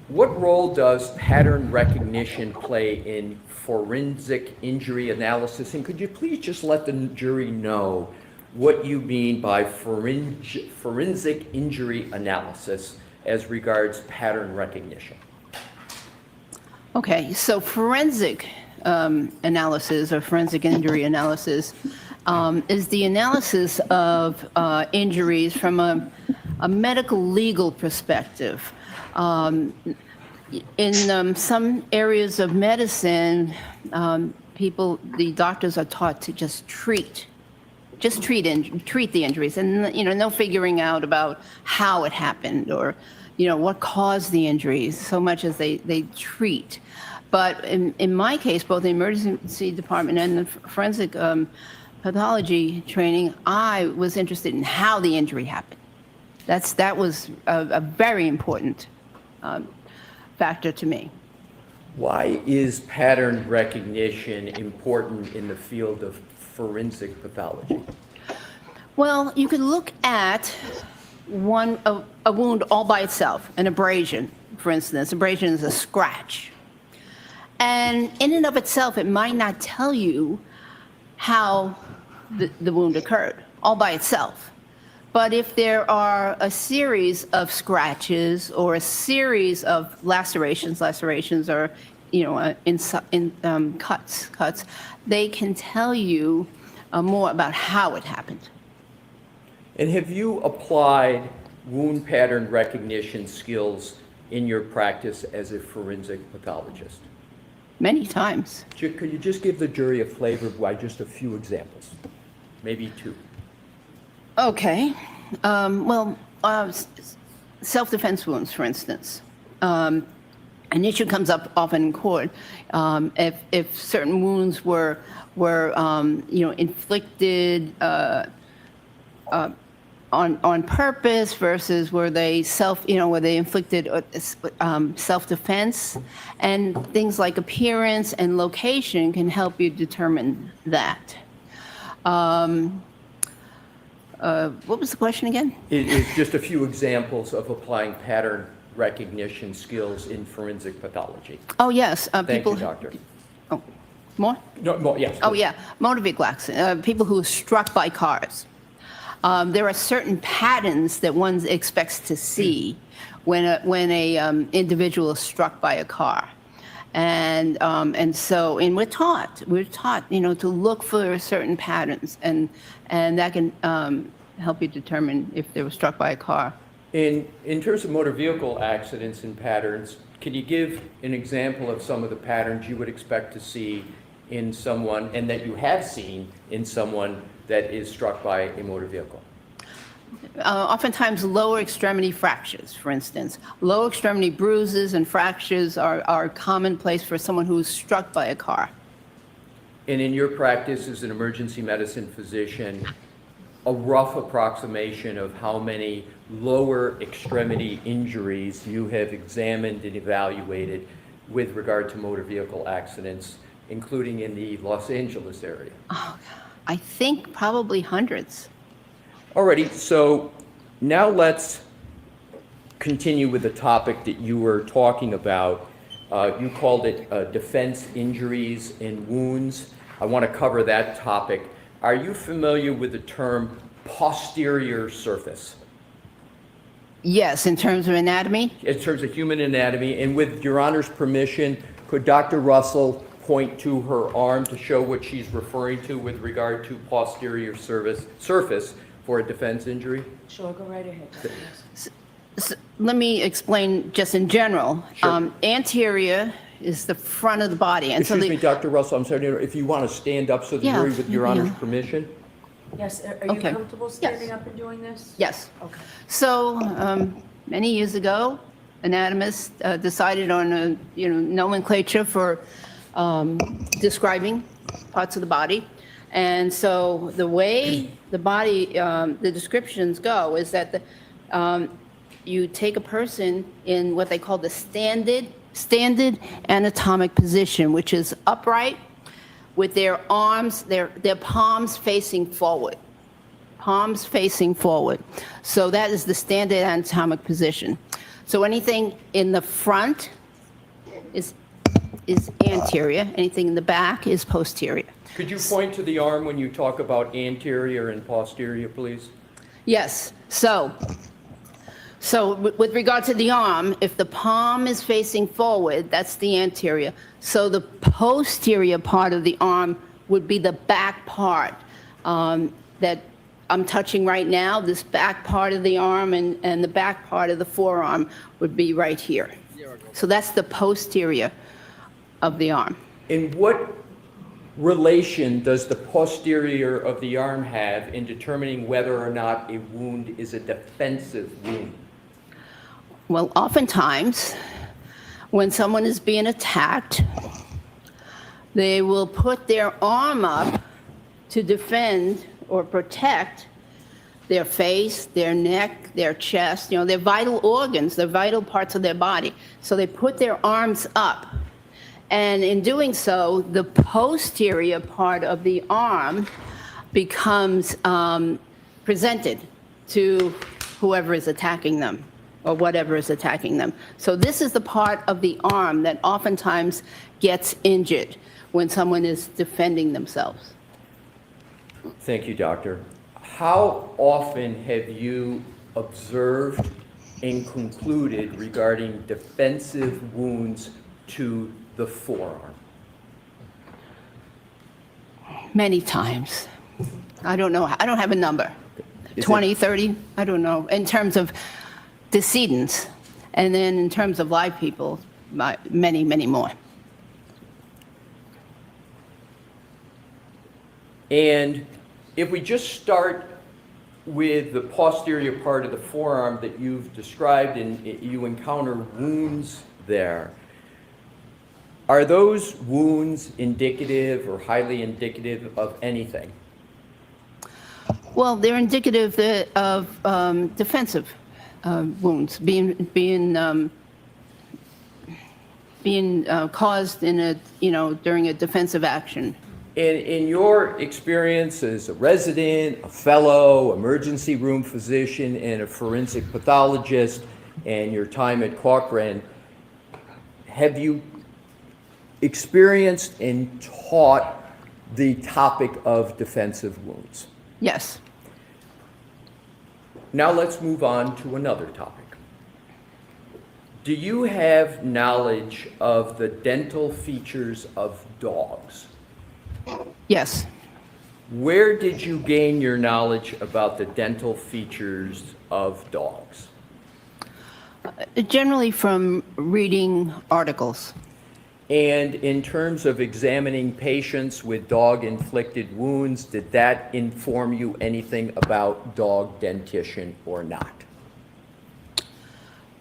What role does pattern recognition play in forensic injury analysis? And could you please just let the jury know what you mean by forensic injury analysis as regards pattern recognition? Okay, so forensic analysis or forensic injury analysis is the analysis of injuries from a medical legal perspective. In some areas of medicine, the doctors are taught to just treat the injuries, and no figuring out about how it happened or what caused the injuries, so much as they treat. But in my case, both the emergency department and the forensic pathology training, I was interested in how the injury happened. That was a very important factor to me. Why is pattern recognition important in the field of forensic pathology? Well, you could look at a wound all by itself, an abrasion, for instance. Abrasion is a scratch. And in and of itself, it might not tell you how the wound occurred, all by itself. But if there are a series of scratches or a series of lacerations or cuts, they can tell you more about how it happened. And have you applied wound pattern recognition skills in your practice as a forensic pathologist? Many times. Could you just give the jury a flavor by just a few examples? Maybe two. Okay. Self-defense wounds, for instance. An issue comes up often in court. If certain wounds were inflicted on purpose versus were they inflicted self-defense, and things like appearance and location can help you determine that. What was the question again? It's just a few examples of applying pattern recognition skills in forensic pathology. Oh, yes. Thank you, doctor. Oh, more? No, more, yes. Oh, yeah. Motor vehicle accident, people who are struck by cars. There are certain patterns that one expects to see when a individual is struck by a car. And we're taught, to look for certain patterns, and that can help you determine if they were struck by a car. In terms of motor vehicle accidents and patterns, can you give an example of some of the patterns you would expect to see in someone, and that you have seen in someone that is struck by a motor vehicle? Oftentimes lower extremity fractures, for instance. Lower extremity bruises and fractures are commonplace for someone who is struck by a car. And in your practice as an emergency medicine physician, a rough approximation of how many lower extremity injuries you have examined and evaluated with regard to motor vehicle accidents, including in the Los Angeles area? Oh, I think probably hundreds. Alrighty, so now let's continue with the topic that you were talking about. You called it defense injuries and wounds. I want to cover that topic. Are you familiar with the term posterior surface? Yes, in terms of anatomy? In terms of human anatomy, and with Your Honor's permission, could Dr. Russell point to her arm to show what she's referring to with regard to posterior surface for a defense injury? Sure, go right ahead. So let me explain just in general. Sure. Anterior is the front of the body. And Excuse me, Dr. Russell, I'm sorry, if you want to stand up so the Yeah, jury, with Your Honor's yeah. permission? Yes, are you Okay. comfortable standing up and doing this? Yes. Okay. So many years ago, anatomists decided on a nomenclature for describing parts of the body. And so the way the body, the descriptions go is that you take a person in what they call the standard anatomic position, which is upright with their arms, their palms facing forward. Palms facing forward. So that is the standard anatomic position. So anything in the front is anterior, anything in the back is posterior. Could you point to the arm when you talk about anterior and posterior, please? Yes. So with regard to the arm, if the palm is facing forward, that's the anterior. So the posterior part of the arm would be the back part that I'm touching right now, this back part of the arm and the back part of the forearm would be right here. So that's the posterior of the arm. In what relation does the posterior of the arm have in determining whether or not a wound is a defensive wound? Well, oftentimes, when someone is being attacked, they will put their arm up to defend or protect their face, their neck, their chest, their vital organs, their vital parts of their body. So they put their arms up. And in doing so, the posterior part of the arm becomes presented to whoever is attacking them or whatever is attacking them. So this is the part of the arm that oftentimes gets injured when someone is defending themselves. Thank you, doctor. How often have you observed and concluded regarding defensive wounds to the forearm? Many times. I don't know. I don't have a number. 20, 30, I don't know, in terms of decedents. And then in terms of live people, many, many more. And if we just start with the posterior part of the forearm that you've described and you encounter wounds there, are those wounds indicative or highly indicative of anything? Well, they're indicative of defensive wounds being caused in during a defensive action. In your experience as a resident, a fellow, emergency room physician, and a forensic pathologist, and your time at Courtroom, have you experienced and taught the topic of defensive wounds? Yes. Now let's move on to another topic. Do you have knowledge of the dental features of dogs? Yes. Where did you gain your knowledge about the dental features of dogs? Generally from reading articles. And in terms of examining patients with dog-inflicted wounds, did that inform you anything about dog dentition or not?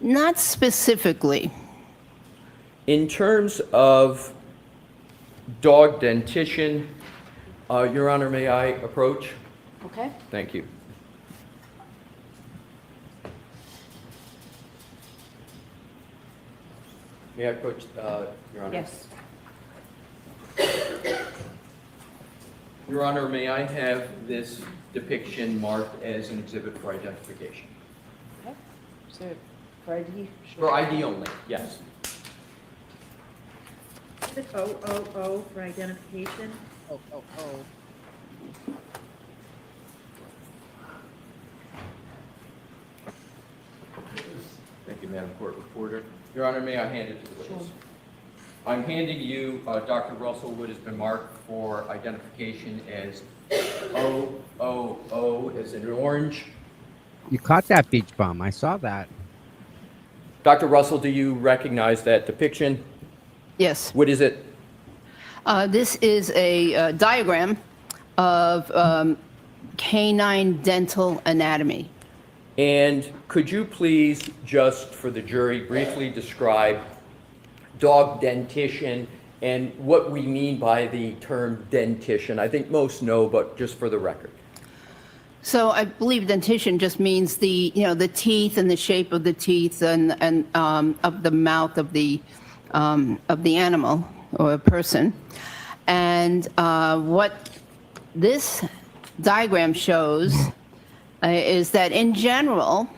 Not specifically. In terms of dog dentition, Your Honor, may I approach? Okay. Thank you. May I approach, Your Honor? Yes. Your Honor, may I have this depiction marked as an exhibit for identification? Okay. So for ID? For ID only, yes. O for identification. Oh. Thank you, Madam Court Reporter. Your Honor, may I hand it to the witness? I'm handing you Dr. Russell, what has been marked for identification as OOO, as in orange. You caught that beach bum. I saw that. Dr. Russell, do you recognize that depiction? Yes. What is it? This is a diagram of canine dental anatomy. And could you please, just for the jury, briefly describe dog dentition and what we mean by the term dentition? I think most know, but just for the record. So I believe dentition just means the teeth and the shape of the teeth and of the mouth of the animal or a person. And what this diagram shows is that in general,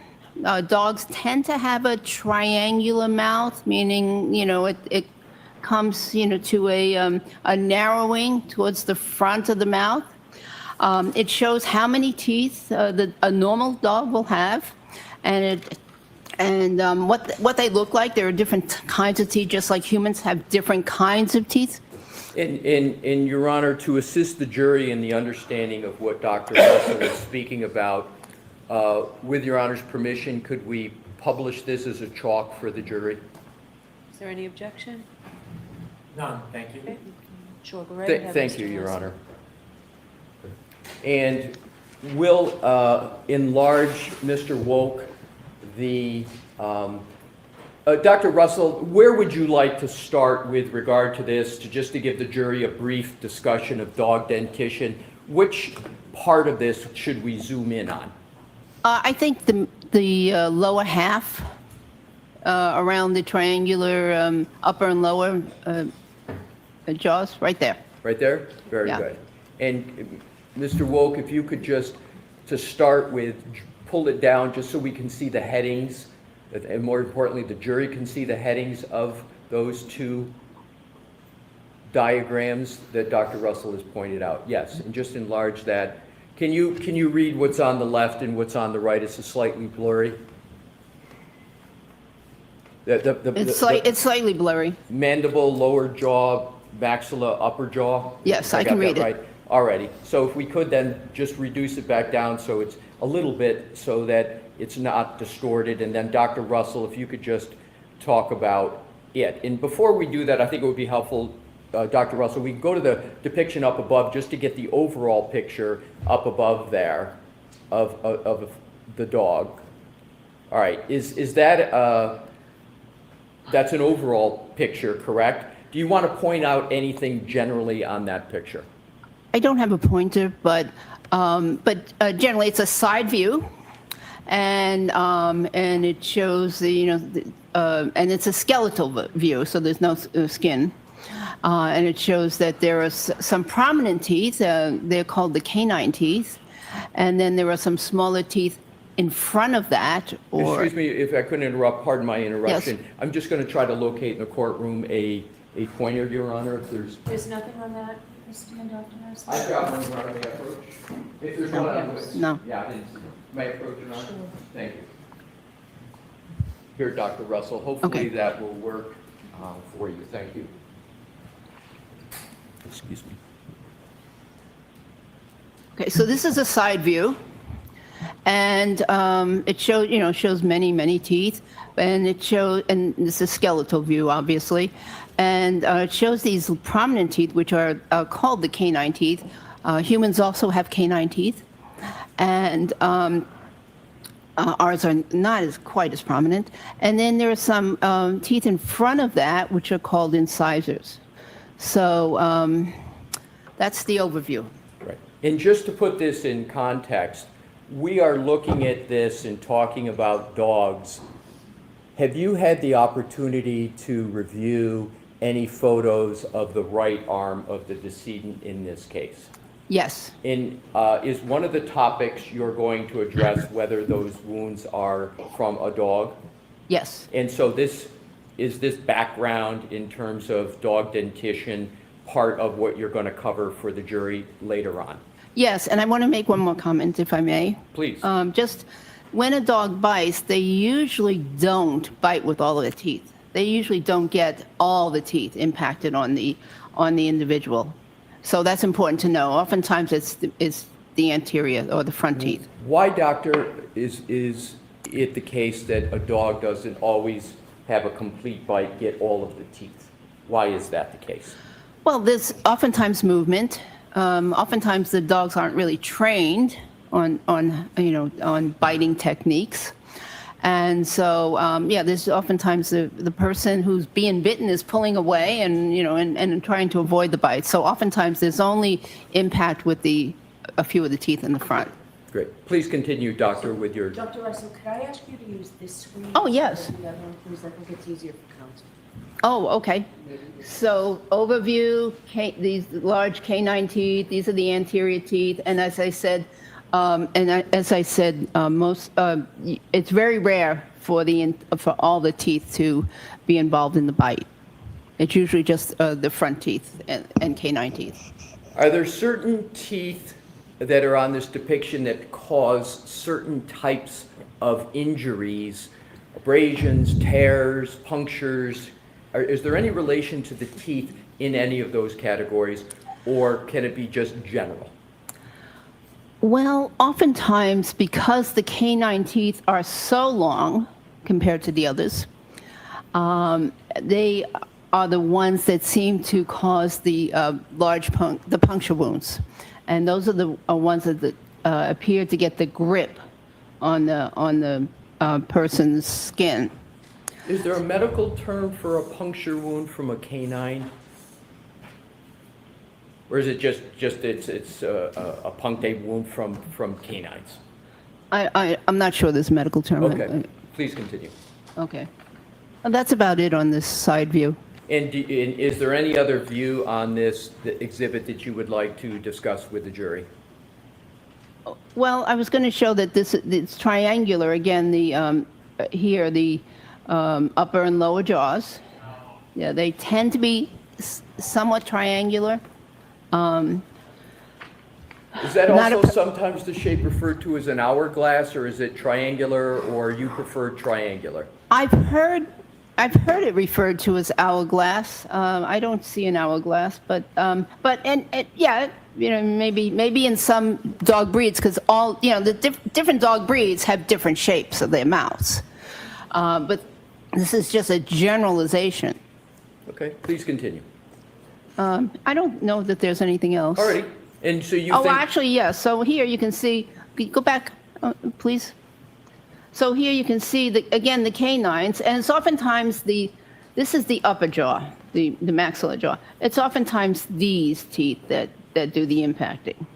dogs tend to have a triangular mouth, meaning, it comes, to a narrowing towards the front of the mouth. It shows how many teeth a normal dog will have, and what they look like. There are different kinds of teeth, just like humans have different kinds of teeth. In Your Honor, to assist the jury in the understanding of what Dr. Russell is speaking about, with Your Honor's permission, could we publish this as a chalk for the jury? Is there any objection? None, thank you. Okay. Sure, go right ahead. Thank Mr. you, Your Russell. Honor. And will enlarge, Mr. Woke, the Dr. Russell, where would you like to start with regard to this, just to give the jury a brief discussion of dog dentition? Which part of this should we zoom in on? I think the lower half around the triangular upper and lower jaws, right there. Right there? Very Yeah. good. And Mr. Woke, if you could just, to start with, pull it down just so we can see the headings, and more importantly, the jury can see the headings of those two diagrams that Dr. Russell has pointed out. Yes, and just enlarge that. Can you read what's on the left and what's on the right? It's slightly blurry. It's slightly blurry. Mandible, lower jaw, maxilla, upper jaw? Yes, I got can that read it. right. Alrighty. So if we could then just reduce it back down so it's a little bit so that it's not distorted. And then Dr. Russell, if you could just talk about it. And before we do that, I think it would be helpful, Dr. Russell, we can go to the depiction up above just to get the overall picture up above there of the dog. All right. Is that, that's an overall picture, correct? Do you want to point out anything generally on that picture? I don't have a pointer, but generally it's a side view, and it shows the and it's a skeletal view, so there's no skin, and it shows that there are some prominent teeth. They're called the canine teeth, and then there are some smaller teeth in front of that. Or excuse me if I couldn't interrupt. Pardon my interruption. Yes. I'm just going to try to locate in the courtroom a pointer, Your Honor. If There's nothing on that. Stand off to us. I've got one right on the approach. If there's one on the No. Yeah, I didn't see it. May I approach it on? Thank you. Here, Dr. Russell. Hopefully that will work for you. Thank you. Excuse me. Okay, so this is a side view, and it shows many teeth, and and this is a skeletal view, obviously, and it shows these prominent teeth, which are called the canine teeth. Humans also have canine teeth, and ours are not quite as prominent. And then there are some teeth in front of that, which are called incisors. So that's the overview. Right. And just to put this in context, we are looking at this and talking about dogs. Have you had the opportunity to review any photos of the right arm of the decedent in this case? Yes. Is one of the topics you're going to address whether those wounds are from a dog? Yes. And so this background in terms of dog dentition part of what you're going to cover for the jury later on? Yes, and I want to make one more comment, if I may. Please. Just when a dog bites, they usually don't bite with all of the teeth. They usually don't get all the teeth impacted on the individual. So that's important to know. Oftentimes it's the anterior or the front teeth. Why, doctor, is it the case that a dog doesn't always have a complete bite, get all of the teeth? Why is that the case? Well, there's oftentimes movement. Oftentimes the dogs aren't really trained on biting techniques. And so, there's oftentimes the person who's being bitten is pulling away and trying to avoid the bite. So oftentimes there's only impact with a few of the teeth in the front. Great. Please continue, doctor, with your... Dr. Russell, could I ask you to use this screen? Oh, yes. The other one, please. I think it's easier for counsel. Oh, okay. So overview, these large canine teeth, these are the anterior teeth. And as I said, it's very rare for all the teeth to be involved in the bite. It's usually just the front teeth and canine teeth. Are there certain teeth that are on this depiction that cause certain types of injuries, abrasions, tears, punctures? Is there any relation to the teeth in any of those categories, or can it be just general? Well, oftentimes, because the canine teeth are so long compared to the others, they are the ones that seem to cause the the puncture wounds. And those are the ones that appear to get the grip on the person's skin. Is there a medical term for a puncture wound from a canine? Or is it just it's a punctate wound from canines? I'm not sure there's a medical term. Okay, please continue. Okay. Well, that's about it on this side view. And is there any other view on the exhibit that you would like to discuss with the jury? Well, I was going to show that it's triangular. Again, the here, the upper and lower jaws. Yeah, they tend to be somewhat triangular. Is that also sometimes the shape referred to as an hourglass, or is it triangular, or you prefer triangular? I've heard it referred to as hourglass. I don't see an hourglass, but yeah, you know, maybe in some dog breeds, because all, you know, the different dog breeds have different shapes of their mouths. But this is just a generalization. Okay, please continue. I don't know that there's anything else. All right, and so you Oh, think... actually, yes. So here you can see, go back, please. So here you can see, again, the canines, and it's oftentimes this is the upper jaw, the maxilla jaw. It's oftentimes these teeth that do the impacting.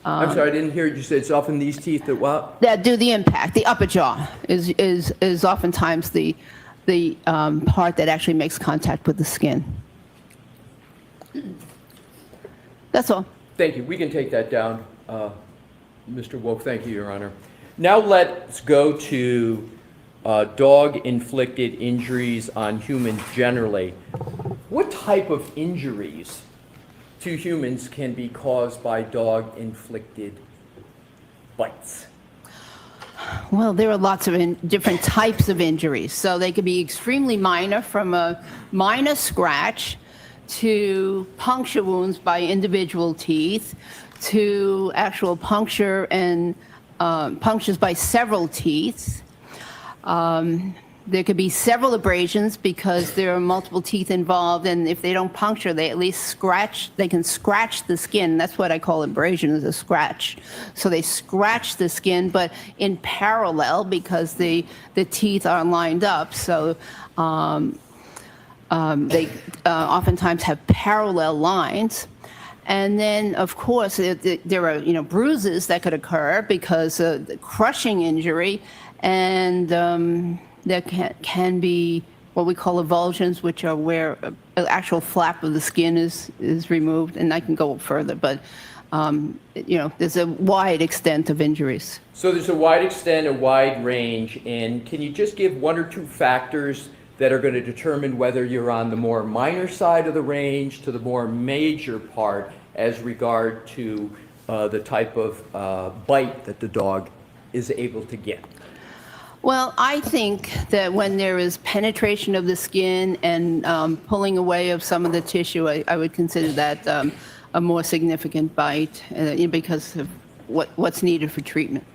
I'm sorry, I didn't hear you say it's often these teeth that what? That do the impact. The upper jaw is oftentimes the part that actually makes contact with the skin. That's all. Thank you. We can take that down, Mr. Wolf. Thank you, Your Honor. Now let's go to dog-inflicted injuries on humans generally. What type of injuries to humans can be caused by dog-inflicted bites? Well, there are lots of different types of injuries. So they could be extremely minor, from a minor scratch to puncture wounds by individual teeth, to actual puncture and punctures by several teeth. There could be several abrasions because there are multiple teeth involved, and if they don't puncture, they at least scratch. They can scratch the skin. That's what I call abrasion, is a scratch. So they scratch the skin, but in parallel, because the teeth are lined up. So they oftentimes have parallel lines. And then, of course, there are, you know, bruises that could occur because of the crushing injury, and there can be what we call avulsions, which are where an actual flap of the skin is removed. And I can go further, but you know, there's a wide extent of injuries. So there's a wide extent, a wide range, and can you just give one or two factors that are going to determine whether you're on the more minor side of the range to the more major part as regard to the type of bite that the dog is able to get? Well, I think that when there is penetration of the skin and pulling away of some of the tissue, I would consider that a more significant bite because of what's needed for treatment.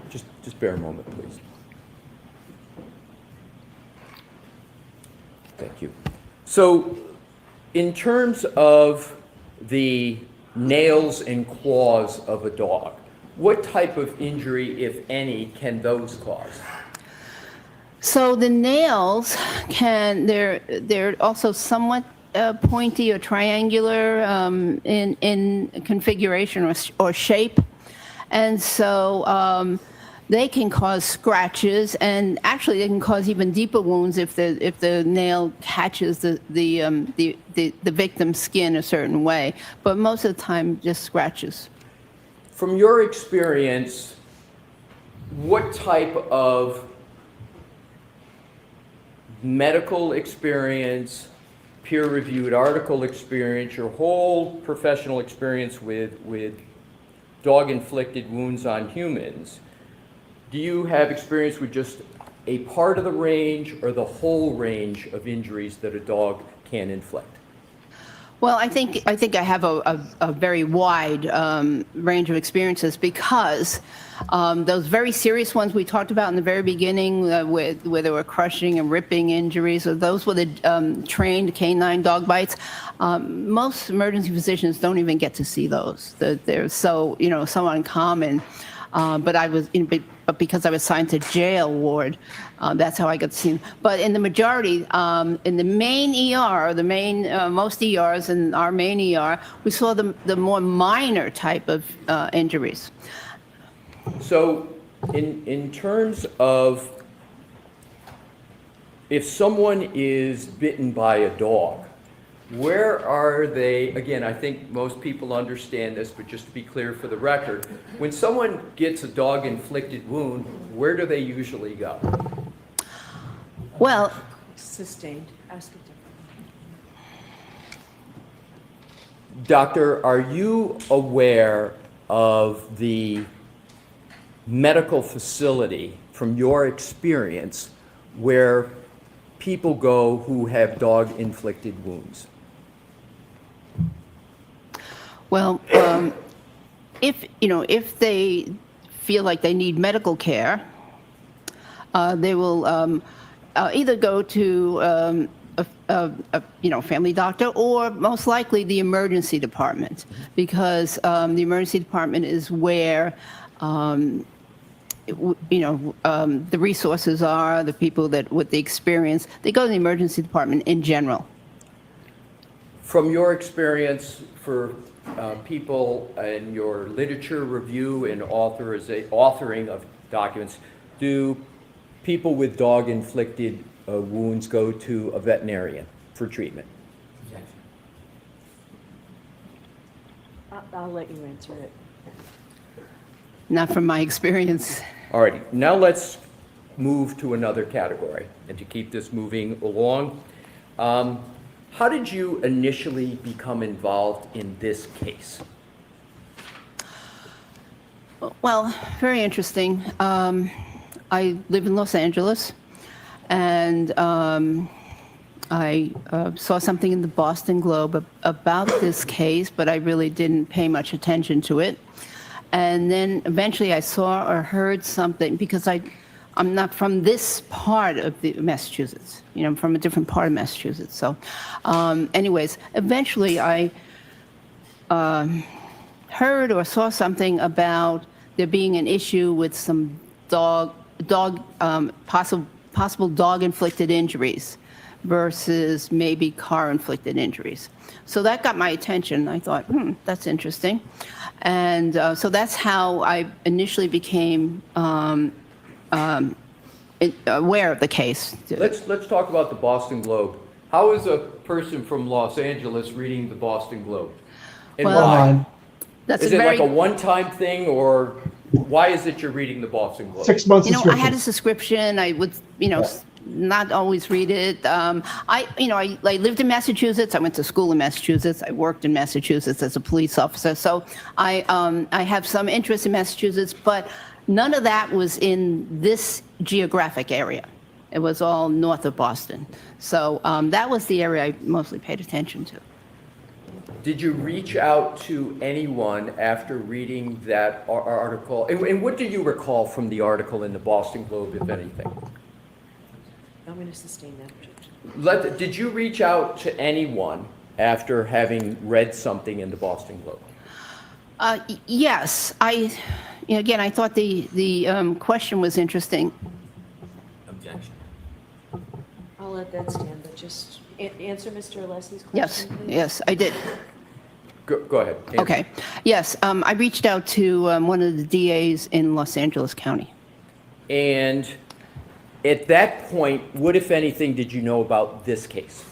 Just bear a moment, please. Thank you. So in terms of the nails and claws of a dog, what type of injury, if any, can those cause? So the nails they're also somewhat pointy or triangular in configuration or shape, and so they can cause scratches, and actually they can cause even deeper wounds if the nail catches the victim's skin a certain way. But most of the time, just scratches. From your experience, what type of medical experience, peer-reviewed article experience, your whole professional experience with dog-inflicted wounds on humans, do you have experience with just a part of the range or the whole range of injuries that a dog can inflict? Well, I think I have a very wide range of experiences because those very serious ones we talked about in the very beginning, where there were crushing and ripping injuries, or those were the trained canine dog bites. Most emergency physicians don't even get to see those. They're so so uncommon. But I was but because I was assigned to jail ward, that's how I got to see them. But in the majority, in the main ER, most ERs in our main ER, we saw the more minor type of injuries. So in terms of if someone is bitten by a dog, where are they? Again, I think most people understand this, but just to be clear for the record, when someone gets a dog-inflicted wound, where do they usually go? Well, Sustained. Ask it differently. Doctor, are you aware of the medical facility from your experience where people go who have dog-inflicted wounds? Well, if they feel like they need medical care, they will either go to a family doctor or most likely the emergency department, because the emergency department is where the resources are, the people that with the experience. They go to the emergency department in general. From your experience for people in your literature review and authoring of documents, do people with dog-inflicted wounds go to a veterinarian for treatment? I'll let you answer it. Not from my experience. All righty, now let's move to another category and to keep this moving along. How did you initially become involved in this case? Well, very interesting. I live in Los Angeles, and I saw something in the Boston Globe about this case, but I really didn't pay much attention to it. And then eventually I saw or heard something, because I'm not from this part of the Massachusetts. I'm from a different part of Massachusetts. So anyways, eventually I heard or saw something about there being an issue with some possible dog-inflicted injuries versus maybe car-inflicted injuries. So that got my attention. I thought, that's interesting. And so that's how I initially became aware of the case. Let's talk about the Boston Globe. How is a person from Los Angeles reading the Boston Globe? And why? Is it like a one-time thing, or why is it you're reading the Boston Globe? 6 months I had a subscription. I would, not always read it. I lived in Massachusetts. I went to school in Massachusetts. I worked in Massachusetts as a police officer. So I have some interest in Massachusetts, but none of that was in this geographic area. It was all north of Boston. So that was the area I mostly paid attention to. Did you reach out to anyone after reading that article? And what do you recall from the article in the Boston Globe, if anything? I'm going to sustain that. Did you reach out to anyone after having read something in the Boston Globe? Yes. I thought the question was interesting. Objection. I'll let that stand, but just answer Mr. Leslie's question, Yes, please. yes, I did. Go ahead. Andrew. Okay. Yes, I reached out to one of the DAs in Los Angeles County. And at that point, what, if anything, did you know about this case?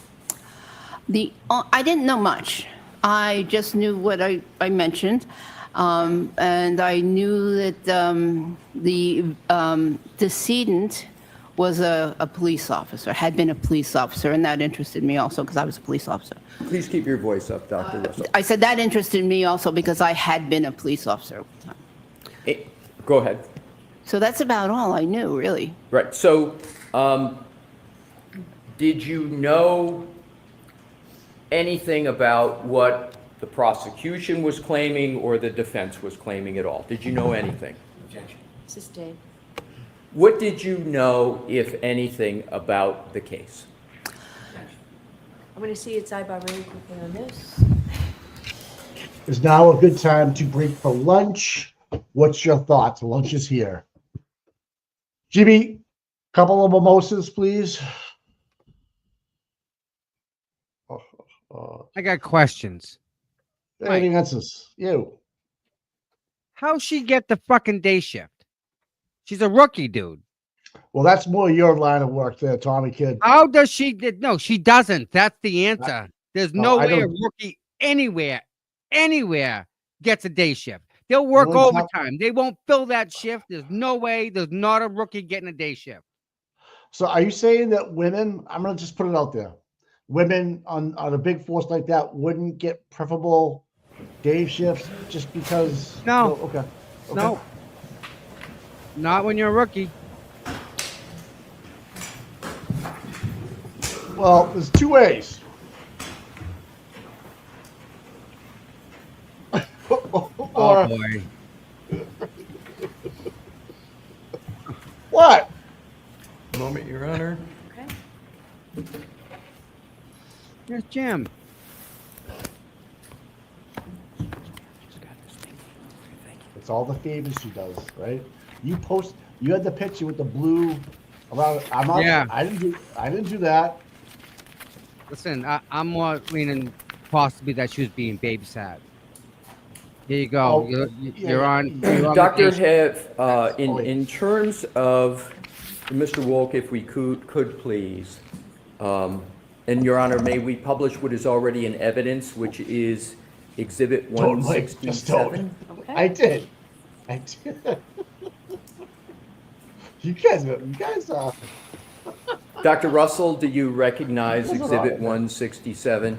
I didn't know much. I just knew what I mentioned, and I knew that the decedent was a police officer, had been a police officer, and that interested me also because I was a police officer. Please keep your voice up, Dr. Russell. I said that interested me also because I had been a police officer at the time. Go ahead. So that's about all I knew, really. Right. So, did you know anything about what the prosecution was claiming or the defense was claiming at all? Did you know anything? This is Dave. What did you know, if anything, about the case? I'm going to see its eyebrow really quickly on this. Is now a good time to break for lunch? What's your thoughts? Lunch is here. Jimmy, couple of mimosas, please. I got questions. Any answers? You. How'd she get the fucking day shift? She's a rookie, dude. Well, that's more your line of work there, Tommy Kid. How does she get? No, she doesn't. That's the answer. There's no I way a don't- rookie anywhere gets a day shift. They'll work The only time- overtime. They won't fill that shift. There's no way. There's not a rookie getting a day shift. So are you saying that women, I'm going to just put it out there, women on a big force like that wouldn't get preferable day shifts just because? No. Okay. No. Not when you're a rookie. Well, there's two ways. Oh boy. What? Moment, Your Honor. Okay. Here's Jim. It's all the favors she does, right? You had the picture with the blue around. Yeah. I didn't do that. Listen, I'm more leaning possibly that she was being babysat. Here you go. You're on. Dr. Have, in terms of Mr. Wolk, if we could please, and Your Honor, may we publish what is already in evidence, which is Exhibit 167? Okay. I did. You guys are. Dr. Russell, do you recognize Exhibit 167?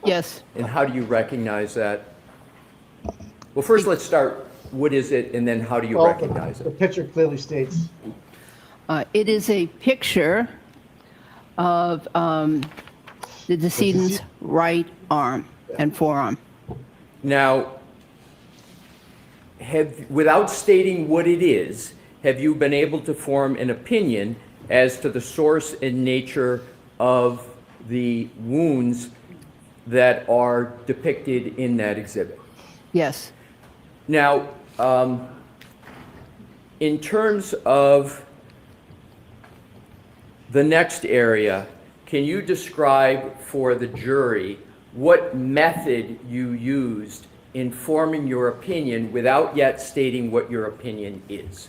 Yes. And how do you recognize that? Well, first let's start, what is it, and then how do you recognize The it? picture clearly states. It is a picture of the decedent's right arm and forearm. Now, without stating what it is, have you been able to form an opinion as to the source and nature of the wounds that are depicted in that exhibit? Yes. Now, in terms of the next area, can you describe for the jury what method you used in forming your opinion without yet stating what your opinion is?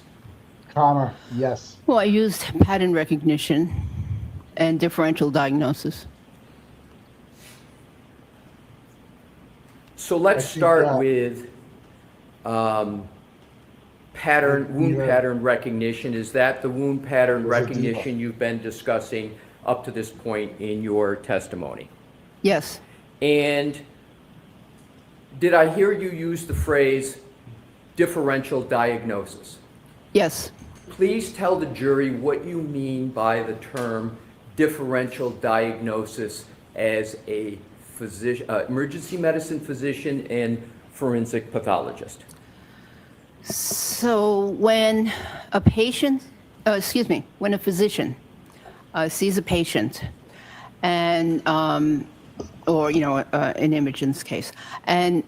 Comma, yes. Well, I used pattern recognition and differential diagnosis. So let's start with wound pattern recognition. Is that the wound pattern recognition you've been discussing up to this point in your testimony? Yes. And did I hear you use the phrase differential diagnosis? Yes. Please tell the jury what you mean by the term differential diagnosis as a physician, emergency medicine physician and forensic pathologist. So when a patient, when a physician sees a patient and, or, an Imogen's case, and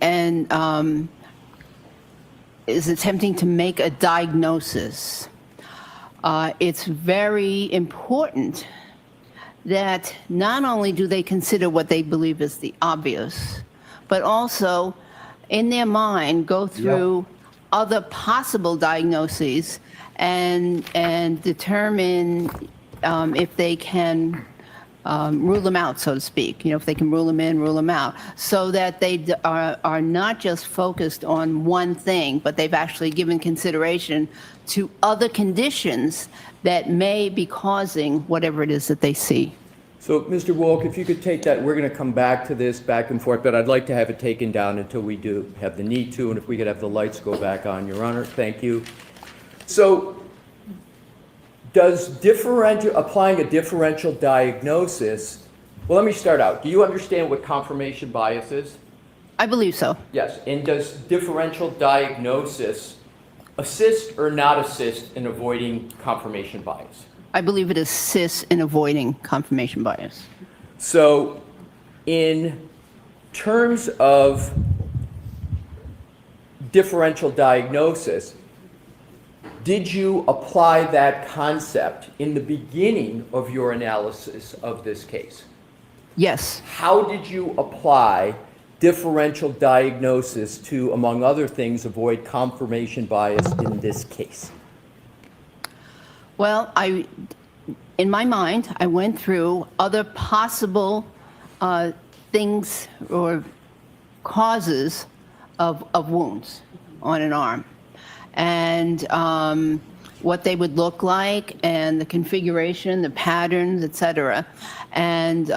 is attempting to make a diagnosis, it's very important that not only do they consider what they believe is the obvious, but also in their mind go through other possible diagnoses and determine if they can rule them out, so to speak. If they can rule them in, rule them out, so that they are not just focused on one thing, but they've actually given consideration to other conditions that may be causing whatever it is that they see. So, Mr. Wolk, if you could take that, we're going to come back to this back and forth, but I'd like to have it taken down until we do have the need to, and if we could have the lights go back on, Your Honor. Thank you. So, does applying a differential diagnosis Well, let me start out. Do you understand what confirmation bias is? I believe so. Yes. And does differential diagnosis assist or not assist in avoiding confirmation bias? I believe it assists in avoiding confirmation bias. So in terms of differential diagnosis, did you apply that concept in the beginning of your analysis of this case? Yes. How did you apply differential diagnosis to, among other things, avoid confirmation bias in this case? Well, in my mind, I went through other possible things or causes of wounds on an arm, and what they would look like, and the configuration, the patterns, etc. And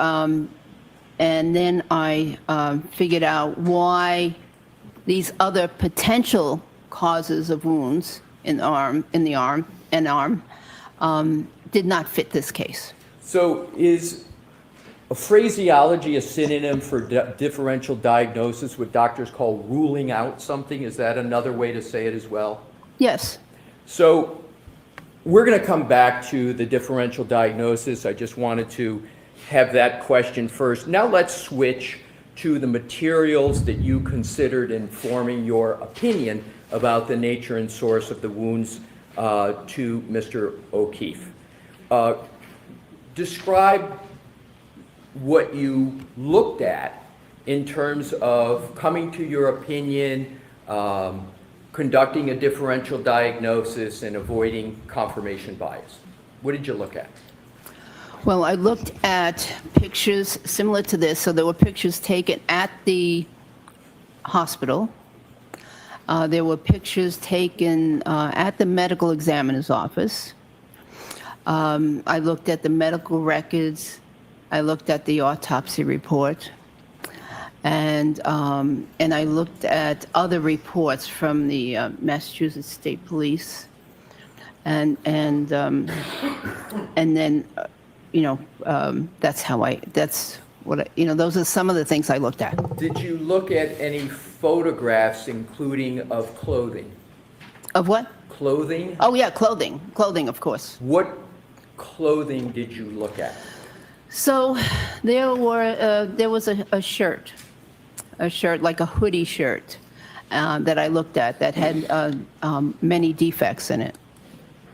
then I figured out why these other potential causes of wounds in the arm did not fit this case. So is a phraseology a synonym for differential diagnosis, what doctors call ruling out something? Is that another way to say it as well? Yes. So we're going to come back to the differential diagnosis. I just wanted to have that question first. Now let's switch to the materials that you considered in forming your opinion about the nature and source of the wounds to Mr. O'Keefe. Describe what you looked at in terms of coming to your opinion, conducting a differential diagnosis, and avoiding confirmation bias. What did you look at? Well, I looked at pictures similar to this. So there were pictures taken at the hospital. There were pictures taken at the medical examiner's office. I looked at the medical records. I looked at the autopsy report. And I looked at other reports from the Massachusetts State Police. And then, those are some of the things I looked at. Did you look at any photographs, including of clothing? Of what? Clothing? Oh, yeah, clothing. Clothing, of course. What clothing did you look at? So there was a shirt, like a hoodie shirt that I looked at that had many defects in it.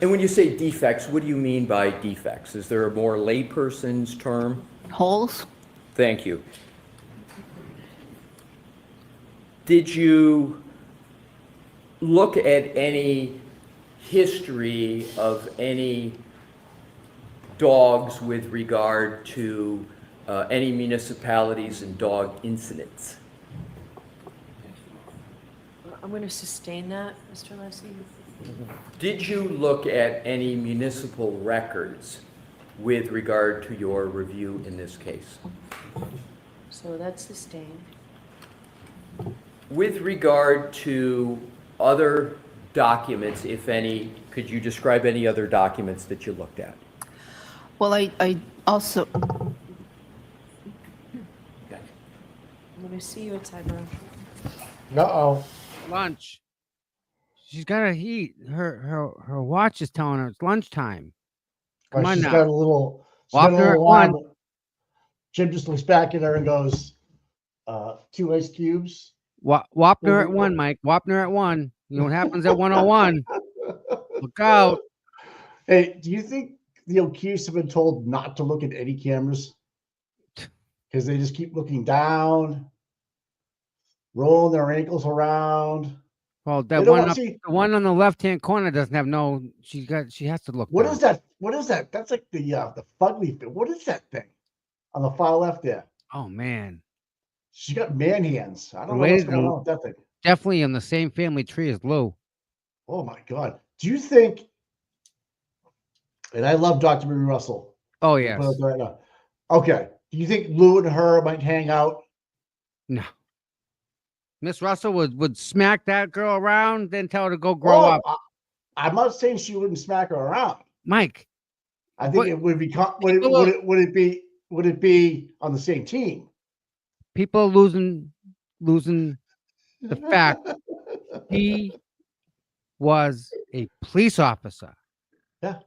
And when you say defects, what do you mean by defects? Is there a more layperson's term? Holes? Thank you. Did you look at any history of any dogs with regard to any municipalities and dog incidents? I'm going to sustain that, Mr. Leslie. Did you look at any municipal records with regard to your review in this case? So that's sustained. With regard to other documents, if any, could you describe any other documents that you looked at? Well, I also... I'm going to see you at Cyber. Uh-oh. Lunch. She's got to eat. Her watch is telling her it's lunchtime. Come on She's now. got a little... Whop her at one. Jim just looks back at her and goes, 2 ice cubes. Wapner at 1, Mike. Wapner at 1. You know what happens at 101. Look out. Hey, do you think the O'Keefes have been told not to look at any cameras? Because they just keep looking down, rolling their ankles around. Well, that one up, the one on the left-hand corner doesn't have no. She has to look. What is that? What is that? That's like the fugly thing. What is that thing on the far left there? Oh man, she got man hands. I don't know what's going on with that thing. Definitely in the same family tree as Lou. Oh my God. Do you think? And I love Dr. Mary Russell. Oh yes. Right now. Okay. Do you think Lou and her might hang out? No. Miss Russell would smack that girl around, then tell her to go grow up. I'm not saying she wouldn't smack her around. Mike. I think it would be. Would it be? would it be on the same team? People are losing the fact he was a police officer. Yeah.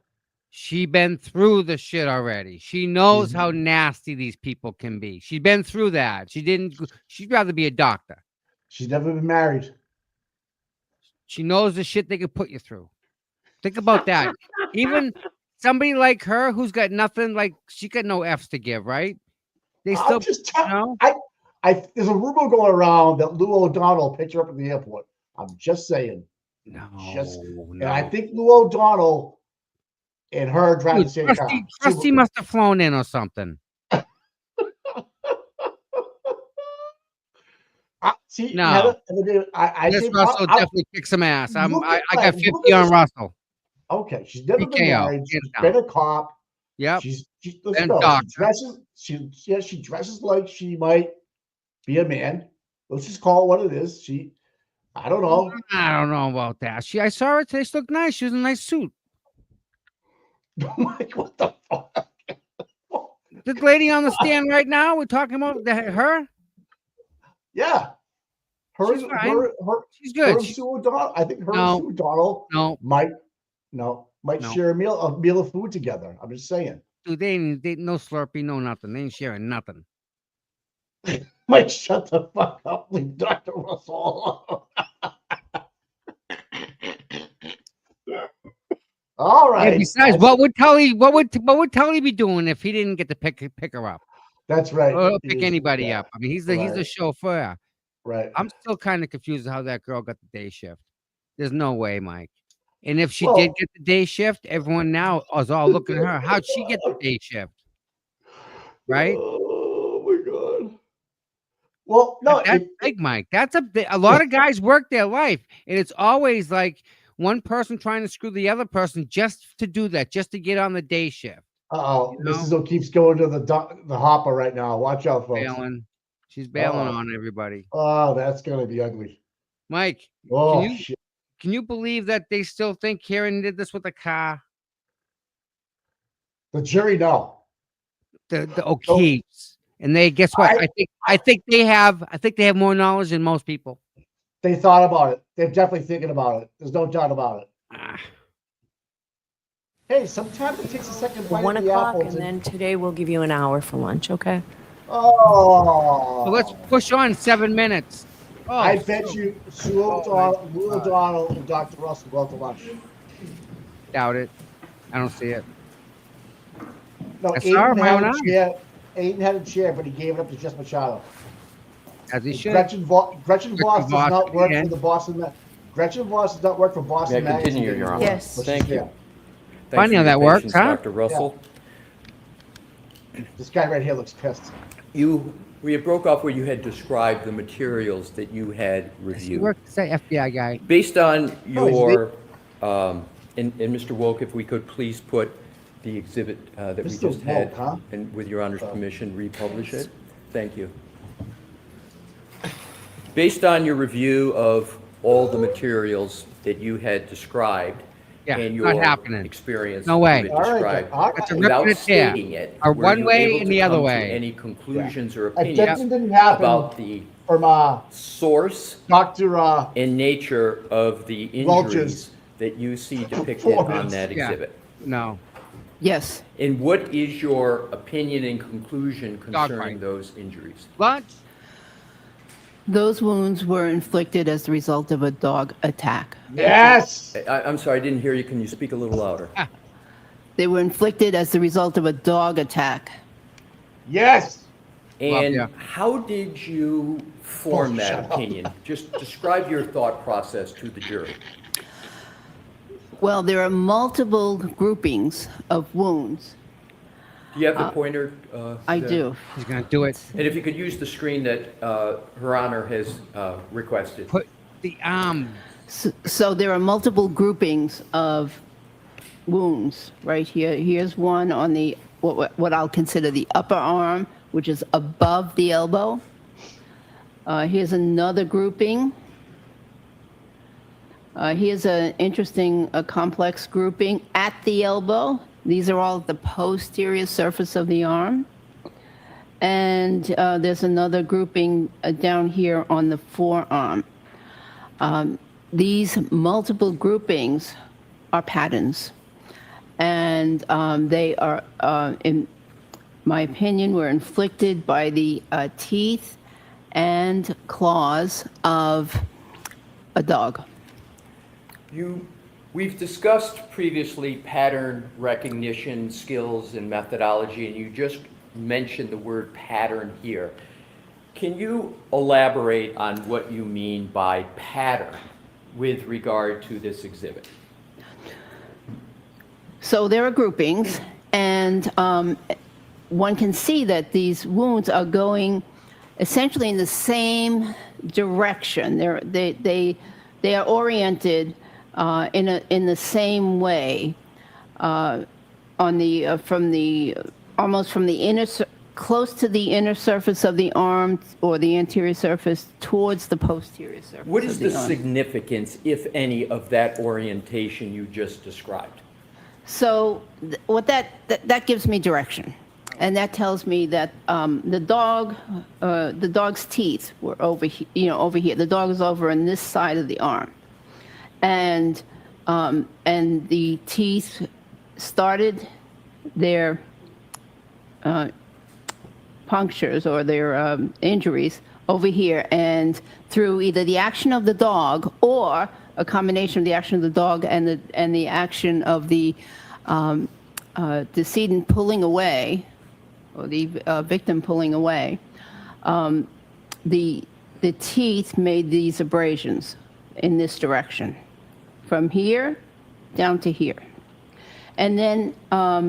She been through the shit already. She knows how nasty these people can be. She's been through that. She'd rather be a doctor. She's never been married. She knows the shit they could put you through. Think about that. Even somebody like her who's got nothing, like she got no F's to give, right? They still, I'm just telling. There's a rumor going around that Lou O'Donnell picked her up at the airport. I'm just saying. No. And I think Lou O'Donnell and her driving the same car. Krusty must have flown in or something. See, no. Heather, I This think Russell definitely kick some ass. I got 50 on Russell. Okay, she's never been PKO. married. She's been a cop. Yep. Let's go. She dresses like she might be a man. Let's just call it what it is. I don't know. I don't know about that. I saw her today. She looked nice. She was in a nice suit. Mike, what the fuck? This lady on the stand right now, we're talking about her? Yeah. She's fine. She's good. Her and Sue O'Donnell. I think her and Sue O'Donnell might share a meal of food together. I'm just saying. Dude, they no Slurpee, no nothing. They ain't sharing nothing. Mike, shut the fuck up, leave Dr. Russell. All right. And besides, what would Tully be doing if he didn't get to pick her up? That's right. Or pick anybody up. I mean, he's the chauffeur. Right. I'm still kind of confused how that girl got the day shift. There's no way, Mike. And if she did get the day shift, everyone now is all looking at her. How'd she get the day shift? Right? Oh my God. Well, no, that's big, Mike. That's a lot of guys work their life, and it's always like one person trying to screw the other person just to do that, just to get on the day shift. Mrs. O'Keefe's going to the hopper right now. Watch out, folks. She's bailing on everybody. Oh, that's gonna be ugly. Mike, can you believe that they still think Karen did this with a car? The jury, no. The O'Keefes. And they guess what? I think they have more knowledge than most people. They thought about it. They're definitely thinking about it. There's no doubt about it. Hey, sometimes it takes a second bite 1 of the o'clock, apple and then today we'll give you an hour for lunch, okay? Oh. So let's push on 7 minutes. Oh, I bet you Sue O'Donnell, Lou O'Donnell, and Dr. Russell go out to lunch. Doubt it. I don't see it. No, I saw him, Aiden had a chair, but he gave it up to Jess Machado. As he should. Gretchen Voss does not work for the Boston. Gretchen Voss does not work for Boston. May I continue, Your Honor? Yes. Thank you. Funny how that works, huh? Dr. Russell. Yeah. This guy right here looks pissed. We had broke off where you had described the materials that you had reviewed. He works as FBI guy. Based on your, and Mr. Woke, if we could please put the exhibit that we just had, and with Your Honor's permission, republish it. Thank you. Based on your review of all the materials that you had described and your experience, no way. Described, That's a without rip stating it, or were one you way able and to the other come to way. any conclusions or That opinions didn't happen about the from source Dr. and nature of the injuries Vultures. that you see depicted on that exhibit? No. Yes. And what is your opinion and conclusion concerning those injuries? What? Those wounds were inflicted as the result of a dog attack. Yes. I'm sorry, I didn't hear you. Can you speak a little louder? They were inflicted as the result of a dog attack. Yes. And how did you form that opinion? Just describe your thought process to the jury. Well, there are multiple groupings of wounds. Do you have the pointer? I do. He's going to do it. And if you could use the screen that Her Honor has requested. Put the arm. So there are multiple groupings of wounds right here. Here's one on the what I'll consider the upper arm, which is above the elbow. Here's another grouping. Here's an interesting, complex grouping at the elbow. These are all at the posterior surface of the arm. and there's another grouping down here on the forearm. These multiple groupings are patterns, and they are, in my opinion, were inflicted by the teeth and claws of a dog. We've discussed previously pattern recognition skills and methodology, and you just mentioned the word pattern here. Can you elaborate on what you mean by pattern with regard to this exhibit? So there are groupings, and one can see that these wounds are going essentially in the same direction. They are oriented in the same way on the almost from the inner, close to the inner surface of the arm or the anterior surface towards the posterior surface. What is the arm. significance, if any, of that orientation you just described? So what that gives me direction, and that tells me that the dog's teeth were over here, over here. The dog is over on this side of the arm, and the teeth started their punctures or their injuries over here, and through either the action of the dog or a combination of the action of the dog and the action of the decedent pulling away, or the victim pulling away, the teeth made these abrasions in this direction, from here down to here. And then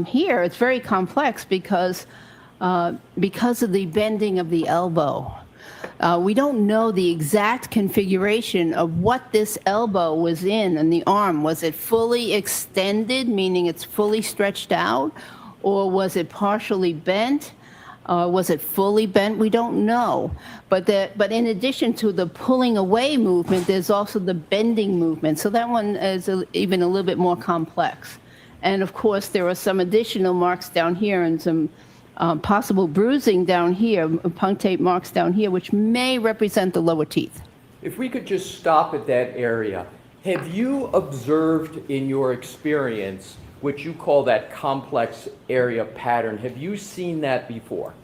here it's very complex because of the bending of the elbow. We don't know the exact configuration of what this elbow was in the arm. Was it fully extended, meaning it's fully stretched out, or was it partially bent? Was it fully bent? We don't know. But in addition to the pulling away movement, there's also the bending movement. So that one is even a little bit more complex. And of course, there are some additional marks down here and some possible bruising down here, punctate marks down here, which may represent the lower teeth. If we could just stop at that area, have you observed in your experience what you call that complex area pattern? Have you seen that before?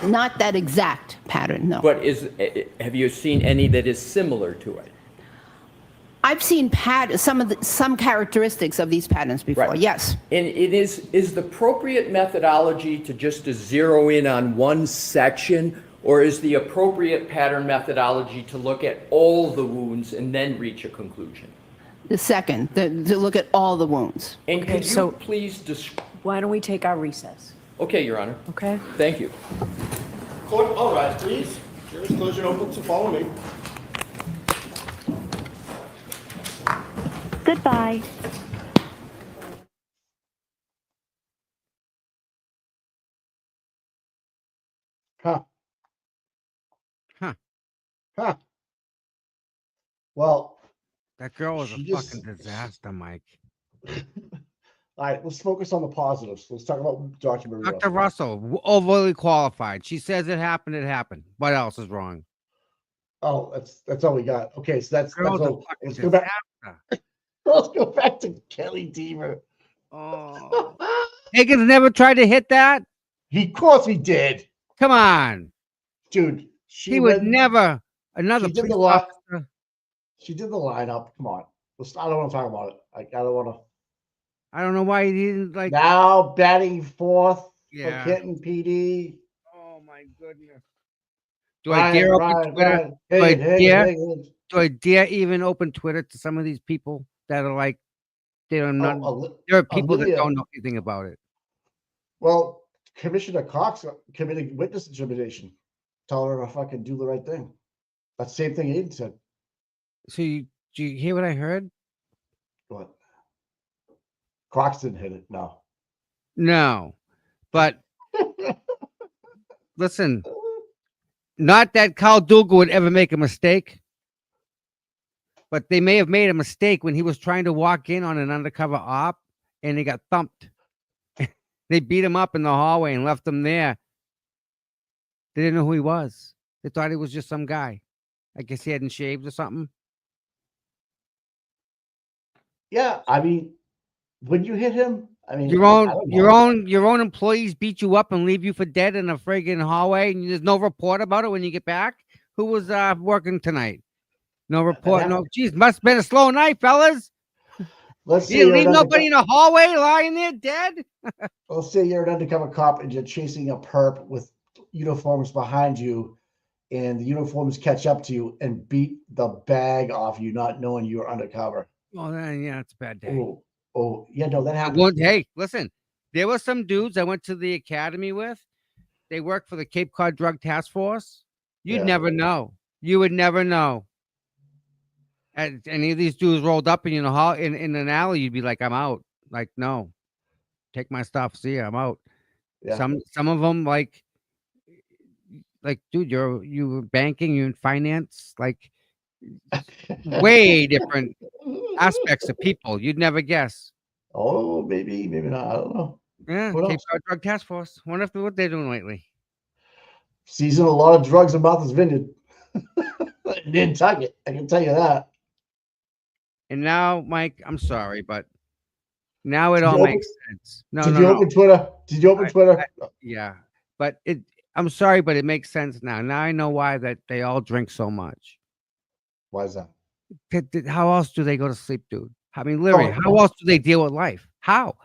Not that exact pattern, no. But have you seen any that is similar to it? I've seen some characteristics of these patterns before, Right. yes. And it is the appropriate methodology to zero in on one section, or is the appropriate pattern methodology to look at all the wounds and then reach a conclusion? The second, to look at all the wounds. And Okay, could so- you please describe? Why don't we take our recess? Okay, Your Honor. Okay. Thank you. Court, all rise, please. Jury's closure open, so follow me. Goodbye. Huh. Huh. Huh. Well, That girl was a She just- fucking disaster, Mike. all right, let's focus on the positives. Let's talk about Dr. Maria. Dr. Russell, overly qualified. She says it happened, it happened. What else is wrong? Oh, that's all we got. Okay, so that's Girl's a all. fucking Let's go back. disaster. Let's go back to Kelly Deber. Oh. Higgins never tried to hit that? Of course he did. Come on. Dude, He would never. Another She did police the lot. officer. She did the lineup. Come on. I don't want to talk about it. I don't want to. I don't know why he didn't like. Now batting fourth Yeah. for Kenton PD. Oh my goodness. Do I dare open Twitter? Higgins. Do I dare even open Twitter to some of these people that are like, they don't know? There are people that Olivia- don't know anything about it. Well, Commissioner Cox committed witness intimidation. Tell her to fucking do the right thing. That's the same thing Aiden said. So do you hear what I heard? What? Cox didn't hit it. No. No, but listen, not that Carl Dougal would ever make a mistake, but they may have made a mistake when he was trying to walk in on an undercover op and he got thumped. They beat him up in the hallway and left him there. They didn't know who he was. They thought he was just some guy. I guess he hadn't shaved or something. Yeah, I mean, when you hit him, I mean, Your I own, don't your know. own, your own employees beat you up and leave you for dead in a friggin' hallway, and there's no report about it when you get back. Who was working tonight? No report. No, geez, must have been a slow night, fellas. Let's You say didn't you're leave an nobody in a hallway lying there dead. let's say you're an undercover cop and you're chasing a perp with uniforms behind you, and the uniforms catch up to you and beat the bag off you, not knowing you were undercover. Well, then, yeah, it's a bad day. Oh, yeah, no, that I happens. won't- hey, listen, there were some dudes I went to the academy with. They worked for the Cape Cod Drug Task Force. You'd Yeah. never know. You would never know. And any of these dudes rolled up in hall in an alley, you'd be like, I'm out. Like, no, take my stuff. See ya, I'm out. Yeah. Some of them like, dude, you were banking, you're in finance, like way different aspects of people. You'd never guess. Oh, maybe not. I don't know. Yeah, Who Cape knows? Cod Drug Task Force. Wonder if what they're doing lately. Season a lot of drugs in Martha's Vineyard. Nantucket, I can tell you that. And now, Mike, I'm sorry, but now it Did all you makes sense. No, Did no, you no. open Twitter? Did you open Twitter? Yeah, but I'm sorry, but it makes sense now. Now I know why that they all drink so much. Why is that? How else do they go to sleep, dude? I mean, literally, Oh, how else do they deal with life? How?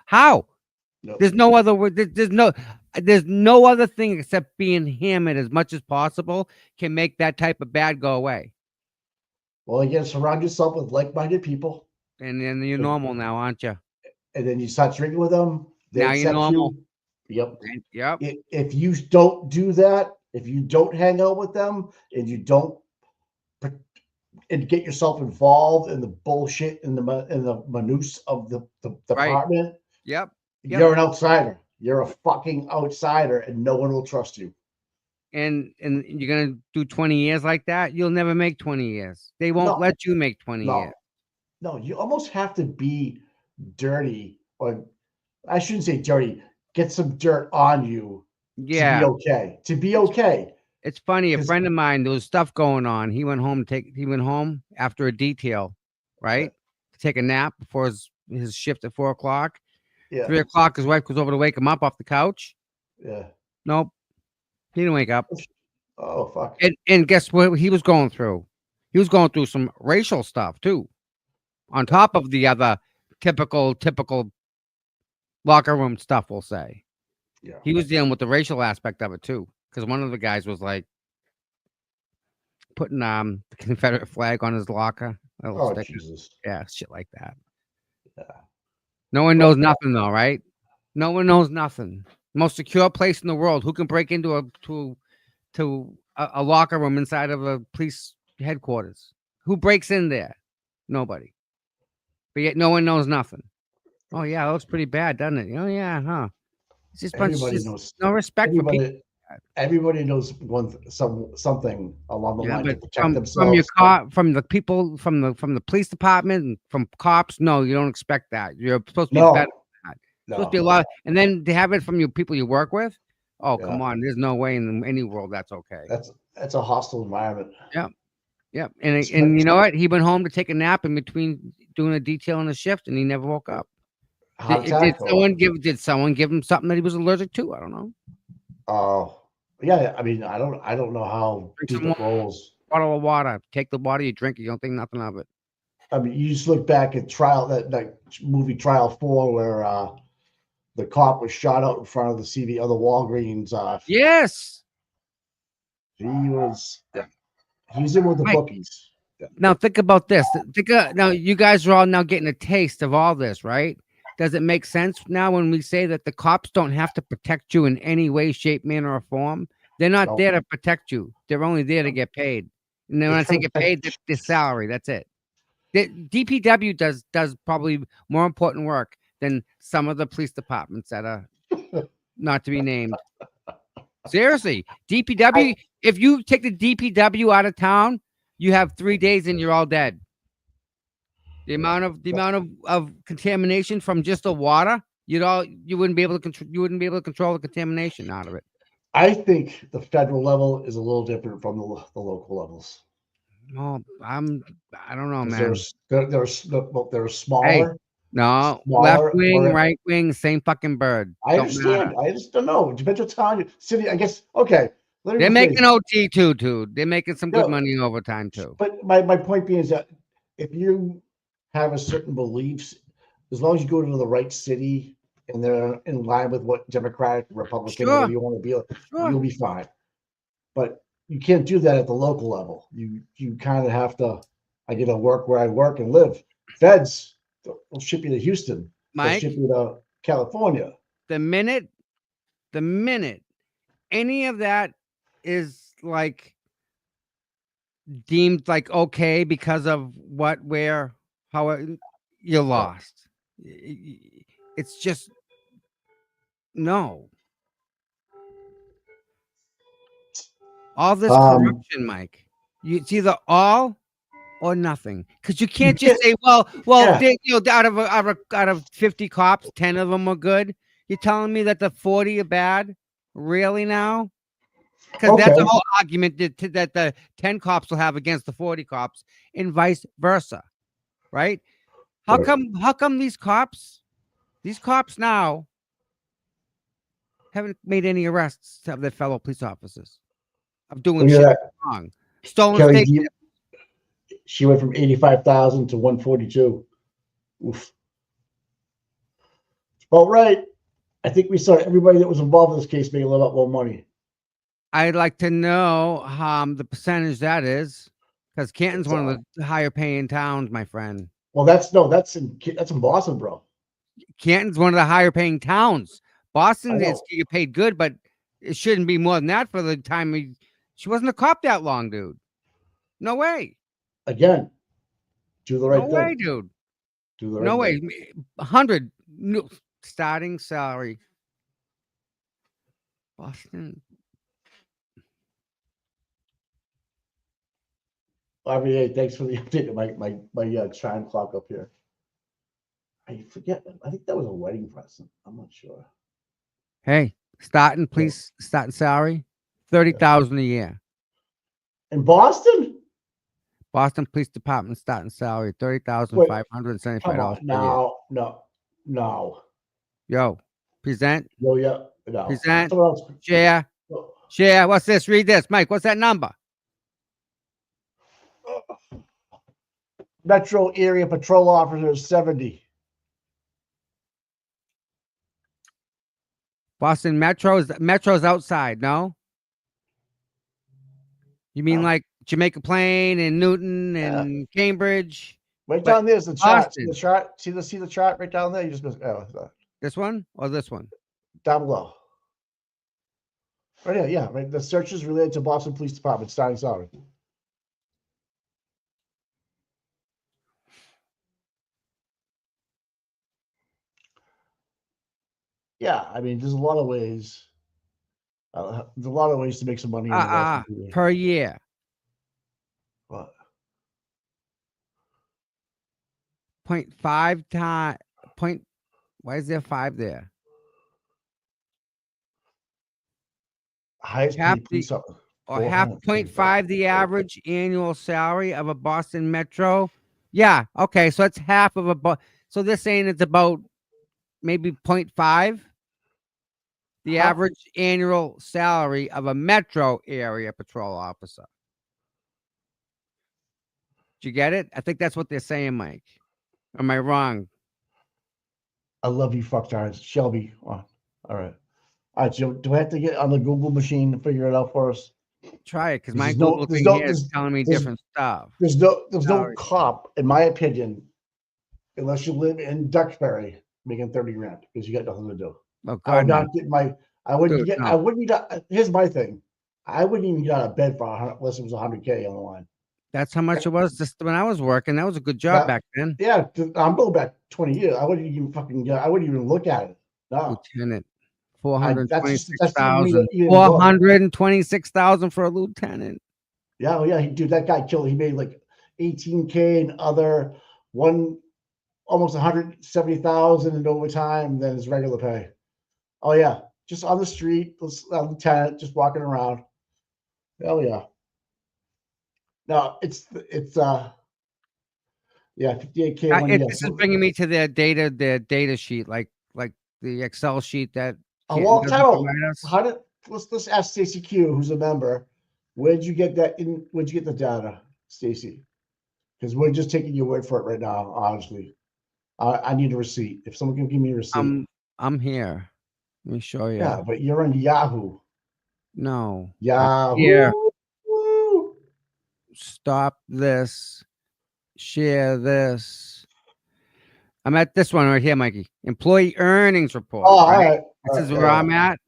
No. There's no other word. There's no other thing except being hammered as much as possible can make that type of bad go away. Well, you got to surround yourself with like-minded people, And then you're normal now, aren't you? and then you start drinking with them. They Now you're accept normal. you. Yep. Yep. If you don't do that, if you don't hang out with them, and you don't and get yourself involved in the bullshit in the minutiae of the department, Yep. you're an outsider. You're a fucking outsider, and no one will trust you. And you're gonna do 20 years like that, you'll never make 20 years. They won't No. let you make 20 years. No, you almost have to be dirty, or I shouldn't say dirty. Get some dirt on you Yeah. to be okay. To be okay. It's funny. A friend of mine, there was stuff going on. He went home after a detail, right? To take a nap before his shift at 4 o'clock. Yeah. 3 o'clock, his wife goes over to wake him up off the couch. Yeah. Nope. He didn't wake up. Oh, fuck. And guess what he was going through? He was going through some racial stuff too. On top of the other typical locker room stuff, we'll say. Yeah. He was dealing with the racial aspect of it too. Because one of the guys was like putting the Confederate flag on his locker. Oh, Jesus. Yeah, shit like that. Yeah. No one knows nothing though, right? No one knows nothing. Most secure place in the world. Who can break into a locker room inside of a police headquarters? Who breaks in there? Nobody. But yet no one knows nothing. Oh yeah, that looks pretty bad, doesn't it? Oh yeah, huh? It's just Everybody knows. no respect for people. Everybody knows something along the line to protect themselves. From the people from the police department and from cops. No, you don't expect that. You're supposed to be better than that. Supposed to be a lot, and then to have it from your people you work with. Oh, come on! There's no way in any world that's okay. That's a hostile environment. Yep. And you know what? He went home to take a nap in between doing a detail on a shift, and he never woke up. Did someone give him something that he was allergic to? I don't know. Oh, yeah. I mean, I don't know how deep it rolls. Bottle of water. Take the water, you drink it. You don't think nothing of it. I mean, you just look back at that movie Trial 4, where the cop was shot out in front of the Walgreens. Yes. He was in with the bookies. Yeah. Now think about this. Now you guys are all now getting a taste of all this, right? Does it make sense now when we say that the cops don't have to protect you in any way, shape, manner, or form? They're not there to protect you. They're only there to get paid. And then when I say get paid, their salary. That's it. DPW does probably more important work than some of the police departments that are not to be named. Seriously, DPW. If you take the DPW out of town, you have 3 days and you're all dead. The amount of contamination from just the water, you wouldn't be able to control the contamination out of it. I think the federal level is a little different from the local levels. Oh, I don't know, 'Cause man. they're Hey, smaller. no, left Smaller, wing, more. right wing, same fucking bird. I Don't understand. matter. I just don't know. It depends what town, city. I guess. Okay, let me They're rephrase. making OT too, dude. They're making some good No, money overtime too. but my point being is that if you have a certain beliefs, as long as you go to the right city and they're in line with what Democratic, Republican, Sure, whatever you want to be, sure. you'll be fine. But you can't do that at the local level. You kind of have to. I get to work where I work and live. Feds will ship you to Houston. They'll Mike, ship you to California. the minute any of that is like deemed like okay because of what, where, how you're lost. It's just no. All this corruption, Mike. It's either all or nothing, because you can't just say, "Well, Yeah. they, out of 50 cops, 10 of them are good." You're telling me that the 40 are bad? Really now? Because that's a Okay. whole argument that the 10 cops will have against the 40 cops, and vice versa, right? How come these cops now haven't made any arrests of their fellow police officers of doing Look at shit that. wrong? Stolen Kelly state. Deeb, she went from 85,000 to 142. Oof. All right. I think we saw everybody that was involved in this case making a little bit more money. I'd like to know the percentage that is, because Canton's one of the higher paying towns, my friend. Well, that's in Boston, bro. Canton's one of the higher paying towns. Boston I is know. you paid good, but it shouldn't be more than that for the time she wasn't a cop that long, dude. No way. Again, do the right No thing. way, dude. Do the right No thing. way. 100 starting salary. Boston. RVA, thanks for the update of my chime clock up here. I forget. I think that was a wedding present. I'm not sure. Hey, starting salary, 30,000 a year. In Boston? Boston Police Department starting salary, Wait, $30,575 come on. per year. No. Yo, present. No, yeah. No. Present. Someone else. Share. No. Share. What's this? Read this. Mike, what's that number? Metro area patrol officers 70. Boston Metro's outside, no? You mean like Jamaica Plain and Newton and Cambridge? Right down there's the chart. Boston. See the chart? See the chart right down there? You just This one or this one? down below. Right here, yeah. Right. The search is related to Boston Police Department starting salary. Yeah, I mean, there's a lot of ways. There's a lot of ways to make some money in the Western PA. Per year. What? 0.5 time. Why is there 5 there? Highest Half paid police or officer. half 0.5 the average annual salary of a Boston Metro. Yeah, okay, so it's half of so they're saying it's about maybe 0.5 the average annual salary of a metro area patrol officer. Did you get it? I think that's what they're saying, Mike. Am I wrong? I love you, fucktards. Shelby. Oh, all right. All right, so do I have to get on the Google machine to figure it out for us? Try it, because my Google thing here is telling me different stuff. There's no cop, in my opinion, unless you live in Duxbury, making 30 grand because you got nothing to do. Oh, I would God, not get my. I wouldn't get. I wouldn't get. Here's my thing. I wouldn't even get out of bed for 100 unless it was 100K on the line. That's how much it was just when I was working. That was a good job back then. Yeah, I'm going back 20 years. I wouldn't even fucking get. I wouldn't even look at it. No. Lieutenant. 426,000. That's 426,000 for a lieutenant. Yeah, oh yeah, dude, that guy killed. He made like 18K and other almost 170,000 in overtime than his regular pay. Oh yeah, just on the street, lieutenant, just walking around. Hell yeah. No, it's yeah, 58K 1 year. This is bringing me to their data sheet, like the Excel sheet that. Oh, Canton well, doesn't tell provide us. how did let's ask Stacy Q, who's a member. Where'd you get that in? Where'd you get the data, Stacy? Because we're just taking your word for it right now, honestly. I need a receipt. If someone can give me a receipt. I'm here. Let me show you. Yeah, but you're on Yahoo. No. I'm Yahoo. here. Stop this. Share this. I'm at this one right here, Mikey. Employee earnings report. Oh, all right. This is where I'm at.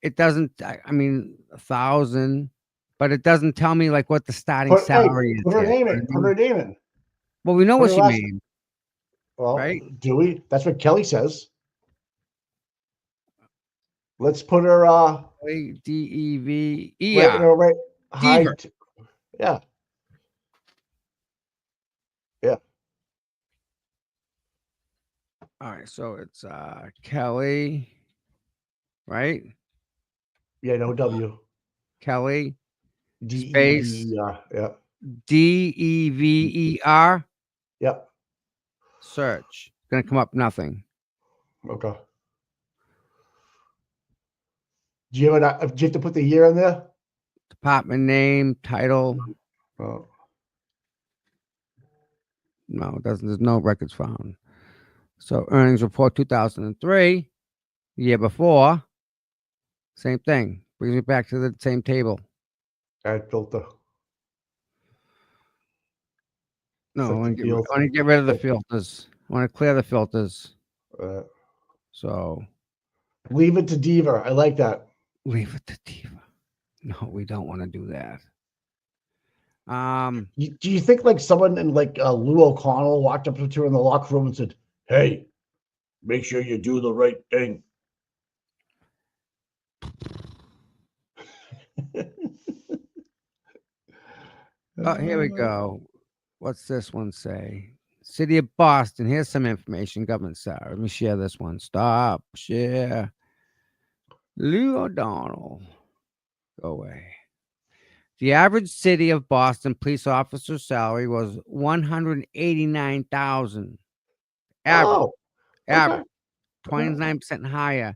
It doesn't. I mean, 1,000, but it doesn't tell me like what the starting salary is. Put her yet. name in. Put her name in. Well, we know Put what her she last- made. Well, right? Do we? That's what Kelly says. Let's put her Dever. right high. Yeah. Yeah. All right, so it's Kelly, right? Yeah, no W. Kelly. Space. Yeah. Dever. Yep. Search. Gonna come up nothing. Okay. Do you have to put the year in there? Department name, title. Oh. No, it doesn't. There's no records found. So earnings report 2003, the year before, same thing. Brings me back to the same table. Add filter. No, I Set want the to field. get rid of the filters. I want to clear the filters. So leave it to Dever. I like that. Leave it to Dever. No, we don't want to do that. Do you think like someone in like Lou O'Connell walked up to her in the locker room and said, "Hey, make sure you do the right thing"? Oh, here we go. What's this one say? City of Boston. Here's some information. Government side. Let me share this one. Stop. Share. Lou O'Donnell. Go away. The average city of Boston police officer salary was $189,000. Average. 29% higher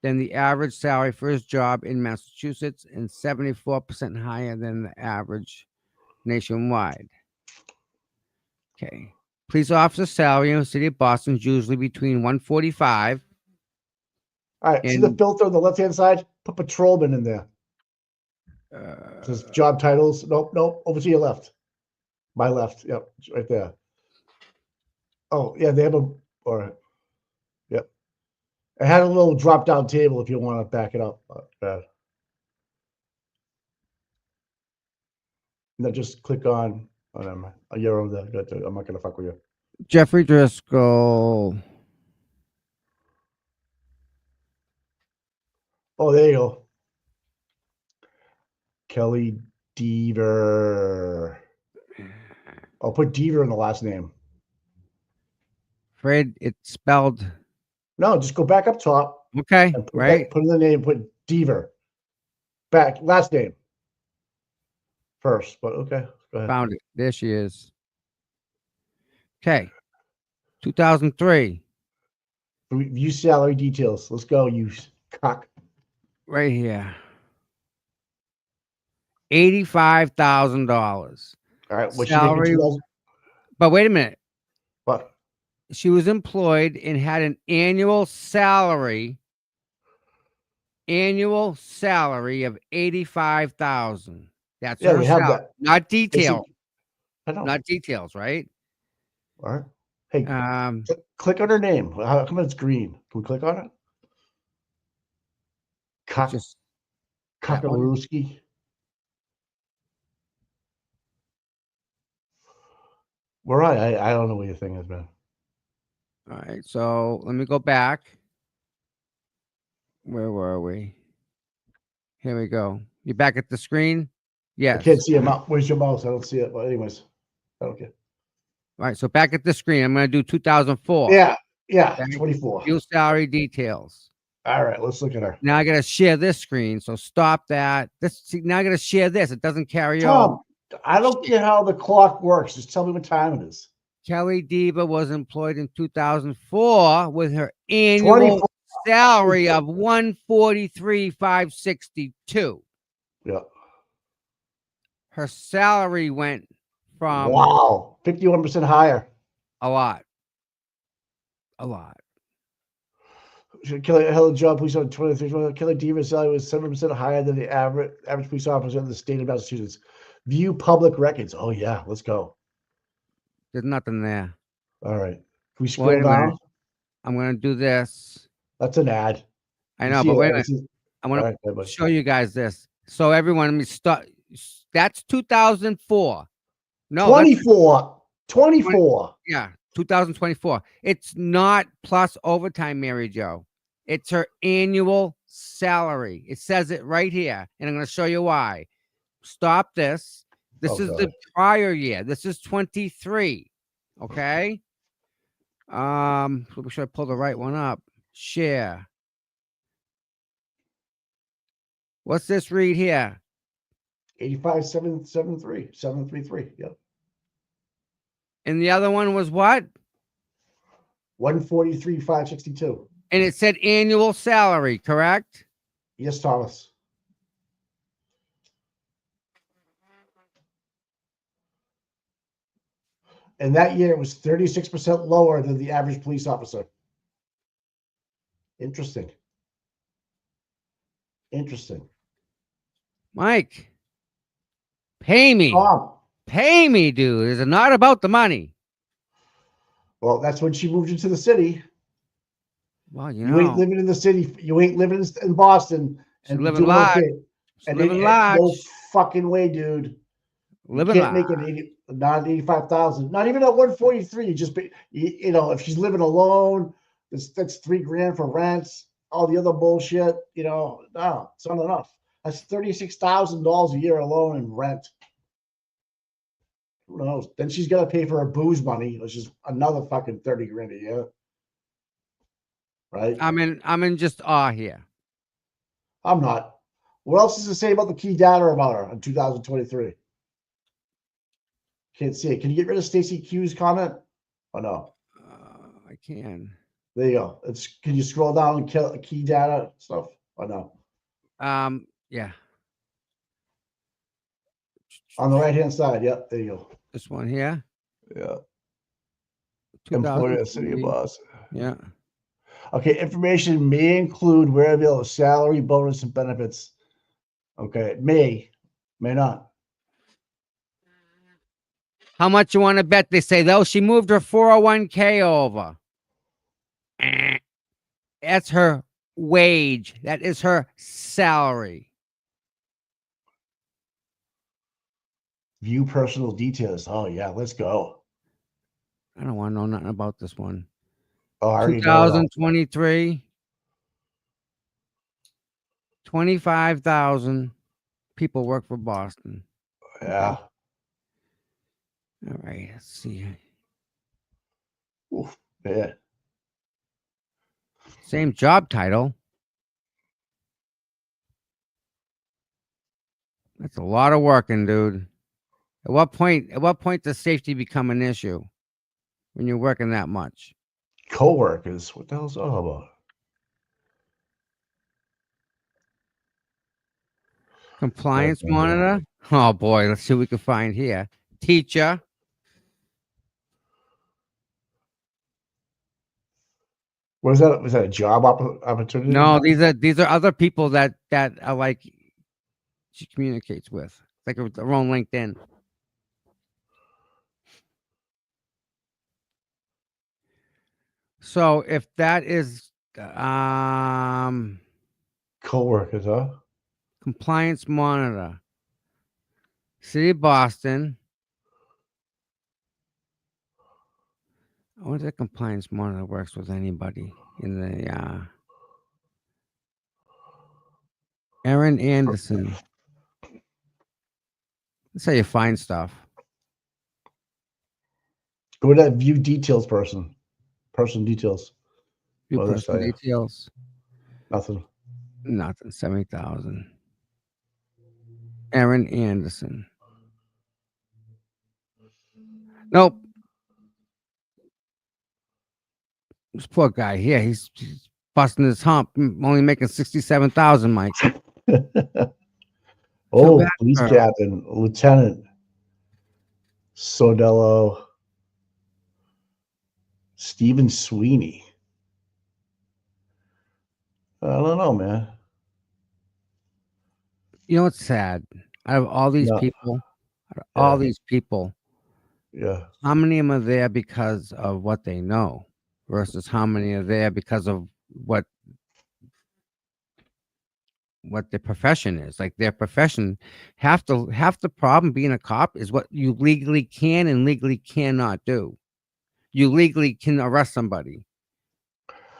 than the average salary for his job in Massachusetts and 74% higher than the average nationwide. Okay. Police officer salary in the city of Boston is usually between $145. All right. See the filter on the left-hand side? Put patrolman in there. Says job titles. Nope. Over to your left. My left. Yep. It's right there. Oh, yeah. They have all right. Yep. I had a little drop-down table if you want to back it up. No, just click on. Oh, never mind. You're over there. I'm not going to fuck with you. Jeffrey Driscoll. Oh, there you go. Kelly Dever. I'll put Dever in the last name. Fred, it's spelled. No, just go back up top. Okay, right. Put in the name, put Dever. Back, last name. First, but okay. Go ahead. Found it. There she is. Okay. 2003. View salary details. Let's go, you cock. Right here. $85,000. All right. What's salary? But wait a minute. What? She was employed and had an annual salary of $85,000. That's yeah, her we have salary. that. Not detail. I know. Not details, right? All right. Hey, click on her name. How come it's green? Can we click on it? Kakaruski. Where I don't know what your thing is, man. All right, so let me go back. Where were we? Here we go. You back at the screen? Yes. I can't see him. Where's your mouse? I don't see it. But anyways, I don't care. All right, so back at the screen. I'm going to do 2004. Yeah. Yeah, Okay? 24. View salary details. All right, let's look at her. Now I gotta share this screen, so stop that. Now I gotta share this. It doesn't carry over. Tom, I don't care how the clock works. Just tell me what time it is. Kelly Deber was employed in 2004 with her annual 24. salary of $143,562. Yeah. Her salary went from Wow, 51% higher. a lot. A lot. Kelly held a job police officer 23. Kelly Dever's salary was 7% higher than the average police officer in the state of Massachusetts. View public records. Oh yeah, let's go. There's nothing there. All right. Can we scroll Wait a down? minute. I'm gonna do this. That's an ad. I You know, see but it, wait a right? minute. I'm All gonna right, bye-bye. show you guys this. So everyone, let me start. That's 2004. No, 24. 24. Yeah, 2024. It's not plus overtime, Mary Jo. It's her annual salary. It says it right here, and I'm going to show you why. Stop this. This Oh, is God. the prior year. This is 23. Okay. So make sure I pull the right one up. Share. What's this read here? 85,773. 733. Yep. And the other one was what? 143,562. And it said annual salary, correct? Yes, Thomas. And that year it was 36% lower than the average police officer. Interesting. Interesting. Mike, pay me. Tom. Pay me, dude. It's not about the money. Well, that's when she moved into the city. Well, You ain't living in the city. You ain't living in Boston. She's and living doing large. okay. She's And living no large. fucking way, dude. Living you can't large. make it not 85,000. Not even at 143. You just you know, if she's living alone, that's $3,000 for rents, all the other bullshit. You know, no, it's not enough. That's $36,000 a year alone in rent. Who knows? Then she's got to pay for her booze money, which is another fucking $30,000 a year. Right? I'm in just awe here. I'm not. What else does it say about the key data about her in 2023? Can't see it. Can you get rid of Stacy Q's comment? Oh no. I can. There you go. Can you scroll down and kill key data stuff? Oh no. Yeah. On the right hand side. Yep. There you go. This one here. Yeah. Employer, city of 2003. Boston. Yeah. Okay. Information may include where available salary, bonus, and benefits. Okay. May not. How much you want to bet they say, though? She moved her 401k over. That's her wage. That is her salary. View personal details. Oh yeah, let's go. I don't want to know nothing about this one. Oh, I already know that. 2023. 25,000 people work for Boston. Yeah. All right, let's see. Oof, yeah. Same job title. That's a lot of working, dude. At what point does safety become an issue when you're working that much? Co-workers. What the hell's that all about? Compliance monitor. Oh boy, let's see what we can find here. Teacher. What is that? Was that a job opportunity? No, these are other people that are like she communicates with, like her own LinkedIn. So if that is co-workers, huh? Compliance monitor, City of Boston. I wonder if compliance monitor works with anybody in the Erin Anderson. That's how you find stuff. Go to that view details person. Personal details. Few What did I tell personal you? details. Nothing. Nothing. 70,000. Aaron Anderson. Nope. This poor guy here, he's busting his hump, only making 67,000, Mike. Oh, bad police for him. captain, Lieutenant Sodello, Stephen Sweeney. I don't know, man. You know what's sad? Out of all these No. people, all Yeah. these people, Yeah. how many of them are there because of what they know versus how many are there because of what their profession is? Like their profession, half the problem being a cop is what you legally can and legally cannot do. You legally can arrest somebody.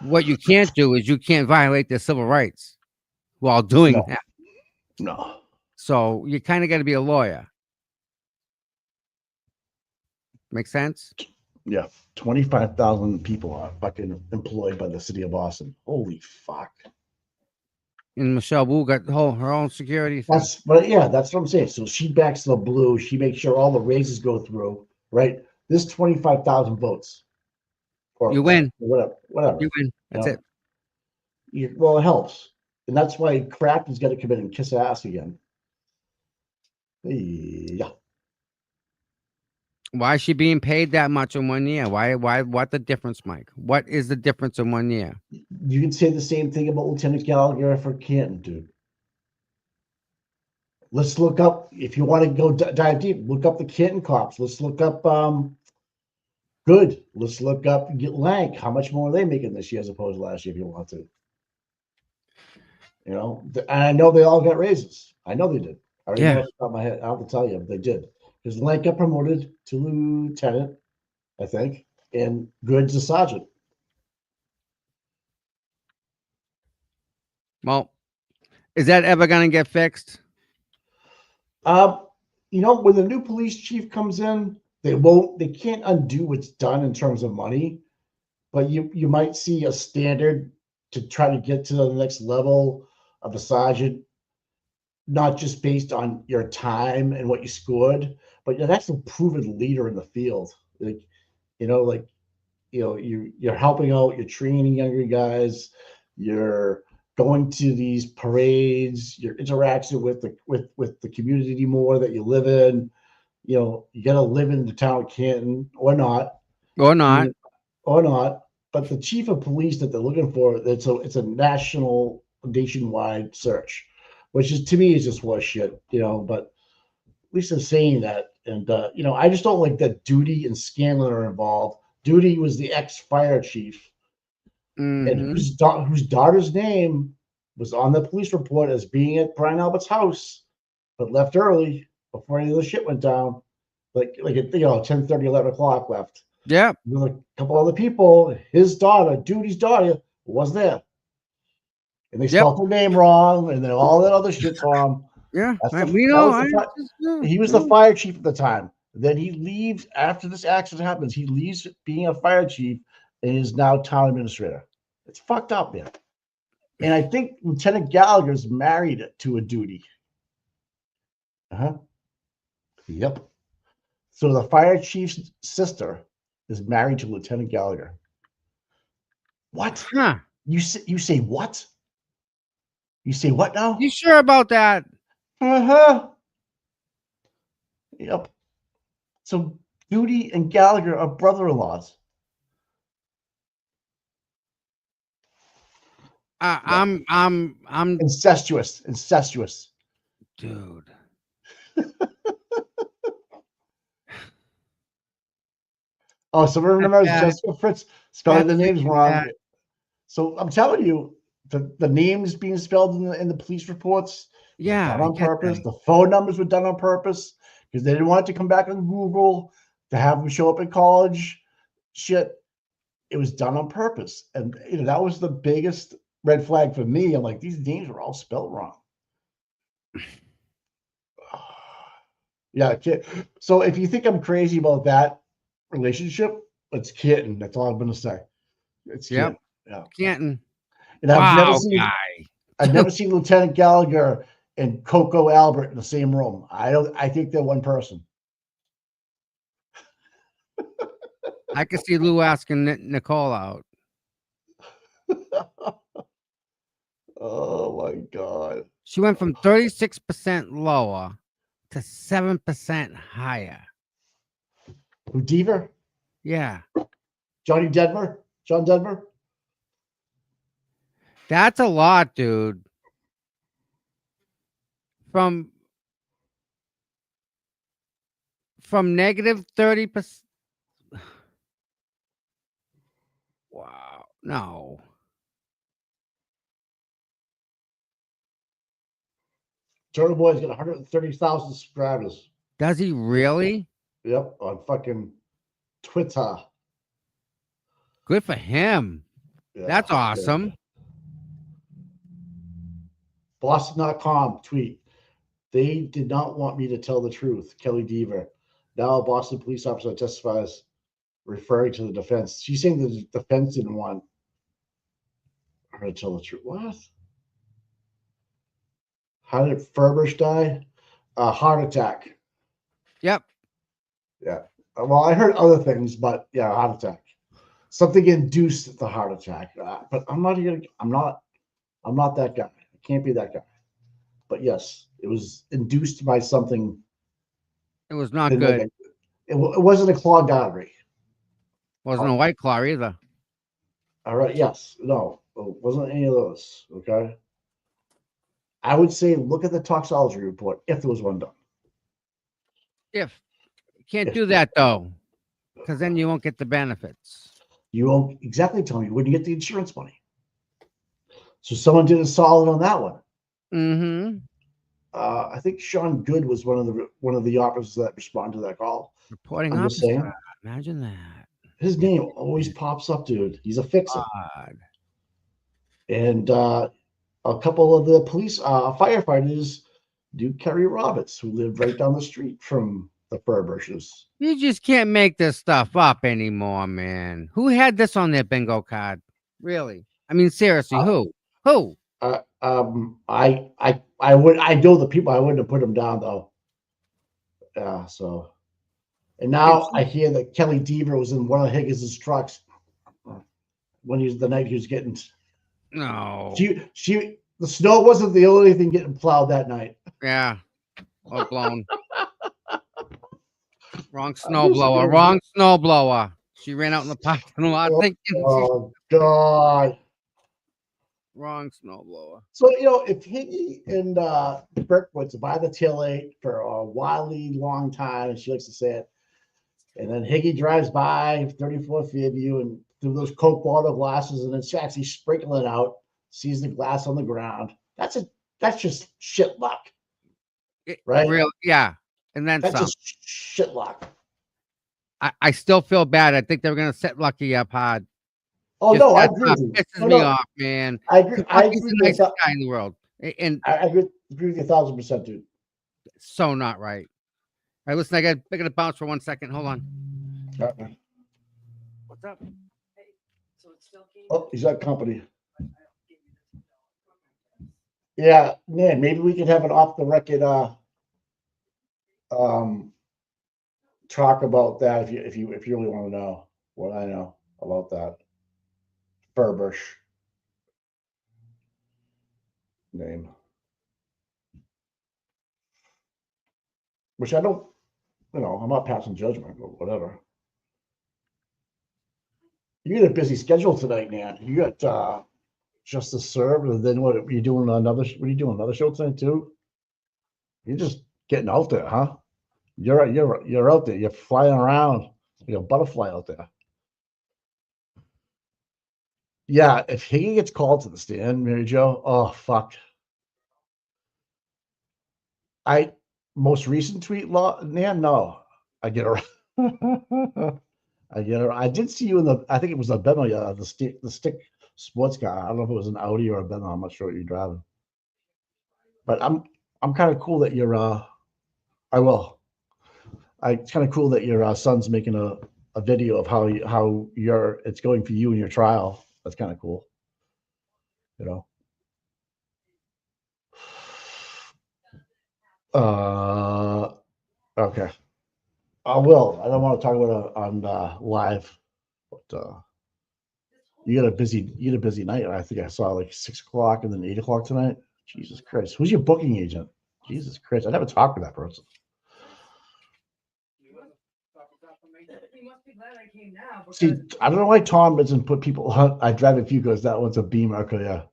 What you can't do is you can't violate their civil rights while doing No. that. No. So you kind of got to be a lawyer. Make sense? Yeah. 25,000 people are fucking employed by the city of Boston. Holy fuck. And Michelle Wu got her own security thing. That's what I'm saying. So she backs the blue. She makes sure all the raises go through, right? This 25,000 votes. Or You win. Whatever. You win. That's it. Well, it helps. And that's why Kraft is going to come in and kiss ass again. Yeah. Why is she being paid that much in 1 year? What the difference, Mike? What is the difference in 1 year? You can say the same thing about Lieutenant Gallagher for Canton, dude. Let's look up, if you want to go dive deep, look up the Canton cops. Let's look up Good. Let's look up Lank. How much more are they making this year as opposed to last year if you want to? You know, and I know they all got raises. I know they did. I already know off the top of my head. I don't have to tell you, but they did. Because Lank got promoted to lieutenant, I think, and Good's a sergeant. Well, is that ever going to get fixed? You know, when the new police chief comes in, they can't undo what's done in terms of money, but you might see a standard to try to get to the next level of a sergeant, not just based on your time and what you scored, but you're actually a proven leader in the field. You're helping out, you're training younger guys, you're going to these parades, you're interacting with the community more that you live in. You know, you got to live in the town of Canton or not. But the chief of police that they're looking for, it's a nationwide search, which is, to me, is just horse shit, you know, but at least they're saying that. And, I just don't like that Duty and Scanlon are involved. Duty was the ex-fire chief, and whose daughter's name was on the police report as being at Brian Albert's house, but left early before any of the shit went down. Like at 10:30, 11 o'clock left. Yeah. With a couple other people, his daughter, Duty's daughter, was there. And they spelled her name wrong, and then all that other shit's wrong. Yeah, He was the fire chief at the time. Then he leaves after this accident happens. He leaves being a fire chief and is now town administrator. It's fucked up, man. And I think Lieutenant Gallagher's married to a Duty. Yep. So the fire chief's sister is married to Lieutenant Gallagher. What? Huh. You say what? You say what now? You sure about that? Yep. So Duty and Gallagher are brother-in-laws. I'm incestuous, dude. Oh, so remember Jessica Fritz spelling the names wrong. So I'm telling you, the names being spelled in the police reports, done on purpose. The phone numbers were done on purpose because they didn't want it to come back on Google to have them show up in college. Shit, it was done on purpose, and that was the biggest red flag for me. I'm like, these names were all spelled wrong. Yeah. So if you think I'm crazy about that relationship, it's Kitten. That's all I'm going to say. It's Yep. Yeah. Canton. And I've never Wow, seen guy. I've never seen Lieutenant Gallagher and Coco Albert in the same room. I think they're one person. I could see Lou asking Nicole out. Oh my God. She went from 36% lower to 7% higher. Who, Deber? Yeah. John Denver? That's a lot, dude. From negative 30%. Wow. No. Turtle Boy's got 130,000 subscribers. Does he really? Yep, on fucking Twitter. Good for him. Yeah, That's awesome. yeah. Boston.com tweet. They did not want me to tell the truth. Kelly Dever. Now a Boston police officer testifies referring to the defense. She's saying the defense didn't want her to tell the truth. What? How did Furbish die? A heart attack. Yep. Yeah. Well, I heard other things, but yeah, heart attack. Something induced the heart attack. But I'm not that guy. I can't be that guy. But yes, it was induced by something. It was not good. It wasn't a clogged artery. Wasn't a White Claw either. All right. Yes. No. It wasn't any of those. Okay. I would say look at the toxicology report if there was one done. You can't do that though, because then you won't get the benefits. You won't exactly tell me when you get the insurance money. So someone did a solid on that one. Mm-hmm. I think Sean Good was one of the officers that responded to that call. Reporting I'm just officer. saying. Imagine that. His name always pops up, dude. He's a fixer. God. And a couple of the police firefighters do Kerry Roberts, who lived right down the street from the Furbushes. You just can't make this stuff up anymore, man. Who had this on their bingo card? Really? I mean, seriously, who? Who? I know the people. I wouldn't have put them down though. Yeah. So, and now I hear that Kelly Dever was in one of Higgins's trucks when the night he was getting. No. The snow wasn't the only thing getting plowed that night. Yeah. All blown. Wrong snowblower. Wrong snowblower. She ran out in the parking lot thinking. Oh God. Wrong snowblower. So if Higgy and Berkowitz buy the tailgate for a wildly long time, and she likes to say it, and then Higgy drives by 34th Fairview and through those Coke bottle glasses, and then she actually sprinkling it out, sees the glass on the ground. That's just shit luck, right? Real, yeah. And then that's some. just shit luck. I still feel bad. I think they were gonna set Lucky up hard. Oh no, I agree. Pisses me off, man. I agree. Lucky's the nicest guy in the world, and I agree with you 1,000%, dude. So not right. All right, listen, I got to bounce for 1 second. Hold on. What's up? Oh, he's got company. Yeah, man, maybe we could have an off the record talk about that if you really want to know what I know about that Furbush name, which I don't, I'm not passing judgment or whatever. You got a busy schedule tonight, man. You got Justice Served, and then what are you doing? Another show tonight too? You're just getting out there, huh? You're out there. You're flying around. You're a butterfly out there. Yeah, if Higgy gets called to the stand, Mary Jo, oh fuck. Most recent tweet no. I get her. I get her. I did see you in I think it was a Bentley, the stick sports car. I don't know if it was an Audi or a Bentley. I'm not sure what you're driving. But I'm kind of cool that you're it's kind of cool that your son's making a video of how it's going for you in your trial. That's kind of cool. You know. Okay. I will. I don't want to talk about it on live, but you got a busy night. I think I saw like 6 o'clock and then 8 o'clock tonight. Jesus Christ. Who's your booking agent? Jesus Christ. I never talked to that person. See, I don't know why Tom doesn't put people on. I drive a few because that one's a Beamer. Okay, yeah.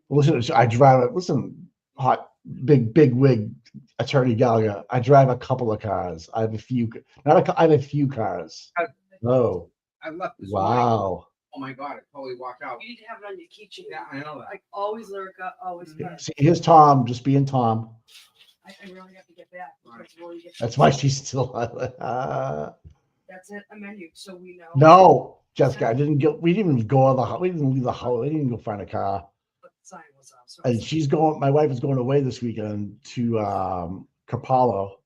Listen, I drive it. Listen, hot, big wig attorney Gallagher. I drive a couple of cars. I have a few, I have a few cars. Oh, I left this wow. Oh my God, I totally walked out. You need to have it on your keychain. Yeah, I know that. Like always, Lurka, always. See, here's Tom, just being Tom. I really have to get back. That's why she's still. That's it, a menu, so we know. No, Jessica, we didn't even go on the. We didn't leave the house. We didn't even go find a car. Sign was up. So And she's going. My wife is going away this weekend to Capallo,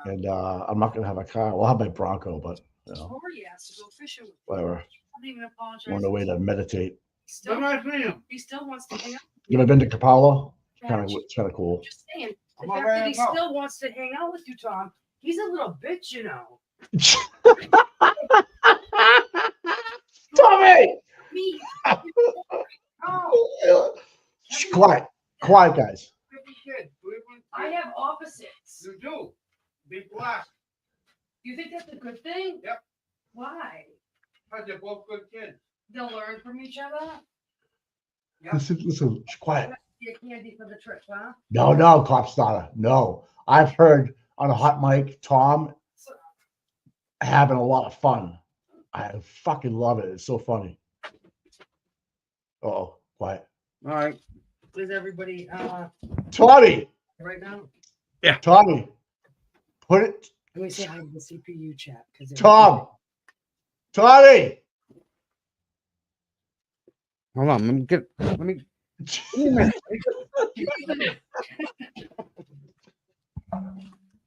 and I'm not gonna have a car. We'll have my Bronco, but you know, Corey asked to go fishing with whatever. I didn't even apologize. Going away to meditate. He still wants to hang out. You ever been to Capallo? It's kind of cool. Just saying. The fact that he still wants to hang out with you, Tom. He's a little bitch, you know. Tommy! Me. Shh, quiet, guys. I have opposites. You do. Big black. You think that's a good thing? Yep. Why? Because they're both good kids. They'll learn from each other. Listen, shh, quiet. Get candy for the trip, huh? No, cop starter. No, I've heard on a hot mic, Tom having a lot of fun. I fucking love it. It's so funny. Oh, quiet. All right. Where's everybody? Tommy. Right now. Yeah. Tommy. Put it. Let me say hi to the CPU chat. Tommy. Hold on. Let me.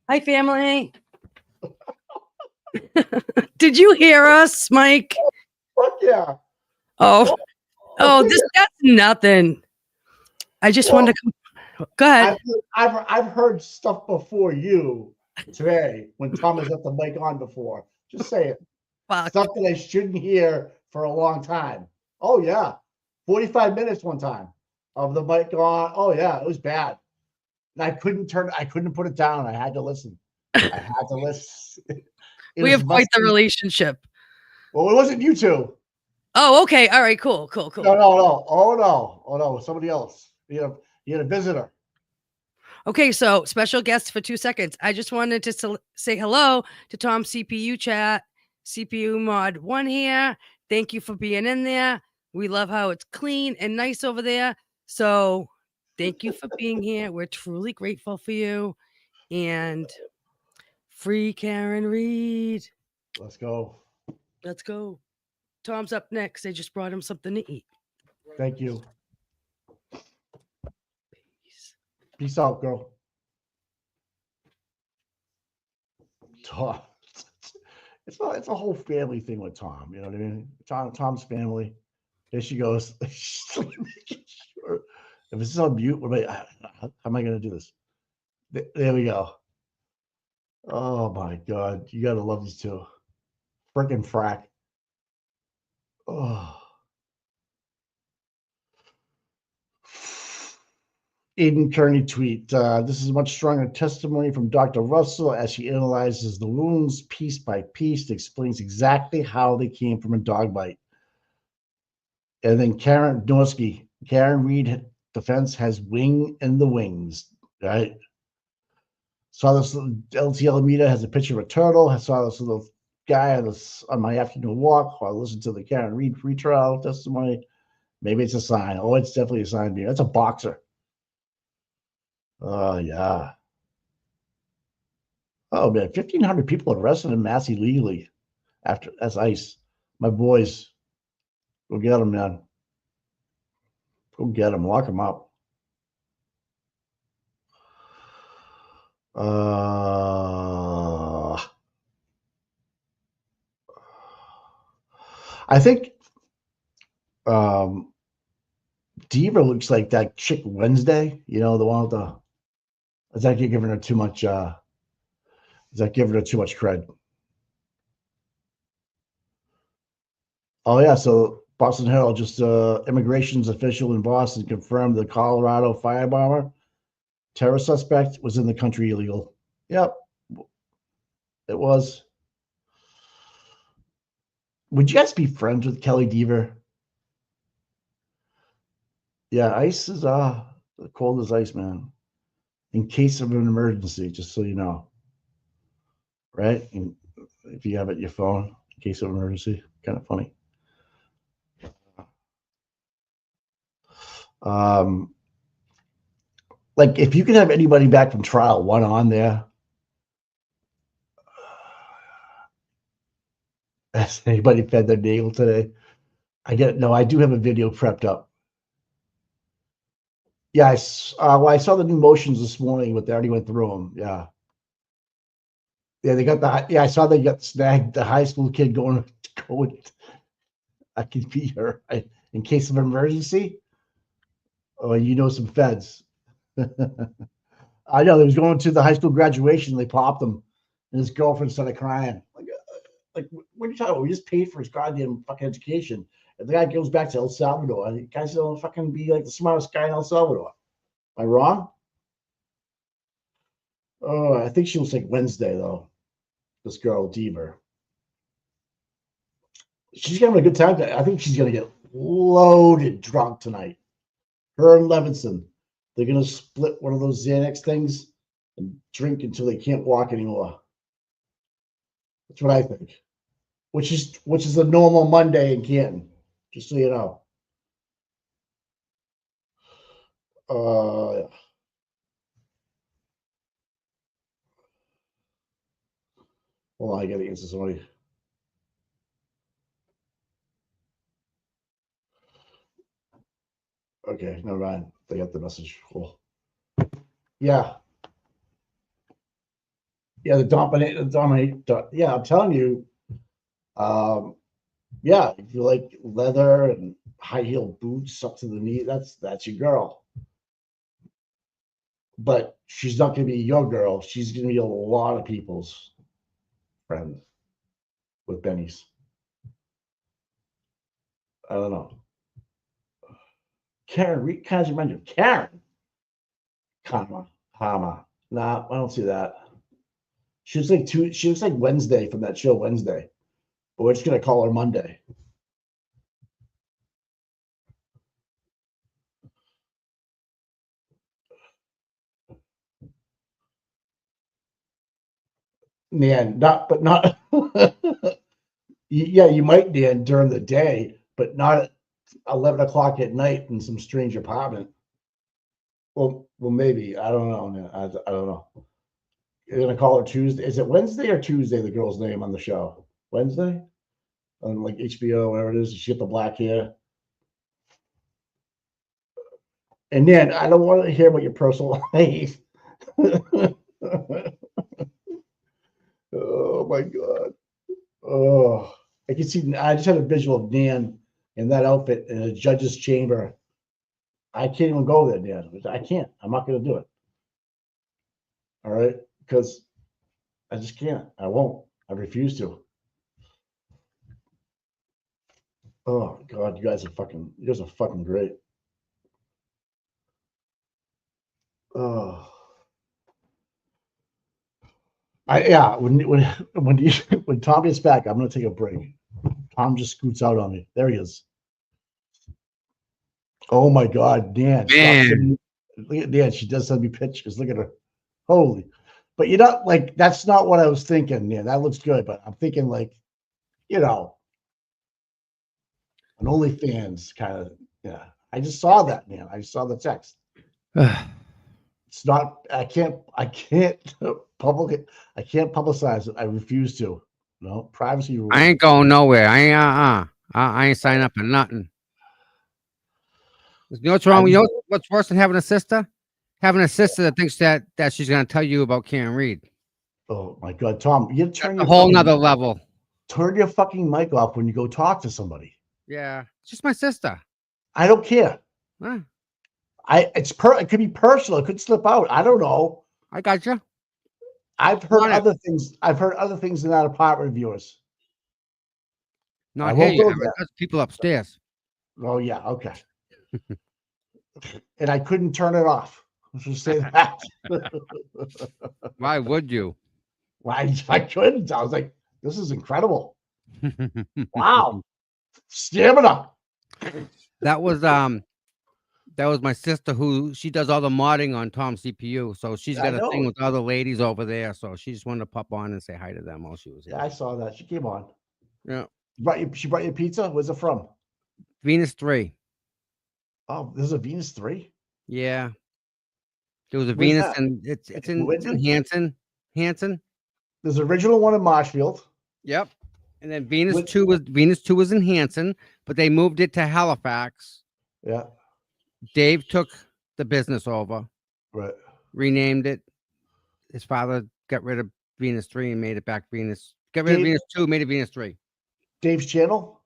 Hi, family. Did you hear us, Mike? Fuck yeah. Oh, that's nothing. I just wanted to come. Go ahead. I've heard stuff before you today when Tom has left the mic on before. Just say it. Fuck. Stuff that I shouldn't hear for a long time. Oh yeah. 45 minutes one time of the mic on. Oh yeah, it was bad. And I couldn't put it down. I had to listen. We have quite the relationship. Well, it wasn't you two. Oh, okay. All right, cool. No. Oh no. Somebody else. You had a visitor. Okay, so special guest for 2 seconds. I just wanted to say hello to Tom's CPU chat, CPU mod 1 here. Thank you for being in there. We love how it's clean and nice over there. So thank you for being here. We're truly grateful for you. And free Karen Reed. Let's go. Tom's up next. They just brought him something to eat. Thank you. Peace out, girl. Tom. It's a whole family thing with Tom. You know what I mean? Tom's family. There she goes. If this is on mute, how am I going to do this? There we go. Oh my God. You got to love these two. Frickin' frack. Oh. Aiden Kearney tweet. This is a much stronger testimony from Dr. Russell as she analyzes the wounds piece by piece. Explains exactly how they came from a dog bite. And then Karen Norsky. Karen Reed defense has wing in the wings, right? Saw this little LT Alameda has a picture of a turtle. I saw this little guy on my afternoon walk while I listened to the Karen Reed pretrial testimony. Maybe it's a sign. Oh, it's definitely a sign. That's a boxer. Oh, yeah. Oh, man. 1,500 people arrested in Mass illegally as ICE. My boys. Go get them, man. Go get them. Lock them up. I think Deber looks like that chick Wednesday. You know, the one with the. Is that giving her too much? Is that giving her too much cred? Oh yeah, so Boston Herald, just immigration's official in Boston confirmed the Colorado firebomber terror suspect was in the country illegal. Yep, it was. Would you guys be friends with Kelly Dever? Yeah, ice is cold as ice, man. In case of an emergency, just so you know. Right? And if you have it in your phone, in case of emergency, kind of funny. Like if you could have anybody back from trial, one on there. Has anybody fed their navel today? I do have a video prepped up. Yeah, I saw the new motions this morning, but they already went through them. Yeah. Yeah, they got I saw they got snagged the high school kid going. I could be her in case of emergency. Oh, you know some feds. I know, they was going to the high school graduation. They popped him, and his girlfriend started crying. Like, what are you talking about? We just paid for his goddamn fucking education. And the guy goes back to El Salvador. And the guy's gonna fucking be like the smartest guy in El Salvador. Am I wrong? Oh, I think she was like Wednesday though. This girl Deber. She's having a good time. I think she's gonna get loaded drunk tonight. Her and Levinson. They're gonna split one of those Xanax things and drink until they can't walk anymore. That's what I think. Which is a normal Monday in Canton, just so you know. Yeah. Hold on, I gotta answer somebody. Okay, never mind. They got the message. Cool. Yeah. Yeah, the dominate. Yeah, I'm telling you. Yeah, if you like leather and high heel boots up to the knee, that's your girl. But she's not gonna be your girl. She's gonna be a lot of people's friend with Benny's. I don't know. Karen, kind of mentioned Karen. Hama. Nah, I don't see that. She looks like Wednesday from that show Wednesday. But we're just gonna call her Monday. Man, not yeah, you might, Dan, during the day, but not at 11 o'clock at night in some strange apartment. Well, maybe. I don't know, man. I don't know. You're gonna call her Tuesday. Is it Wednesday or Tuesday, the girl's name on the show? Wednesday? On like HBO, whatever it is. She got the black hair. And then I don't want to hear about your personal life. Oh my God. Oh, I can see. I just had a visual of Dan in that outfit in a judge's chamber. I can't even go there, Dan. I can't. I'm not going to do it. All right, because I just can't. I won't. I refuse to. Oh God, you guys are fucking great. Oh. When Tom gets back, I'm gonna take a break. Tom just scoots out on me. There he is. Oh my God, Dan! Look at Dan. She does send me pictures. Look at her. Holy! But you know, like that's not what I was thinking. Yeah, that looks good, but I'm thinking like, you know, an OnlyFans kind of. Yeah, I just saw that, man. I saw the text. It's not. I can't publicize it. I refuse to. No privacy rules. I ain't going nowhere. I ain't signing up for nothing. You know what's wrong? You know what's worse than having a sister? Having a sister that thinks that she's gonna tell you about Karen Reed. Oh my God, Tom, you turn a whole nother level. turn your fucking mic off when you go talk to somebody. Yeah, it's just my sister. I don't care. Huh. It could be personal. It could slip out. I don't know. I got you. I've heard other things. I've heard other things in that apartment of yours. Not I here. won't go Yet. there. There's people upstairs. Oh yeah, okay. And I couldn't turn it off. Let's just say that. Why would you? Why I couldn't. I was like, this is incredible. Wow. Stamina. That was my sister who she does all the modding on Tom's CPU. So she's got a thing with other ladies over there. So she just wanted to pop on and say hi to them while she was here. Yeah, I saw that. She came on. Yeah. She brought you pizza? Where's it from? Venus 3. Oh, there's a Venus 3? Yeah. There was a Where's Venus that? and it's in Hanson. Hanson. There's an original one in Marshfield. Yep. And then Venus 2 was in Hanson, but they moved it to Halifax. Yeah. Dave took the business over. Right. Renamed it. His father got rid of Venus 3 and made it back Venus. Got rid of Venus 2, made it Venus 3. Dave's channel?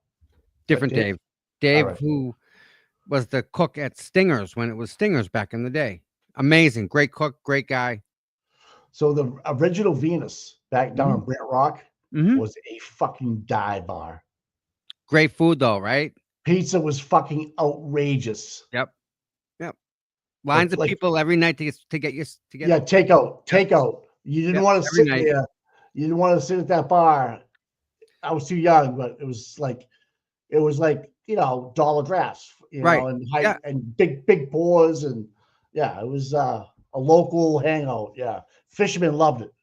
Different Dave. Dave, right. who was the cook at Stingers when it was Stingers back in the day. Amazing. Great cook, great guy. So the original Venus back down in Brant Rock was a fucking dive bar. Great food though, right? Pizza was fucking outrageous. Yep. Lines of people every night to get you to get. Yeah, takeout. You didn't want to sit there. You didn't want to sit at that bar. I was too young, but it was like dollar drafts, know, and big pours, and it was a local hangout. Yeah, fishermen loved it.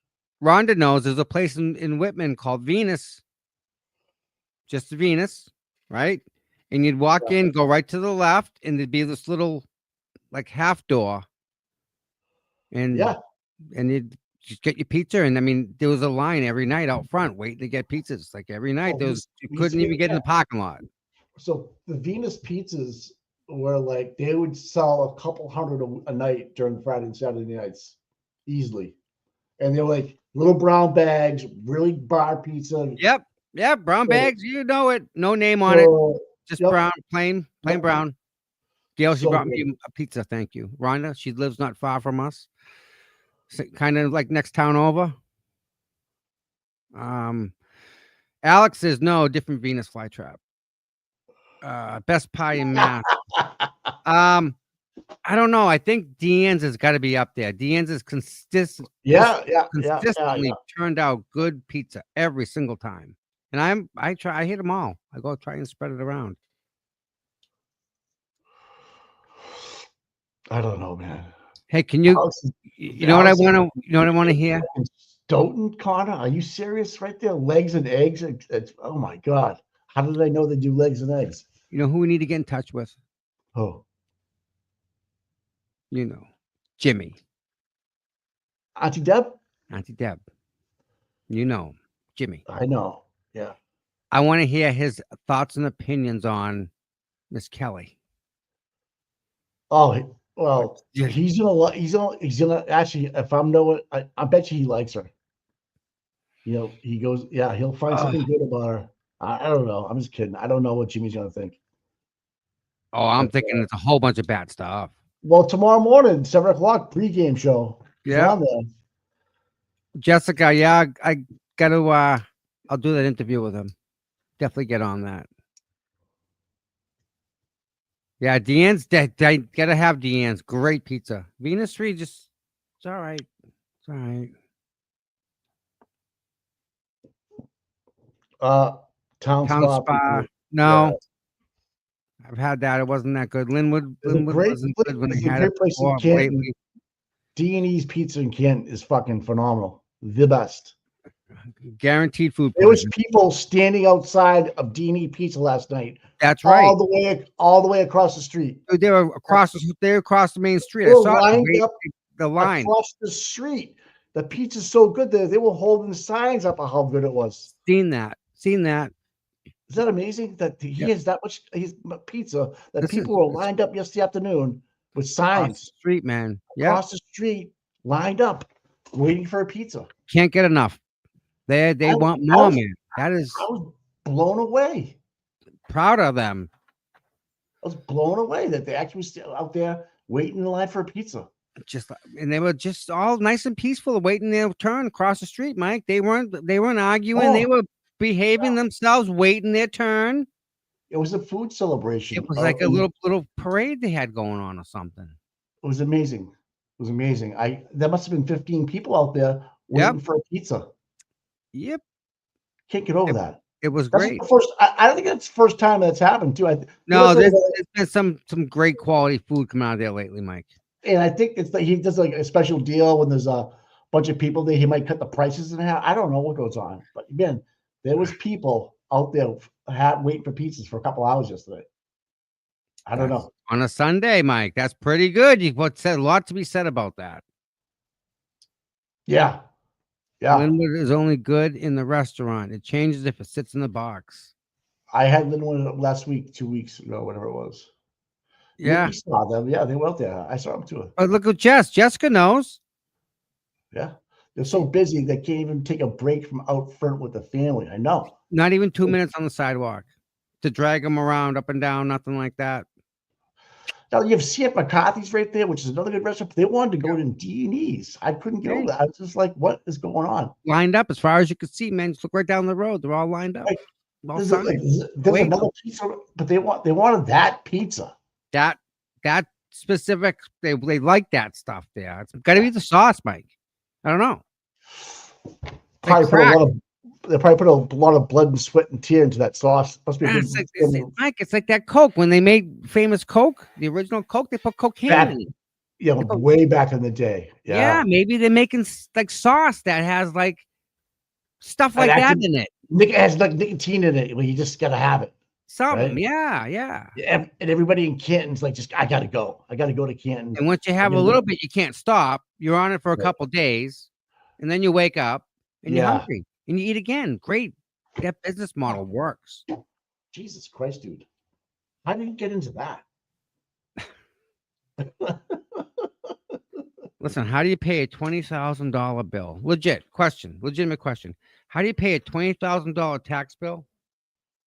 Rhonda knows there's a place in Whitman called Venus. Just Venus, right? And you'd walk in, go right to the left, and there'd be this little like half door. And you'd just get your pizza. And I mean, there was a line every night out front waiting to get pizzas. Like every night, you couldn't even get in the parking lot. So the Venus pizzas were like, they would sell a couple hundred a night during Friday and Saturday nights easily. And they were like little brown bags, really bar pizza. Yep. Yeah, brown bags. You know it. No name on it. Just brown, plain brown. Gail, she brought me a pizza. Thank you. Rhonda, she lives not far from us. So, kind of like next town over. Alex says no, different Venus flytrap. Best pie in Mass. I don't know. I think Deanne's has got to be up there. Deanne's is consistently turned out good pizza every single time. And I hit them all. I go try and spread it around. I don't know, man. Hey, can you know what I want to hear? Stoughton, Connor, are you serious right there? Legs and eggs? Oh my God. How do they know they do legs and eggs? You know who we need to get in touch with? Oh. You know, Jimmy. Auntie Deb? Auntie Deb. You know, Jimmy. I know. Yeah. I want to hear his thoughts and opinions on Miss Kelly. Oh, well, he's gonna actually, if I'm knowing, I bet you he likes her. He goes, he'll find something good about her. I don't know. I'm just kidding. I don't know what Jimmy's gonna think. Oh, I'm thinking it's a whole bunch of bad stuff. Well, tomorrow morning, 7:00 pregame show. Yeah. Jessica, I got to. I'll do that interview with him. Definitely get on that. Yeah, Deanne's. I gotta have Deanne's. Great pizza. Venus 3, it's all right. It's all right. Town Spa. No. I've had that. It wasn't that good. Linwood wasn't good when I had it before. D&E's Pizza in Canton is fucking phenomenal. The best. Guaranteed food. There was people standing outside of D&E Pizza last night. That's right. All the way across the street. They were across the main street. They I were saw lined up the line across the street. The pizza's so good there. They were holding signs up of how good it was. Seen that. Is that amazing that he has that much pizza that people were lined up yesterday afternoon with signs? Across the street, man. Across the street, lined up, waiting for a pizza. Can't get enough. They I want I more, was man. That is I was blown away. proud of them. I was blown away that they actually still out there waiting in line for a pizza. And they were just all nice and peaceful, waiting their turn across the street, Mike. They weren't arguing. They Oh. were behaving themselves, waiting their turn. It was a food celebration. It was like a little parade they had going on or something. It was amazing. It was amazing. There must have been 15 people out there waiting for a pizza. Yep. Can't get over that. It was That's great. the first. I don't think that's the first time that's happened too. No, there's been some great quality food coming out of there lately, Mike. And I think it's like he does like a special deal when there's a bunch of people there. He might cut the prices in half. I don't know what goes on, but again, there was people out there waiting for pizzas for a couple hours yesterday. I don't know. On a Sunday, Mike. That's pretty good. You've said a lot to be said about that. Yeah. Yeah. Linwood is only good in the restaurant. It changes if it sits in the box. I had Linwood last week, 2 weeks ago, whatever it was. Yeah. You saw them. Yeah, they were out there. I saw them too. But look at Jess. Jessica knows. Yeah. They're so busy they can't even take a break from out front with the family. I know. Not even 2 minutes on the sidewalk to drag them around up and down, nothing like that. Now you have C.F. McCarthy's right there, which is another good restaurant. They wanted to go to D&E's. I couldn't get over that. I was just like, what is going on? Lined up as far as you could see, man. Just look right down the road. They're all lined up. There's another pizza, but they wanted that pizza. That specific, they like that stuff there. It's got to be the sauce, Mike. I don't know. They probably put a lot of blood and sweat and tear into that sauce. Must be Mike, it's like that Coke. When they made famous Coke, the original Coke, they put cocaine in it. Yeah, way back in the day. Yeah, maybe they're making like sauce that has like stuff like that in it. It has like nicotine in it. Well, you just got to have it. Something, right? yeah. And everybody in Canton's like, I got to go. I got to go to Canton. And once you have a little bit, you can't stop. You're on it for a couple days, and then you wake up and you're hungry and you eat again. Great. That business model works. Jesus Christ, dude. How did you get into that? Listen, how do you pay a $20,000 bill? Legitimate question. How do you pay a $20,000 tax bill?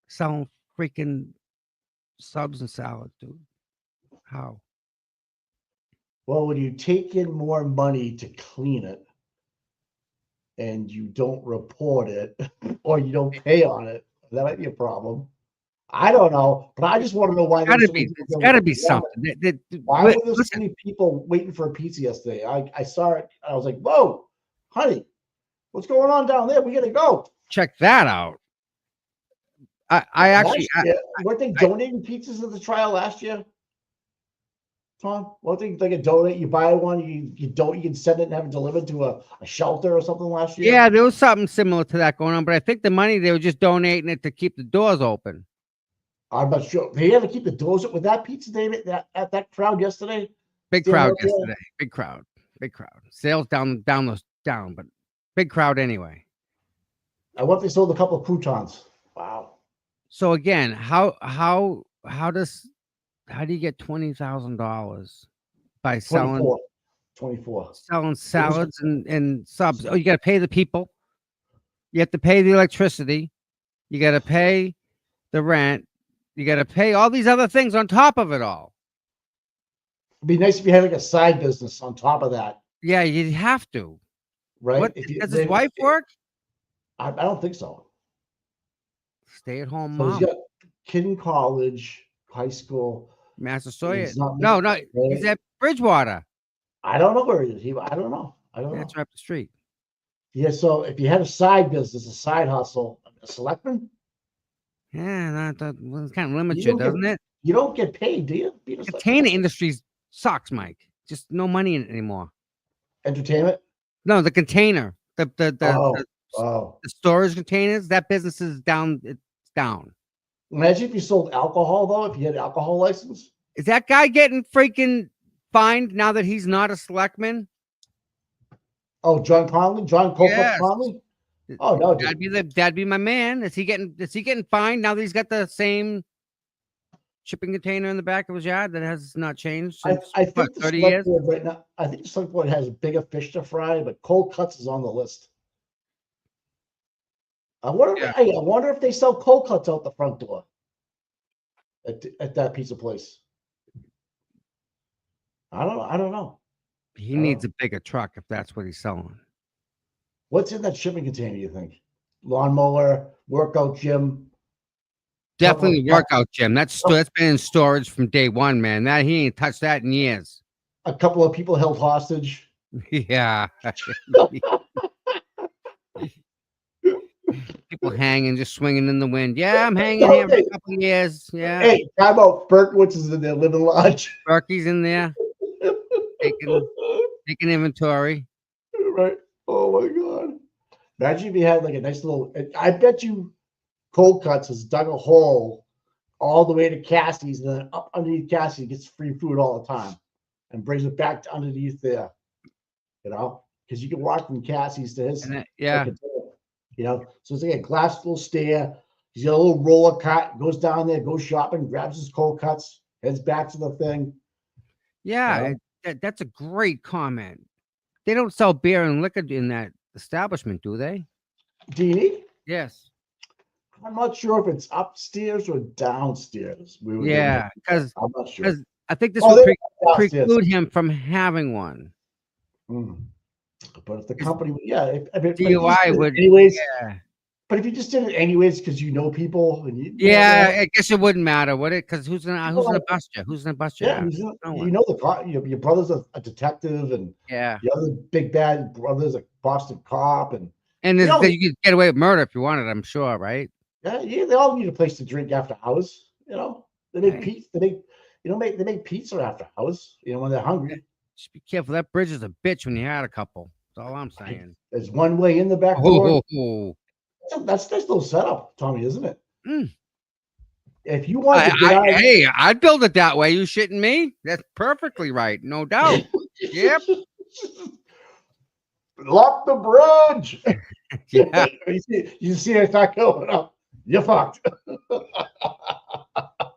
Selling freaking subs and salad, dude. How? Well, when you take in more money to clean it and you don't report it or you don't pay on it, that might be a problem. I don't know, but I just want to know why. It's got to be something. Why were there so many people waiting for a pizza yesterday? I saw it. I was like, whoa, honey, what's going on down there? We got to go. Check that out. Weren't they donating pizzas at the trial last year? Tom, weren't they like a donate? You buy one, you can send it and have it delivered to a shelter or something last year. Yeah, there was something similar to that going on, but I think the money they were just donating it to keep the doors open. I'm not sure. They had to keep the doors up with that pizza, David. At that crowd yesterday. Big crowd yesterday. Big crowd. Sales down, but big crowd anyway. I wonder if they sold a couple of croutons. Wow. So again, how do you get $20,000 by selling 24 selling salads and subs? Oh, you got to pay the people. You have to pay the electricity. You got to pay the rent. You got to pay all these other things on top of it all. It'd be nice if you had like a side business on top of that. Yeah, you'd have to. Right? Does his wife work? I don't think so. Stay at home So mom. he's got kid in college, high school. Massasoit. No, he's at Bridgewater. I don't know where he is. I don't know. That's right up the street. Yeah, so if you had a side business, a side hustle, a selectman. Yeah, that kind of limits you, doesn't it? You don't get paid, do you? The container industry sucks, Mike. Just no money in it anymore. Entertainment? No, the container. The Oh. The storage containers, that business is down. It's down. Imagine if you sold alcohol, though, if you had an alcohol license. Is that guy getting freaking fined now that he's not a selectman? Oh, John Conley? John Copeland Yes. Conley? Oh, no. That'd be my man. Is he getting fined now that he's got the same shipping container in the back of his yard that has not changed since I think what, the 30 select years? board right now, I think the select board has bigger fish to fry, but cold cuts is on the list. I wonder. Yeah. Hey, I wonder if they sell cold cuts out the front door at that pizza place. I don't know. He needs a bigger truck if that's what he's selling. What's in that shipping container? You think? Lawnmower, workout gym. Definitely the workout gym. That's been in storage from day one, man. That he ain't touched that in years. A couple of people held hostage. Yeah. People hanging, just swinging in the wind. Yeah, I'm hanging here for a couple of years. Yeah. Hey, how about Berkowitz is in there living large? Berkey's in there. taking inventory. Right. Oh my God. Imagine if you had like a nice little. I bet you Cold Cuts has dug a hole all the way to Cassie's, and then up underneath Cassie gets free food all the time, and brings it back to underneath there. You know, because you can walk from Cassie's to his. Yeah. You know, so it's like a glass little stair. He's got a little roller cart, goes down there, goes shopping, grabs his Cold Cuts, heads back to the thing. Yeah, that's a great comment. They don't sell beer and liquor in that establishment, do they? Dini? Yes. I'm not sure if it's upstairs or downstairs. Yeah, because I'm not sure. I think this Oh, would they're downstairs. preclude him from having one. But if the company, I mean, DUI would, anyways. yeah. But if you just did it anyways because you know people, and I guess it wouldn't matter, would it? Because who's gonna bust you? Who's gonna bust you? Yeah, out? you know your brother's a detective, and yeah, the other big bad brother's a Boston cop, and you could get away with murder if you wanted, I'm sure, right? Yeah, they all need a place to drink after hours. You know, they make pizza. They make pizza after hours. You know, when they're hungry. Just be careful. That bridge is a bitch when you had a couple. That's all I'm saying. There's one way in the back door. That's a nice little setup, Tommy, isn't it? If you want to get out, hey, I'd build it that way. You shitting me? That's perfectly right, no doubt. Yep. Lock the bridge. Yeah. you see it not going up. You're fucked.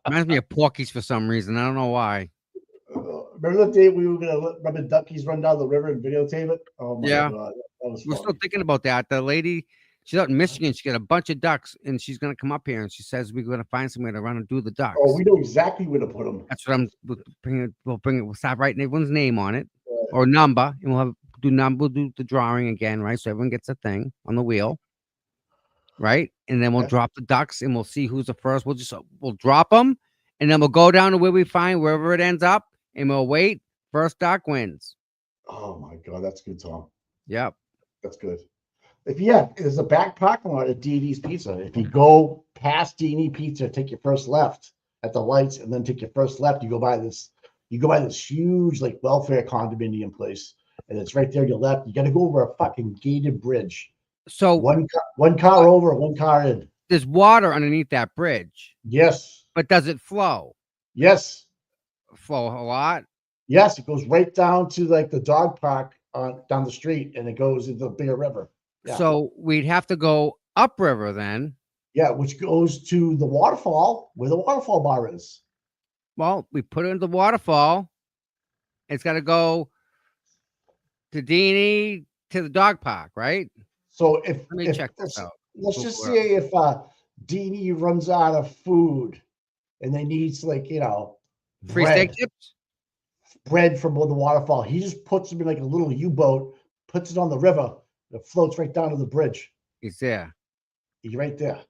Reminds me of Porky's for some reason. I don't know why. Remember the day we were gonna let Rubber Duckies run down the river and videotape it? Oh my God, that was We're fun. still thinking about that. The lady, she's out in Michigan. She got a bunch of ducks, and she's gonna come up here, and she says we're gonna find somewhere to run and do the ducks. Oh, we know exactly where to put them. That's what we'll bring it. We'll stop writing everyone's name on it or number, and we'll do the drawing again, right? So everyone gets a thing on the wheel, right? And then we'll drop the ducks, and we'll see who's the first. We'll drop them, and then we'll go down to where we find wherever it ends up, and we'll wait. First duck wins. Oh my God, that's good, Tom. Yep, that's good. There's a back parking lot at D&D's Pizza. If you go past D&D Pizza, take your first left at the lights, and then take your first left, you go by this huge like welfare condominium place, and it's right there on your left. You got to go over a fucking gated bridge. So one car over, one car in. There's water underneath that bridge. Yes. But does it flow? Yes. Flow a lot? Yes, it goes right down to like the dog park down the street, and it goes into the bigger river. Yeah. So we'd have to go upriver then. Yeah, which goes to the waterfall where the waterfall bar is. Well, we put it in the waterfall. It's got to go to Deanie to the dog park, right? So let me check this out. Let's just say if Deanie runs out of food and they need free steak chips, bread from the waterfall, he just puts them in like a little U-boat, puts it on the river, it floats right down to the bridge. He's there. He's right there.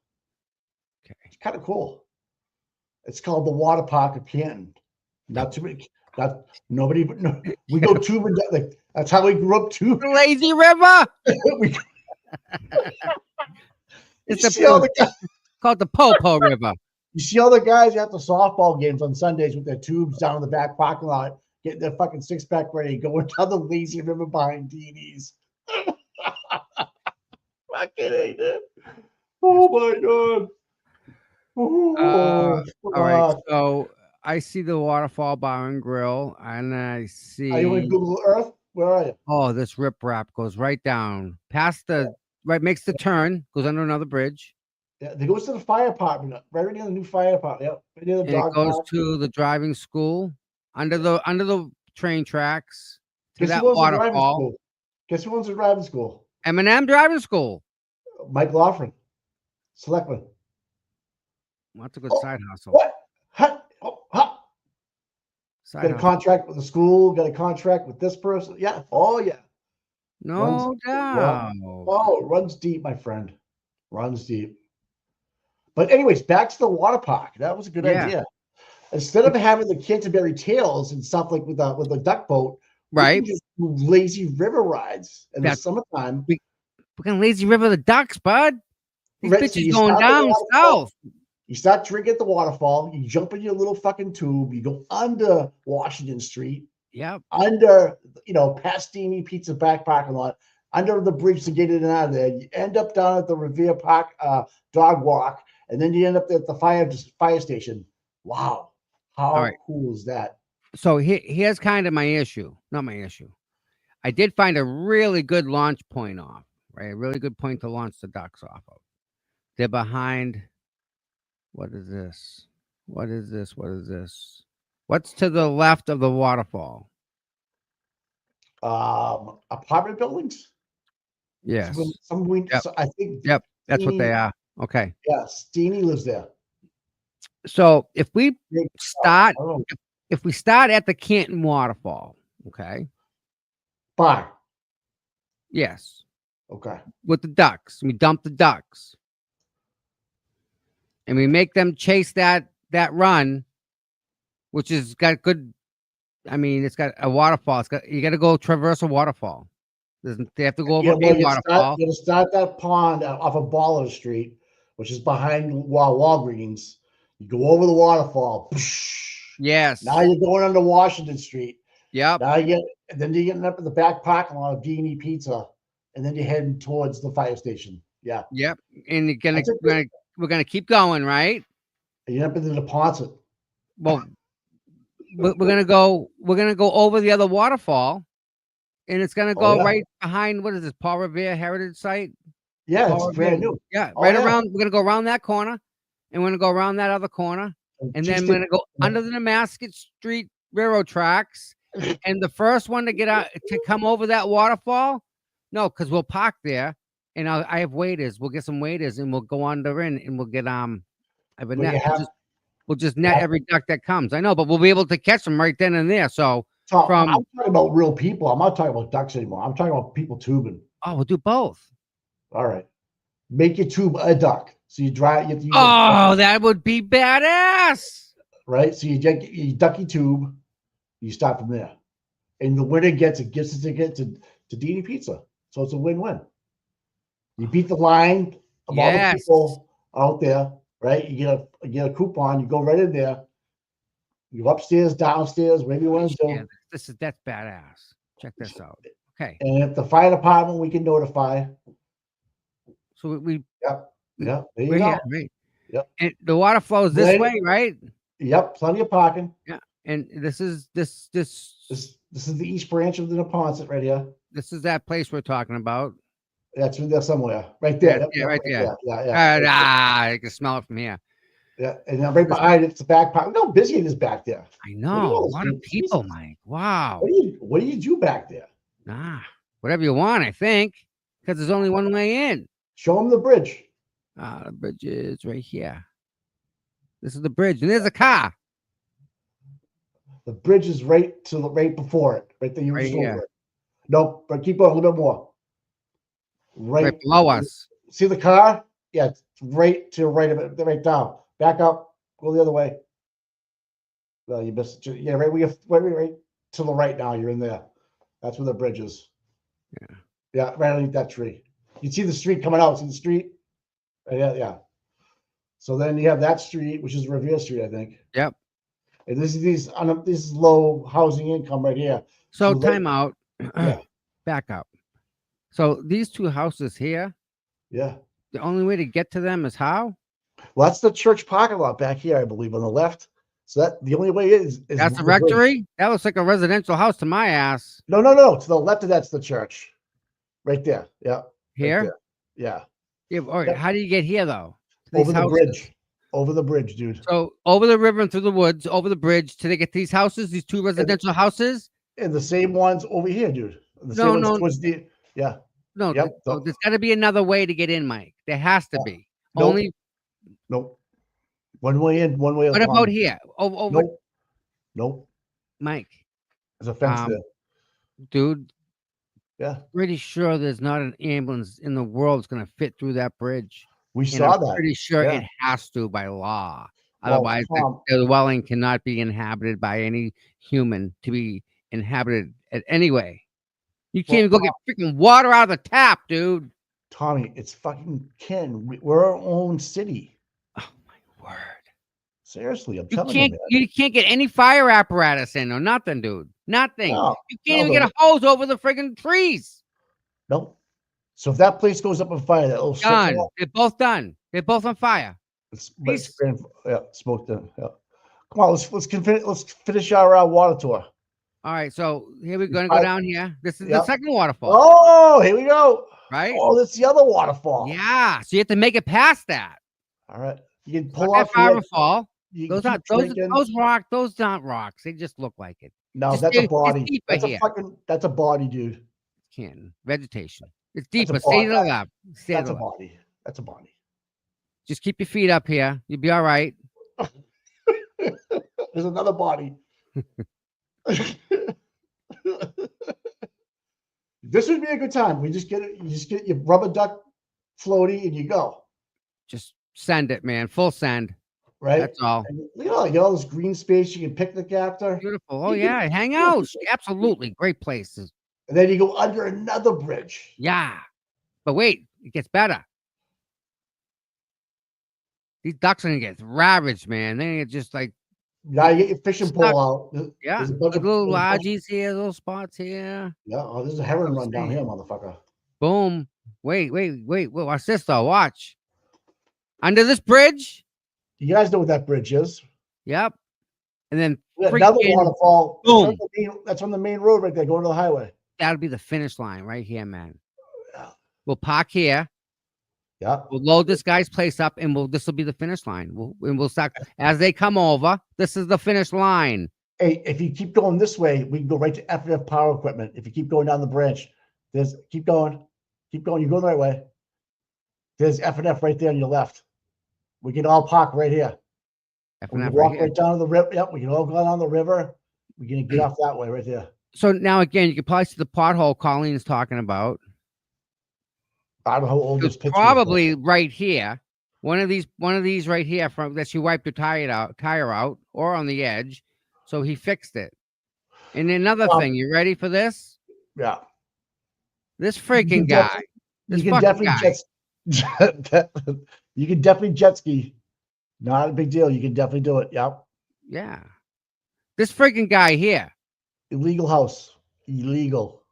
Okay, it's kind of cool. It's called the Water Park of Canton. Not too many. Nobody. No, we go tubing. Like that's how we grew up too. The lazy river. It's called the Popo River. You see all the guys at the softball games on Sundays with their tubes down in the back parking lot, getting their fucking six-pack ready, going down the lazy river behind DD's. Fucking hate it. Oh my God. All right, so I see the Waterfall Bar and Grill, and I see. Are you in Google Earth? Where are you? Oh, this riprap goes right down past makes the turn, goes under another bridge. Yeah, it goes to the fire department, right near the new fire department. Yep, right near the dog it goes park. to the driving school under the train tracks to Guess that who owns the driving waterfall. school? Guess who owns the driving school? M&M driving school. Mike Laughlin. Selectman. That's a good side hustle. What? Huh? Oh, huh. Side Got a hustle. contract with the school, got a contract with this person. Yeah. Oh, yeah. No doubt. Oh, it runs deep, my friend. Runs deep. But anyways, back to the water park. That was a good Yeah. idea. Instead of having the Canterbury Tales and stuff like with the duck boat, we Right. can just do lazy river rides in the That's- summertime. Fucking lazy river the ducks, bud. These Right, so bitches you going start the down waterfall. south. You start drinking at the waterfall. You jump in your little fucking tube. You go under Washington Street, Yep. under Pastini Pizza back parking lot, under the bridge to get in and out of there. You end up down at the Revere Park dog walk, and then you end up at the fire station. Wow, how All right. cool is that? So here's kind of my issue. Not my issue. I did find a really good launch point off, right? A really good point to launch the ducks off of. They're behind. What is this? What is this? What is this? What's to the left of the waterfall? Apartment buildings. Yes. Yep. So I think. Yep. That's what they Steenie- are. Okay. Yeah, Steenie lives there. So if we start, I don't know. if we start at the Canton waterfall, okay. Bar. Yes. Okay. With the ducks, we dump the ducks, and we make them chase that run, which has got good. I mean, it's got a waterfall. You got to go traverse a waterfall. They have to go over a waterfall. You start that pond off of Baller Street, which is behind Walgreens. You go over the waterfall. Yes. Now you're going under Washington Street. Yep. Now then you're getting up in the back parking lot of D&E Pizza, and then you're heading towards the fire station. Yeah. Yep. And we're gonna keep going, right? You end up in the deposit. Well, we're gonna go over the other waterfall, and it's gonna go right behind, what is this, Paul Revere Heritage Site? Yeah, Paul it's brand Revere. new. Yeah, Oh, right yeah. around. We're gonna go around that corner, and we're gonna go around that other corner, and then we're gonna go under the Nemasket Street railroad tracks. And the first one to get out to come over that waterfall, no, because we'll park there, and I have waiters. We'll get some waiters, and we'll go under in, and we'll get I have a net. We'll just net every duck that comes. I know, but we'll be able to catch them right then and there. So I'm talking about real people. I'm not talking about ducks anymore. I'm talking about people tubing. Oh, we'll do both. All right. Make your tube a duck. So you dry it. That would be badass. Right? So you duck your tube. You start from there. And the winner gets a gift certificate to D&E Pizza. So it's a win-win. You beat the line of all the people out there, right? You get a coupon. You go right in there. You go upstairs, downstairs, whatever you want to do. Yeah, that's badass. Check this out. Okay. And if the fire department, we can notify. So we. Yep. Yeah. There you We're go. here, right? Yep. And the water flows this way, right? Yep. Plenty of parking. Yeah. And this is This is the East Branch of the Neponset right here. This is that place we're talking about. That's in there somewhere. Right there. Yeah, right there. Yeah. I can smell it from here. Yeah. And then right behind it's the back park. Look how busy it is back there. I know. A lot of people, Mike. Wow. What do you do back there? Whatever you want, I think. Because there's only one way in. Show them the bridge. The bridge is right here. This is the bridge. And there's a car. The bridge is right before it. Right there. Right here. Nope. But keep going a little bit more. Right below us. See the car? Yeah, it's right to the right of it, right down. Back up, go the other way. Well, you missed it. Yeah, right. We have right to the right now. You're in there. That's where the bridge is. Yeah. Yeah, right underneath that tree. You see the street coming out. See the street? Yeah. So then you have that street, which is Revere Street, I think. Yep. And this is low housing income right here. So time out. Back up. So these two houses here. Yeah. The only way to get to them is how? Well, that's the church parking lot back here, I believe, on the left. So that the only way is that's the rectory? That looks like a residential house to my ass. No. To the left of that's the church. Right there. Yeah. Here? Right there. Yeah. Yeah. All right. How do you get here though? Over the bridge. Over the bridge, dude. So over the river and through the woods, over the bridge till they get these houses, these two residential houses? And the same ones over here, dude. No. Yeah. No, Yep. there's got to be another way to get in, Mike. There has to be. Nope. Only. Nope. One way in, one way out. What about here? Over. Nope. Nope. Mike. There's a fence there. Dude. Yeah. Pretty sure there's not an ambulance in the world that's going to fit through that bridge. We And saw I'm that. pretty sure Yeah. it has to by law. Well, Otherwise, Tom- the dwelling cannot be inhabited by any human to be inhabited anyway. You can't even go get freaking water out of the tap, dude. Tommy, it's fucking Ken. We're our own city. Oh my word! Seriously, I'm You telling can't. you, man. You can't get any fire apparatus in or nothing, dude. Nothing. No, You can't no, even get a hose over the friggin' trees. Nope. So if that place goes up on fire, that little Done. circle, They're both done. They're both on fire. smoke them. Yeah. Come on, let's finish our water tour. All right, so here we're going to go down here. This is the Yep. second waterfall. Oh, here we go. Right? Oh, that's the other waterfall. Yeah, so you have to make it past that. All right. You can pull Not off that far here. of a fall. You Those can aren't keep those drinking. those aren't rocks. They just look like it. No, Just that's a it's body. deeper That's here. that's a body, dude. Canton vegetation. It's That's a deeper. Stay to the body. left. Stay to That's the a left. body. That's a body. Just keep your feet up here. You'll be all right. There's another body. This would be a good time. You just get your rubber duck floaty and you go. Just send it, man. Full send. Right. That's all. And you know, you get all this green space you can picnic after. Beautiful. Oh yeah, hang out. Absolutely, great places. And then you go under another bridge. Yeah, but wait, it gets better. These ducks are gonna get ravaged, man. They're gonna get just like. Now you get your fishing pole out. Yeah, There's a bunch of little lodges here, little spots here. Yeah. Oh, there's a heron run down here, motherfucker. Boom. Wait. Watch this though. Watch. Under this bridge. You guys know what that bridge is. Yep. And then Another waterfall. Boom. That's on the main road right there, going to the highway. That'll be the finish line right here, man. We'll park here. Yeah. We'll load this guy's place up, and this will be the finish line. We'll start as they come over. This is the finish line. Hey, if you keep going this way, we can go right to F&F Power Equipment. If you keep going down the branch, keep going. You're going the right way. There's F&F right there on your left. We can all park right here. We can walk right down to the river. Yep, we can all go down the river. We can get off that way right there. So now again, you can probably see the pothole Colleen's talking about. I don't know how old this picture is. Probably right here. One of these right here from that she wiped her tire out, or on the edge. So he fixed it. And another thing, you ready for this? Yeah. This freaking guy. This You can fucking definitely guy. you can definitely jet ski. Not a big deal. You can definitely do it. Yep. Yeah. This freaking guy here. Illegal house. Illegal.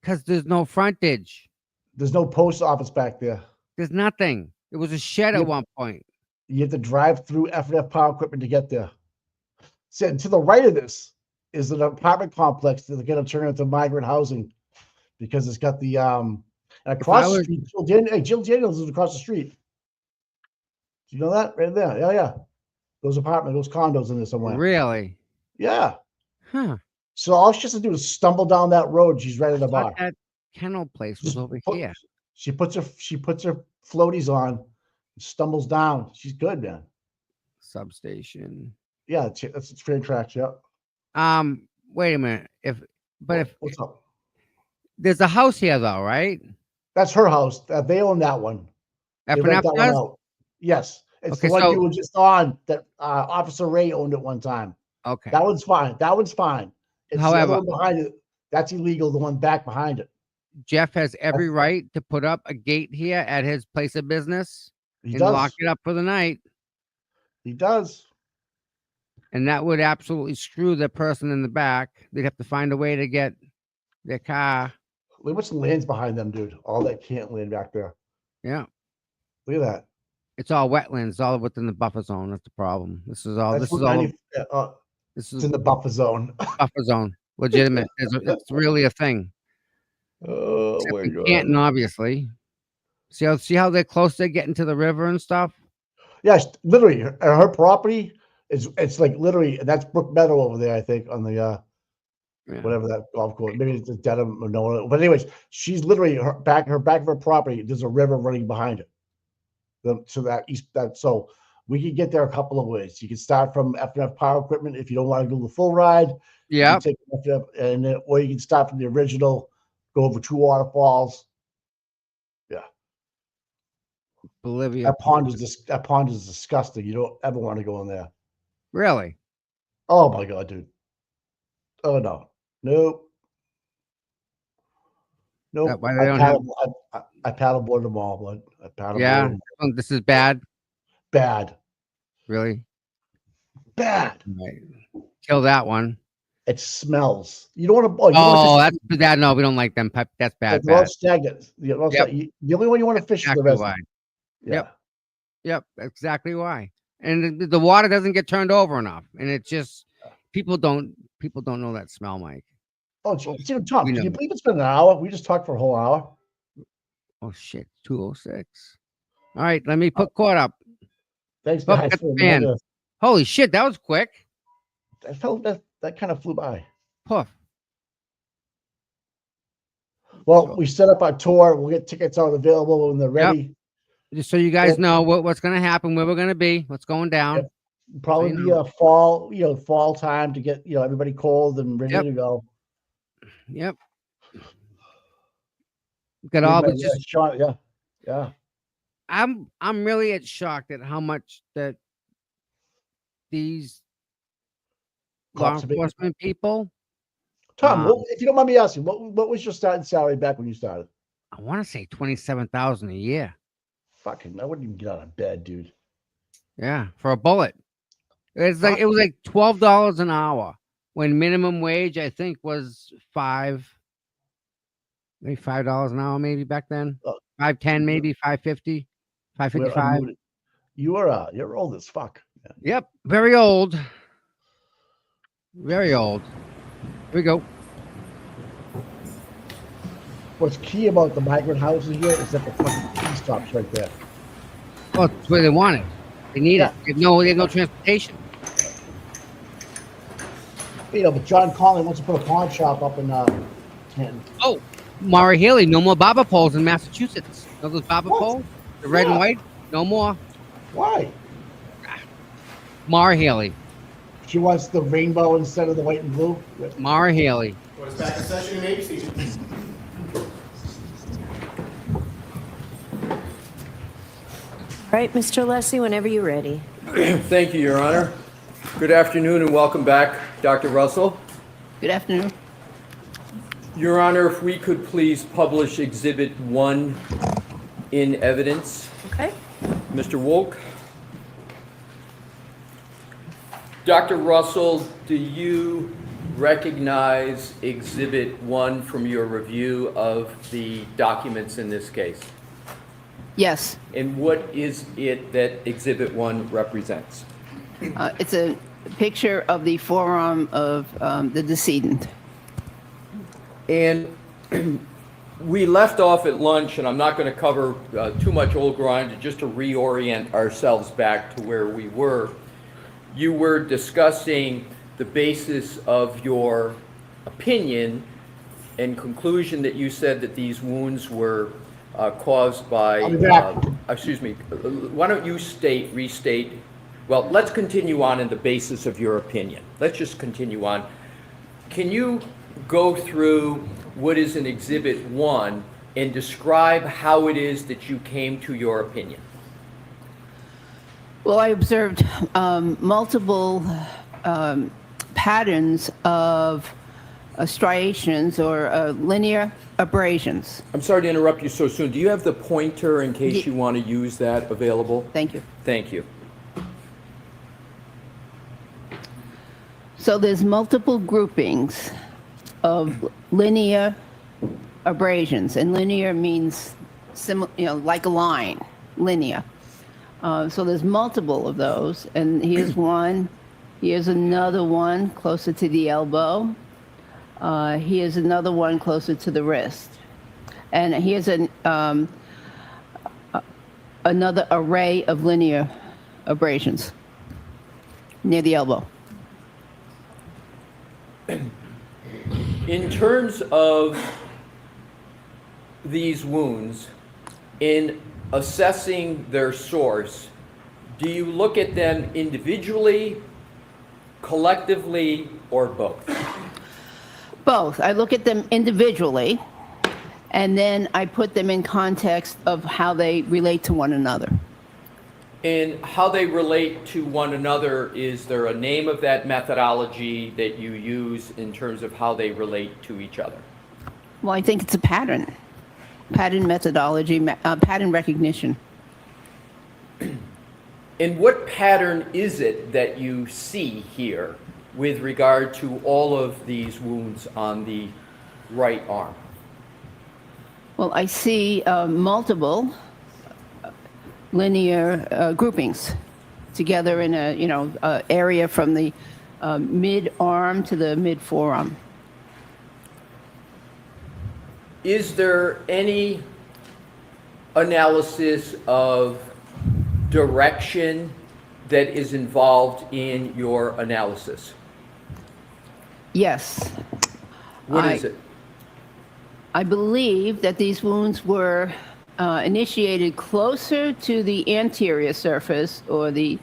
Because there's no frontage. There's no post office back there. There's nothing. It was a shed at one point. You have to drive through F&F Power Equipment to get there. So to the right of this is an apartment complex that they're going to turn into migrant housing because it's got the and across the street. Jill Daniels is across the street. Do you know that right there? Yeah. Those condos in there somewhere. Really? Yeah. Huh. So all she has to do is stumble down that road. She's right at the bar. That kennel place was over here. She puts her floaties on, stumbles down. She's good, man. Substation. Yeah, that's train tracks. Yeah. Wait a minute. What's up? There's a house here though, right? That's her house. They own that one. They rent that one out. Yes, it's the one you were just on. That Officer Ray owned at one time. Okay, that one's fine. It's however, the other one behind it. That's illegal. The one back behind it. Jeff has every right to put up a gate here at his place of business and lock it up for the night. He does. And that would absolutely screw the person in the back. They'd have to find a way to get their car. Look what's land's behind them, dude. All that can't land back there. Yeah. Look at that. It's all wetlands, it's all within the buffer zone. That's the problem. This is all. This is in the buffer zone. Buffer zone, legitimate. It's really a thing. Oh my God. Canton, obviously. See how they're close to getting to the river and stuff. Yes, literally, her property is. It's like literally, that's Brook Meadow over there. I think on the whatever that golf course. Maybe it's Dedham or no. But anyways, she's literally her back of her property. There's a river running behind it. so that east that so we could get there a couple of ways. You can start from F&F Power Equipment if you don't want to do the full ride. Yeah. And then, or you can start from the original, go over 2 waterfalls. Yeah. Bolivia. That pond is disgusting. You don't ever want to go in there. Really? Oh my god, dude. Oh no. Nope. Nope. Why they don't have... I paddleboard them all, bud. I paddleboard Yeah. them. This is bad. Bad. Really? Bad. Right. Kill that one. It smells. You don't want to. Oh, that's bad. No, we don't like them. That's bad. They're all Bad. stagnant. The only one you want to fish is the Exactly resident. why. Yep. Yep. Exactly why. And the water doesn't get turned over enough, and it just people don't know that smell, Mike. Oh, it's even tough. Can you believe it's been an hour? We just talked for a whole hour. Oh shit, 2:06. All right, let me put court up. Thanks, Oh, guys. that's the fan. Holy shit, that was quick. I felt that kind of flew by. Poof. Well, we set up our tour. We'll get tickets out available when they're ready. Just so you guys know what's going to happen, where we're going to be, what's going down. Yep. Probably be a fall time to get everybody cold and ready to go. Yep. Got all but just shot. Yeah. I'm really shocked at how much that these law enforcement people. Tom, if you don't mind me asking, what was your starting salary back when you started? I want to say 27,000 a year. Fucking, I wouldn't even get out of bed, dude. Yeah, for a bullet. It was like $12 an hour when minimum wage I think was $5 an hour maybe back then. $5.10 maybe $5.50, $5.55. You're old as fuck. Yep, very old. Very old. Here we go. What's key about the migrant houses here is that the fucking key stops right there. Oh, that's where they want it. They need it. They have no transportation. But John Conley wants to put a pawn shop up in Canton. Oh, Mara Haley, no more barber poles in Massachusetts. Know those barber poles? The red and white? No more. Why? Mara Haley. She wants the rainbow instead of the white and blue? Mara Haley. What's back in session in ABC? All right, Mr. Leslie, whenever you're ready. Thank you, Your Honor. Good afternoon and welcome back, Dr. Russell. Good afternoon. Your Honor, if we could please publish Exhibit 1 in evidence. Okay. Mr. Wolk. Dr. Russell, do you recognize Exhibit 1 from your review of the documents in this case? Yes. And what is it that Exhibit 1 represents? It's a picture of the forearm of the decedent. And we left off at lunch, and I'm not going to cover too much old ground, just to reorient ourselves back to where we were. You were discussing the basis of your opinion and conclusion that you said that these wounds were caused by, excuse me, why don't you restate, well, let's continue on in the basis of your opinion. Let's just continue on. Can you go through what is in Exhibit 1 and describe how it is that you came to your opinion? Well, I observed multiple patterns of striations or linear abrasions. I'm sorry to interrupt you so soon. Do you have the pointer in case you want to use that available? Thank you. Thank you. So there's multiple groupings of linear abrasions, and linear means like a line, linear. So there's multiple of those, and here's one. Here's another one closer to the elbow. Here's another one closer to the wrist. And here's another array of linear abrasions near the elbow. In terms of these wounds, in assessing their source, do you look at them individually, collectively, or both? Both. I look at them individually, and then I put them in context of how they relate to one another. And how they relate to one another, is there a name of that methodology that you use in terms of how they relate to each other? Well, I think it's a pattern methodology, pattern recognition. And what pattern is it that you see here with regard to all of these wounds on the right arm? Well, I see multiple linear groupings together in a area from the mid-arm to the mid-forearm. Is there any analysis of direction that is involved in your analysis? Yes. What is it? I believe that these wounds were initiated closer to the anterior surface or the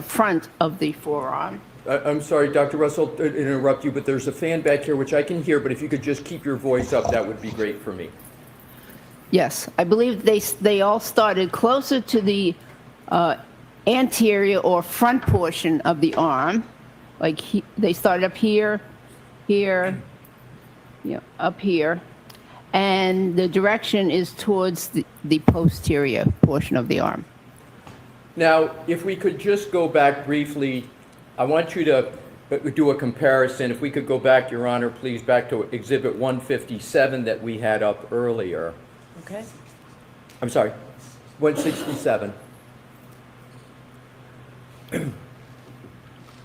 front of the forearm. I'm sorry, Dr. Russell, to interrupt you, but there's a fan back here which I can hear, but if you could just keep your voice up, that would be great for me. Yes, I believe they all started closer to the anterior or front portion of the arm. Like they started up here, up here, and the direction is towards the posterior portion of the arm. Now, if we could just go back briefly, I want you to do a comparison. If we could go back, Your Honor, please, back to Exhibit 157 that we had up earlier. Okay. I'm sorry, 167.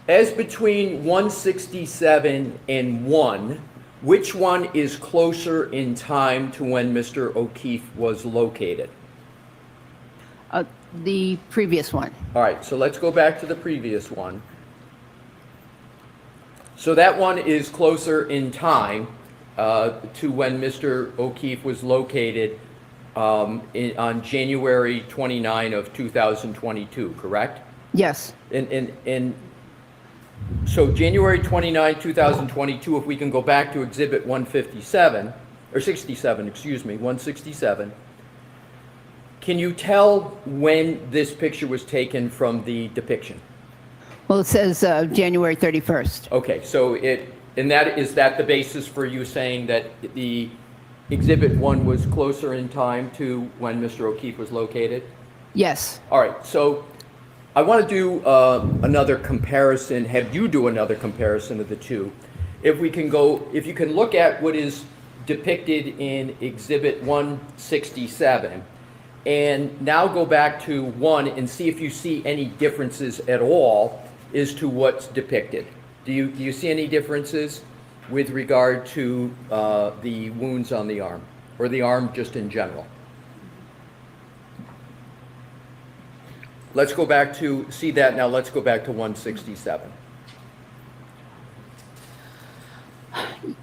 As between 167 and 1, which one is closer in time to when Mr. O'Keefe was located? The previous one. All right, so let's go back to the previous one. So that one is closer in time to when Mr. O'Keefe was located on January 29 of 2022, correct? Yes. And so January 29, 2022, if we can go back to Exhibit 157, or 67, excuse me, 167, can you tell when this picture was taken from the depiction? Well, it says January 31st. Okay, so is that the basis for you saying that the Exhibit 1 was closer in time to when Mr. O'Keefe was located? Yes. All right, so I want to do another comparison, have you do another comparison of the two. If you can look at what is depicted in Exhibit 167, and now go back to 1 and see if you see any differences at all as to what's depicted. Do you see any differences with regard to the wounds on the arm, or the arm just in general? Let's go back to, see that now, let's go back to 167.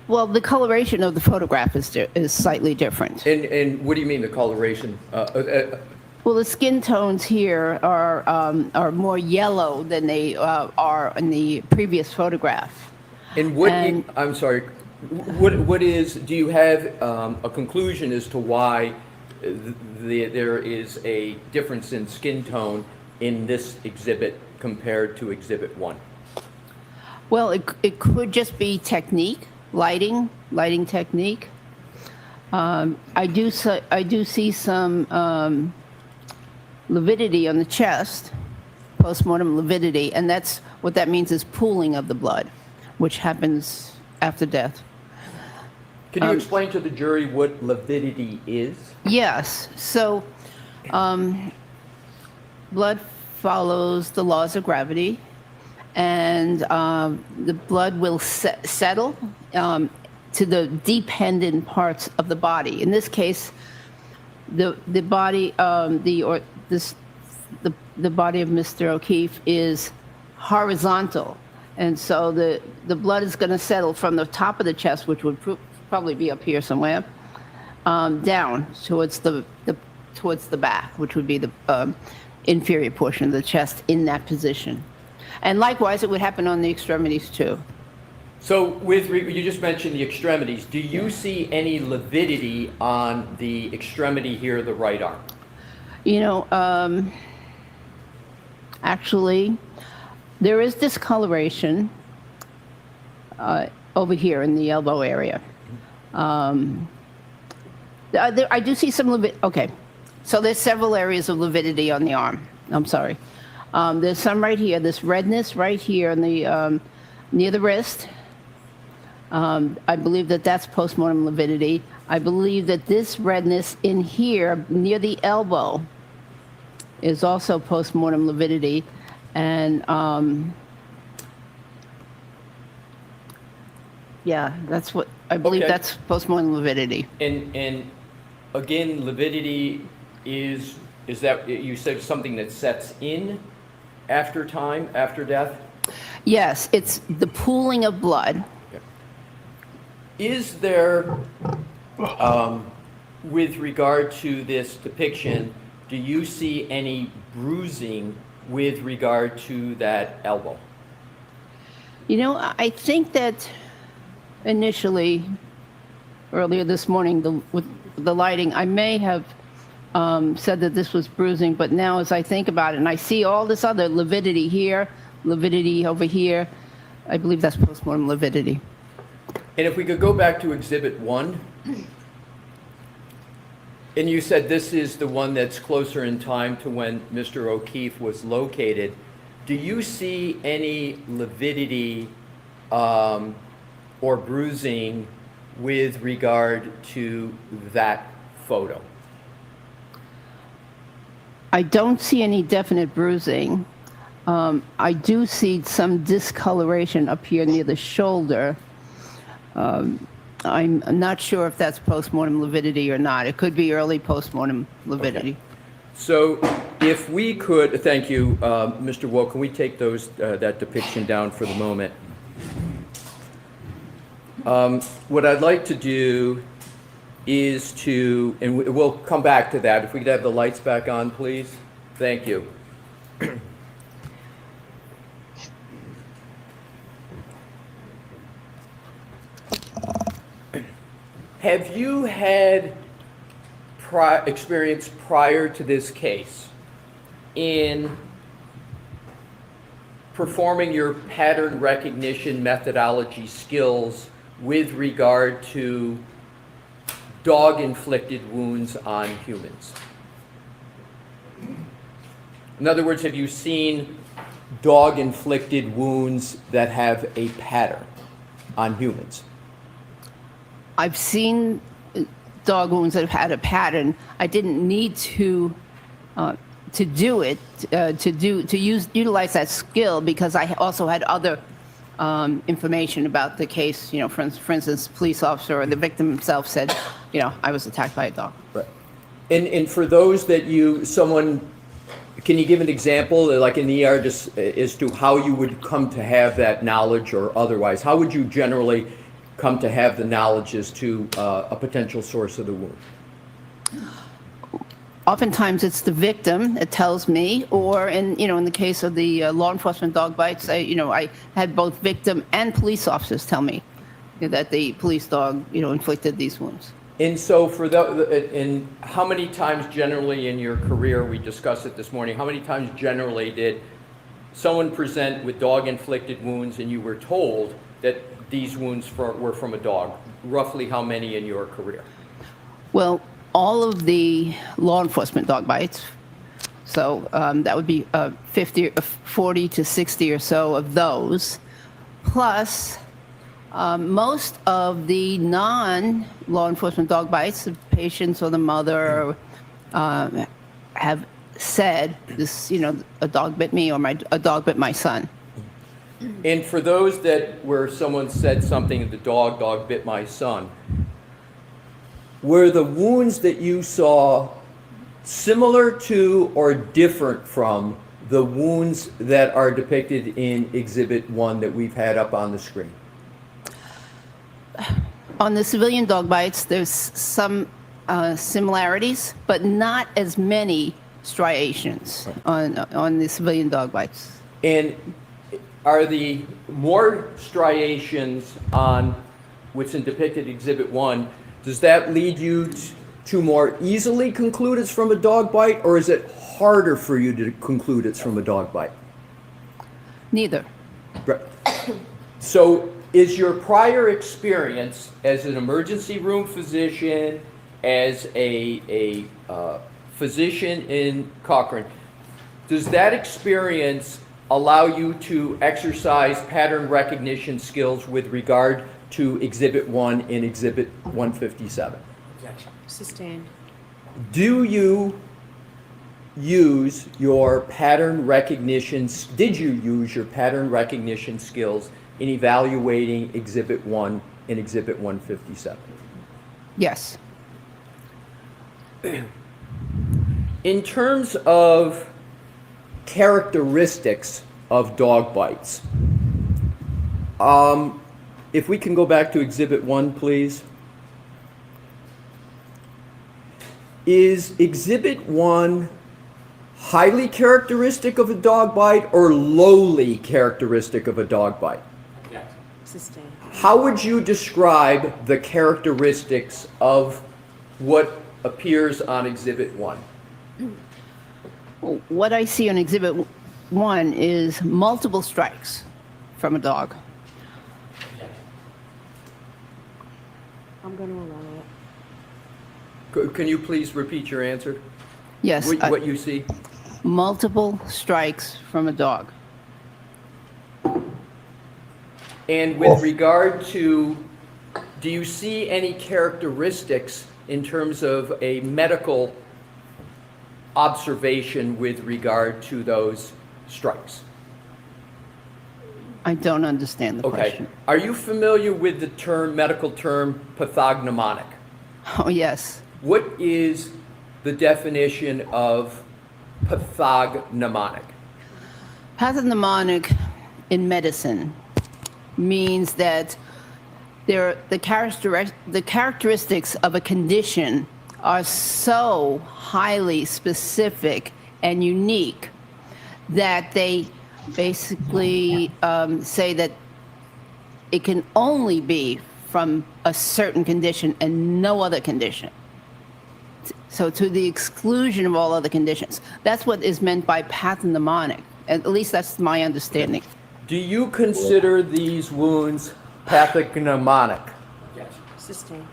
Well, the coloration of the photograph is slightly different. And what do you mean the coloration? Well, the skin tones here are more yellow than they are in the previous photograph. And I'm sorry, what is, do you have a conclusion as to why there is a difference in skin tone in this exhibit compared to Exhibit 1? Well, it could just be technique, lighting technique. I do see some lividity on the chest, postmortem lividity, and that's what that means is pooling of the blood, which happens after death. Can you explain to the jury what lividity is? Yes. So, blood follows the laws of gravity, and the blood will settle to the dependent parts of the body. In this case, the body, the body of Mr. O'Keefe is horizontal, and so the blood is going to settle from the top of the chest, which would probably be up here somewhere, down towards the towards the back, which would be the inferior portion of the chest in that position. And likewise, it would happen on the extremities too. So you just mentioned the extremities. Do you see any lividity on the extremity here, the right arm? You know, actually, there is discoloration over here in the elbow area. I do see some lividity. Okay, so there's several areas of lividity on the arm. I'm sorry. There's some right here. This redness right here in the near the wrist. I believe that that's postmortem lividity. I believe that this redness in here near the elbow is also postmortem lividity. And yeah, that's what I believe. Okay. That's postmortem lividity. And again, lividity is that you said something that sets in after time, after death? Yes, it's the pooling of blood. Is there, with regard to this depiction, do you see any bruising with regard to that elbow? You know, I think that initially, earlier this morning, with the lighting, I may have said that this was bruising, but now as I think about it, and I see all this other lividity here, lividity over here, I believe that's postmortem lividity. And if we could go back to Exhibit 1, and you said this is the one that's closer in time to when Mr. O'Keefe was located, do you see any lividity or bruising with regard to that photo? I don't see any definite bruising. I do see some discoloration up here near the shoulder. I'm not sure if that's postmortem lividity or not. It could be early postmortem lividity. Okay. So if we could, thank you, Mr. Woe, can we take that depiction down for the moment? What I'd like to do is to, and we'll come back to that. If we could have the lights back on, please. Thank you. Have you had experience prior to this case in performing your pattern recognition methodology skills with regard to dog-inflicted wounds on humans? In other words, have you seen dog-inflicted wounds that have a pattern on humans? I've seen dog wounds that have had a pattern. I didn't need to do it, utilize that skill because I also had other information about the case. You know, for instance, police officer or the victim himself said, you know, I was attacked by a dog. Right. And for those that can you give an example, like in the ER, just as to how you would come to have that knowledge or otherwise? How would you generally come to have the knowledge as to a potential source of the wound? Oftentimes it's the victim that tells me, or in the case of the law enforcement dog bites, I had both victim and police officers tell me that the police dog, inflicted these wounds. And so and how many times generally in your career, we discussed it this morning, how many times generally did someone present with dog-inflicted wounds and you were told that these wounds were from a dog? Roughly how many in your career? Well, all of the law enforcement dog bites, so that would be 40 to 60 or so of those, plus most of the non-law enforcement dog bites, the patients or the mother have said this, a dog bit me or a dog bit my son. And for those where someone said something, the dog bit my son, were the wounds that you saw similar to or different from the wounds that are depicted in Exhibit 1 that we've had up on the screen? On the civilian dog bites, there's some similarities, but not as many striations on the civilian dog bites. And are the more striations on what's in depicted Exhibit 1, does that lead you to more easily conclude it's from a dog bite, or is it harder for you to conclude it's from a dog bite? Neither. Right. So is your prior experience as an emergency room physician, as a physician in Cochrane, does that experience allow you to exercise pattern recognition skills with regard to Exhibit 1 in Exhibit 157? Sustained. Do you use your pattern recognition, did you use your pattern recognition skills in evaluating Exhibit 1 in Exhibit 157? Yes. In terms of characteristics of dog bites, if we can go back to Exhibit 1, please. Is Exhibit 1 highly characteristic of a dog bite or lowly characteristic of a dog bite? Yes. Sustained. How would you describe the characteristics of what appears on Exhibit 1? What I see on Exhibit 1 is multiple strikes from a dog. I'm going to allow it. Can you please repeat your answer? Yes. What you see? Multiple strikes from a dog. And with regard to, do you see any characteristics in terms of a medical observation with regard to those strikes? I don't understand the question. Are you familiar with the medical term pathognomonic? Oh, yes. What is the definition of pathognomonic? Pathognomonic in medicine means that the characteristics of a condition are so highly specific and unique that they basically say that it can only be from a certain condition and no other condition. So to the exclusion of all other conditions. That's what is meant by pathognomonic. At least that's my understanding. Do you consider these wounds pathognomonic? Yes. Sustained.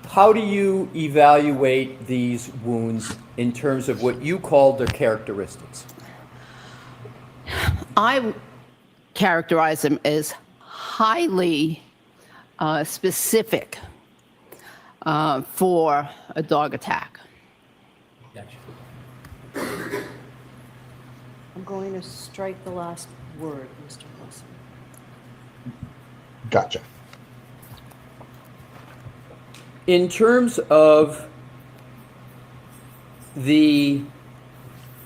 How do you evaluate these wounds in terms of what you call their characteristics? I characterize them as highly specific for a dog attack. I'm going to strike the last word, Mr. Wilson. Gotcha. In terms of the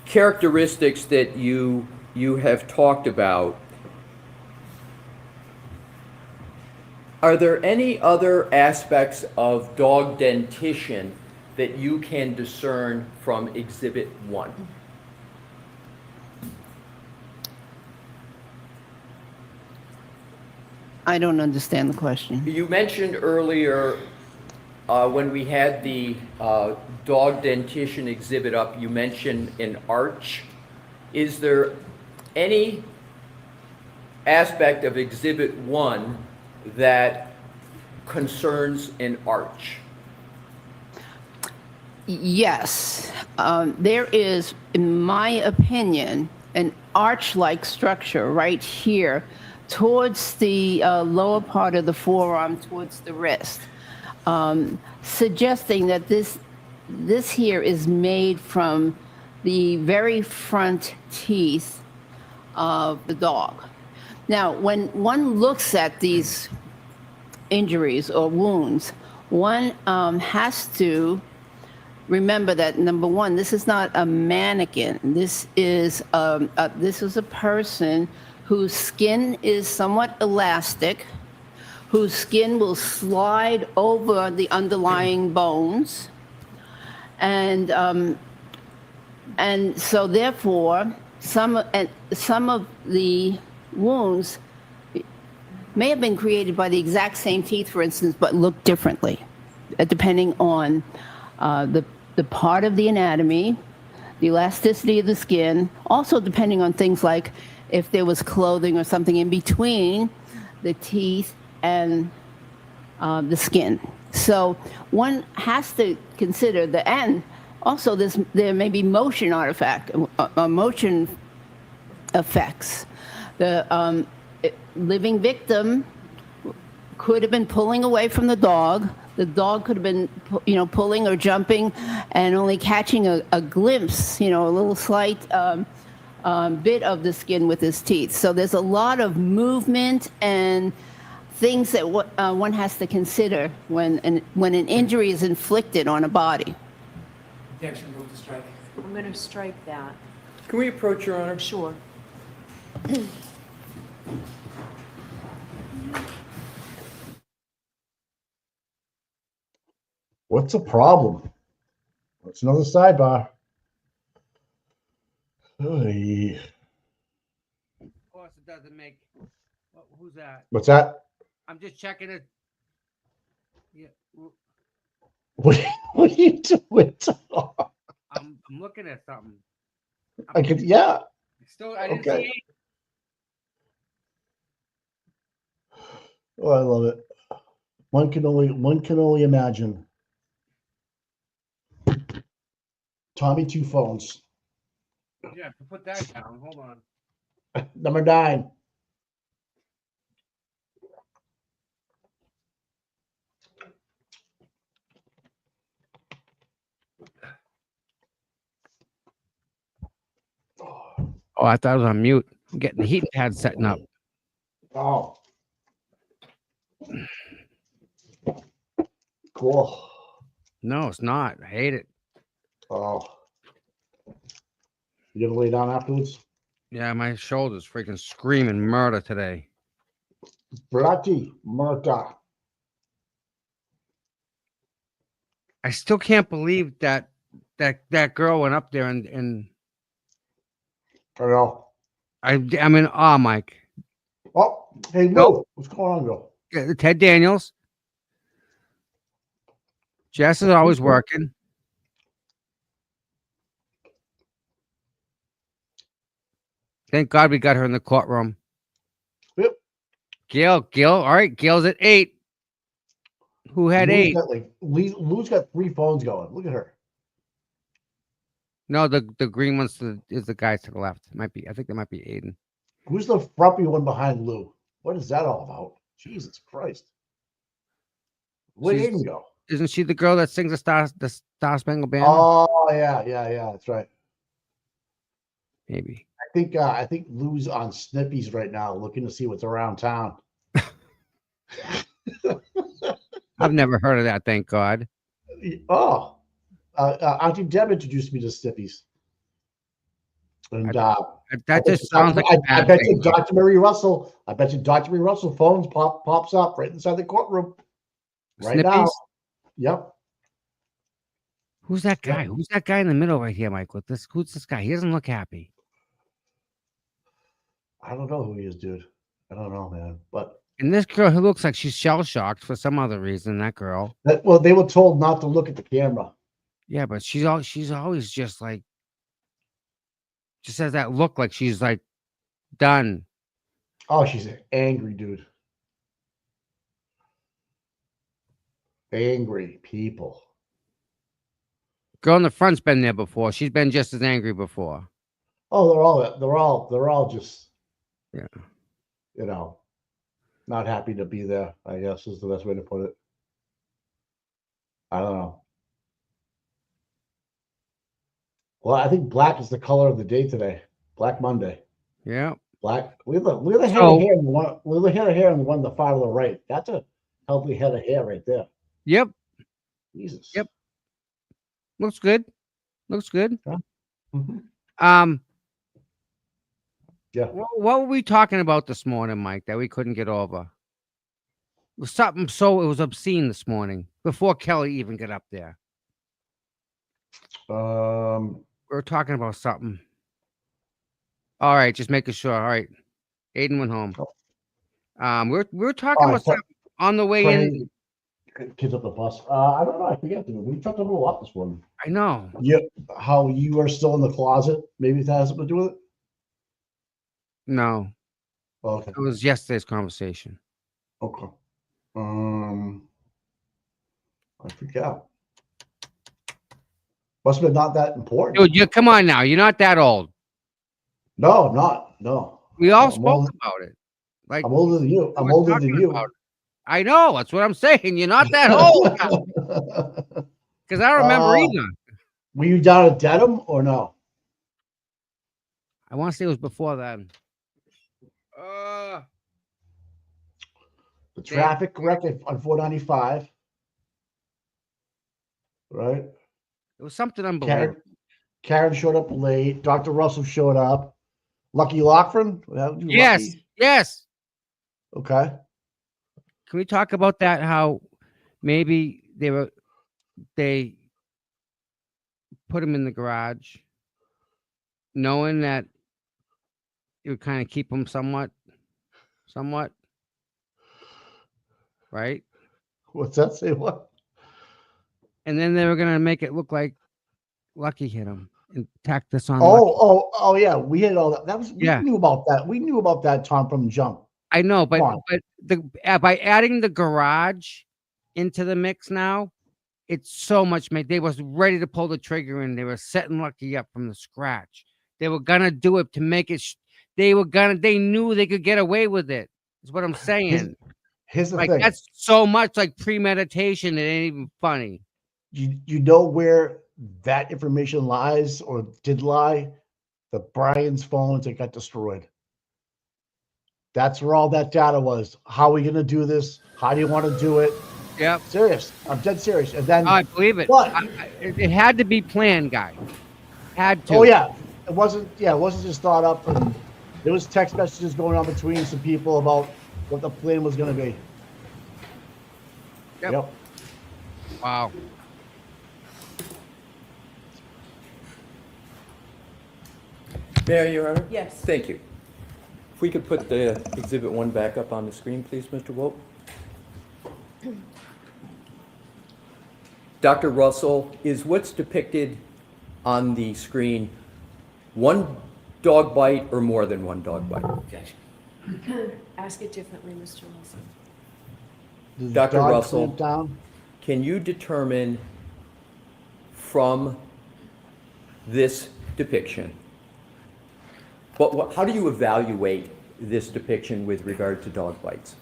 characteristics that you have talked about, are there any other aspects of dog dentition that you can discern from Exhibit 1? I don't understand the question. You mentioned earlier when we had the dog dentition exhibit up, you mentioned an arch. Is there any aspect of Exhibit 1 that concerns an arch? Yes. There is, in my opinion, an arch-like structure right here towards the lower part of the forearm, towards the wrist, suggesting that this here is made from the very front teeth of the dog. Now, when one looks at these injuries or wounds, one has to remember that, number one, this is not a mannequin. This is a person whose skin is somewhat elastic, whose skin will slide over the underlying bones. And so therefore, some of the wounds may have been created by the exact same teeth, for instance, but look differently, depending on the part of the anatomy, the elasticity of the skin, also depending on things like if there was clothing or something in between the teeth and the skin. So one has to consider and also there may be motion motion effects. The living victim could have been pulling away from the dog. The dog could have been, pulling or jumping and only catching a glimpse, a little slight bit of the skin with his teeth. So there's a lot of movement and things that one has to consider when an injury is inflicted on a body. Objection, move to strike. I'm going to strike that. Can we approach, Your Honor? Sure. What's the problem? That's another sidebar. Hey. Of course, it doesn't make. Who's that? What's that? I'm just checking it. Yeah. What are you doing? I'm looking at something. I could, yeah. Still, I didn't Okay. see it. Oh, I love it. One can only imagine. Tommy, 2 phones. Yeah, put that down. Hold on. Number 9. Oh, I thought it was on mute. I'm getting the heat pad setting up. Oh. Cool. No, it's not. I hate it. Oh. You gonna lay down afterwards? Yeah, my shoulder's freaking screaming murder today. Bloody murder. I still can't believe that girl went up there and I know. I'm in awe, Mike. Oh, hey, Lou. Nope. What's going on, Bill? Ted Daniels. Jess is always working. Thank God we got her in the courtroom. Yep. Gail. All right, Gail's at 8. Who had 8? Lou's got 3 phones going. Look at her. No, the green one's is the guy to the left. I think that might be Aiden. Who's the frumpy one behind Lou? What is that all about? Jesus Christ. Where'd Aiden go? Isn't she the girl that sings the Star Spangled Banner? Oh, yeah. That's right. Maybe. I think Lou's on Snippies right now, looking to see what's around town. I've never heard of that. Thank God. Oh, Auntie Deb introduced me to Snippies, and that just sounds like I bet you Dr. Mary Russell. I bet you Dr. Mary Russell phones pops up right inside the courtroom right Snippies? now. Yep. Who's that guy? Who's that guy in the middle right here, Mike? Who's this guy? He doesn't look happy. I don't know who he is, dude. I don't know, man. But and this girl, who looks like she's shell shocked for some other reason. That girl. Well, they were told not to look at the camera. Yeah, but she's always just like, just has that look like she's like done. Oh, she's angry, dude. Angry people. Girl in the front's been there before. She's been just as angry before. Oh, they're all just, yeah, not happy to be there, I guess is the best way to put it. I don't know. Well, I think black is the color of the day today. Black Monday. Yeah. Black. Look at the head of hair. Look at the head of hair on the one on the far to the right. That's a healthy head of hair right there. Yep. Jesus. Yep. Looks good. Looks good. Yeah. Yeah. What were we talking about this morning, Mike, that we couldn't get over? was something so it was obscene this morning before Kelly even got up there. We were talking about something. All right, just making sure. All right, Aiden went home. We were talking about something on the way in. Kids up the bus. I don't know. I forget. We talked a little lot this morning. I know. Yeah, how you are still in the closet? Maybe that has something to do with it. No. Okay. It was yesterday's conversation. Okay. I forgot. Must have been not that important. Dude, come on now. You're not that old. No, I'm not. No. We all I'm spoke older, about it. Like I'm older than you. I'm older than you. I know. That's what I'm saying. You're not that old. Because I don't remember either. Were you down at Dedham or no? I want to say it was before then. The traffic wreck on 495. Right? It was something unbelievable. Karen showed up late. Dr. Russell showed up. Lucky Lockford? Yes. Lucky? Yes. Okay. Can we talk about that? How maybe they put him in the garage, knowing that it would kind of keep him somewhat, right? What's that say? What? And then they were gonna make it look like Lucky hit him and tack this on. Oh, yeah. We had all that. We Yeah. knew about that. We knew about that, Tom, from jump. I know, but by adding the garage into the mix now, it's so much. They was ready to pull the trigger and they were setting Lucky up from the scratch. They were gonna do it to make it. They knew they could get away with it. Is what I'm saying. Here's the like thing. That's so much like premeditation. It ain't even funny. You know where that information lies or did lie? The Brian's phones that got destroyed. That's where all that data was. How are we going to do this? How do you want to do it? Yeah. Serious. I'm dead serious. And then I believe it. But it had to be planned, guy. Had to. Oh yeah. It wasn't just thought up, and there was text messages going on between some people about what the plan was going to be. Yep. Wow. Mayor, Your Honor? Yes. Thank you. If we could put the Exhibit 1 back up on the screen, please, Mr. Wolt. Dr. Russell, is what's depicted on the screen one dog bite or more than one dog bite? Ask it differently, Mr. Wilson. Dr. dog Russell, clamp down? can you determine from this depiction, how do you evaluate this depiction with regard to dog bites?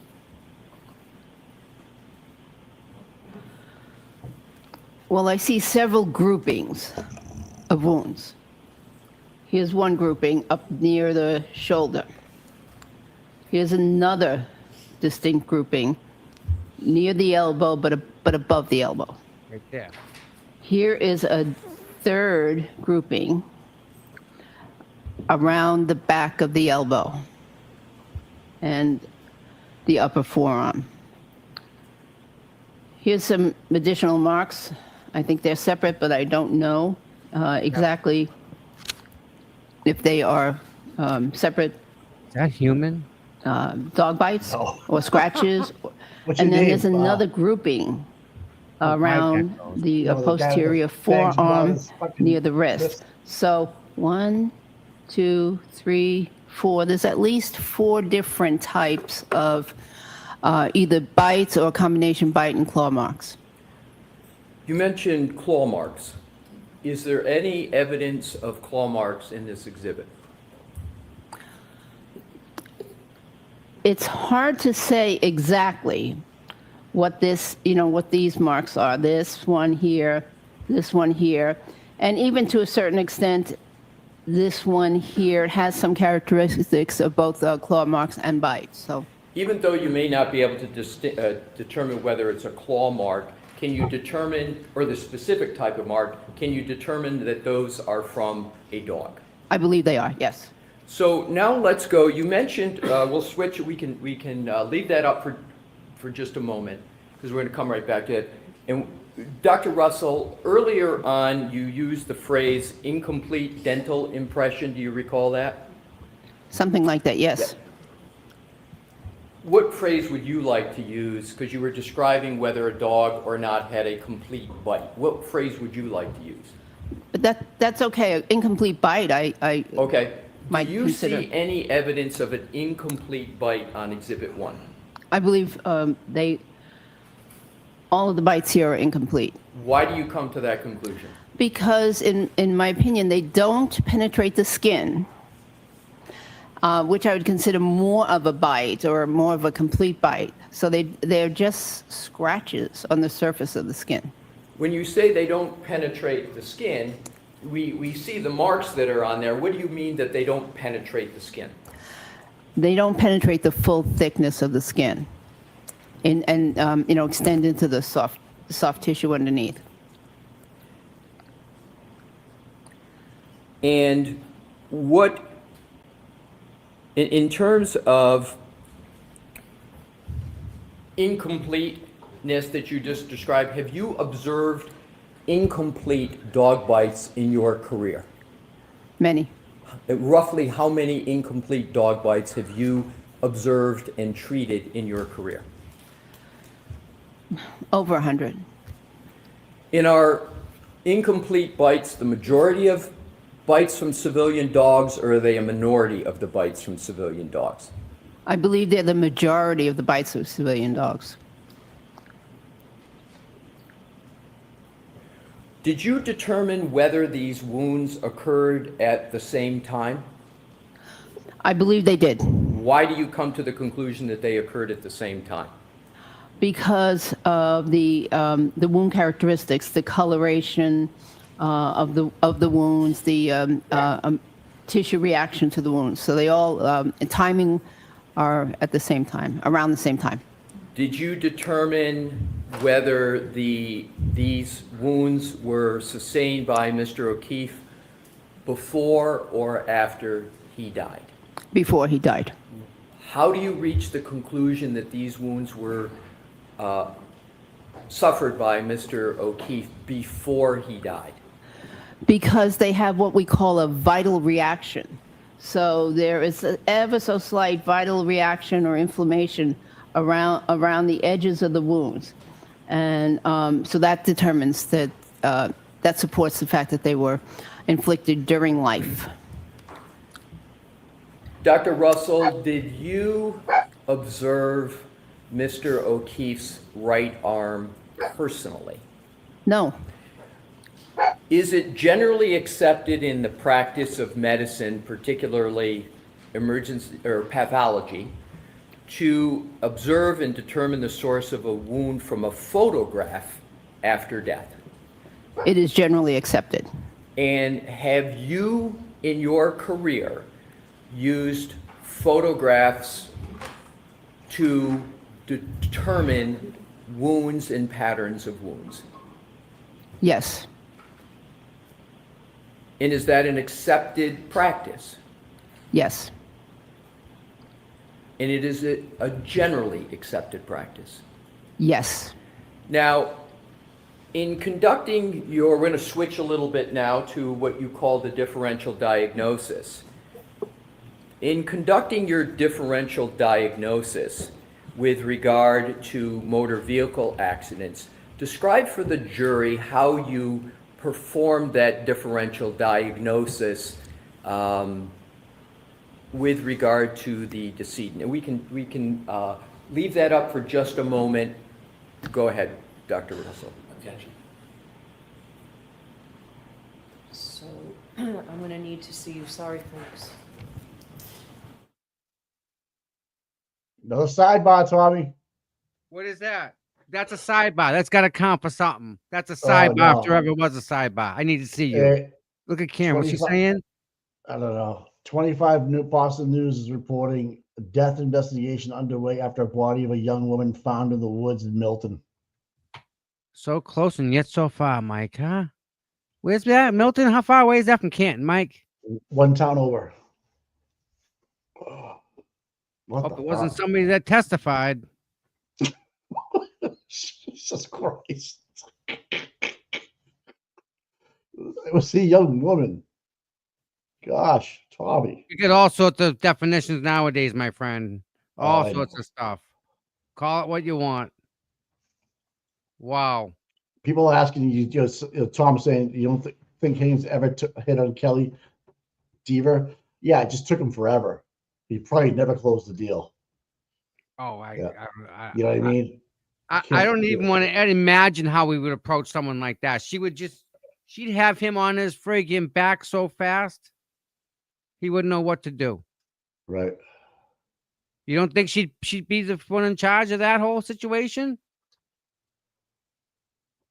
Well, I see several groupings of wounds. Here's one grouping up near the shoulder. Here's another distinct grouping near the elbow, but above the elbow. Right there. Here is a third grouping around the back of the elbow and the upper forearm. Here's some additional marks. I think they're separate, but I don't know exactly if they are separate. Is that human? Dog bites or scratches. What's And your then name? there's another grouping around the No, the guy with posterior the fangs around forearm his fucking near the wrist. wrist. So 1, 2, 3, 4. There's at least 4 different types of either bites or combination bite and claw marks. You mentioned claw marks. Is there any evidence of claw marks in this exhibit? It's hard to say exactly what what these marks are. This one here, and even to a certain extent, this one here has some characteristics of both claw marks and bites. So, Even though you may not be able to determine whether it's a claw mark, can you determine, or the specific type of mark, can you determine that those are from a dog? I believe they are, yes. So now let's go. You mentioned we'll switch. We can leave that up for just a moment, because we're going to come right back to it. And Dr. Russell, earlier on, you used the phrase incomplete dental impression. Do you recall that? Something like that, yes. What phrase would you like to use? Because you were describing whether a dog or not had a complete bite. What phrase would you like to use? But that's okay. Incomplete bite, I Okay. might Do you consider. see any evidence of an incomplete bite on Exhibit 1? I believe all of the bites here are incomplete. Why do you come to that conclusion? Because in my opinion, they don't penetrate the skin, which I would consider more of a bite or more of a complete bite. So they're just scratches on the surface of the skin. When you say they don't penetrate the skin, we see the marks that are on there. What do you mean that they don't penetrate the skin? They don't penetrate the full thickness of the skin and extend into the soft tissue underneath. And what, in terms of incompleteness that you just described, have you observed incomplete dog bites in your career? Many. Roughly how many incomplete dog bites have you observed and treated in your career? Over 100. In our incomplete bites, the majority of bites from civilian dogs, or are they a minority of the bites from civilian dogs? I believe they're the majority of the bites of civilian dogs. Did you determine whether these wounds occurred at the same time? I believe they did. Why do you come to the conclusion that they occurred at the same time? Because of the wound characteristics, the coloration of the wounds, the tissue reaction to the wounds. So they all timing are at the same time, around the same time. Did you determine whether these wounds were sustained by Mr. O'Keefe before or after he died? Before he died. How do you reach the conclusion that these wounds were suffered by Mr. O'Keefe before he died? Because they have what we call a vital reaction. So there is an ever so slight vital reaction or inflammation around the edges of the wounds. And so that determines that, that supports the fact that they were inflicted during life. Dr. Russell, did you observe Mr. O'Keefe's right arm personally? No. Is it generally accepted in the practice of medicine, particularly emergency or pathology, to observe and determine the source of a wound from a photograph after death? It is generally accepted. And have you, in your career, used photographs to determine wounds and patterns of wounds? Yes. And is that an accepted practice? Yes. And it is a generally accepted practice? Yes. Now, in conducting we're going to switch a little bit now to what you call the differential diagnosis. In conducting your differential diagnosis with regard to motor vehicle accidents, describe for the jury how you performed that differential diagnosis with regard to the decedent. And we can leave that up for just a moment. Go ahead, Dr. Russell. So I'm going to need to see you. Sorry, folks. No sidebar, Tommy. What is that? That's a sidebar. That's got to count for something. That's a sidebar no. if there ever was a sidebar. I need to see you. Look at Karen. What's she 25 saying? I don't know. 25 New Boston News is reporting a death investigation underway after a body of a young woman found in the woods in Milton. So close and yet so far, Mike, huh? Where's that? Milton? How far away is that from Canton, Mike? One town over. Hope it wasn't somebody that testified. Jesus Christ. It was a young woman. Gosh, Tommy. You get all sorts of definitions nowadays, my friend. All I sorts know. of stuff. Call it what you want. Wow. People are asking you, Tom saying, you don't think Haynes ever hit on Kelly Dever? Yeah, it just took him forever. He probably never closed the deal. Oh, You know what I mean? I don't even want to imagine how we would approach someone like that. She'd have him on his friggin' back so fast, he wouldn't know what to do. Right. You don't think she'd be the one in charge of that whole situation?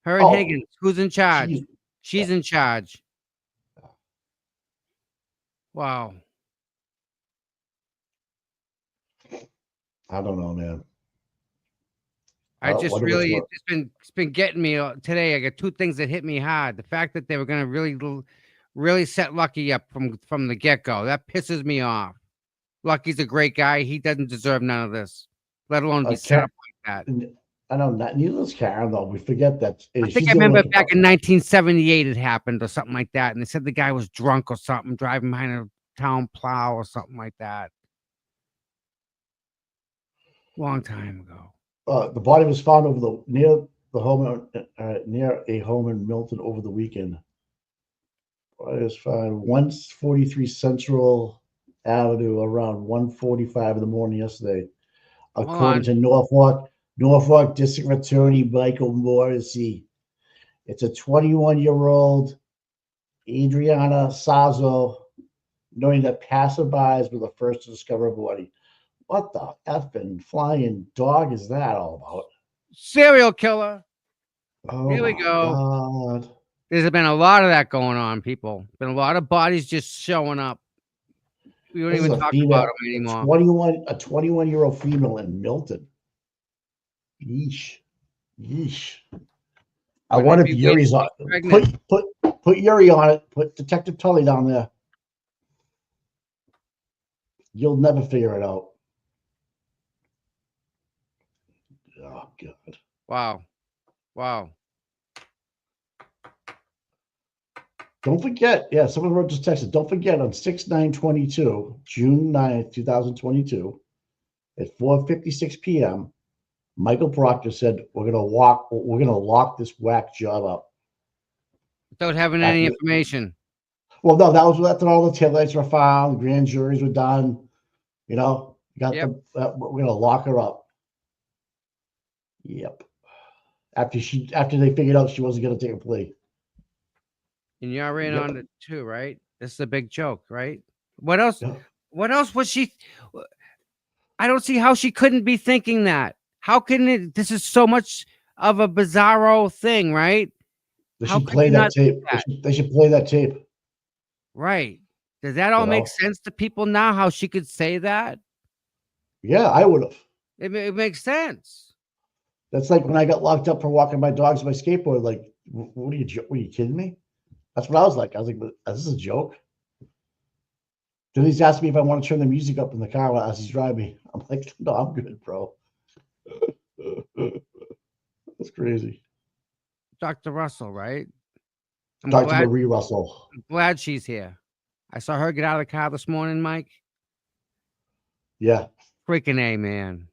Her and Higgins, who's in charge? She's in charge. Wow. I don't know, man. It's been getting me today. I got two things that hit me hard. The fact that they were going to really set Lucky up from the get-go. That pisses me off. Lucky's a great guy. He doesn't deserve none of this, let alone be set up like that. I know, neither does Karen, though. We forget that. I think I remember back in 1978 it happened or something like that. And they said the guy was drunk or something, driving behind a town plow or something like that. Long time ago. The body was found near a home in Milton over the weekend. Body was found 143 Central Avenue around 1:45 in the morning yesterday, according to Norfolk District Attorney Michael Morrissey. It's a 21-year-old Adriana Sazo, knowing that passerbys were the first to discover a body. What the effing flying dog is that all about? Serial killer. Oh, here we go. God. There's been a lot of that going on, people. Been a lot of bodies just showing up. We don't even talk about them anymore. A 21-year-old female in Milton. Yeesh. I wonder if Yuri's on. Put Yuri on it. Put Detective Tully down there. You'll never figure it out. Oh, God. Wow. Don't forget, someone wrote this text. Don't forget on 6/9/22, June 9th, 2022, at 4:56 p.m., Michael Proctor said, we're gonna lock this whack job up. Without having any information. Well, no, that was after all the taillights were found, grand juries were done. We're gonna lock her up. Yep. After they figured out she wasn't gonna take a plea. And you're in on it too, right? This is a big joke, right? What else? Yeah. What else was she? I don't see how she couldn't be thinking that. How can it? This is so much of a bizarro thing, right? They should play that tape. They should play that tape. Right. Does that all make sense to people now? How she could say that? Yeah, I would have. It makes sense. That's like when I got locked up for walking my dogs on my skateboard. Like, what are you kidding me? That's what I was like. I was like, is this a joke? Then he's asking me if I want to turn the music up in the car as he's driving. I'm like, no, I'm good, bro. That's crazy. Dr. Russell, right? Dr. Marie Russell. I'm glad she's here. I saw her get out of the car this morning, Mike. Yeah. Freaking A, man.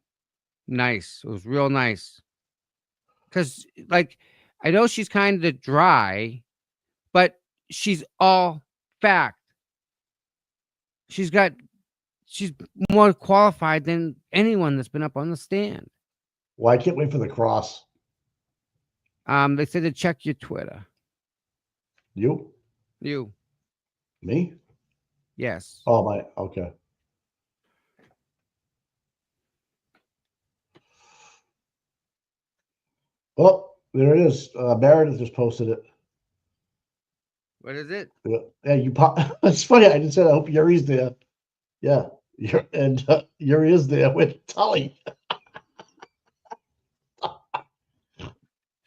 Nice. It was real nice. Because, I know she's kind of dry, but she's all fact. She's more qualified than anyone that's been up on the stand. Well, I can't wait for the cross. They said to check your Twitter. You? Me? Yes. Oh, my. Okay. Oh, there it is. Meredith just posted it. What is it? Yeah, it's funny. I just said I hope Yuri's there. Yeah, Yuri is there with Tully.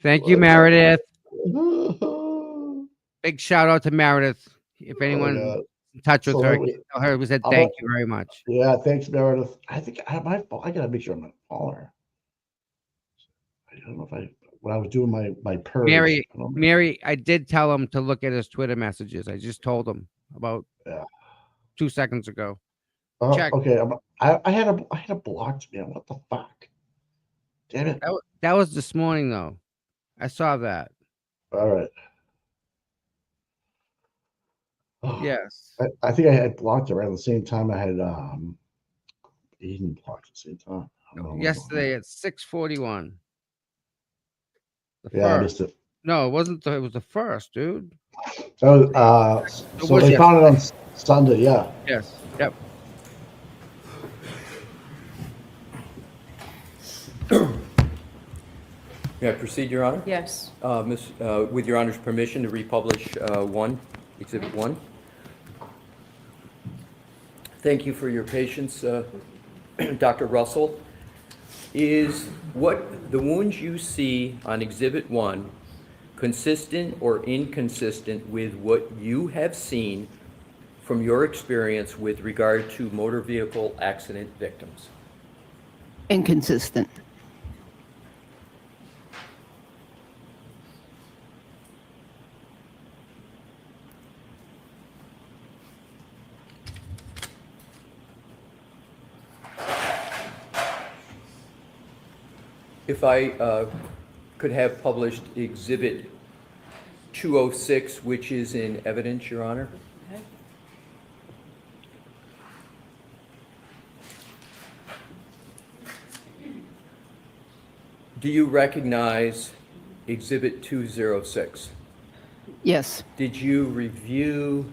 Thank you, Meredith. Big shout out to Meredith. If anyone's in touch with her, tell her we said thank you very much. Yeah, thanks, Meredith. I think I might. I gotta make sure I'm gonna follow her. don't know if when I was doing my purge. Mary, I did tell him to look at his Twitter messages. I just told him about 2 seconds ago. Check. Okay, I had a blocked man. What the fuck? Damn it. That was this morning, though. I saw that. All right. Yes. I think I had blocked around the same time I had Eden blocked at the same time. Yesterday at 6:41. I missed it. No, it wasn't. It was the first, dude. So they found it on Sunday. Yeah. Yes. Yep. May I proceed, Your Honor? Yes. With Your Honor's permission to republish Exhibit 1. Thank you for your patience, Dr. Russell. Is what the wounds you see on Exhibit 1 consistent or inconsistent with what you have seen from your experience with regard to motor vehicle accident victims? Inconsistent. If I could have published Exhibit 206, which is in evidence, Your Honor. Okay. Do you recognize Exhibit 206? Yes. Did you review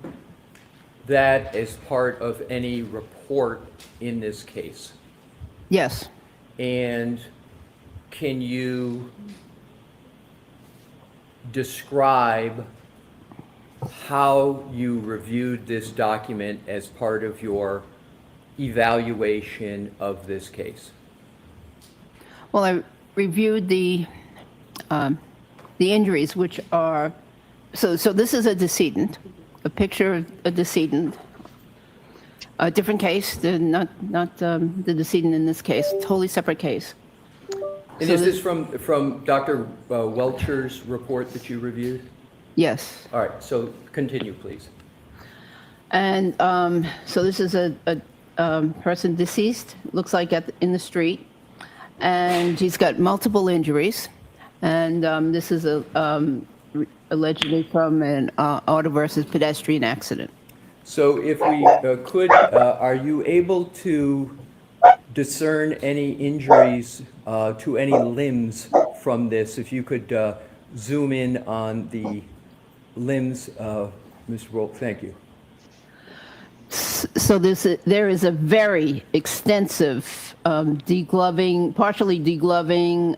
that as part of any report in this case? Yes. And can you describe how you reviewed this document as part of your evaluation of this case? Well, I reviewed the injuries, which are so this is a decedent, a picture of a decedent. A different case, not the decedent in this case, totally separate case. And is this from Dr. Welcher's report that you reviewed? Yes. All right, so continue, please. And so this is a person deceased, looks like in the street, and he's got multiple injuries. And this is allegedly from an auto versus pedestrian accident. So if we could, are you able to discern any injuries to any limbs from this? If you could zoom in on the limbs, Mr. Wolk, thank you. So there is a very extensive degloving, partially degloving,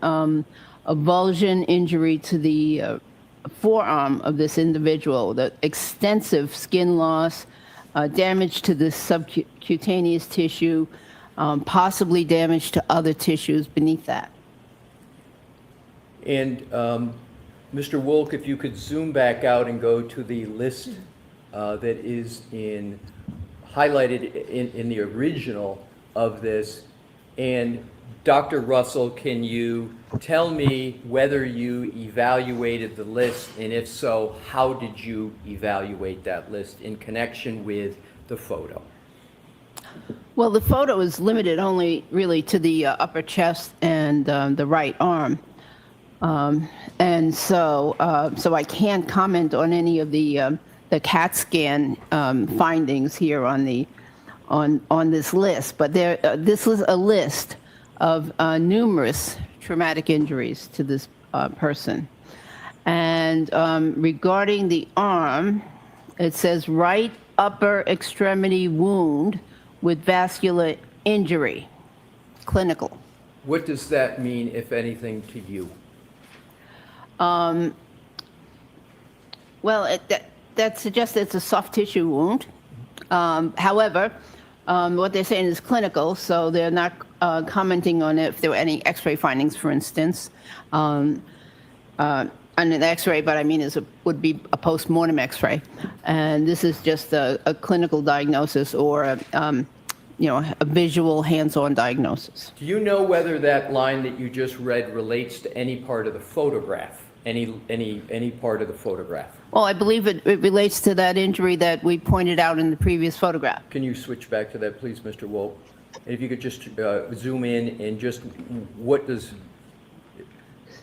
avulsion injury to the forearm of this individual, the extensive skin loss, damage to the subcutaneous tissue, possibly damage to other tissues beneath that. And Mr. Wolk, if you could zoom back out and go to the list that is highlighted in the original of this. And Dr. Russell, can you tell me whether you evaluated the list, and if so, how did you evaluate that list in connection with the photo? Well, the photo is limited only really to the upper chest and the right arm. And so I can't comment on any of the CAT scan findings here on this list, but this was a list of numerous traumatic injuries to this person. And regarding the arm, it says right upper extremity wound with vascular injury, clinical. What does that mean, if anything, to you? Well, that suggests it's a soft tissue wound. However, what they're saying is clinical, so they're not commenting on if there were any X-ray findings, for instance. On an X-ray, but I mean, would be a post-mortem X-ray. And this is just a clinical diagnosis or a visual hands-on diagnosis. Do you know whether that line that you just read relates to any part of the photograph? Any part of the photograph? Well, I believe it relates to that injury that we pointed out in the previous photograph. Can you switch back to that, please, Mr. Wolf? And if you could just zoom in and just what does...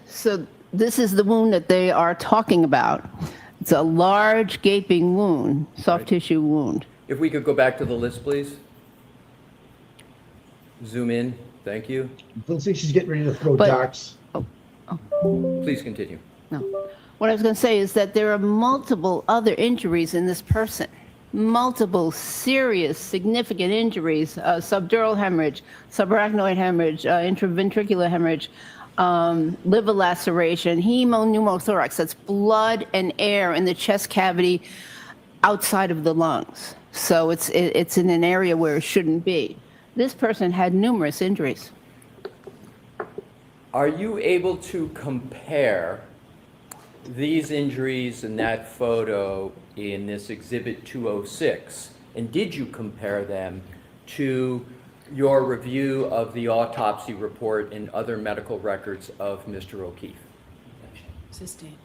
So this is the wound that they are talking about. It's a large gaping wound, soft tissue wound. If we could go back to the list, please. Zoom in. Thank you. Let's see, she's getting ready to throw But- darts. Please continue. No. What I was going to say is that there are multiple other injuries in this person. Multiple serious, significant injuries, subdural hemorrhage, subarachnoid hemorrhage, intraventricular hemorrhage, liver laceration, pneumothorax. That's blood and air in the chest cavity outside of the lungs. So it's in an area where it shouldn't be. This person had numerous injuries. Are you able to compare these injuries in that photo in this Exhibit 206? And did you compare them to your review of the autopsy report and other medical records of Mr. O'Keefe? Sustained.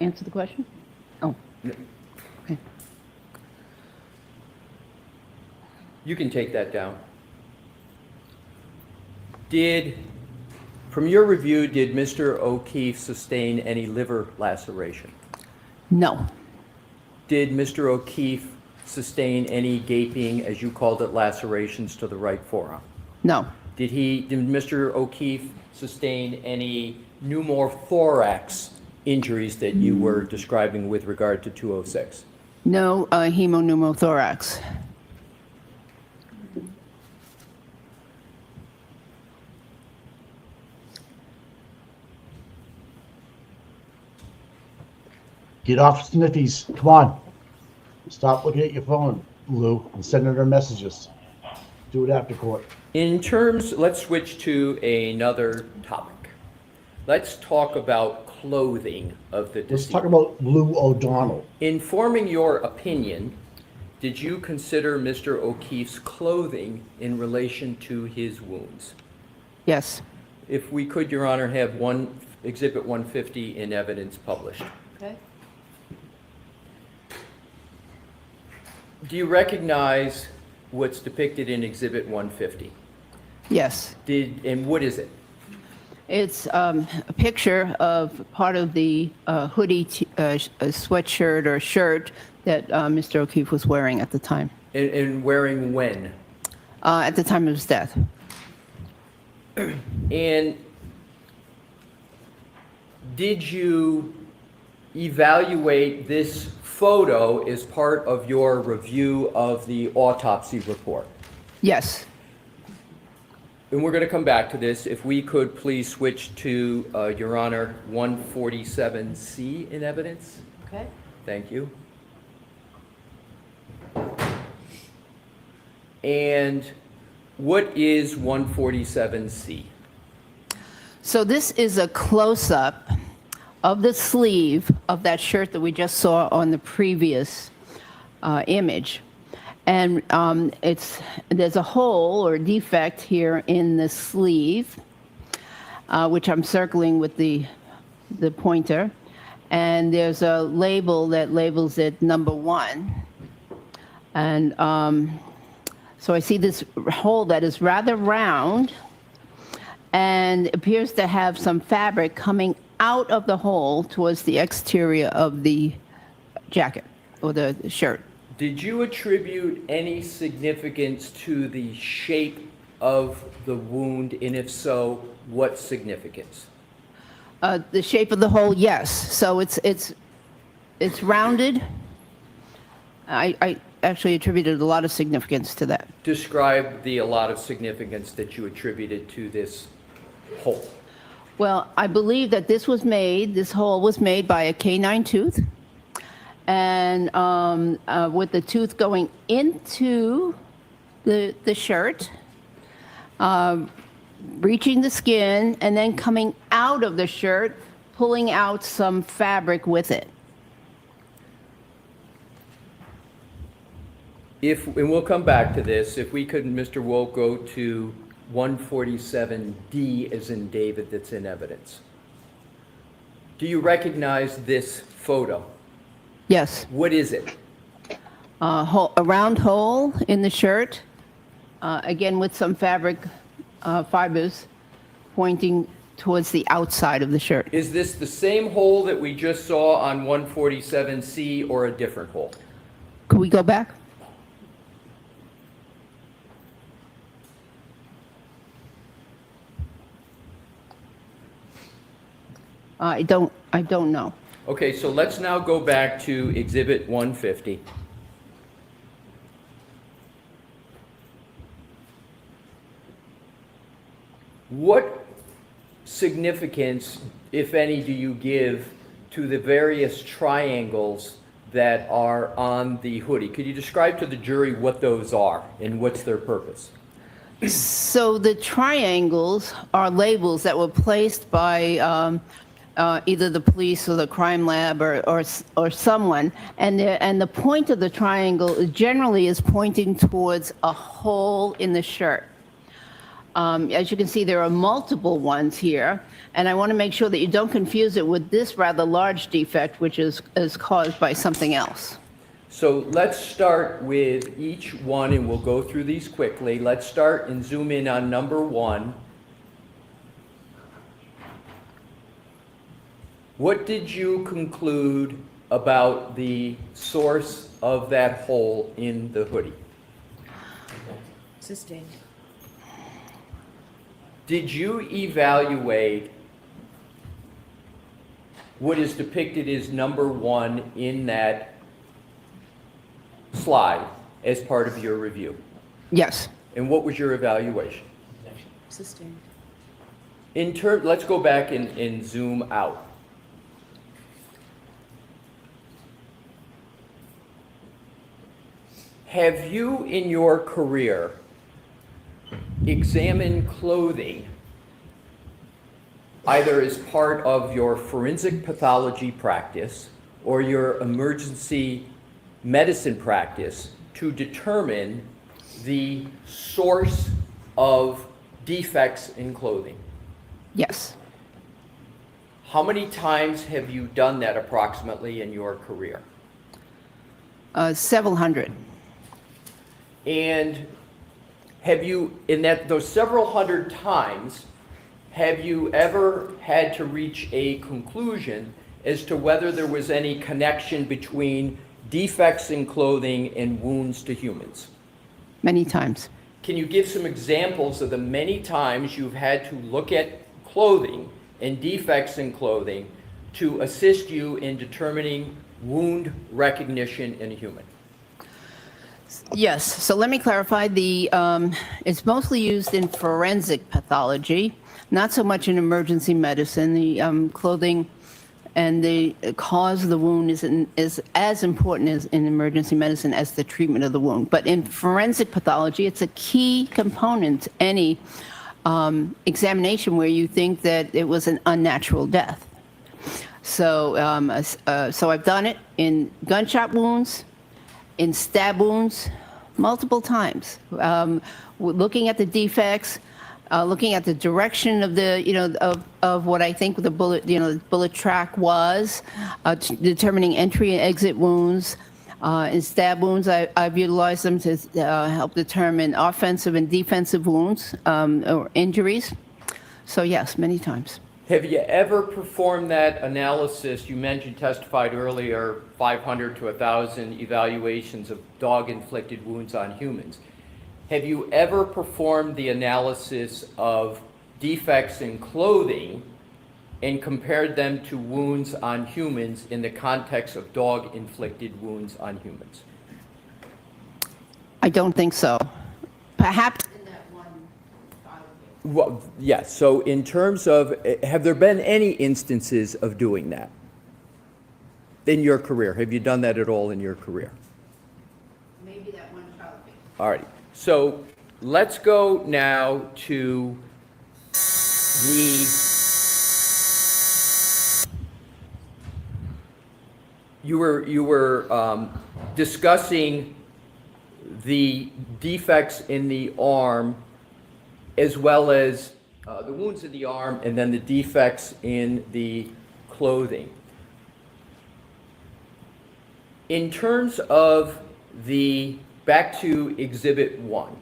Answer the question? Oh. Okay. You can take that down. From your review, did Mr. O'Keefe sustain any liver laceration? No. Did Mr. O'Keefe sustain any gaping, as you called it, lacerations to the right forearm? No. Did Mr. O'Keefe sustain any pneumothorax injuries that you were describing with regard to 206? No pneumothorax. Get off Sniffies. Come on. Stop looking at your phone, Lou, and sending her messages. Do it after court. Let's switch to another topic. Let's talk about clothing of the deceased. Let's talk about Lou O'Donnell. In forming your opinion, did you consider Mr. O'Keefe's clothing in relation to his wounds? Yes. If we could, Your Honor, have Exhibit 150 in evidence published. Okay. Do you recognize what's depicted in Exhibit 150? Yes. And what is it? It's a picture of part of the hoodie, sweatshirt or shirt that Mr. O'Keefe was wearing at the time. And wearing when? At the time of his death. And did you evaluate this photo as part of your review of the autopsy report? Yes. And we're going to come back to this. If we could please switch to, Your Honor, 147C in evidence. Okay. Thank you. And what is 147C? So this is a close-up of the sleeve of that shirt that we just saw on the previous image. And there's a hole or defect here in the sleeve, which I'm circling with the pointer. And there's a label that labels it number 1. And so I see this hole that is rather round and appears to have some fabric coming out of the hole towards the exterior of the jacket or the shirt. Did you attribute any significance to the shape of the wound, and if so, what significance? The shape of the hole, yes. So it's rounded. I actually attributed a lot of significance to that. Describe a lot of significance that you attributed to this hole. Well, I believe that this hole was made by a canine tooth, and with the tooth going into the shirt, reaching the skin, and then coming out of the shirt, pulling out some fabric with it. and we'll come back to this, if we could, Mr. Wolk, go to 147D as in David that's in evidence. Do you recognize this photo? Yes. What is it? A round hole in the shirt, again with some fabric fibers pointing towards the outside of the shirt. Is this the same hole that we just saw on 147C or a different hole? Could we go back? I don't know. Okay, so let's now go back to Exhibit 150. What significance, if any, do you give to the various triangles that are on the hoodie? Could you describe to the jury what those are and what's their purpose? So the triangles are labels that were placed by either the police or the crime lab or someone, and the point of the triangle generally is pointing towards a hole in the shirt. As you can see, there are multiple ones here, and I want to make sure that you don't confuse it with this rather large defect, which is caused by something else. So let's start with each one, and we'll go through these quickly. Let's start and zoom in on number 1. What did you conclude about the source of that hole in the hoodie? Sustained. Did you evaluate what is depicted as number 1 in that slide as part of your review? Yes. And what was your evaluation? Sustained. Let's go back and zoom out. Have you in your career examined clothing either as part of your forensic pathology practice or your emergency medicine practice to determine the source of defects in clothing? Yes. How many times have you done that approximately in your career? Several hundred. And have you, in those several hundred times, have you ever had to reach a conclusion as to whether there was any connection between defects in clothing and wounds to humans? Many times. Can you give some examples of the many times you've had to look at clothing and defects in clothing to assist you in determining wound recognition in a human? Yes, so let me clarify. It's mostly used in forensic pathology, not so much in emergency medicine. The clothing and the cause of the wound is as important as in emergency medicine as the treatment of the wound. But in forensic pathology, it's a key component to any examination where you think that it was an unnatural death. So, so I've done it in gunshot wounds, in stab wounds, multiple times, looking at the defects, looking at the direction of the, of what I think the bullet, bullet track was, determining entry and exit wounds. In stab wounds, I've utilized them to help determine offensive and defensive wounds or injuries. So yes, many times. Have you ever performed that analysis? You mentioned, testified earlier, 500 to 1,000 evaluations of dog-inflicted wounds on humans. Have you ever performed the analysis of defects in clothing and compared them to wounds on humans in the context of dog-inflicted wounds on humans? I don't think so. Perhaps. Well, yes. So in terms of, have there been any instances of doing that in your career? Have you done that at all in your career? Maybe that one child case. All right. So let's go now to you were discussing the defects in the arm, as well as the wounds in the arm, and then the defects in the clothing. In terms of back to Exhibit 1.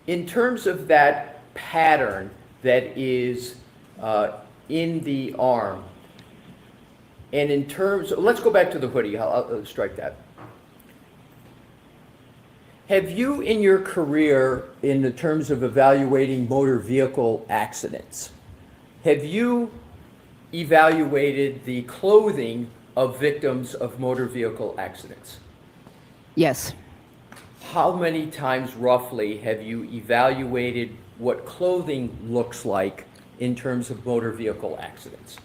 In terms of that pattern that is in the arm, and in terms, let's go back to the hoodie, I'll strike that. Have you, in your career, in the terms of evaluating motor vehicle accidents, have you evaluated the clothing of victims of motor vehicle accidents? Yes. How many times roughly have you evaluated what clothing looks like in terms of motor vehicle accidents?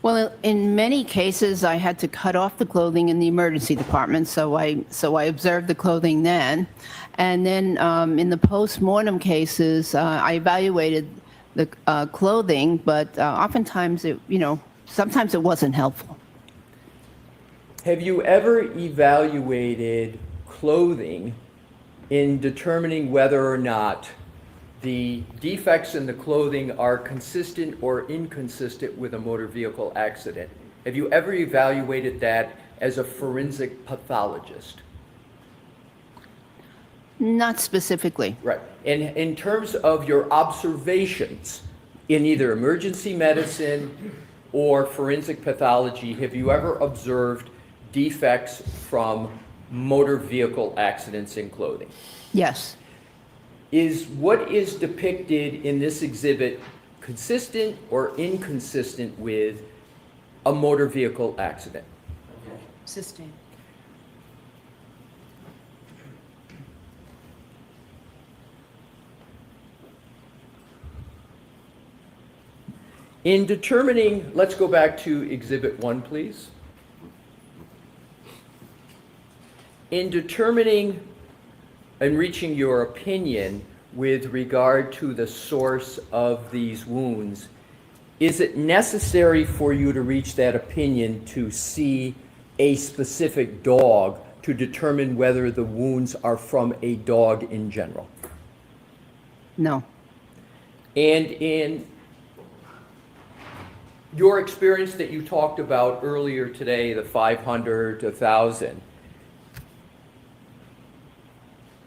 Well, in many cases, I had to cut off the clothing in the emergency department, so I observed the clothing then. And then in the post-mortem cases, I evaluated the clothing, but oftentimes, sometimes it wasn't helpful. Have you ever evaluated clothing in determining whether or not the defects in the clothing are consistent or inconsistent with a motor vehicle accident? Have you ever evaluated that as a forensic pathologist? Not specifically. Right. And in terms of your observations in either emergency medicine or forensic pathology, have you ever observed defects from motor vehicle accidents in clothing? Yes. Is what is depicted in this exhibit consistent or inconsistent with a motor vehicle accident? Sustained. In determining, let's go back to Exhibit 1, please. In determining and reaching your opinion with regard to the source of these wounds, is it necessary for you to reach that opinion to see a specific dog to determine whether the wounds are from a dog in general? No. And in your experience that you talked about earlier today, the 500 to 1,000,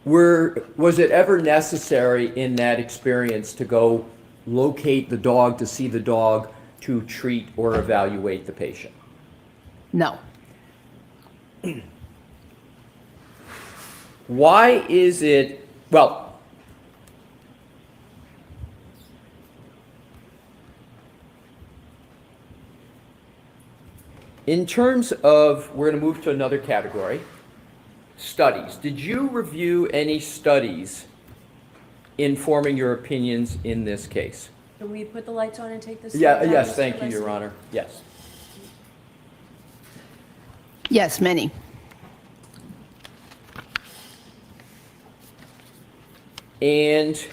was it ever necessary in that experience to go locate the dog, to see the dog, to treat or evaluate the patient? No. Why is it, well, in terms of, we're going to move to another category. Studies. Did you review any studies informing your opinions in this case? Can we put the lights on and take this? Yes, thank you, Your Honor. Yes. Yes, many. And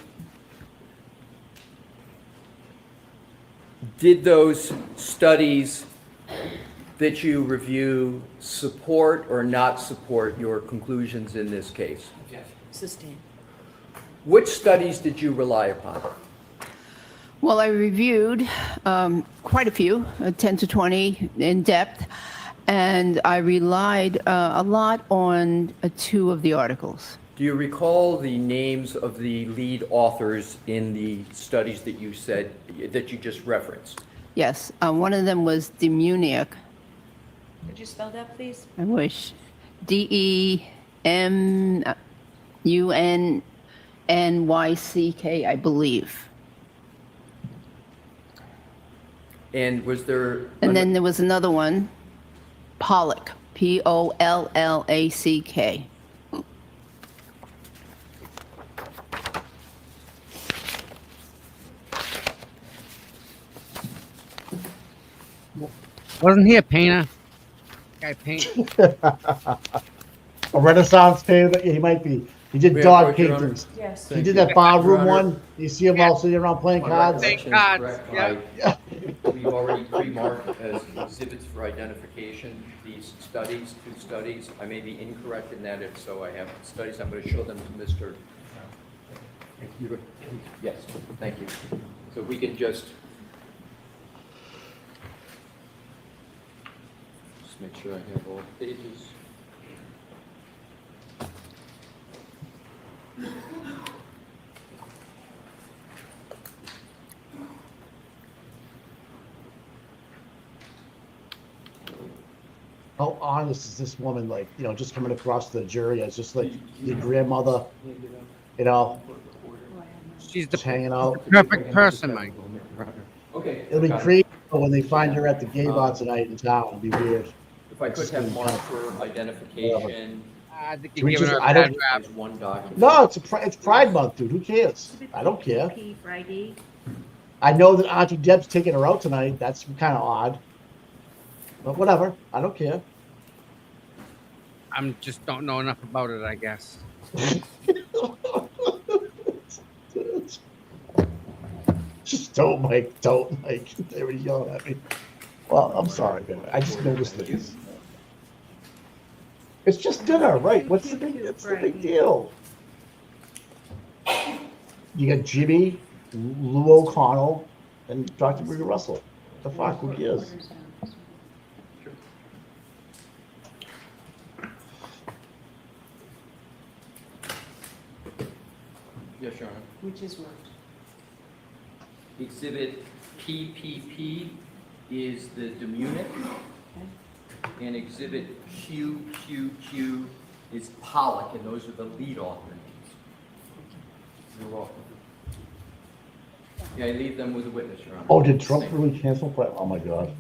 did those studies that you review support or not support your conclusions in this case? Sustained. Which studies did you rely upon? Well, I reviewed quite a few, 10 to 20 in depth, and I relied a lot on 2 of the articles. Do you recall the names of the lead authors in the studies that you said, that you just referenced? Yes, one of them was demeanor. Could you spell that, please? I wish. DEMUNNYCK, I believe. And was there... And then there was another one, Pollack, Pollack. Wasn't he a painter? Guy paint. A Renaissance painter? Yeah, he might be. He did May I dog approach, Your Honor? paintings. Yes. He Thank did you. that bar Your room Honor. one. You see him all sitting around playing My cards. recollection is correct. We've already pre-marked as exhibits for identification these studies, 2 studies. I may be incorrect in that. If so, I have studies. I'm going to show them to Mr. Yes, thank you. So we can just make sure I have all the pages. How honest is this woman, like, just coming across the jury as just like your grandmother, She's just hanging out. perfect person, Mike. Okay. It'll be crazy when they find her at the gay bar tonight in town. It'll be weird. If I could have marked for identification. I think Can we you're giving just- her a I don't- bad rap. As one document. No, it's Pride Month, dude. Who cares? I don't care. P for ID. I know that Auntie Deb's taking her out tonight. That's kind of odd. But whatever. I don't care. I'm just don't know enough about it, I guess. Just don't, Mike. Don't, Mike. They were yelling at me. Well, I'm sorry, man. I just noticed things. It's just dinner, right? What's the big deal? You got Jimmy, Lou O'Connell, and Dr. Brigger Russell. The fuck? Who cares? Yes, Your Honor. Which is what? Exhibit PPP is the demeanor, and exhibit QQQ is Pollock, and those are the lead author names. You're welcome. Yeah, I leave them with the witness, Your Honor. Oh, did Trump really cancel Pride? Oh my God.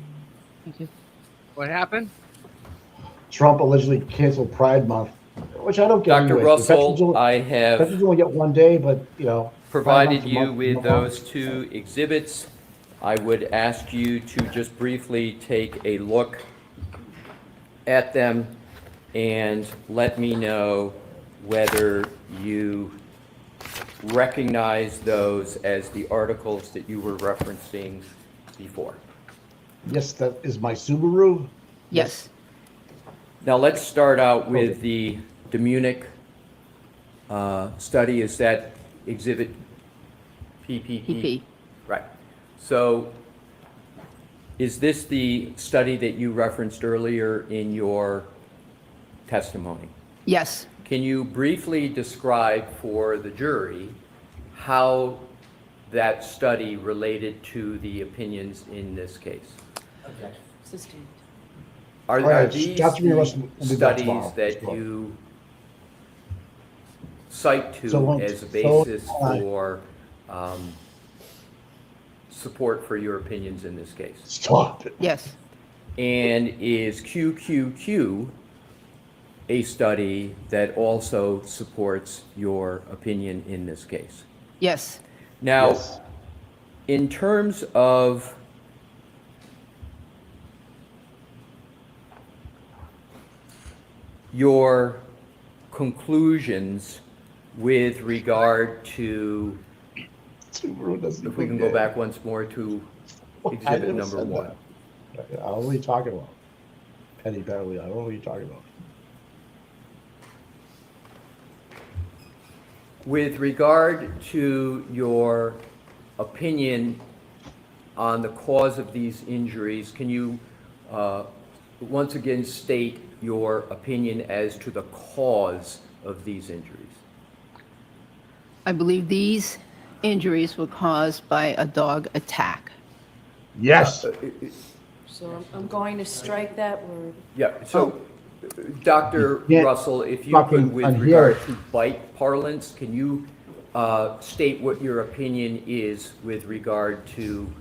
Thank you. What happened? Trump allegedly canceled Pride Month, which I don't get. Dr. anyways. Russell, Veterans I have Veterans only get one day, but provided Pride Month's a you month, with no those 2 exhibits. I would ask you to just briefly take a look at them and let me know whether you recognize those as the articles that you were referencing before. Yes, that is my Subaru. Yes. Now let's start out with the Demunic study. Is that exhibit PPP? PP. Right. So is this the study that you referenced earlier in your testimony? Yes. Can you briefly describe for the jury how that study related to the opinions in this case? Okay. Sustained. Are All right, these Dr. Russell, we'll the do that studies tomorrow. that you cite to So, as a so- basis for support for your opinions in this case? Stop it. Yes. And is QQQ a study that also supports your opinion in this case? Yes. Now, Yes. in terms of your conclusions with regard to, if we can go back once more to I exhibit never number said 1. that. I don't know what you're talking about. Penny Barely, I don't know what you're talking about. With regard to your opinion on the cause of these injuries, can you once again state your opinion as to the cause of these injuries? I believe these injuries were caused by a dog attack. Yes. So I'm going to strike that word. Yeah, so Dr. You can't Russell, if you fucking could, with unhear regard it. to bite parlance, can you state what your opinion is with regard to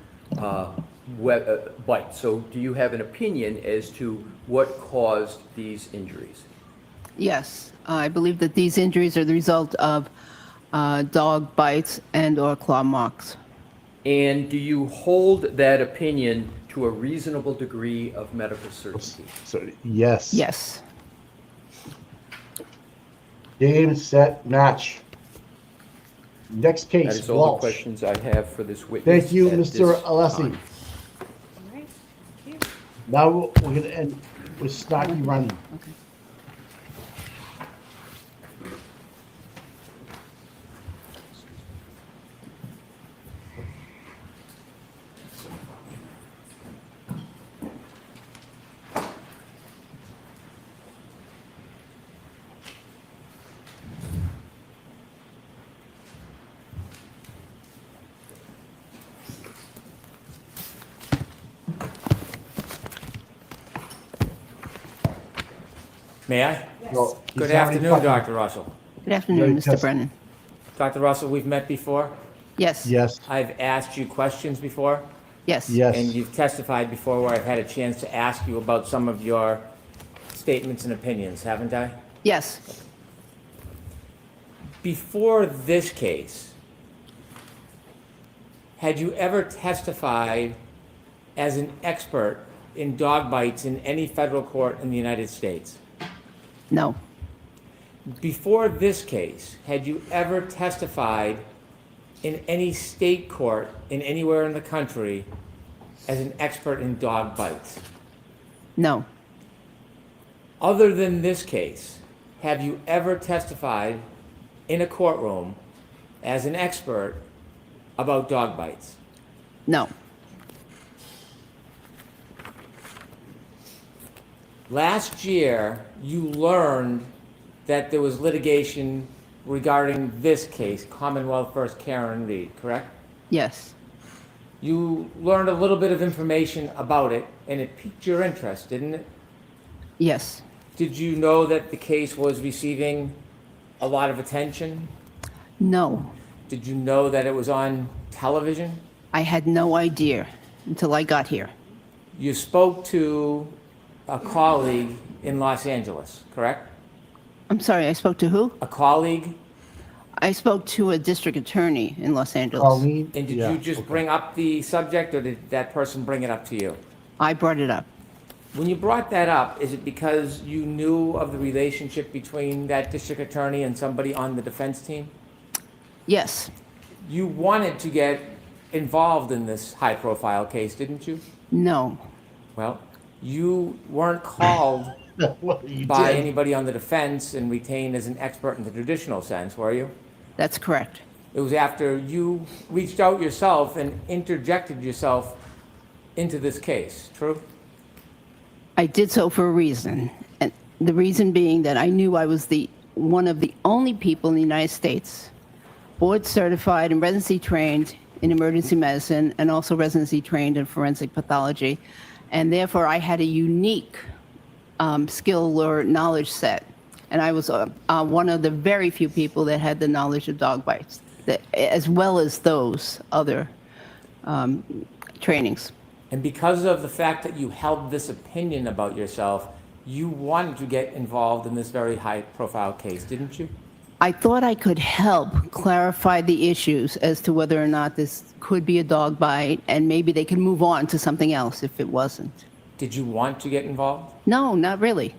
bite? So do you have an opinion as to what caused these injuries? Yes. I believe that these injuries are the result of dog bites and/or claw marks. And do you hold that opinion to a reasonable degree of medical certainty? So, yes. Yes. Game, set, match. Next That case, is all the Walsh. questions I have for this witness. Thank you, at Mr. this Alessi. time. All right, thank you. Now we're gonna end with Snarky running. Okay. May I? No, he's Good already afternoon, fucking- Dr. Russell. Good afternoon, Very Mr. tested. Brennan. Dr. Russell, we've met before. Yes. Yes, I've asked you questions before, Yes. yes. and you've testified before where I've had a chance to ask you about some of your statements and opinions, haven't I? Yes. Before this case, had you ever testified as an expert in dog bites in any federal court in the United States? No. Before this case, had you ever testified in any state court in anywhere in the country as an expert in dog bites? No. Other than this case, have you ever testified in a courtroom as an expert about dog bites? No. Last year, you learned that there was litigation regarding this case, Commonwealth versus Karen Reed, correct? Yes. You learned a little bit of information about it, and it piqued your interest, didn't it? Yes. Did you know that the case was receiving a lot of attention? No. Did you know that it was on television? I had no idea until I got here. You spoke to a colleague in Los Angeles, correct? I'm sorry, I spoke to who? A colleague? I spoke to a district attorney in Los Angeles. Colleen? And did Yeah, you just bring up the subject, or did that person bring it up to you? I brought it up. When you brought that up, is it because you knew of the relationship between that district attorney and somebody on the defense team? Yes. You wanted to get involved in this high-profile case, didn't you? No. Well, you weren't called Well, you by did. anybody on the defense and retained as an expert in the traditional sense, were you? That's correct. It was after you reached out yourself and interjected yourself into this case, true? I did so for a reason. And the reason being that I knew I was one of the only people in the United States board certified and residency trained in emergency medicine and also residency trained in forensic pathology. And therefore, I had a unique skill or knowledge set. And I was one of the very few people that had the knowledge of dog bites, as well as those other trainings. And because of the fact that you held this opinion about yourself, you wanted to get involved in this very high-profile case, didn't you? I thought I could help clarify the issues as to whether or not this could be a dog bite, and maybe they could move on to something else if it wasn't. Did you want to get involved? No, not really.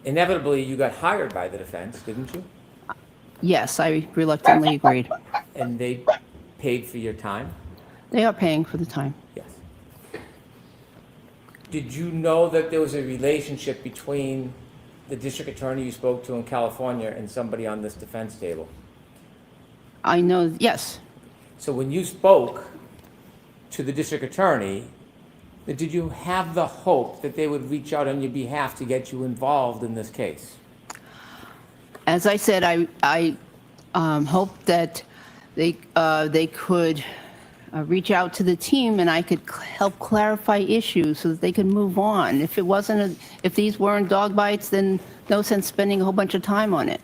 Inevitably, you got hired by the defense, didn't you? Yes, I reluctantly agreed. And they paid for your time? They are paying for the time. Yes. Did you know that there was a relationship between the district attorney you spoke to in California and somebody on this defense table? I know, yes. So when you spoke to the district attorney, did you have the hope that they would reach out on your behalf to get you involved in this case? As I said, I hoped that they could reach out to the team and I could help clarify issues so that they could move on. If if these weren't dog bites, then no sense spending a whole bunch of time on it.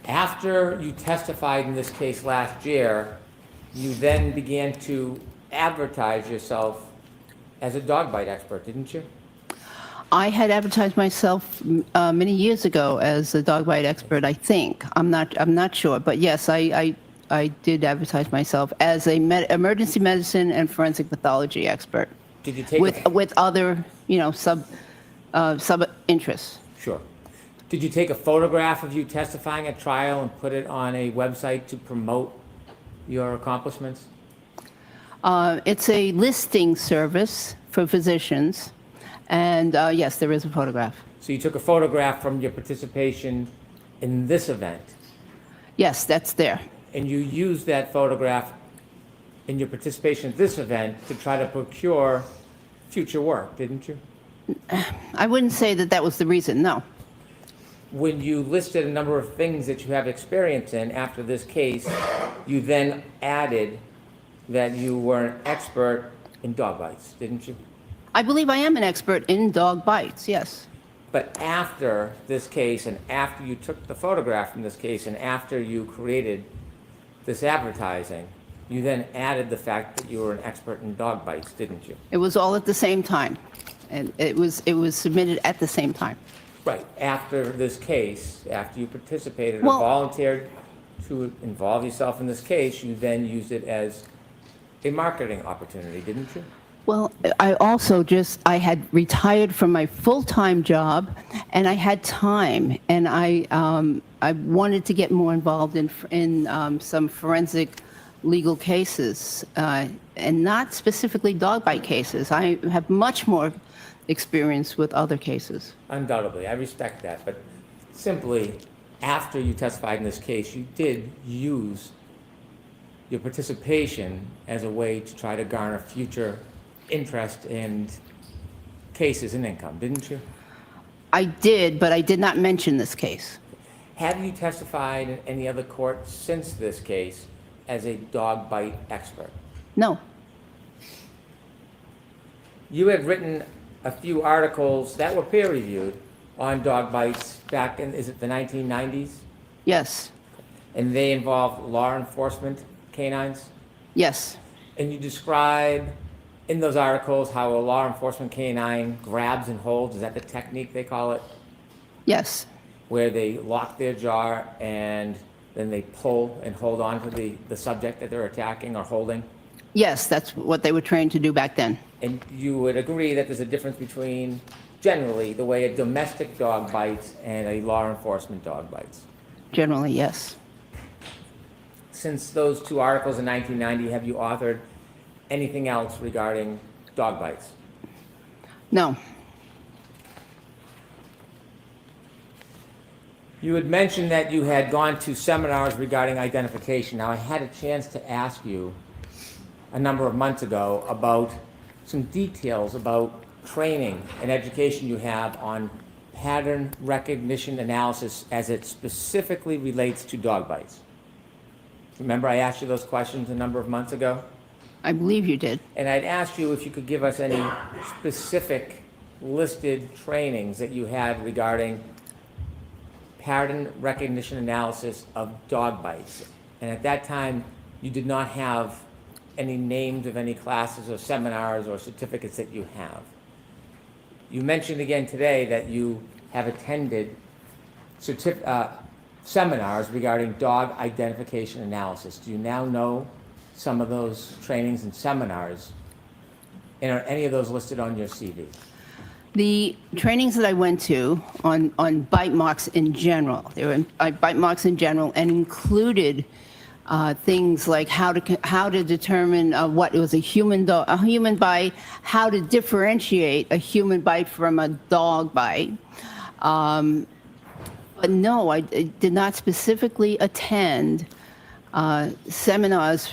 After you testified in this case last year, you then began to advertise yourself as a dog bite expert, didn't you? I had advertised myself many years ago as a dog bite expert, I think. I'm not sure, but yes, I did advertise myself as a emergency medicine and forensic pathology expert. Did you take with other, sub interests. Sure. Did you take a photograph of you testifying at trial and put it on a website to promote your accomplishments? It's a listing service for physicians, and yes, there is a photograph. So you took a photograph from your participation in this event, Yes, that's there. and you used that photograph in your participation at this event to try to procure future work, didn't you? I wouldn't say that that was the reason, no. When you listed a number of things that you have experience in after this case, you then added that you were an expert in dog bites, didn't you? I believe I am an expert in dog bites, yes. But after this case, and after you took the photograph from this case, and after you created this advertising, you then added the fact that you were an expert in dog bites, didn't you? It was all at the same time, and it was submitted at the same time. Right. After this case, after you participated Well- or volunteered to involve yourself in this case, you then used it as a marketing opportunity, didn't you? Well, I had retired from my full-time job, and I had time, and I wanted to get more involved in some forensic legal cases, and not specifically dog bite cases. I have much more experience with other cases. Undoubtedly, I respect that, but simply after you testified in this case, you did use your participation as a way to try to garner future interest in cases and income, didn't you? I did, but I did not mention this case. Have you testified in any other court since this case as a dog bite expert? No. You had written a few articles that were peer-reviewed on dog bites back in, is it the 1990s? Yes. And they involved law enforcement canines? Yes. And you describe in those articles how a law enforcement canine grabs and holds, is that the technique they call it? Yes. Where they lock their jaw and then they pull and hold on to the subject that they're attacking or holding? Yes, that's what they were trained to do back then. And you would agree that there's a difference between, generally, the way a domestic dog bites and a law enforcement dog bites? Generally, yes. Since those two articles in 1990, have you authored anything else regarding dog bites? No. You had mentioned that you had gone to seminars regarding identification. Now, I had a chance to ask you a number of months ago about some details about training and education you have on pattern recognition analysis as it specifically relates to dog bites. Remember I asked you those questions a number of months ago? I believe you did. And I'd asked you if you could give us any specific listed trainings that you had regarding pattern recognition analysis of dog bites. And at that time, you did not have any names of any classes or seminars or certificates that you have. You mentioned again today that you have attended seminars regarding dog identification analysis. Do you now know some of those trainings and seminars? And are any of those listed on your CV? The trainings that I went to on bite marks in general, they were bite marks in general, and included things like how to determine what was a human bite, how to differentiate a human bite from a dog bite. But no, I did not specifically attend seminars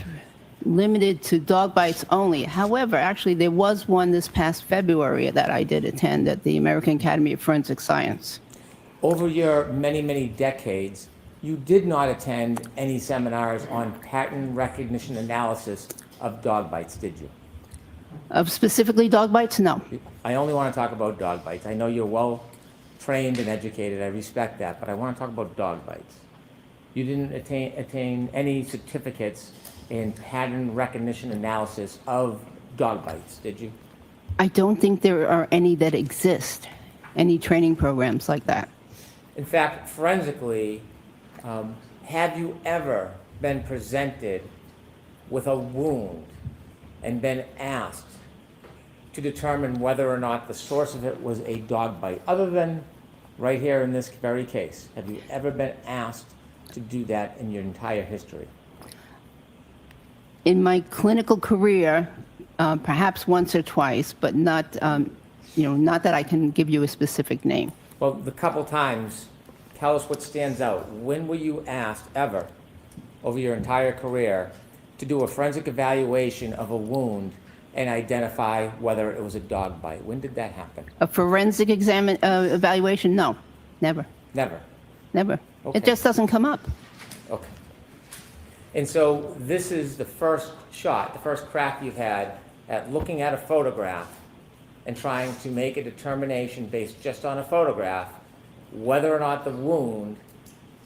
limited to dog bites only. However, actually, there was one this past February that I did attend at the American Academy of Forensic Science. Over your many, many decades, you did not attend any seminars on pattern recognition analysis of dog bites, did you? Of specifically dog bites? No. I only want to talk about dog bites. I know you're well trained and educated. I respect that, but I want to talk about dog bites. You didn't attain any certificates in pattern recognition analysis of dog bites, did you? I don't think there are any that exist, any training programs like that. In fact, forensically, have you ever been presented with a wound and been asked to determine whether or not the source of it was a dog bite, other than right here in this very case? Have you ever been asked to do that in your entire history? In my clinical career, perhaps once or twice, but not, not that I can give you a specific name. Well, the couple times, tell us what stands out. When were you asked ever over your entire career to do a forensic evaluation of a wound and identify whether it was a dog bite? When did that happen? A forensic evaluation? No, never, Never. never. Okay. It just doesn't come up. Okay. And so this is the first shot, the first crack you've had at looking at a photograph and trying to make a determination based just on a photograph whether or not the wound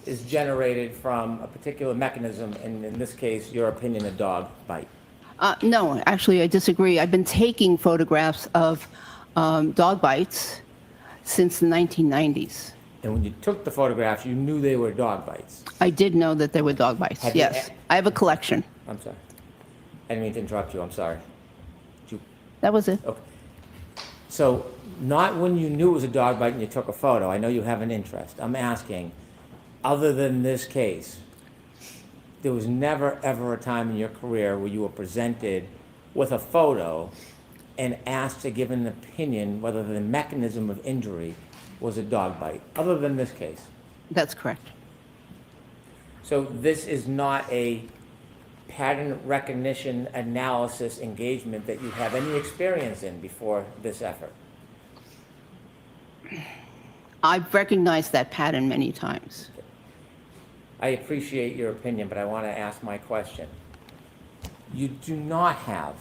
is generated from a particular mechanism, and in this case, your opinion, a dog bite. No, actually, I disagree. I've been taking photographs of dog bites since the 1990s. And when you took the photographs, you knew they were dog bites. I did know that there were dog bites, Have you yes. I have a collection. I'm sorry. I didn't mean to interrupt you, I'm sorry. That was it. Okay. So, not when you knew it was a dog bite and you took a photo. I know you have an interest. I'm asking, other than this case, there was never ever a time in your career where you were presented with a photo and asked to give an opinion whether the mechanism of injury was a dog bite, other than this case? That's correct. So this is not a pattern recognition analysis engagement that you have any experience in before this effort? I've recognized that pattern many times. I appreciate your opinion, but I want to ask my question. You do not have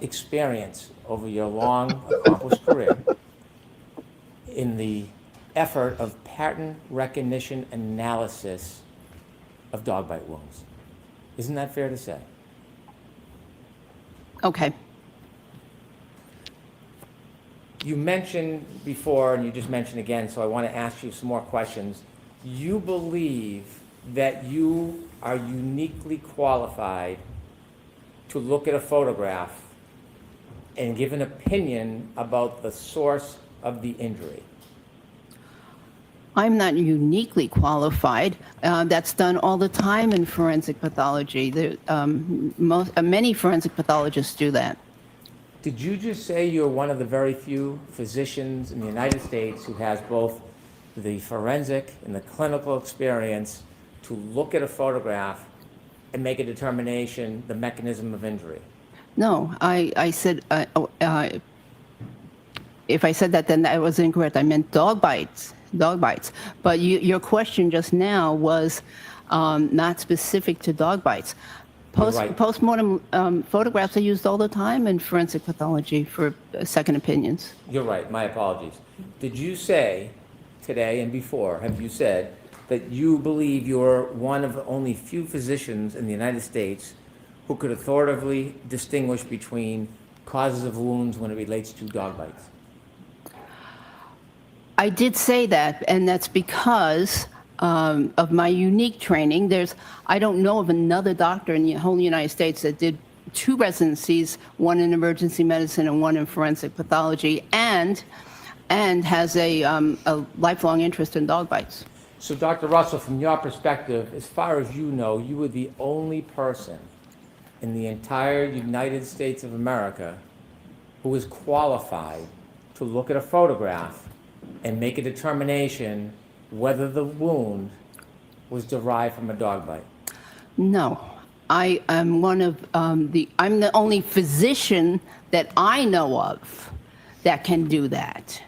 experience over your long, accomplished career in the effort of pattern recognition analysis of dog bite wounds. Isn't that fair to say? Okay. You mentioned before, and you just mentioned again, so I want to ask you some more questions. You believe that you are uniquely qualified to look at a photograph and give an opinion about the source of the injury. I'm not uniquely qualified. That's done all the time in forensic pathology. Many forensic pathologists do that. Did you just say you're one of the very few physicians in the United States who has both the forensic and the clinical experience to look at a photograph and make a determination, the mechanism of injury? No, I said, if I said that, then that was incorrect. I meant dog bites. But your question just now was not specific to dog bites. Right. Postmortem photographs are used all the time in forensic pathology for second opinions. You're right, my apologies. Did you say today and before, have you said that you believe you're one of only few physicians in the United States who could authoritatively distinguish between causes of wounds when it relates to dog bites? I did say that, and that's because of my unique training. I don't know of another doctor in the whole United States that did 2 residencies, one in emergency medicine and one in forensic pathology, and has a lifelong interest in dog bites. So, Dr. Russell, from your perspective, as far as you know, you were the only person in the entire United States of America who was qualified to look at a photograph and make a determination whether the wound was derived from a dog bite. No, I am one of I'm the only physician that I know of that can do that.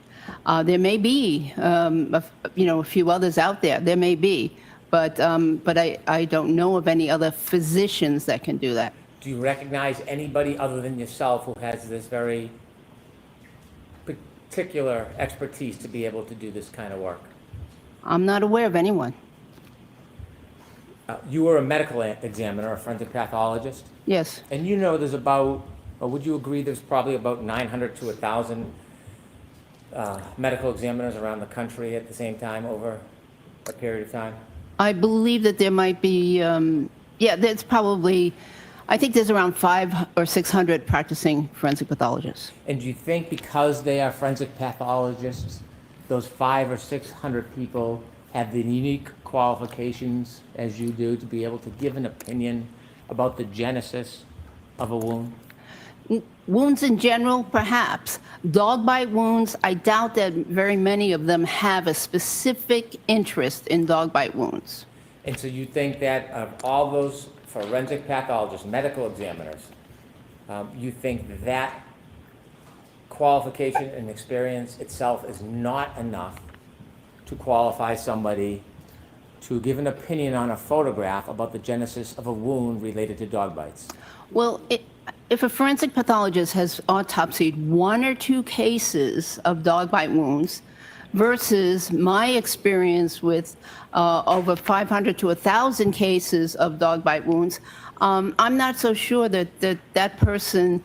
There may be, a few others out there. There may be, but I don't know of any other physicians that can do that. Do you recognize anybody other than yourself who has this very particular expertise to be able to do this kind of work? I'm not aware of anyone. You were a medical examiner, a forensic pathologist? Yes. And you know there's about, or would you agree there's probably about 900 to 1,000 medical examiners around the country at the same time over a period of time? I believe that there might be, there's probably, I think there's around 500 or 600 practicing forensic pathologists. And do you think because they are forensic pathologists, those 500 or 600 people have the unique qualifications as you do to be able to give an opinion about the genesis of a wound? Wounds in general, perhaps. Dog bite wounds, I doubt that very many of them have a specific interest in dog bite wounds. And so you think that of all those forensic pathologists, medical examiners, you think that qualification and experience itself is not enough to qualify somebody to give an opinion on a photograph about the genesis of a wound related to dog bites? Well, if a forensic pathologist has autopsied 1 or 2 cases of dog bite wounds versus my experience with over 500 to 1,000 cases of dog bite wounds, I'm not so sure that that person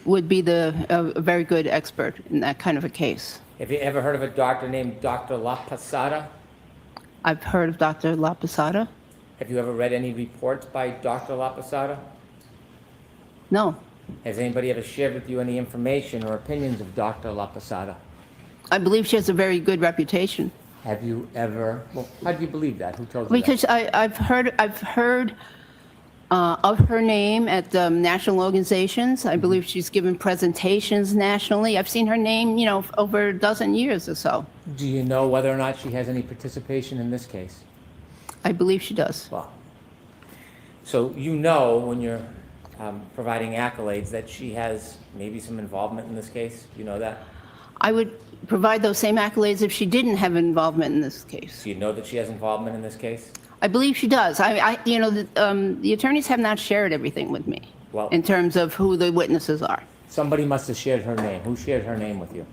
would be a very good expert in that kind of a case. Have you ever heard of a doctor named Dr. La Posada? I've heard of Dr. La Posada. Have you ever read any reports by Dr. La Posada? No. Has anybody ever shared with you any information or opinions of Dr. La Posada? I believe she has a very good reputation. Have you ever, well, how do you believe that? Who told you Because I've heard of her name at national organizations. I believe she's given presentations nationally. I've seen her name, over a dozen years or so. that? Do you know whether or not she has any participation in this case? I believe she does. Well, so you know when you're providing accolades that she has maybe some involvement in this case? You know that? I would provide those same accolades if she didn't have involvement in this case. Do you know that she has involvement in this case? I believe she does. The attorneys have not shared everything with me Well, in terms of who the witnesses are. somebody must have shared her name. Who shared her name with you?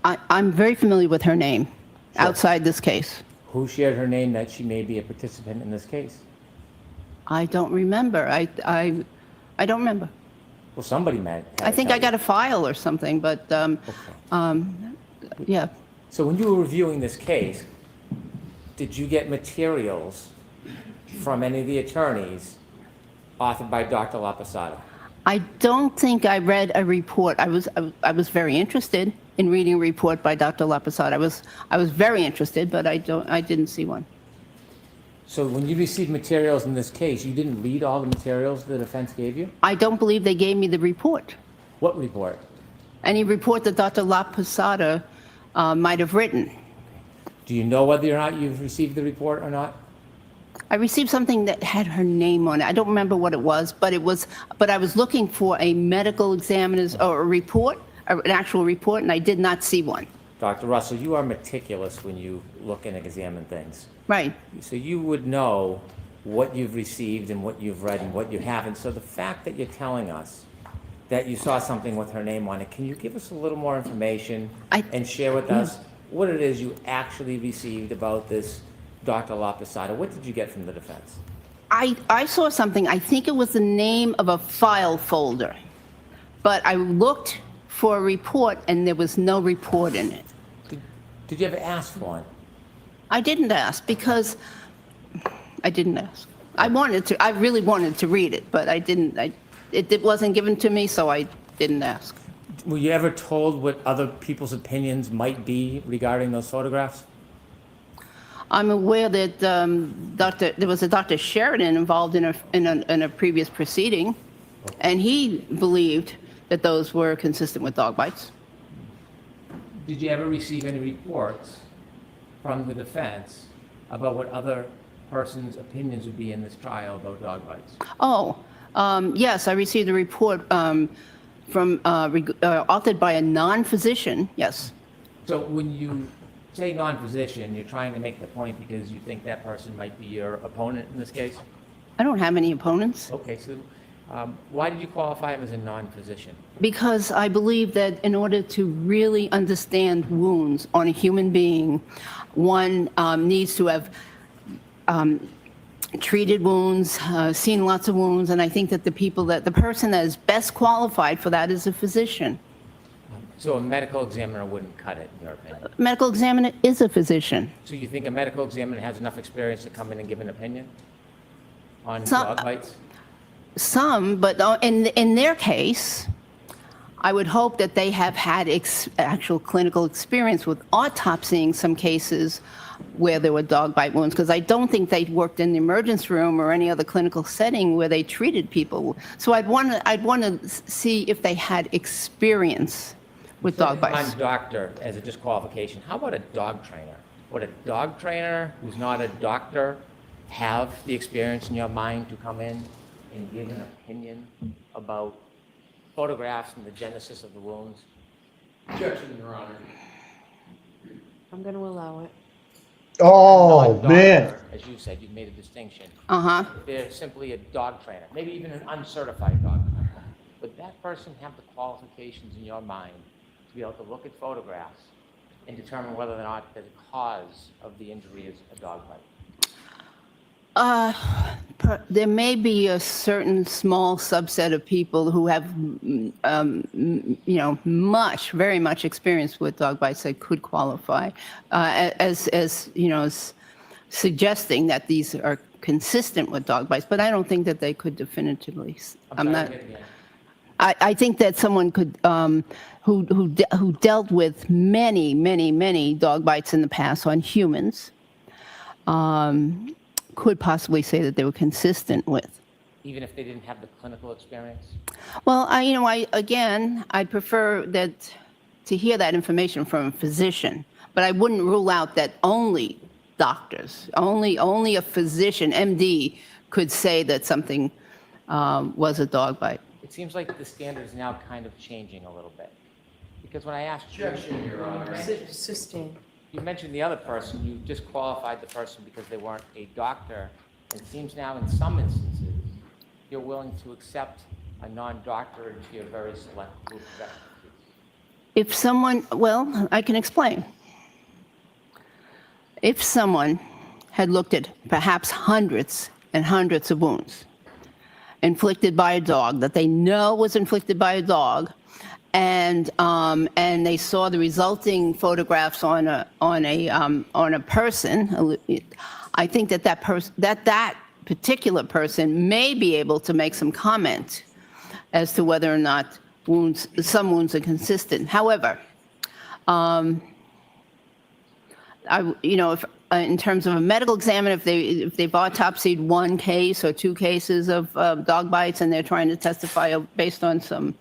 I'm very familiar with her name outside this case. Who shared her name that she may be a participant in this case? I don't remember. I don't remember. Well, somebody might. I think I got a file or something, but yeah. So when you were reviewing this case, did you get materials from any of the attorneys authored by Dr. La Posada? I don't think I read a report. I was very interested in reading a report by Dr. La Posada. I was very interested, but I didn't see one. So when you received materials in this case, you didn't read all the materials the defense gave you? I don't believe they gave me the report. What report? Any report that Dr. La Posada might have written. Do you know whether or not you've received the report or not? I received something that had her name on it. I don't remember what it was, but I was looking for a medical examiner's or a report, an actual report, and I did not see one. Dr. Russell, you are meticulous when you look and examine things. Right. So you would know what you've received and what you've read and what you haven't. So the fact that you're telling us that you saw something with her name on it, can you give us a little more information and share with us what it is you actually received about this Dr. La Posada? What did you get from the defense? I saw something. I think it was the name of a file folder, but I looked for a report and there was no report in it. Did you ever ask for one? I didn't ask because I didn't ask. I really wanted to read it, but I didn't. It wasn't given to me, so I didn't ask. Were you ever told what other people's opinions might be regarding those photographs? I'm aware that there was a Dr. Sheridan involved in a previous proceeding, and he believed that those were consistent with dog bites. Did you ever receive any reports from the defense about what other person's opinions would be in this trial about dog bites? Oh, yes, I received a report authored by a non-physician, yes. So when you say non-physician, you're trying to make the point because you think that person might be your opponent in this case? I don't have any opponents. Okay, so why did you qualify him as a non-physician? Because I believe that in order to really understand wounds on a human being, one needs to have treated wounds, seen lots of wounds, and I think that the person that is best qualified for that is a physician. So a medical examiner wouldn't cut it, in your opinion? A medical examiner is a physician. So you think a medical examiner has enough experience to come in and give an opinion on dog bites? Some, but in their case, I would hope that they have had actual clinical experience with autopsying some cases where there were dog bite wounds, because I don't think they worked in the emergency room or any other clinical setting where they treated people. So I'd want to see if they had experience with dog bites. Non-doctor as a disqualification. How about a dog trainer? Would a dog trainer who's not a doctor have the experience in your mind to come in and give an opinion about photographs and the genesis of the wounds? Objection, Your Honor. I'm going to allow it. Oh, Non-doctor, man. as you said, you've made a distinction. Uh-huh. They're simply a dog trainer, maybe even an uncertified dog trainer. Would that person have the qualifications in your mind to be able to look at photographs and determine whether or not the cause of the injury is a dog bite? There may be a certain small subset of people who have, very much experience with dog bites that could qualify, as suggesting that these are consistent with dog bites. But I don't think that they could definitively. I think that someone could, who dealt with many dog bites in the past on humans, could possibly say that they were consistent with. Even if they didn't have the clinical experience? Well, I'd prefer that to hear that information from a physician, but I wouldn't rule out that only doctors, only a physician, MD, could say that something was a dog bite. It seems like the standard is now kind of changing a little bit. Because when I asked you, Objection, Your Honor. Sustain. You mentioned the other person, you disqualified the person because they weren't a doctor. It seems now in some instances, you're willing to accept a non-doctor into your very select group of expertise. I can explain. If someone had looked at perhaps hundreds and hundreds of wounds inflicted by a dog that they know was inflicted by a dog, and they saw the resulting photographs on a person, I think that particular person may be able to make some comment as to whether or not some wounds are consistent. However, if in terms of a medical examiner, if they've autopsied one case or two cases of dog bites and they're trying to testify based on some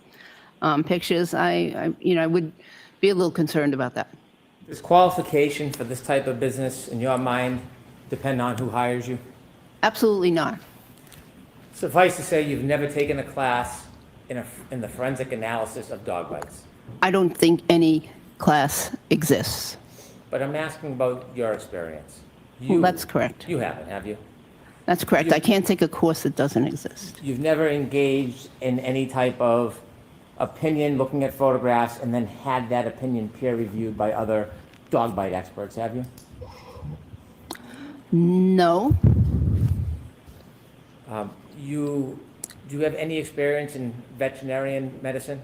pictures, I would be a little concerned about that. Does qualification for this type of business, in your mind, depend on who hires you? Absolutely not. Suffice to say, you've never taken a class in the forensic analysis of dog bites. I don't think any class exists. But I'm asking about your experience. Well, that's correct. You haven't, have you? That's correct. I can't take a course that doesn't exist. You've never engaged in any type of opinion looking at photographs and then had that opinion peer reviewed by other dog bite experts, have you? No. Do you have any experience in veterinarian medicine?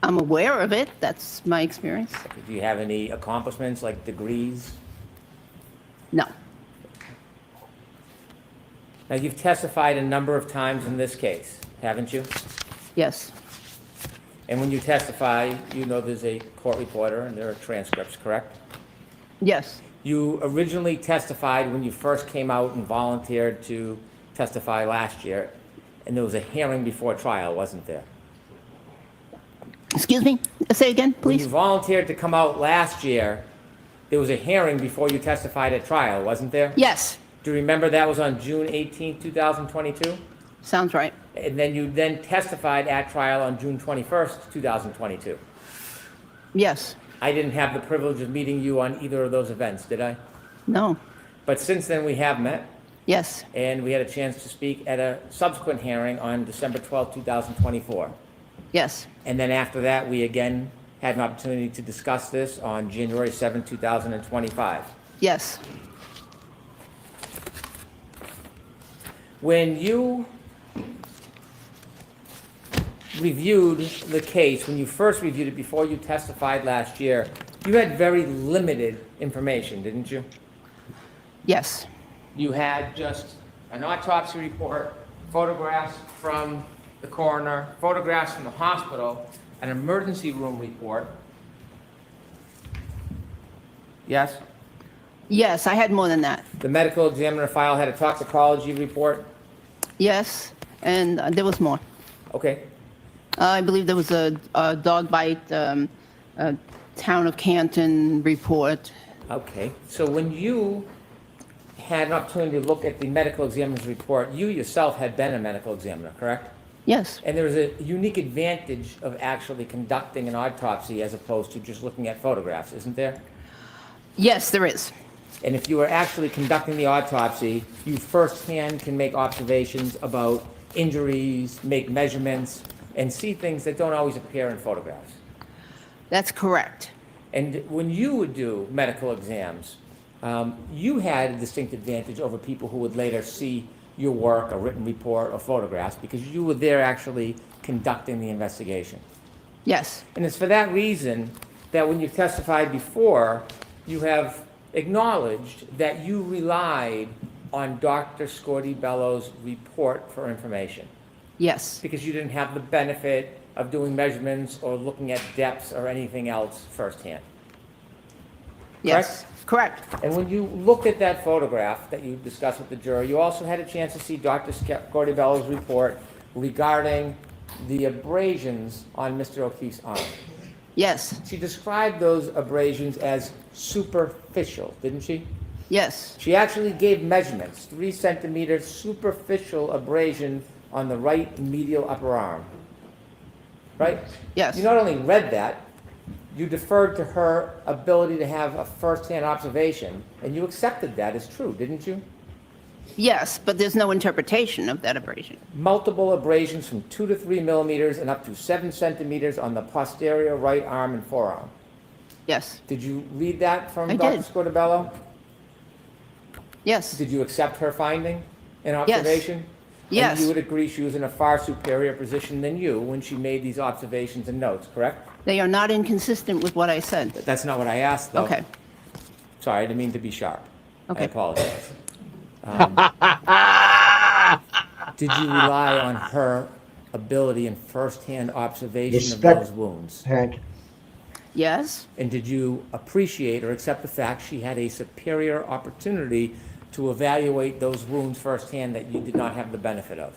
I'm aware of it. That's my experience. Do you have any accomplishments like degrees? No. Now, you've testified a number of times in this case, haven't you? Yes. And when you testify, you know there's a court reporter and there are transcripts, correct? Yes. You originally testified when you first came out and volunteered to testify last year, and there was a hearing before trial, wasn't there? Excuse me? Say again, When please. you volunteered to come out last year, there was a hearing before you testified at trial, wasn't there? Yes. Do you remember that was on June 18, 2022? Sounds right. And then you testified at trial on June 21st, 2022. Yes. I didn't have the privilege of meeting you on either of those events, did I? No. But since then, we have met. Yes. And we had a chance to speak at a subsequent hearing on December 12, 2024. Yes. And then after that, we again had an opportunity to discuss this on January 7, 2025. Yes. When you reviewed the case, when you first reviewed it before you testified last year, you had very limited information, didn't you? Yes. You had just an autopsy report, photographs from the coroner, photographs from the hospital, an emergency room report. Yes? Yes, I had more than that. The medical examiner file had a toxicology report. Yes, and there was more. Okay. I believe there was a dog bite, a town of Canton report. Okay. So when you had an opportunity to look at the medical examiner's report, you yourself had been a medical examiner, correct? Yes. And there was a unique advantage of actually conducting an autopsy as opposed to just looking at photographs, isn't there? Yes, there is. And if you were actually conducting the autopsy, you firsthand can make observations about injuries, make measurements, and see things that don't always appear in photographs. That's correct. And when you would do medical exams, you had a distinct advantage over people who would later see your work, a written report, or photographs, because you were there actually conducting the investigation. Yes. And it's for that reason that when you testified before, you have acknowledged that you relied on Dr. Scordi-Bello's report for information. Yes. Because you didn't have the benefit of doing measurements or looking at depths or anything else firsthand. Yes. Correct. And when you looked at that photograph that you discussed with the jury, you also had a chance to see Dr. Scordi-Bello's report regarding the abrasions on Mr. O'Keefe's arm. Yes. She described those abrasions as superficial, didn't she? Yes. She actually gave measurements, 3 centimeter superficial abrasion on the right medial upper arm. Right? Yes. You not only read that, you deferred to her ability to have a first-hand observation, and you accepted that as true, didn't you? Yes, but there's no interpretation of that abrasion. Multiple abrasions from 2 to 3 millimeters and up to 7 centimeters on the posterior right arm and forearm. Yes. Did you read that from I Dr. did. Scordi-Bello? Yes. Did you accept her finding and observation? Yes. And you would agree she was in a far superior position than you when she made these observations and notes, correct? They are not inconsistent with what I said. That's not what I asked, though. Okay. Sorry, I didn't mean to be sharp. Okay. I apologize. Did you rely on her ability and first-hand observation of those wounds? Hank. Yes. And did you appreciate or accept the fact she had a superior opportunity to evaluate those wounds firsthand that you did not have the benefit of?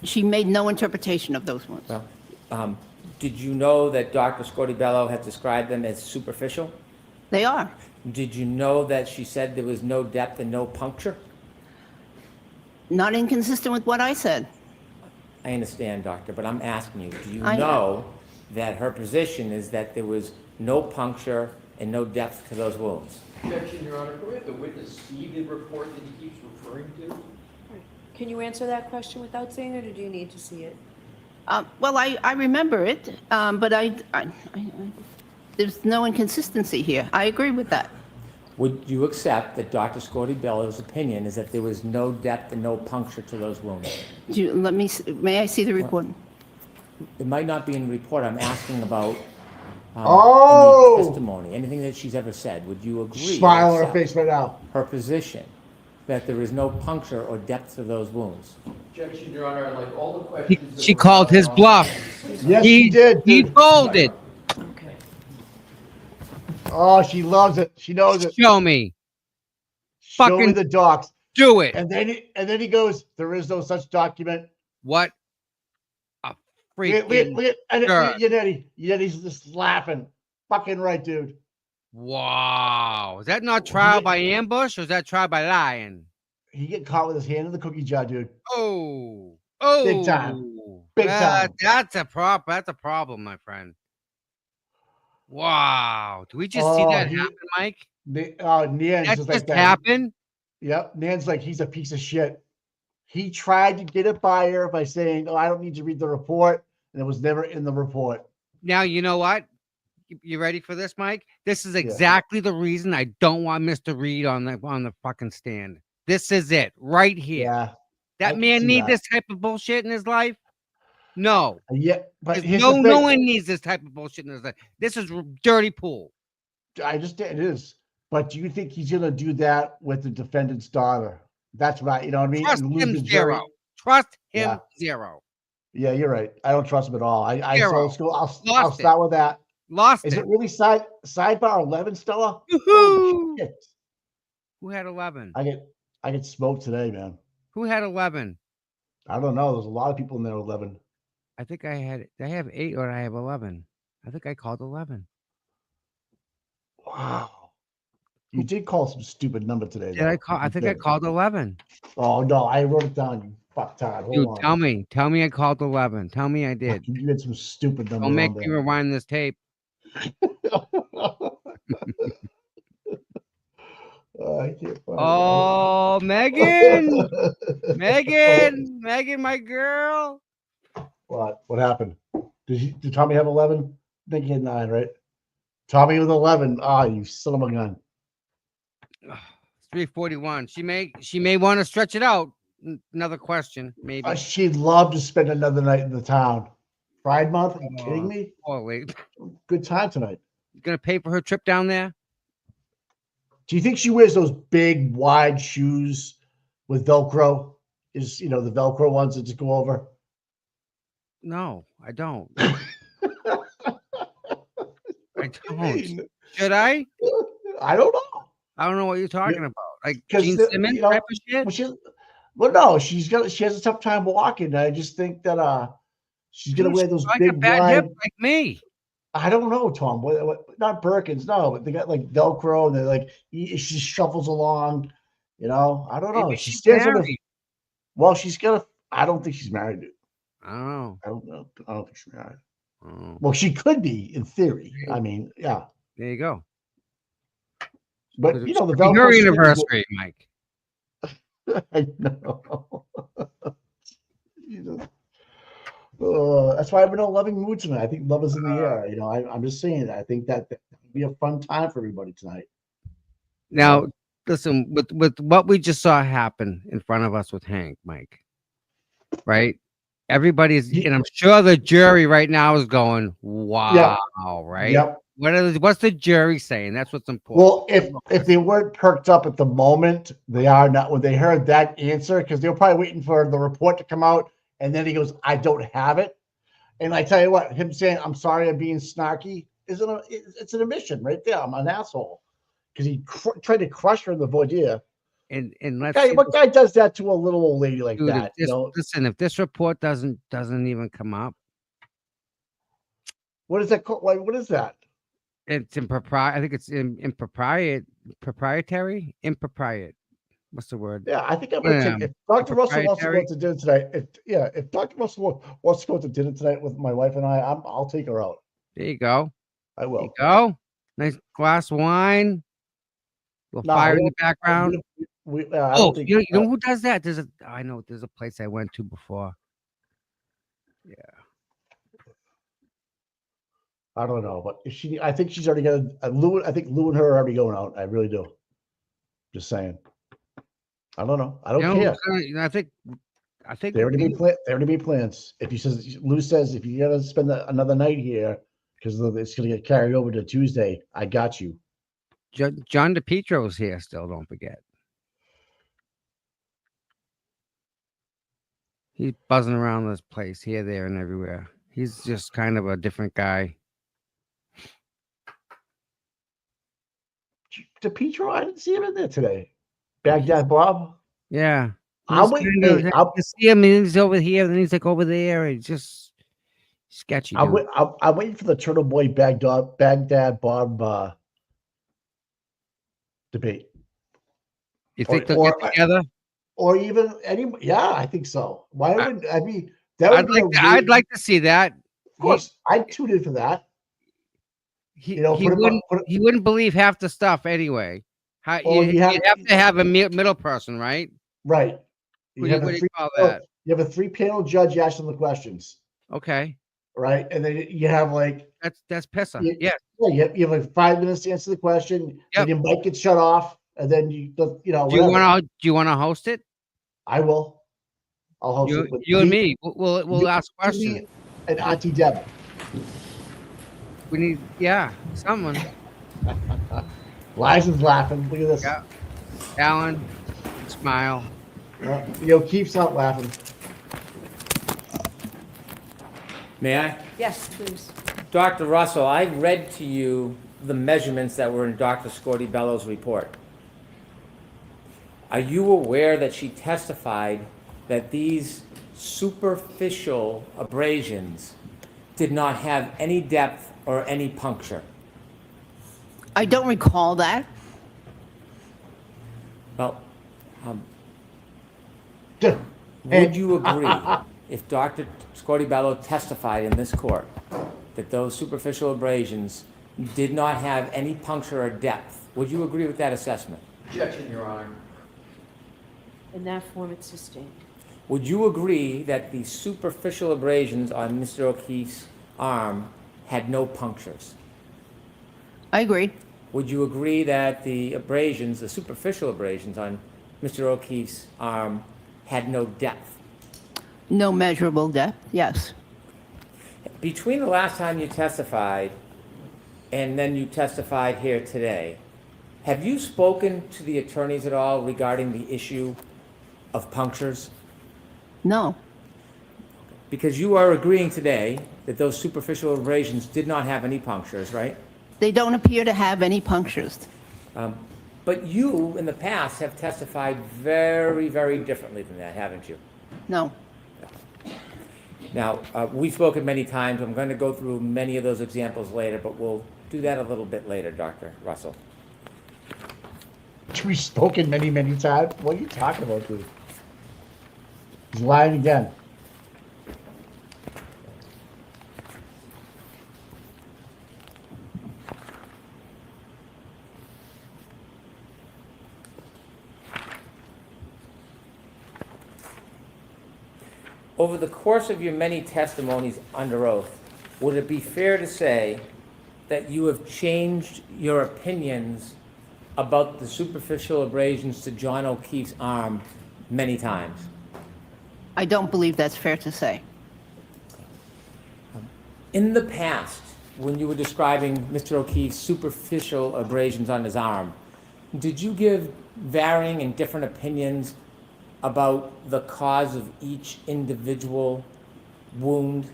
She made no interpretation of those ones. Well, did you know that Dr. Scordi-Bello had described them as superficial? They are. Did you know that she said there was no depth and no puncture? Not inconsistent with what I said. I understand, doctor, but I'm asking you, do you I- know that her position is that there was no puncture and no depth to those wounds? Objection, Your Honor. Can we have the witness see the report that he keeps referring to? Can you answer that question without seeing it, or do you need to see it? Well, I remember it, but there's no inconsistency here. I agree with that. Would you accept that Dr. Scordi-Bello's opinion is that there was no depth and no puncture to those wounds? May I see the report? It might not be in the report. I'm asking about any testimony, anything that she's ever said. Would you agree? Smile on or her accept face right now. Her position that there is no puncture or depth to those wounds. Objection, Your Honor. Like all the questions. that She were called his on- bluff. Yes, she did. He dude. folded. Okay. Oh, she loves it. She knows it. Show me. Show me Fucking the docs. do it. And then he goes, there is no such document. What a Look freaking at jerk. Yannetti's just laughing. Fucking right, dude. Wow. Is that not trial by ambush or is that trial by lying? He get caught with his hand in the cookie jar, dude. Oh. Oh. Big time. Big time. That's a problem, my friend. Wow. Do we just see that happen, Mike? Nan's That just like just that. happened? Yep. Nan's like, he's a piece of shit. He tried to get it by her by saying, oh, I don't need to read the report. And it was never in the report. Now, you know what? You ready for this, Mike? This is exactly the reason I don't want Mr. Reed on the fucking stand. This is it right here. Yeah. That man need this type of bullshit in his life? No. Yeah, but no one needs this type of bullshit in his life. This is dirty pool. I understand it is. But do you think he's gonna do that with the defendant's daughter? That's right. You know what I mean? Trust And lose him the jury. zero. Trust him Yeah. zero. Yeah, you're right. I don't trust him at all. Zero. I'll start with that. Lost Is it. it really sidebar 11, Stella? Woohoo! Holy shit. Who had 11? I get smoked today, man. Who had 11? I don't know. There's a lot of people in there 11. I think I have 8 or I have 11. I think I called 11. Wow. You did call some stupid number today. Did I call? I think I called 11. Oh no, I wrote it down. You fucktard. Hold Dude, on. tell me I called 11. Tell me I did. You had some stupid number. Don't make on me there. rewind this tape. I can't find Oh, Megan, Megan, my girl. What happened? Did Tommy have 11? I think he had 9, right? Tommy with 11. Ah, you son of a gun. 341. She may want to stretch it out. Another question, maybe. She'd love to spend another night in the town. Pride Month? Are you kidding me? Holy. Good time tonight. You gonna pay for her trip down there? Do you think she wears those big, wide shoes with Velcro? The Velcro ones that just go over? No, I don't. I don't. Should I? I don't know. I don't know what you're talking about. Like 'Cause Gene Simmons type of shit? No, she has a tough time walking. I just think that she's gonna wear those like big a bad wide. hip like me. I don't know, Tom. What, not Birkins, no, but they got like Velcro, and they're like she shuffles along. I don't know. Maybe She she's stands on married. Well, she's gonna. I don't think she's married. Dude. I don't know. I don't know. I don't think she's married. Oh. Well, she could be in theory. I mean, yeah. There you go. But Could the be Velcro her shit- anniversary, Mike. I know. That's why I'm in a loving mood tonight. I think love is in the air. I'm just saying that. I think that would be a fun time for everybody tonight. Now, listen, with what we just saw happen in front of us with Hank, Mike, right? Everybody's, and I'm sure the jury right now is going, wow, right? Yep. What's the jury saying? That's what's important. Well, if they weren't perked up at the moment, they are not. When they heard that answer, because they were probably waiting for the report to come out, and then he goes, "I don't have it." And I tell you what, him saying, "I'm sorry, I'm being snarky," it's an admission right there. I'm an asshole because he tried to crush her in the voir dire. And let's what guy does that to a little old lady like dude, that? Listen, if this report doesn't even come up, what is that called? What is that? It's I think it's proprietary. What's the word? Yeah, I think I'm going to take. If Dr. Russell wants to go to dinner tonight, if Dr. Russell wants to go to dinner tonight with my wife and I'll take her out. There you go. I will. There you go. Nice glass of wine. Little fire in the background. You know who does that? I know there's a place I went to before. Yeah. I don't know, but I think she's already got Lou. I think Lou and her are already going out. I really do. Just saying. I don't know. I don't care. I think they already made plans. Lou says if you got to spend another night here because it's going to get carried over to Tuesday, I got you. John DePietro's here still. Don't forget. He's buzzing around this place here, there, and everywhere. He's just kind of a different guy. DePietro, I didn't see him in there today. Baghdad Bob. Yeah. I'm waiting. I see him, and he's over here, and he's like over there. It's just sketchy. I'm waiting for the Turtle Boy Baghdad Bob debate. You think they'll get together? Or even any? Yeah, I think so. Why would I mean? I'd like to see that. Of course, I'd tune in for that. He wouldn't believe half the stuff anyway. You have to have a middle person, right? Right. What do you call that? You have a 3-panel judge asking the questions. Okay. Right, and then you have like that's Pissa. Yeah. You have like 5 minutes to answer the question. Yep. And your mic gets shut off, and then you know. Do you want to host it? I will. I'll host it. You and me. We'll ask questions. And Auntie Deber. We need someone. Liza's laughing. Look at this. Yeah. Alan, smile. Keeps not laughing. May I? Yes, please. Dr. Russell, I read to you the measurements that were in Dr. Scorti-Bello's report. Are you aware that she testified that these superficial abrasions did not have any depth or any puncture? I don't recall that. Well, would you agree if Dr. Scorti-Bello testified in this court that those superficial abrasions did not have any puncture or depth? Would you agree with that assessment? Objection, Your Honor. In that form, it's sustained. Would you agree that the superficial abrasions on Mr. O'Keefe's arm had no punctures? I agree. Would you agree that the abrasions, the superficial abrasions on Mr. O'Keefe's arm had no depth? No measurable depth, yes. Between the last time you testified and then you testified here today, have you spoken to the attorneys at all regarding the issue of punctures? No. Because you are agreeing today that those superficial abrasions did not have any punctures, right? They don't appear to have any punctures. But you, in the past, have testified very, very differently than that, haven't you? No. Now, we've spoken many times. I'm going to go through many of those examples later, but we'll do that a little bit later, Dr. Russell. We've spoken many, many times. What are you talking about, dude? He's lying again. Over the course of your many testimonies under oath, would it be fair to say that you have changed your opinions about the superficial abrasions to John O'Keefe's arm many times? I don't believe that's fair to say. In the past, when you were describing Mr. O'Keefe's superficial abrasions on his arm, did you give varying and different opinions about the cause of each individual wound,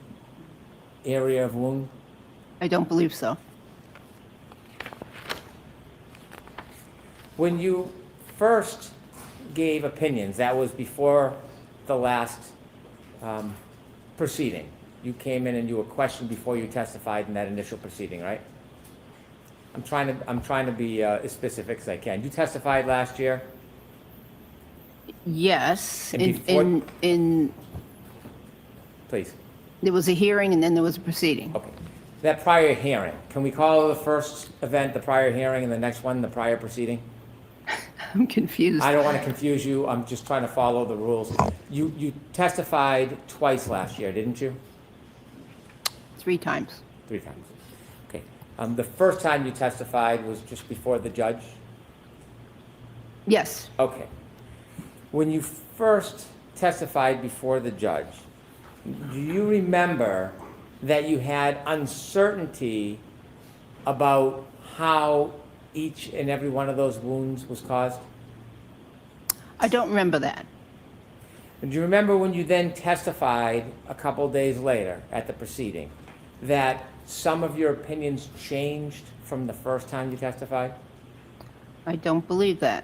area of wound? I don't believe so. When you first gave opinions, that was before the last proceeding. You came in and you were questioned before you testified in that initial proceeding, right? I'm trying to be as specific as I can. You testified last year? Yes. And Please. There was a hearing and then there was a proceeding. Okay. That prior hearing, can we call the first event the prior hearing and the next one the prior proceeding? I'm confused. I don't want to confuse you. I'm just trying to follow the rules. You testified twice last year, didn't you? 3 times. 3 times. Okay. The first time you testified was just before the judge? Yes. Okay. When you first testified before the judge, do you remember that you had uncertainty about how each and every one of those wounds was caused? I don't remember that. And do you remember when you then testified a couple days later at the proceeding that some of your opinions changed from the first time you testified? I don't believe that.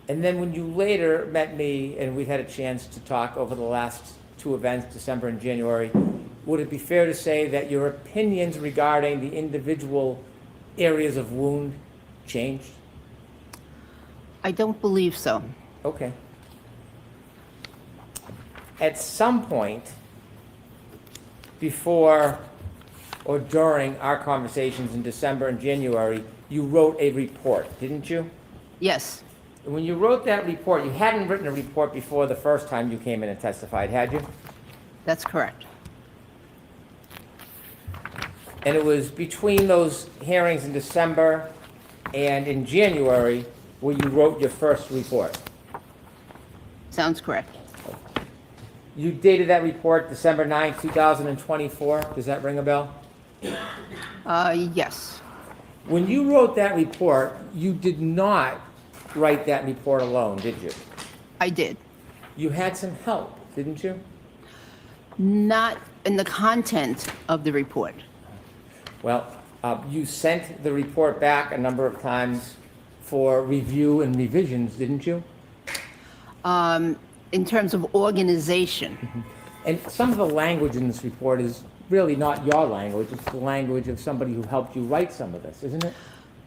And then when you later met me and we've had a chance to talk over the last 2 events, December and January, would it be fair to say that your opinions regarding the individual areas of wound changed? I don't believe so. Okay. At some point before or during our conversations in December and January, you wrote a report, didn't you? Yes. When you wrote that report, you hadn't written a report before the first time you came in and testified, had you? That's correct. And it was between those hearings in December and in January where you wrote your first report. Sounds correct. You dated that report December 9, 2024. Does that ring a bell? Yes. When you wrote that report, you did not write that report alone, did you? I did. You had some help, didn't you? Not in the content of the report. Well, you sent the report back a number of times for review and revisions, didn't you? In terms of organization. And some of the language in this report is really not your language, it's the language of somebody who helped you write some of this, isn't it?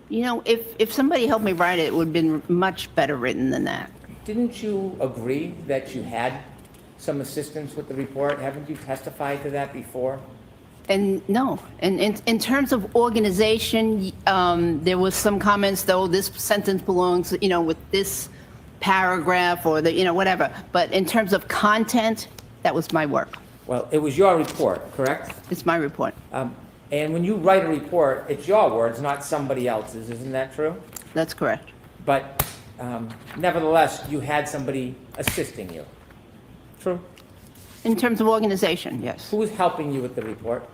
You know, if somebody helped me write it, it would have been much better written than that. Didn't you agree that you had some assistance with the report? Haven't you testified to that before? And no, and in terms of organization, there was some comments, though, this sentence belongs, you know, with this paragraph or the, you know, whatever. But in terms of content, that was my work. Well, it was your report, correct? It's my report. And when you write a report, it's your words, not somebody else's, isn't that true? That's correct. But nevertheless, you had somebody assisting you. True? In terms of organization, yes. Who was helping you with the report?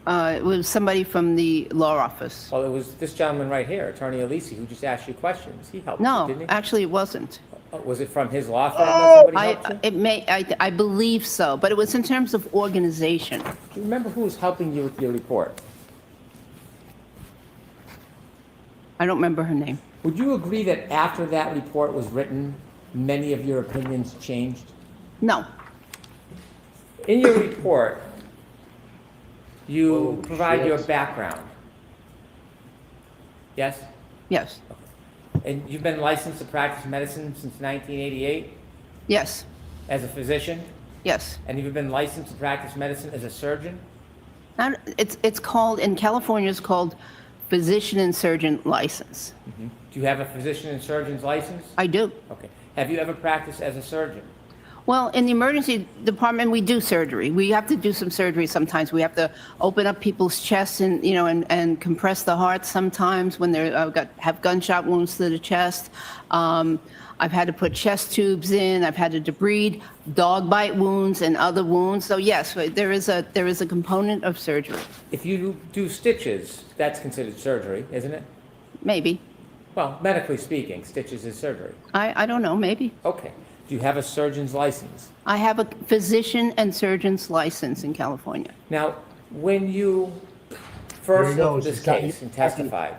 It was somebody from the law office. Well, it was this gentleman right here, Attorney Alisi, who just asked you questions. He helped you, No, didn't he? actually, it wasn't. Was it from his law firm that somebody helped you? I believe so, but it was in terms of organization. Do you remember who was helping you with your report? I don't remember her name. Would you agree that after that report was written, many of your opinions changed? No. In your report, you provide your background. Yes? Yes. And you've been licensed to practice medicine since 1988 Yes. as a physician? Yes. And you've been licensed to practice medicine as a surgeon? It's called, in California, it's called physician and surgeon license. Do you have a physician and surgeon's license? I do. Okay. Have you ever practiced as a surgeon? Well, in the emergency department, we do surgery. We have to do some surgery sometimes. We have to open up people's chests and, you know, and compress the heart sometimes when they have gunshot wounds to the chest. I've had to put chest tubes in. I've had to debride dog bite wounds and other wounds. So yes, there is a component of surgery. If you do stitches, that's considered surgery, isn't it? Maybe. Well, medically speaking, stitches is surgery. I don't know, maybe. Okay. Do you have a surgeon's license? I have a physician and surgeon's license in California. Now, when you There first he goes. looked at this He's got- case and testified,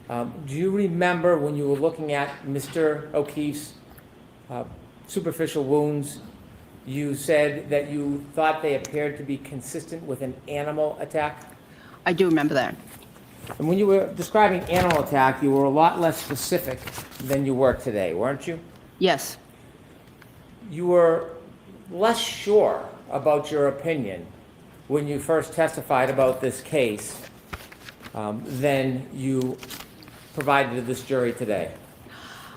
do you remember when you were looking at Mr. O'Keefe's superficial wounds, you said that you thought they appeared to be consistent with an animal attack? I do remember that. And when you were describing animal attack, you were a lot less specific than you were today, weren't you? Yes. You were less sure about your opinion when you first testified about this case than you provided to this jury today.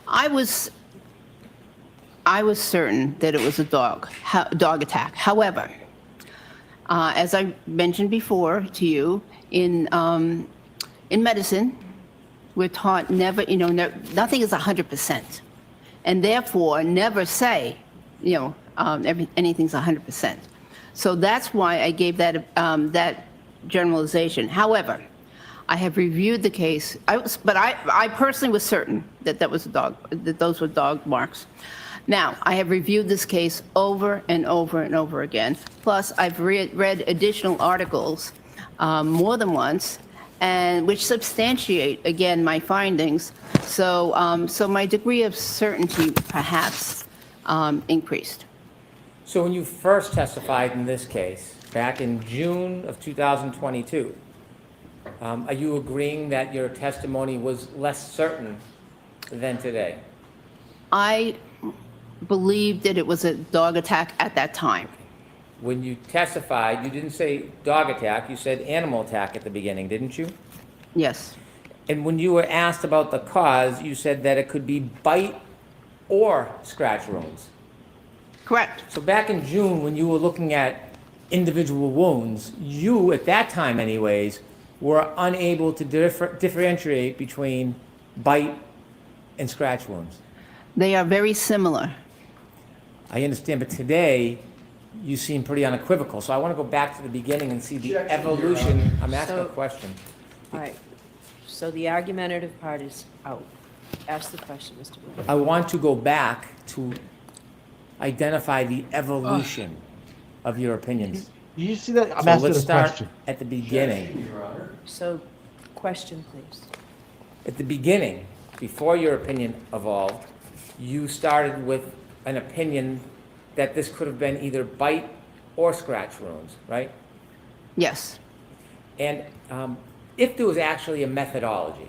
I was certain that it was a dog attack. However, as I mentioned before to you, in medicine, we're taught never, you know, nothing is 100%, and therefore never say, you know, anything's 100%. So that's why I gave that that generalization. However, I have reviewed the case, but I personally was certain that that was a dog, that those were dog marks. Now, I have reviewed this case over and over and over again. Plus, I've read additional articles more than once, and which substantiate, again, my findings. So, so my degree of certainty perhaps increased. So when you first testified in this case, back in June of 2022, are you agreeing that your testimony was less certain than today? I believed that it was a dog attack at that time. When you testified, you didn't say dog attack, you said animal attack at the beginning, didn't you? Yes. And when you were asked about the cause, you said that it could be bite or scratch wounds. Correct. So back in June, when you were looking at individual wounds, you, at that time anyways, were unable to differentiate between bite and scratch wounds. They are very similar. I understand, but today, you seem pretty unequivocal. So I want to go back to the beginning and see the evolution. I'm asking a question. All right. So the argumentative part is out. Ask the question, Mr. Wood. I want to go back to identify the evolution of your opinions. You see that? I'm So asking let's a start question. at the beginning. So, question, please. At the beginning, before your opinion evolved, you started with an opinion that this could have been either bite or scratch wounds, right? Yes. And if there was actually a methodology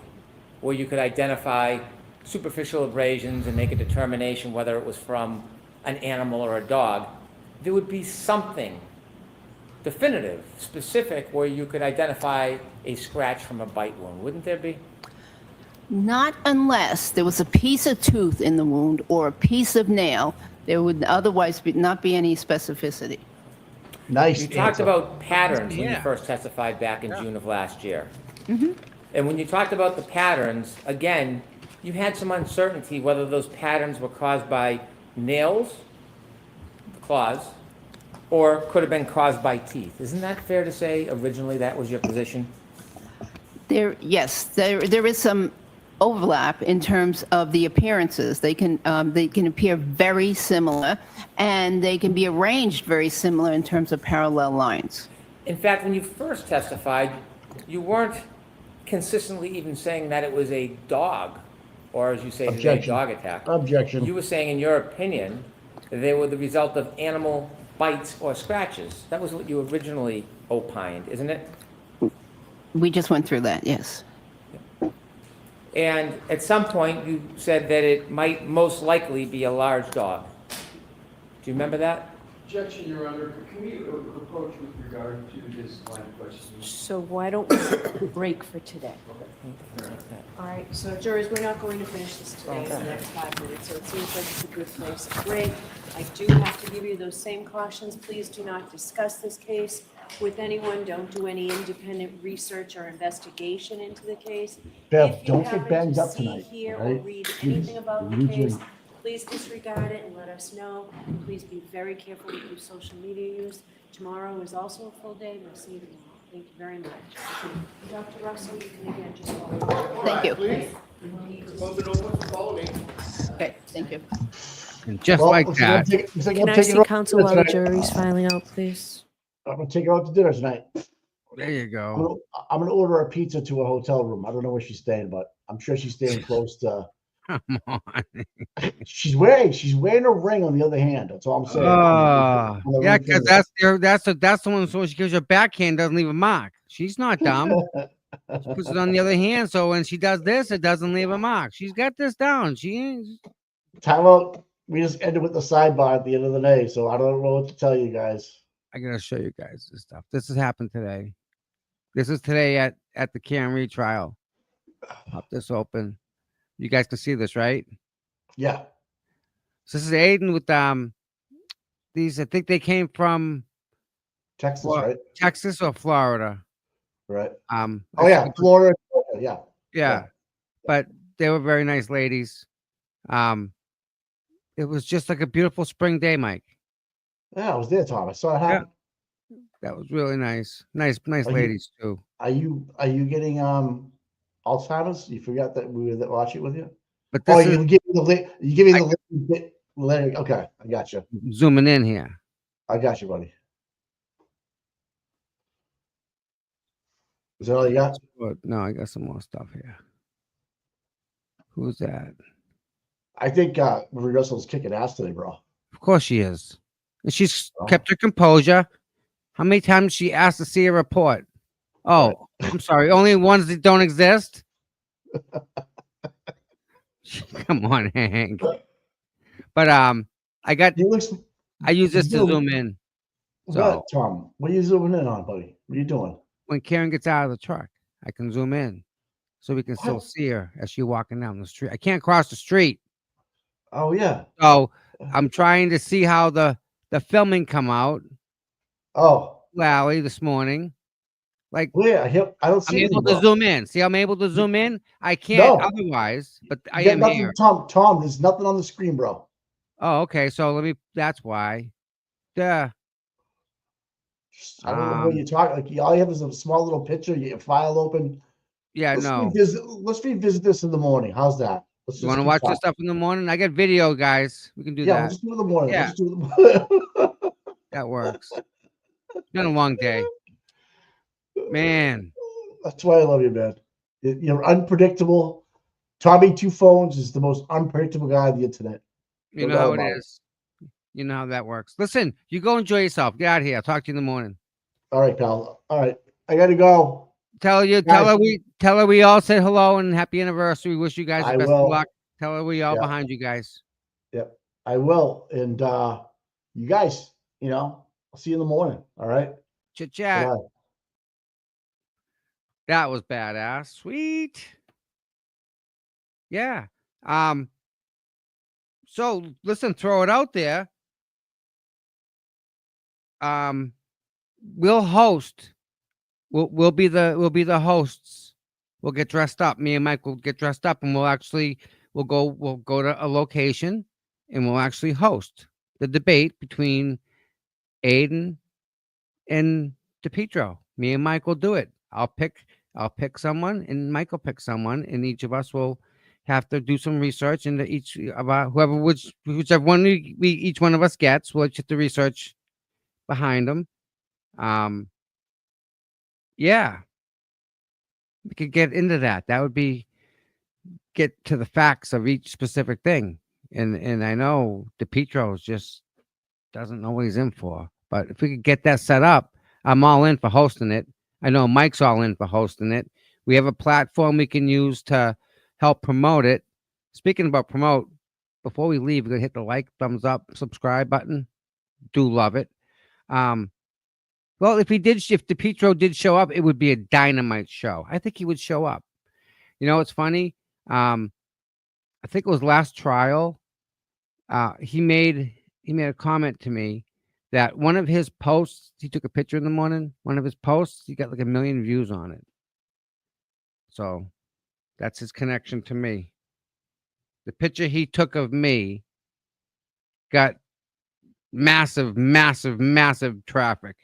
where you could identify superficial abrasions and make a determination whether it was from an animal or a dog, there would be something definitive, specific, where you could identify a scratch from a bite wound, wouldn't there be? Not unless there was a piece of tooth in the wound or a piece of nail. There would otherwise not be any specificity. Nice. You talked about patterns when you Yeah. first testified back in June of last year. Mm-hmm. And when you talked about the patterns, again, you had some uncertainty whether those patterns were caused by nails, claws, or could have been caused by teeth. Isn't that fair to say originally that was your position? Yes, there is some overlap in terms of the appearances. They can appear very similar, and they can be arranged very similar in terms of parallel lines. In fact, when you first testified, you weren't consistently even saying that it was a dog, or as you say, today, Objection. dog attack. Objection. You were saying, in your opinion, that they were the result of animal bites or scratches. That was what you originally opined, isn't it? We just went through that, yes. And at some point, you said that it might most likely be a large dog. Do you remember that? Objection, Your Honor. Can we approach with regard to this line of questioning? So why don't we break for today? All right, so jurors, we're not going to finish this today in the next 5 minutes, so it seems like it's a good place to break. I do have to give you those same cautions. Please do not discuss this case with anyone. Don't do any independent research or investigation into the case. Bev, If you don't get happen banged to up see, tonight, hear, all or right? read Please, anything about the you need case, to- please disregard it and let us know. Please be very careful with your social media use. Tomorrow is also a full day. We'll see you tomorrow. Thank you very much. Dr. Russell, you can again just follow. Thank you. Close it open, follow me. Okay, thank you. And just Well, like looks like I'm that. taking- looks like I'm Can I taking see her out to counsel dinner while the tonight. jury's filing out, please? I'm gonna take her out to dinner tonight. There you go. I'm gonna order a pizza to a hotel room. I don't know where she's staying, but I'm sure she's staying close to. Come on. She's wearing a ring on the other hand. That's all I'm saying. On the Yeah, ring because finger. that's the one. So she gives her backhand, doesn't leave a mark. She's not dumb. She puts it on the other hand, so when she does this, it doesn't leave a mark. She's got this down. She ain't. Time out. We just ended with the sidebar at the end of the day, so I don't know what to tell you guys. I gotta show you guys this stuff. This has happened today. This is today at the Karen retrial. Pop this open. You guys can see this, right? Yeah. So this is Aiden with these. I think they came from Texas, right? Texas or Florida. Right. I yeah, think- Florida. Yeah. Yeah, but they were very nice ladies. It was just like a beautiful spring day, Mike. Yeah, I was there, Tom. I saw it happen. That was really nice. Nice Are you- ladies too. Are you getting Alzheimer's? You forgot that we were watching it with you. But Oh, this is you give me the link. You give me the link. Okay, I got you. zooming in here. I got you, buddy. Is that all you got? No, I got some more stuff here. Who's that? I think Marie Russell's kicking ass today, bro. Of course she is. And she's kept her composure. How many times she asked to see a report? Oh, I'm sorry. Only ones that don't exist? Come on, Hank. But I use this to zoom in. So What, Tom? What are you zooming in on, buddy? What are you doing? when Karen gets out of the truck, I can zoom in so we can still What? see her as she's walking down the street. I can't cross the street. Oh yeah. So I'm trying to see how the filming come out. Oh. Lally this morning. Like where? I don't see I'm able anything, to bro. zoom in. See, I'm able to zoom in. I can't No. otherwise, but I You got am nothing, here. Tom, there's nothing on the screen, bro. Oh, okay. So that's why. Duh. I don't know what you're talking. Like all you have is a small little picture. You file open. Yeah, no. Let's revisit this in the morning. How's that? Let's You just want to keep watch this talking. stuff in the morning? I got video, guys. We can do Yeah, that. we'll just do it in the morning. Yeah. We'll just do it in the morning. That works. It's been a long day. Man. That's why I love you, man. You're unpredictable. Tommy Two Phones is the most unpredictable guy on the internet. You No know how doubt it about is. You know how that works. Listen, you go enjoy yourself. Get out of here. I'll talk to you in the morning. All right, pal. All right. I got to go. Tell her we all said hello and happy anniversary. Wish you guys the I best of will. luck. Tell her we all Yeah. behind you guys. Yep. I will. And you guys, I'll see you in the morning. All right. Chit chat. Good night. That was badass. Sweet. Yeah. So listen, throw it out there. We'll host. We'll be the hosts. We'll get dressed up. Me and Mike will get dressed up, and we'll go to a location, and we'll actually host the debate between Aiden and DePietro. Me and Mike will do it. I'll pick someone, and Mike will pick someone, and each of us will have to do some research into each about whichever one we each one of us gets. We'll get the research behind them. Yeah, we could get into that. That would be get to the facts of each specific thing. And I know DePietro just doesn't know what he's in for. But if we could get that set up, I'm all in for hosting it. I know Mike's all in for hosting it. We have a platform we can use to help promote it. Speaking about promote, before we leave, we're gonna hit the like, thumbs up, subscribe button. Do love it. Well, if DePietro did show up, it would be a dynamite show. I think he would show up. You know, it's funny. I think it was last trial. He made a comment to me that one of his posts, he took a picture in the morning. One of his posts, he got like 1 million views on it. So that's his connection to me. The picture he took of me got massive, massive, massive traffic.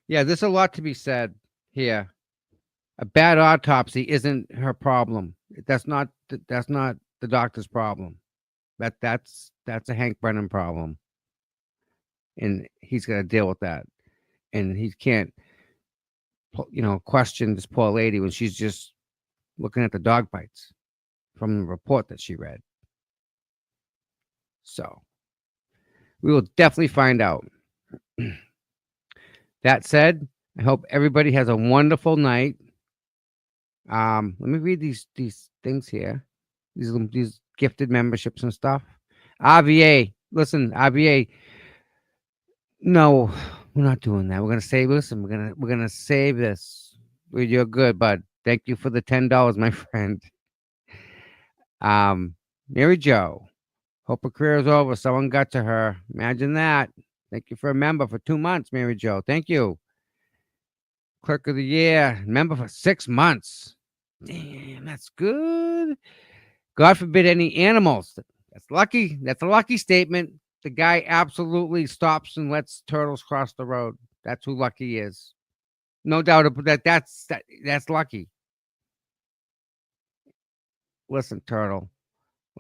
Yeah, there's a lot to be said here. A bad autopsy isn't her problem. That's not the doctor's problem. That's a Hank Brennan problem. And he's got to deal with that. And he can't question this poor lady when she's just looking at the dog bites from the report that she read. So we will definitely find out. That said, I hope everybody has a wonderful night. Let me read these things here. These gifted memberships and stuff. RVA, listen, RVA. No, we're not doing that. We're gonna save. Listen, we're gonna save this. You're good, bud. Thank you for the $10, my friend. Mary Jo. Hope her career is over. Someone got to her. Imagine that. Thank you for a member for 2 months, Mary Jo. Thank you. Clerk of the Year, member for 6 months. Damn, that's good. God forbid any animals. That's lucky. That's a lucky statement. The guy absolutely stops and lets turtles cross the road. That's who Lucky is. No doubt about that. That's Lucky. Listen, Turtle.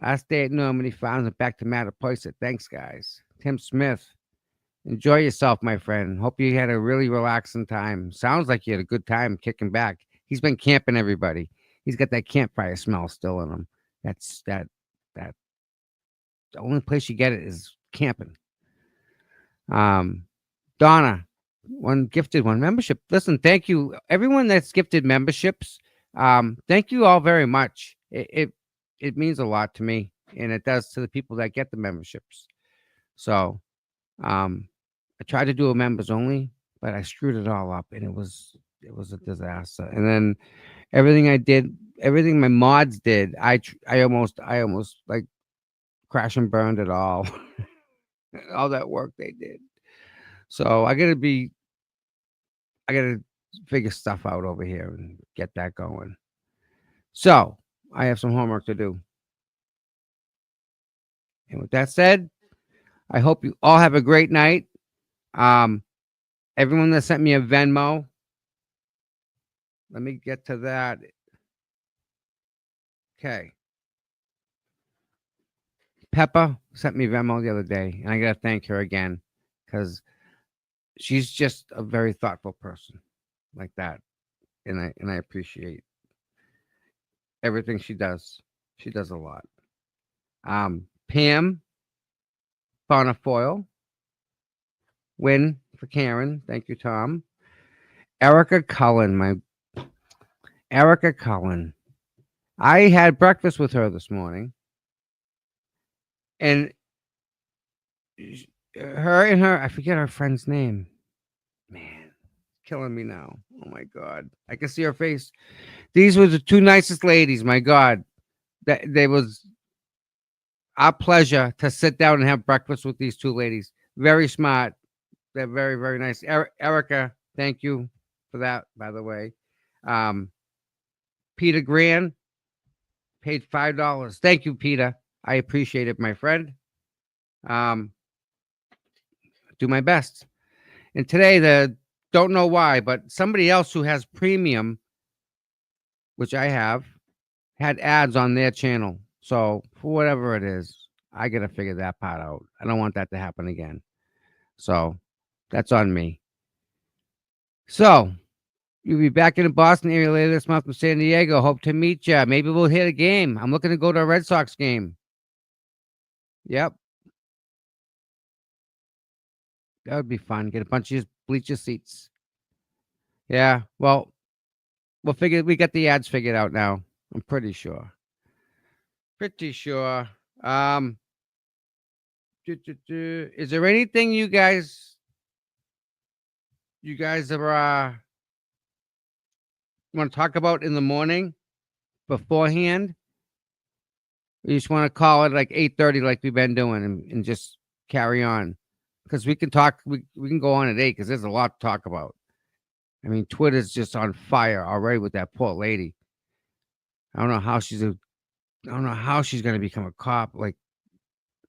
Last day at Normandy found it back to Mattapoisett. Thanks, guys. Tim Smith. Enjoy yourself, my friend. Hope you had a really relaxing time. Sounds like you had a good time kicking back. He's been camping everybody. He's got that campfire smell still in him. That's the only place you get it is camping. Donna, one membership. Listen, thank you. Everyone that's gifted memberships. Thank you all very much. It means a lot to me, and it does to the people that get the memberships. So I tried to do a members only, but I screwed it all up, and it was a disaster. And then everything my mods did, I almost like crash and burned it all. All that work they did. So I gotta figure stuff out over here and get that going. So I have some homework to do. And with that said, I hope you all have a great night. Everyone that sent me a Venmo. Let me get to that. Okay. Peppa sent me Venmo the other day, and I gotta thank her again because she's just a very thoughtful person like that, and I appreciate everything she does. She does a lot. Pam Bonafoyle, win for Karen. Thank you, Tom. Erica Cullen, Erica Cullen. I had breakfast with her this morning, and I forget her friend's name. Man, killing me now. Oh my God. I can see her face. These were the two nicest ladies. My God. That they was our pleasure to sit down and have breakfast with these two ladies. Very smart. They're very, very nice. Erica, thank you for that, by the way. Peter Grand paid $5. Thank you, Peter. I appreciate it, my friend. Do my best. And today, don't know why, but somebody else who has premium, which I have, had ads on their channel. So for whatever it is, I got to figure that part out. I don't want that to happen again. So that's on me. So you'll be back in the Boston area later this month from San Diego. Hope to meet you. Maybe we'll hit a game. I'm looking to go to a Red Sox game. Yep. That would be fun. Get a bunch of bleacher seats. Yeah. Well, we got the ads figured out now. I'm pretty sure. Pretty sure. Is there anything you guys are want to talk about in the morning beforehand? Or you just want to call it like 8:30 like we've been doing and just carry on? Because we can talk, we can go on at 8 because there's a lot to talk about. I mean, Twitter's just on fire already with that poor lady. I don't know how she's going to become a cop, like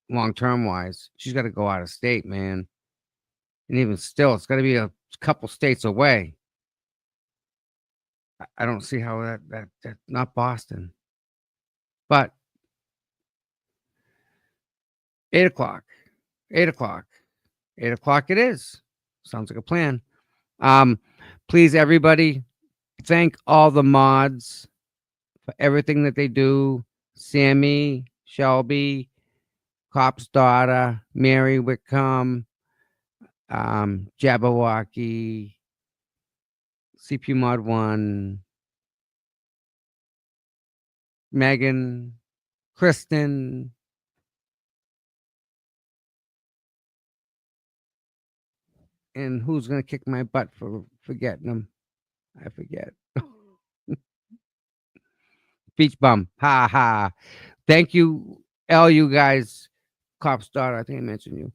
long-term wise. She's got to go out of state, man. And even still, it's got to be a couple states away. I don't see how that not Boston. But 8 o'clock. 8 o'clock. 8 o'clock it is. Sounds like a plan. Please, everybody, thank all the mods for everything that they do. Sammy, Shelby, Cop's daughter, Mary Wickham, Jabberwocky, CPU Mod 1, Megan, Kristen, and who's going to kick my butt for forgetting them? I forget. Beach bum. Ha ha. Thank you, all you guys. Cop's daughter, I think I mentioned you.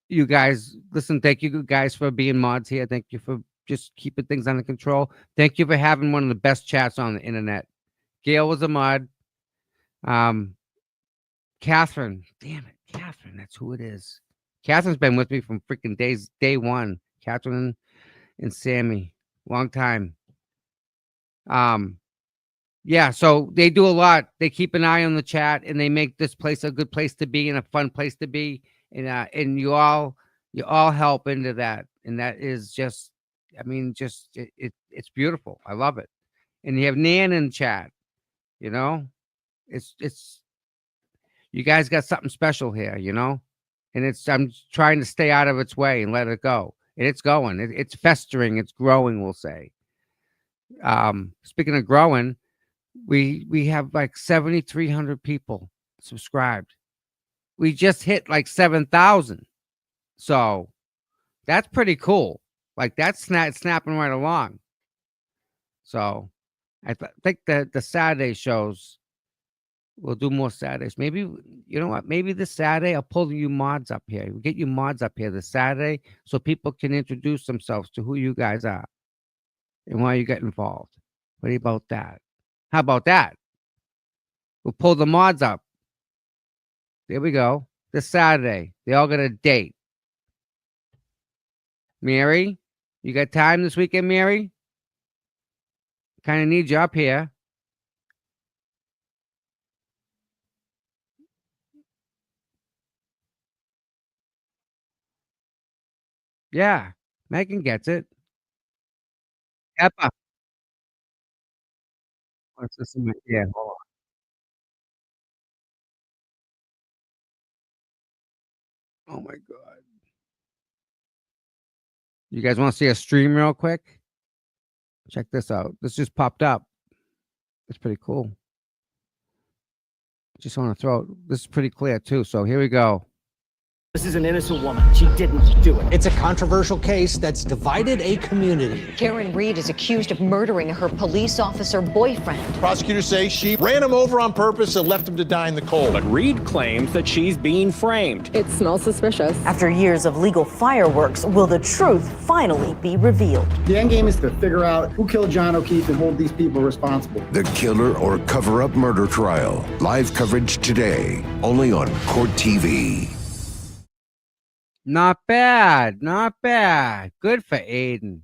You guys, listen, thank you guys for being mods here. Thank you for just keeping things under control. Thank you for having one of the best chats on the internet. Gail was a mod. Catherine, damn it, Catherine, that's who it is. Catherine's been with me from freaking day one. Catherine and Sammy, long time. Yeah, so they do a lot. They keep an eye on the chat and they make this place a good place to be and a fun place to be. And you all help into that. And that is just, I mean, just it's beautiful. I love it. And you have Nan in chat, you know, it's you guys got something special here, you know, and I'm trying to stay out of its way and let it go. And it's going, it's festering, it's growing, we'll say. Speaking of growing, we have like 7,300 people subscribed. We just hit like 7,000. So that's pretty cool. Like that's snapping right along. So I think that the Saturday shows, we'll do more Saturdays. Maybe, you know what? Maybe this Saturday I'll pull you mods up here. We'll get you mods up here this Saturday so people can introduce themselves to who you guys are and why you get involved. What about that? How about that? We'll pull the mods up. There we go. This Saturday. They all got a date. Mary, you got time this weekend, Mary? Kind of need you up here. Yeah, Megan gets it. Peppa. What's this? Yeah, hold on. Oh my God. You guys want to see a stream real quick? Check this out. This just popped up. It's pretty cool. Just want to throw it. This is pretty clear too. So here we go. This is an innocent woman. She didn't do it. It's a controversial case that's divided a community. Karen Reed is accused of murdering her police officer boyfriend. Prosecutors say she ran him over on purpose and left him to die in the cold. But Reed claims that she's being framed. It smells suspicious. After years of legal fireworks, will the truth finally be revealed? The end game is to figure out who killed John O'Keefe and hold these people responsible. The Killer or Cover-Up Murder Trial. Live coverage today, only on Court TV. Not bad. Not bad. Good for Aiden.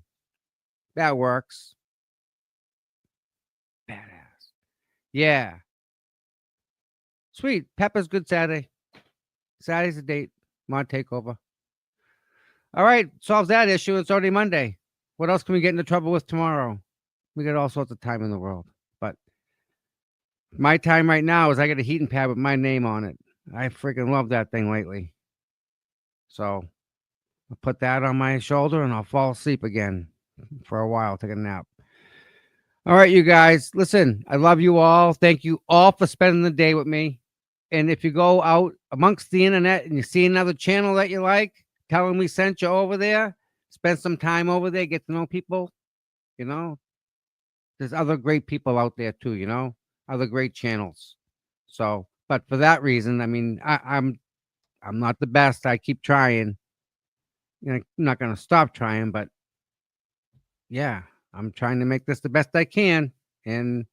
That works. Badass. Yeah. Sweet. Peppa's good Saturday. Saturday's the date. Mod takeover. All right. Solves that issue. It's already Monday. What else can we get into trouble with tomorrow? We got all sorts of time in the world. But my time right now is I got a heating pad with my name on it. I freaking love that thing lately. So I'll put that on my shoulder and I'll fall asleep again for a while, take a nap. All right, you guys, listen, I love you all. Thank you all for spending the day with me. And if you go out amongst the internet and you see another channel that you like, tell them we sent you over there, spend some time over there, get to know people. You know, there's other great people out there too, you know, other great channels. So, but for that reason, I mean, I'm not the best. I keep trying. You know, I'm not going to stop trying, but yeah, I'm trying to make this the best I can, and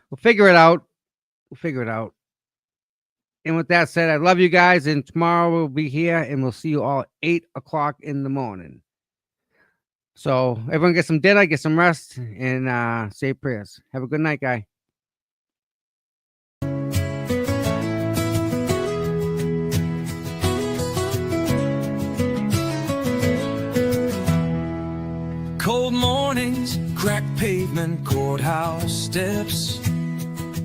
we'll figure it out. We'll figure it out. And with that said, I love you guys, and tomorrow we'll be here, and we'll see you all at 8 o'clock in the morning. So everyone get some dinner, get some rest, and say prayers. Have a good night, guy. Cold mornings, cracked pavement, courthouse steps.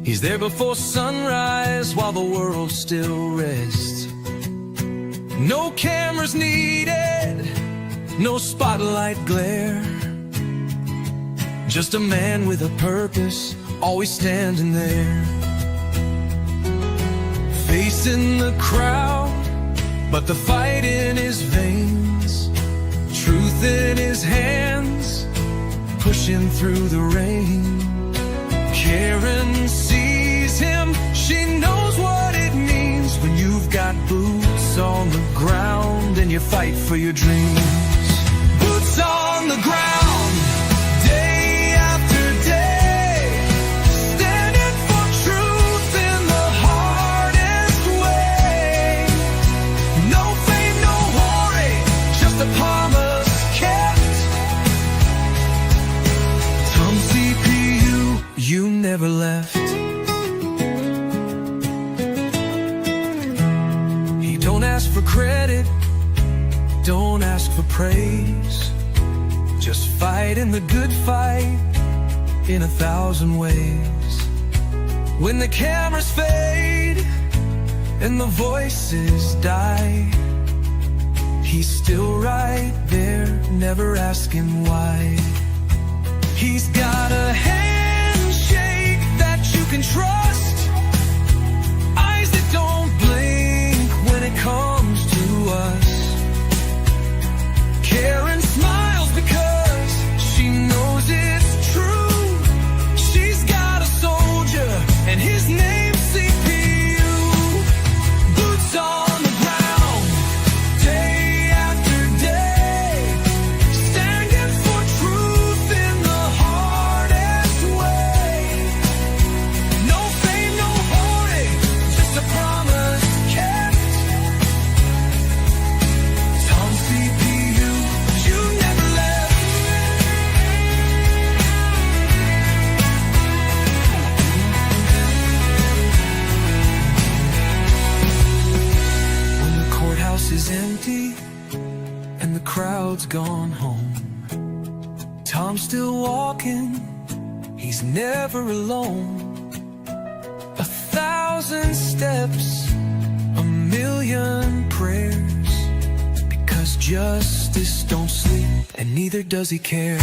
He's there before sunrise while the world still rests. No cameras needed, no spotlight glare. Just a man with a purpose, always standing there. Facing the crowd, but the fight in his veins. Truth in his hands, pushing through the rain. Karen sees him, she knows what it means when you've got boots on the ground and you fight for your dreams. Boots on the ground, day after day, standing for truth in the hardest way. No fame, no glory, just a promise. You never left. He don't ask for credit, don't ask for praise. Just fight in the good fight in 1,000 ways. When the cameras fade and the voices die, he's still right there, never asking why. He's got a handshake that you can trust, eyes that don't blink when it comes to us. Karen smiles because she knows it's true. She's got a soldier and his name's CPU. Boots on the ground, day after day, standing for truth. still walking, he's never alone. 1,000 steps, a million prayers, because justice don't sleep and neither does he care.